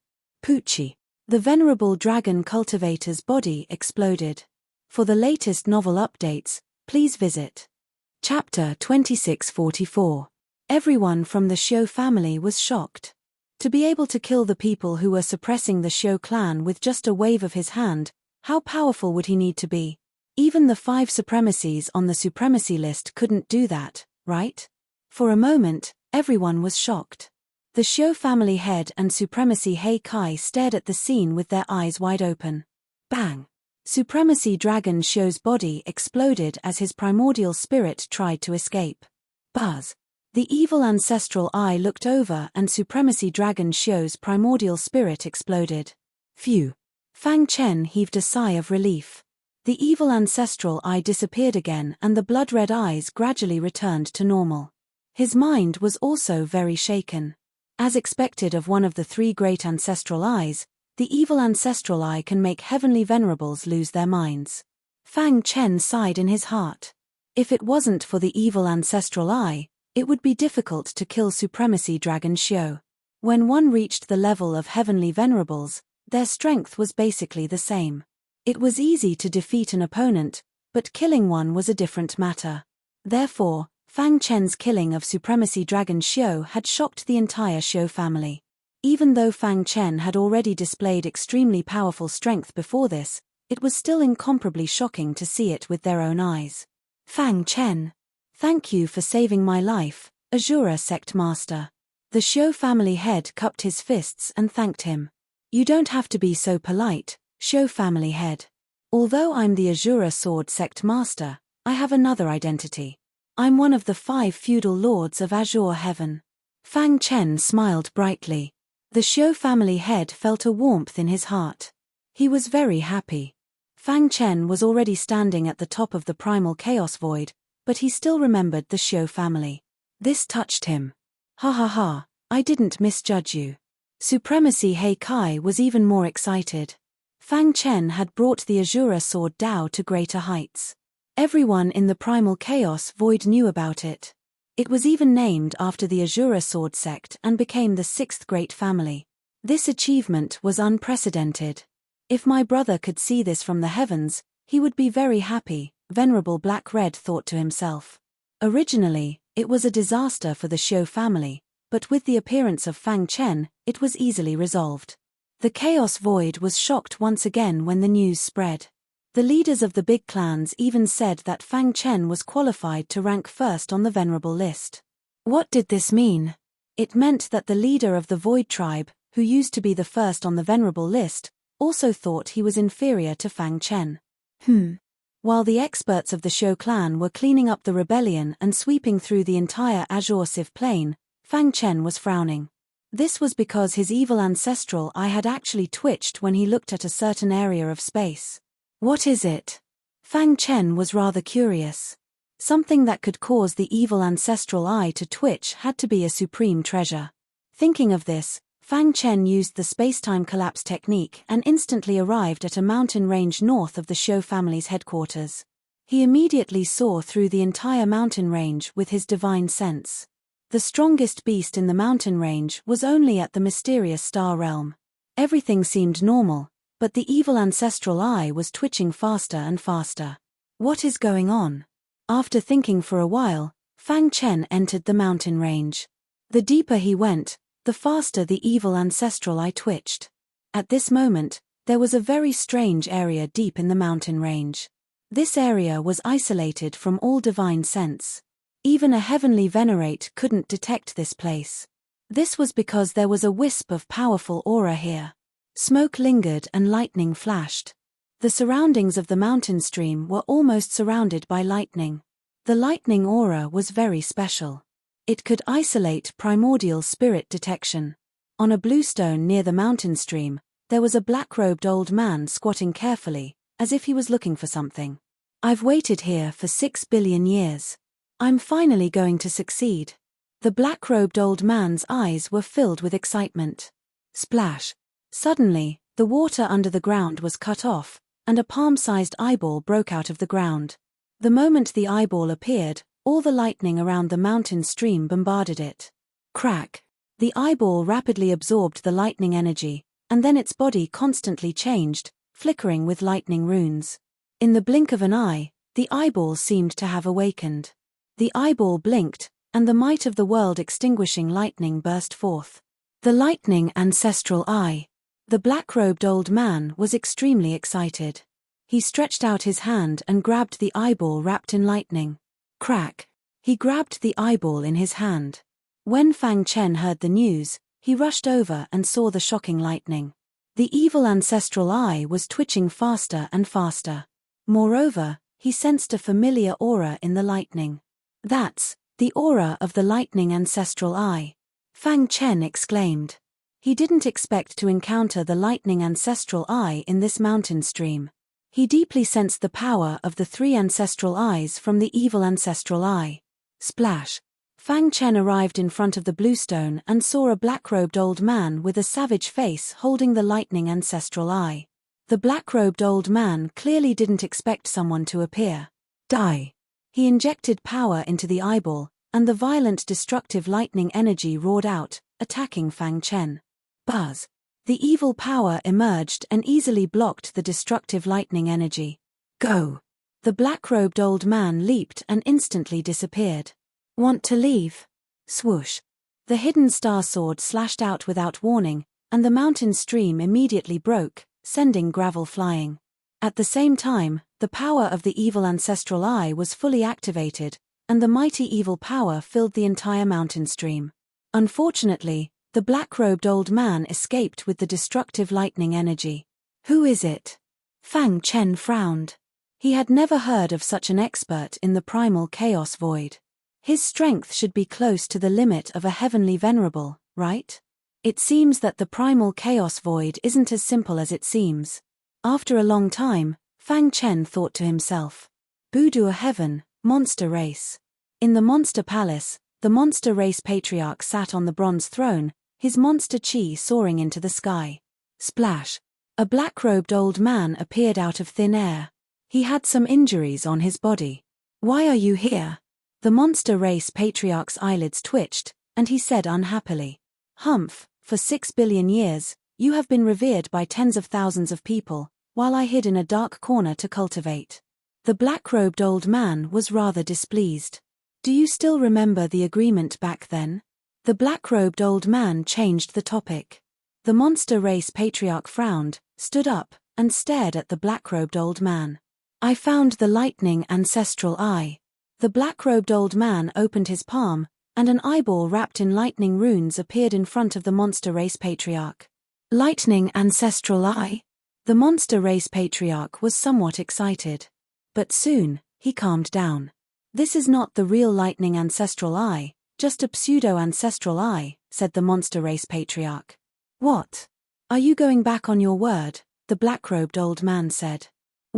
Poochie. The Venerable Dragon Cultivator's body exploded. For the latest novel updates, please visit Chapter 2644. Everyone from the Xiu family was shocked. To be able to kill the people who were suppressing the Xiu clan with just a wave of his hand, how powerful would he need to be? Even the 5 supremacies on the supremacy list couldn't do that, right? For a moment, everyone was shocked. The Xiu family head and supremacy He Kai stared at the scene with their eyes wide open. Bang! Supremacy Dragon Xiu's body exploded as his primordial spirit tried to escape. Buzz! The Evil Ancestral Eye looked over and Supremacy Dragon Xiu's primordial spirit exploded. Phew! Fang Chen heaved a sigh of relief. The Evil Ancestral Eye disappeared again and the blood-red eyes gradually returned to normal. His mind was also very shaken. As expected of one of the 3 great ancestral eyes, the Evil Ancestral Eye can make heavenly venerables lose their minds. Fang Chen sighed in his heart. If it wasn't for the Evil Ancestral Eye, it would be difficult to kill Supremacy Dragon Xiu. When one reached the level of heavenly venerables, their strength was basically the same. It was easy to defeat an opponent, but killing one was a different matter. Therefore, Fang Chen's killing of Supremacy Dragon Xiu had shocked the entire Xiu family. Even though Fang Chen had already displayed extremely powerful strength before this, it was still incomparably shocking to see it with their own eyes. Fang Chen. Thank you for saving my life, Azura Sect Master. The Xiu family head cupped his fists and thanked him. You don't have to be so polite, Xiu family head. Although I'm the Azura Sword Sect Master, I have another identity. I'm one of the 5 feudal lords of Azure Heaven. Fang Chen smiled brightly. The Xiu family head felt a warmth in his heart. He was very happy. Fang Chen was already standing at the top of the primal chaos void, but he still remembered the Xiu family. This touched him. Ha ha ha, I didn't misjudge you. Supremacy He Kai was even more excited. Fang Chen had brought the Azura Sword Dao to greater heights. Everyone in the primal chaos void knew about it. It was even named after the Azura Sword sect and became the 6th great family. This achievement was unprecedented. If my brother could see this from the heavens, he would be very happy, Venerable Black-Red thought to himself. Originally, it was a disaster for the Xiu family, but with the appearance of Fang Chen, it was easily resolved. The Chaos Void was shocked once again when the news spread. The leaders of the big clans even said that Fang Chen was qualified to rank first on the Venerable list. What did this mean? It meant that the leader of the Void tribe, who used to be the first on the Venerable list, also thought he was inferior to Fang Chen. While the experts of the Xiu clan were cleaning up the rebellion and sweeping through the entire Azure Civ plain, Fang Chen was frowning. This was because his evil ancestral eye had actually twitched when he looked at a certain area of space. What is it? Fang Chen was rather curious. Something that could cause the evil ancestral eye to twitch had to be a supreme treasure. Thinking of this, Fang Chen used the space-time collapse technique and instantly arrived at a mountain range north of the Shou family's headquarters. He immediately saw through the entire mountain range with his divine sense. The strongest beast in the mountain range was only at the mysterious star realm. Everything seemed normal, but the evil ancestral eye was twitching faster and faster. What is going on? After thinking for a while, Fang Chen entered the mountain range. The deeper he went, the faster the evil ancestral eye twitched. At this moment, there was a very strange area deep in the mountain range. This area was isolated from all divine sense. Even a heavenly venerate couldn't detect this place. This was because there was a wisp of powerful aura here. Smoke lingered and lightning flashed. The surroundings of the mountain stream were almost surrounded by lightning. The lightning aura was very special. It could isolate primordial spirit detection. On a blue stone near the mountain stream, there was a black-robed old man squatting carefully, as if he was looking for something. I've waited here for 6 billion years. I'm finally going to succeed. The black-robed old man's eyes were filled with excitement. Splash! Suddenly, the water under the ground was cut off, and a palm-sized eyeball broke out of the ground. The moment the eyeball appeared, all the lightning around the mountain stream bombarded it. Crack! The eyeball rapidly absorbed the lightning energy, and then its body constantly changed, flickering with lightning runes. In the blink of an eye, the eyeball seemed to have awakened. The eyeball blinked, and the might of the world-extinguishing lightning burst forth. The lightning ancestral eye. The black-robed old man was extremely excited. He stretched out his hand and grabbed the eyeball wrapped in lightning. Crack! He grabbed the eyeball in his hand. When Fang Chen heard the news, he rushed over and saw the shocking lightning. The evil ancestral eye was twitching faster and faster. Moreover, he sensed a familiar aura in the lightning. That's the aura of the lightning ancestral eye. Fang Chen exclaimed. He didn't expect to encounter the lightning ancestral eye in this mountain stream. He deeply sensed the power of the 3 ancestral eyes from the evil ancestral eye. Splash! Fang Chen arrived in front of the blue stone and saw a black-robed old man with a savage face holding the lightning ancestral eye. The black-robed old man clearly didn't expect someone to appear. Die! He injected power into the eyeball, and the violent destructive lightning energy roared out, attacking Fang Chen. Buzz! The evil power emerged and easily blocked the destructive lightning energy. Go! The black-robed old man leaped and instantly disappeared. Want to leave? Swoosh! The hidden star sword slashed out without warning, and the mountain stream immediately broke, sending gravel flying. At the same time, the power of the evil ancestral eye was fully activated, and the mighty evil power filled the entire mountain stream. Unfortunately, the black-robed old man escaped with the destructive lightning energy. Who is it? Fang Chen frowned. He had never heard of such an expert in the primal chaos void. His strength should be close to the limit of a heavenly venerable, right? It seems that the primal chaos void isn't as simple as it seems. After a long time, Fang Chen thought to himself. Boudoir heaven, monster race. In the monster palace, the monster race patriarch sat on the bronze throne, his monster chi soaring into the sky. Splash! A black-robed old man appeared out of thin air. He had some injuries on his body. Why are you here? The monster race patriarch's eyelids twitched, and he said unhappily. Humph, for 6 billion years, you have been revered by tens of thousands of people, while I hid in a dark corner to cultivate. The black-robed old man was rather displeased. Do you still remember the agreement back then? The black-robed old man changed the topic. The monster race patriarch frowned, stood up, and stared at the black-robed old man. I found the lightning ancestral eye. The black-robed old man opened his palm, and an eyeball wrapped in lightning runes appeared in front of the monster race patriarch. Lightning ancestral eye? The monster race patriarch was somewhat excited. But soon, he calmed down. This is not the real lightning ancestral eye, just a pseudo-ancestral eye, said the monster race patriarch. What? Are you going back on your word? The black-robed old man said.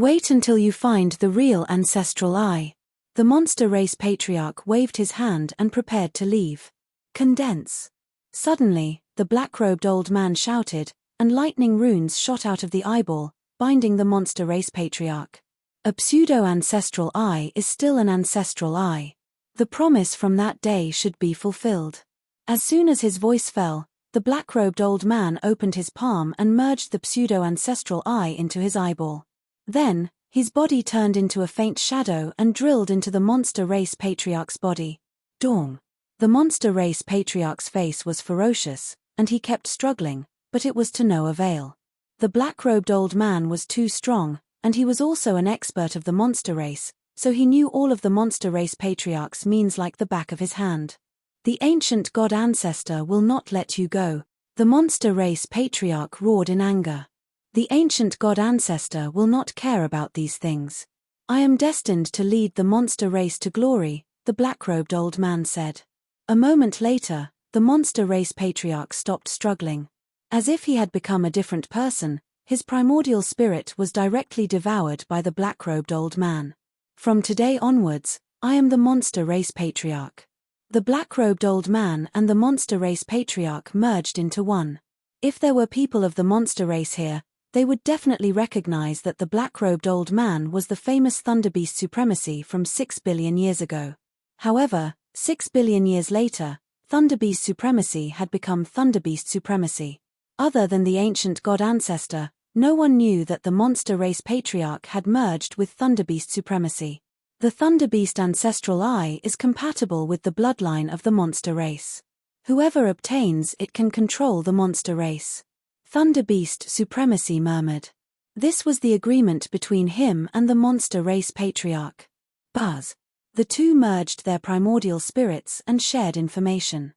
Wait until you find the real ancestral eye. The monster race patriarch waved his hand and prepared to leave. Condense. Suddenly, the black-robed old man shouted, and lightning runes shot out of the eyeball, binding the monster race patriarch. A pseudo-ancestral eye is still an ancestral eye. The promise from that day should be fulfilled. As soon as his voice fell, the black-robed old man opened his palm and merged the pseudo-ancestral eye into his eyeball. Then, his body turned into a faint shadow and drilled into the monster race patriarch's body. Dong. The monster race patriarch's face was ferocious, and he kept struggling, but it was to no avail. The black-robed old man was too strong, and he was also an expert of the monster race, so he knew all of the monster race patriarch's means like the back of his hand. The ancient god ancestor will not let you go, the monster race patriarch roared in anger. The ancient god ancestor will not care about these things. I am destined to lead the monster race to glory, the black-robed old man said. A moment later, the monster race patriarch stopped struggling. As if he had become a different person, his primordial spirit was directly devoured by the black-robed old man. From today onwards, I am the monster race patriarch. The black-robed old man and the monster race patriarch merged into one. If there were people of the monster race here, they would definitely recognize that the black-robed old man was the famous Thunderbeast supremacy from 6 billion years ago. However, 6 billion years later, Thunderbeast supremacy had become Thunderbeast supremacy. Other than the ancient god ancestor, no one knew that the monster race patriarch had merged with Thunderbeast supremacy. The Thunderbeast ancestral eye is compatible with the bloodline of the monster race. Whoever obtains it can control the monster race. Thunderbeast supremacy murmured. This was the agreement between him and the monster race patriarch. Buzz. The two merged their primordial spirits and shared information.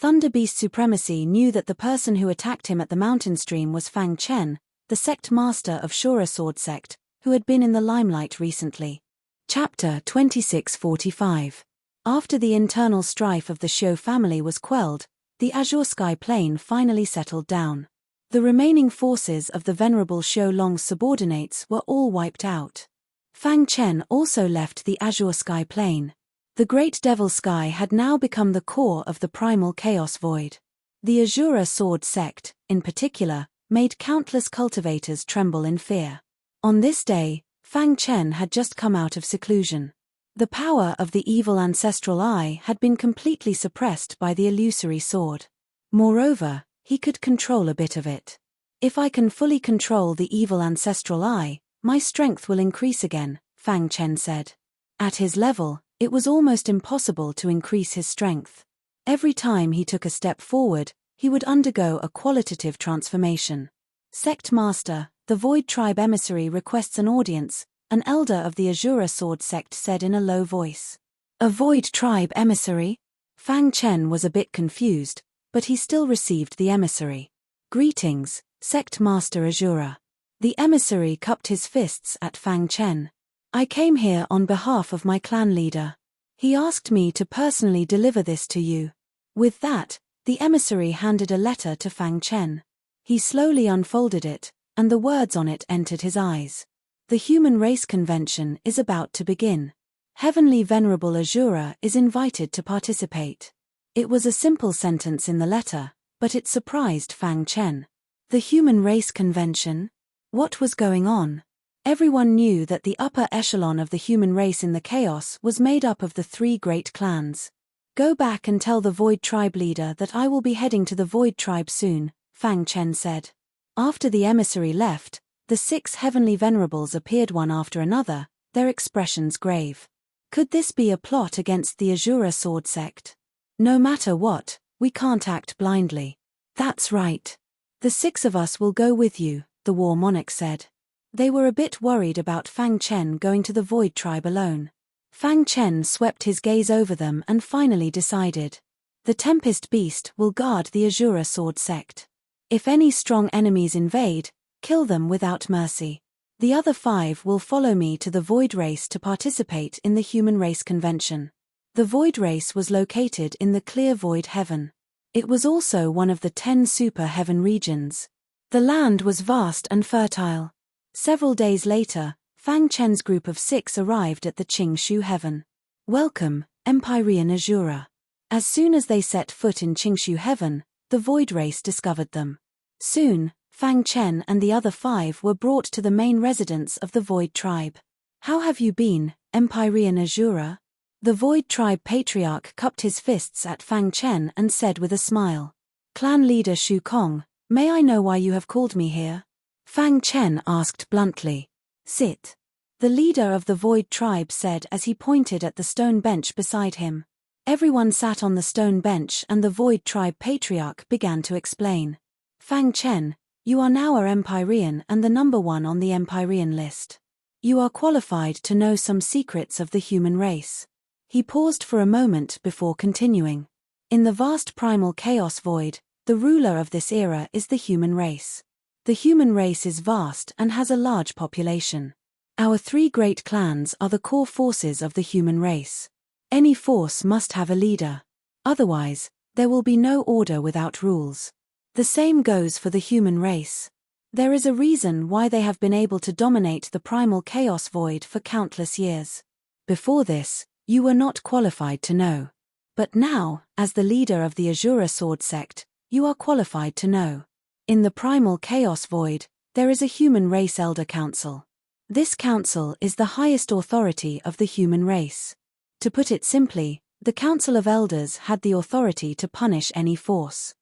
Thunderbeast supremacy knew that the person who attacked him at the mountain stream was Fang Chen, the sect master of Shura Sword sect, who had been in the limelight recently. Chapter 2645. After the internal strife of the Xiu family was quelled, the azure sky plane finally settled down. The remaining forces of the Venerable Xiu Long's subordinates were all wiped out. Fang Chen also left the azure sky plane. The Great Devil Sky had now become the core of the primal chaos void. The Azura Sword sect, in particular, made countless cultivators tremble in fear. On this day, Fang Chen had just come out of seclusion. The power of the evil ancestral eye had been completely suppressed by the illusory sword. Moreover, he could control a bit of it. If I can fully control the evil ancestral eye, my strength will increase again, Fang Chen said. At his level, it was almost impossible to increase his strength. Every time he took a step forward, he would undergo a qualitative transformation. Sect Master, the Void Tribe emissary requests an audience, an elder of the Azura Sword sect said in a low voice. A Void Tribe emissary? Fang Chen was a bit confused, but he still received the emissary. Greetings, Sect Master Azura. The emissary cupped his fists at Fang Chen. I came here on behalf of my clan leader. He asked me to personally deliver this to you. With that, the emissary handed a letter to Fang Chen. He slowly unfolded it, and the words on it entered his eyes. The Human Race Convention is about to begin. Heavenly Venerable Azura is invited to participate. It was a simple sentence in the letter, but it surprised Fang Chen. The Human Race Convention? What was going on? Everyone knew that the upper echelon of the human race in the chaos was made up of the three great clans. Go back and tell the Void Tribe leader that I will be heading to the Void Tribe soon, Fang Chen said. After the emissary left, the 6 heavenly venerables appeared one after another, their expressions grave. Could this be a plot against the Azura Sword sect? No matter what, we can't act blindly. That's right. The 6 of us will go with you, the War Monarch said. They were a bit worried about Fang Chen going to the Void Tribe alone. Fang Chen swept his gaze over them and finally decided. The Tempest Beast will guard the Azura Sword sect. If any strong enemies invade, kill them without mercy. The other 5 will follow me to the Void Race to participate in the Human Race Convention. The Void Race was located in the Clear Void Heaven. It was also one of the 10 Super Heaven regions. The land was vast and fertile. Several days later, Fang Chen's group of 6 arrived at the Qingshu Heaven. Welcome, Empyrean Azura. As soon as they set foot in Qingshu Heaven, the Void Race discovered them. Soon, Fang Chen and the other 5 were brought to the main residence of the Void Tribe. How have you been, Empyrean Azura? The Void Tribe Patriarch cupped his fists at Fang Chen and said with a smile. Clan leader Shu Kong, may I know why you have called me here? Fang Chen asked bluntly. Sit. The leader of the Void Tribe said as he pointed at the stone bench beside him. Everyone sat on the stone bench and the Void Tribe Patriarch began to explain. Fang Chen, you are now our Empyrean and the number 1 on the Empyrean list. You are qualified to know some secrets of the human race. He paused for a moment before continuing. In the vast primal chaos void, the ruler of this era is the human race. The human race is vast and has a large population. Our 3 great clans are the core forces of the human race. Any force must have a leader. Otherwise, there will be no order without rules. The same goes for the human race. There is a reason why they have been able to dominate the primal chaos void for countless years. Before this, you were not qualified to know. But now, as the leader of the Azura Sword Sect, you are qualified to know. In the primal chaos void, there is a human race elder council. This council is the highest authority of the human race. To put it simply, the Council of Elders had the authority to punish any force.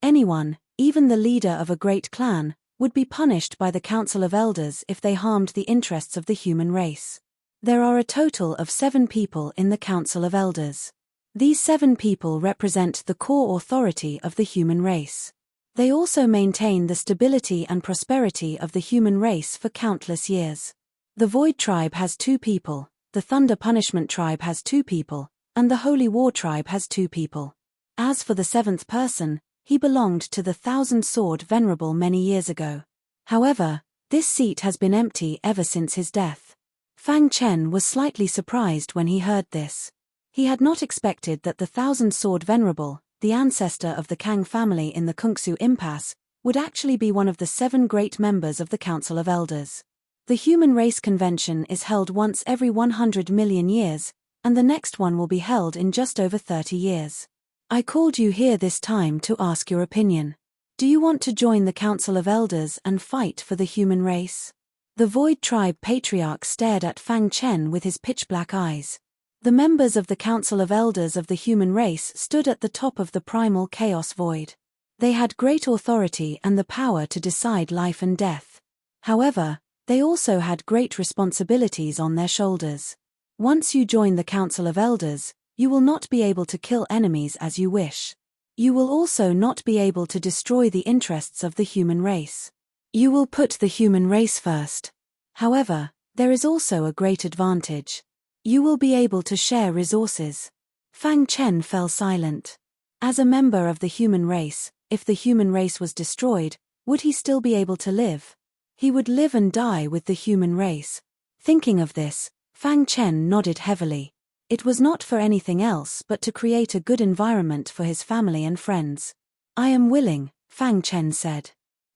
Anyone, even the leader of a great clan, would be punished by the Council of Elders if they harmed the interests of the human race. There are a total of 7 people in the Council of Elders. These 7 people represent the core authority of the human race. They also maintain the stability and prosperity of the human race for countless years. The Void Tribe has 2 people, the Thunder Punishment Tribe has 2 people, and the Holy War Tribe has 2 people. As for the 7th person, he belonged to the 1,000-sword Venerable many years ago. However, this seat has been empty ever since his death. Fang Chen was slightly surprised when he heard this. He had not expected that the 1,000-sword Venerable, the ancestor of the Kang family in the Kungsu Impasse, would actually be one of the 7 great members of the Council of Elders. The Human Race Convention is held once every 100 million years, and the next one will be held in just over 30 years. I called you here this time to ask your opinion. Do you want to join the Council of Elders and fight for the human race? The Void Tribe Patriarch stared at Fang Chen with his pitch-black eyes. The members of the Council of Elders of the human race stood at the top of the primal chaos void. They had great authority and the power to decide life and death. However, they also had great responsibilities on their shoulders. Once you join the Council of Elders, you will not be able to kill enemies as you wish. You will also not be able to destroy the interests of the human race. You will put the human race first. However, there is also a great advantage. You will be able to share resources. Fang Chen fell silent. As a member of the human race, if the human race was destroyed, would he still be able to live? He would live and die with the human race. Thinking of this, Fang Chen nodded heavily. It was not for anything else but to create a good environment for his family and friends. I am willing, Fang Chen said.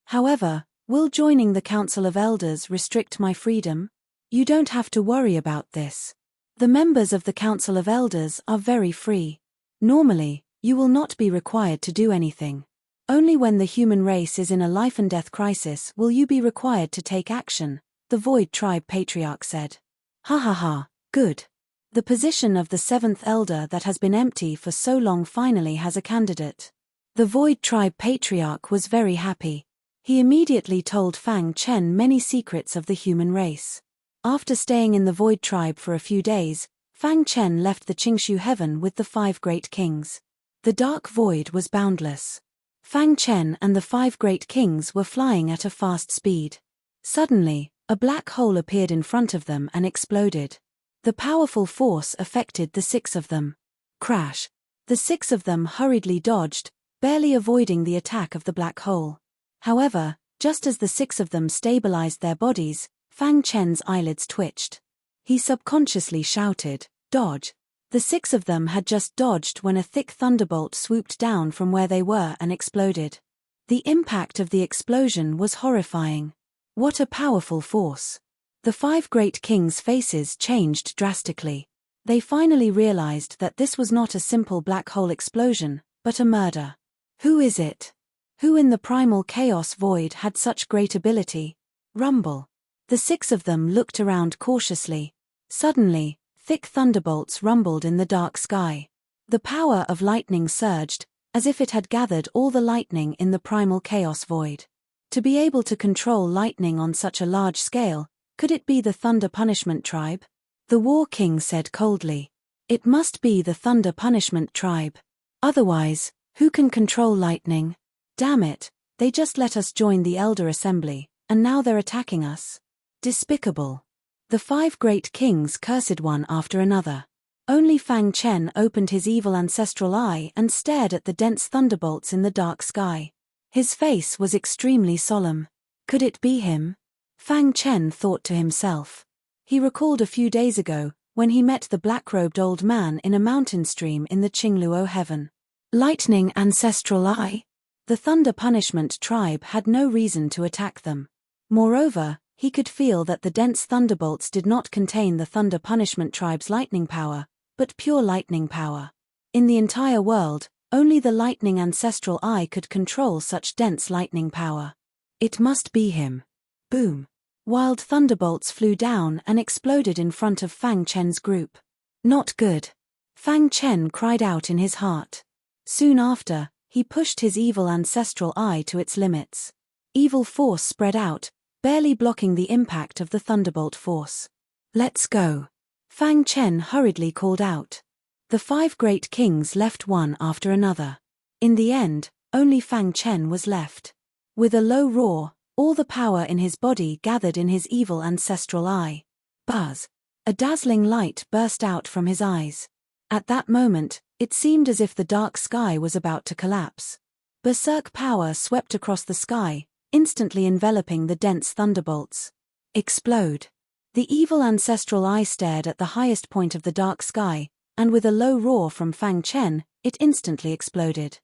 However, will joining the Council of Elders restrict my freedom? You don't have to worry about this. The members of the Council of Elders are very free. Normally, you will not be required to do anything. Only when the human race is in a life-and-death crisis will you be required to take action, the Void Tribe Patriarch said. Ha ha ha, good. The position of the 7th Elder that has been empty for so long finally has a candidate. The Void Tribe Patriarch was very happy. He immediately told Fang Chen many secrets of the human race. After staying in the Void Tribe for a few days, Fang Chen left the Qingshu Heaven with the 5 great kings. The dark void was boundless. Fang Chen and the 5 great kings were flying at a fast speed. Suddenly, a black hole appeared in front of them and exploded. The powerful force affected the 6 of them. Crash! The 6 of them hurriedly dodged, barely avoiding the attack of the black hole. However, just as the 6 of them stabilized their bodies, Fang Chen's eyelids twitched. He subconsciously shouted, "Dodge!" The 6 of them had just dodged when a thick thunderbolt swooped down from where they were and exploded. The impact of the explosion was horrifying. What a powerful force! The The 5 great kings' faces changed drastically. They finally realized that this was not a simple black hole explosion, but a murder. Who is it? Who in the primal chaos void had such great ability? Rumble. The 6 of them looked around cautiously. Suddenly, thick thunderbolts rumbled in the dark sky. The power of lightning surged, as if it had gathered all the lightning in the primal chaos void. To be able to control lightning on such a large scale, could it be the Thunder Punishment Tribe? The War King said coldly. It must be the Thunder Punishment Tribe. Otherwise, who can control lightning? Damn it, they just let us join the Elder Assembly, and now they're attacking us. Despicable. The 5 great kings cursed one after another. Only Fang Chen opened his evil ancestral eye and stared at the dense thunderbolts in the dark sky. His face was extremely solemn. Could it be him? Fang Chen thought to himself. He recalled a few days ago, when he met the black-robed old man in a mountain stream in the Qingluo heaven. Lightning ancestral eye? The Thunder Punishment Tribe had no reason to attack them. Moreover, he could feel that the dense thunderbolts did not contain the Thunder Punishment Tribe's lightning power, but pure lightning power. In the entire world, only the lightning ancestral eye could control such dense lightning power. It must be him. Boom. Wild thunderbolts flew down and exploded in front of Fang Chen's group. Not good. Fang Chen cried out in his heart. Soon after, he pushed his evil ancestral eye to its limits. Evil force spread out, barely blocking the impact of the thunderbolt force. Let's go. Fang Chen hurriedly called out. The 5 great kings left one after another. In the end, only Fang Chen was left. With a low roar, all the power in his body gathered in his evil ancestral eye. Buzz. A dazzling light burst out from his eyes. At that moment, it seemed as if the dark sky was about to collapse. Berserk power swept across the sky, instantly enveloping the dense thunderbolts. Explode. The evil ancestral eye stared at the highest point of the dark sky, and with a low roar from Fang Chen, it instantly exploded.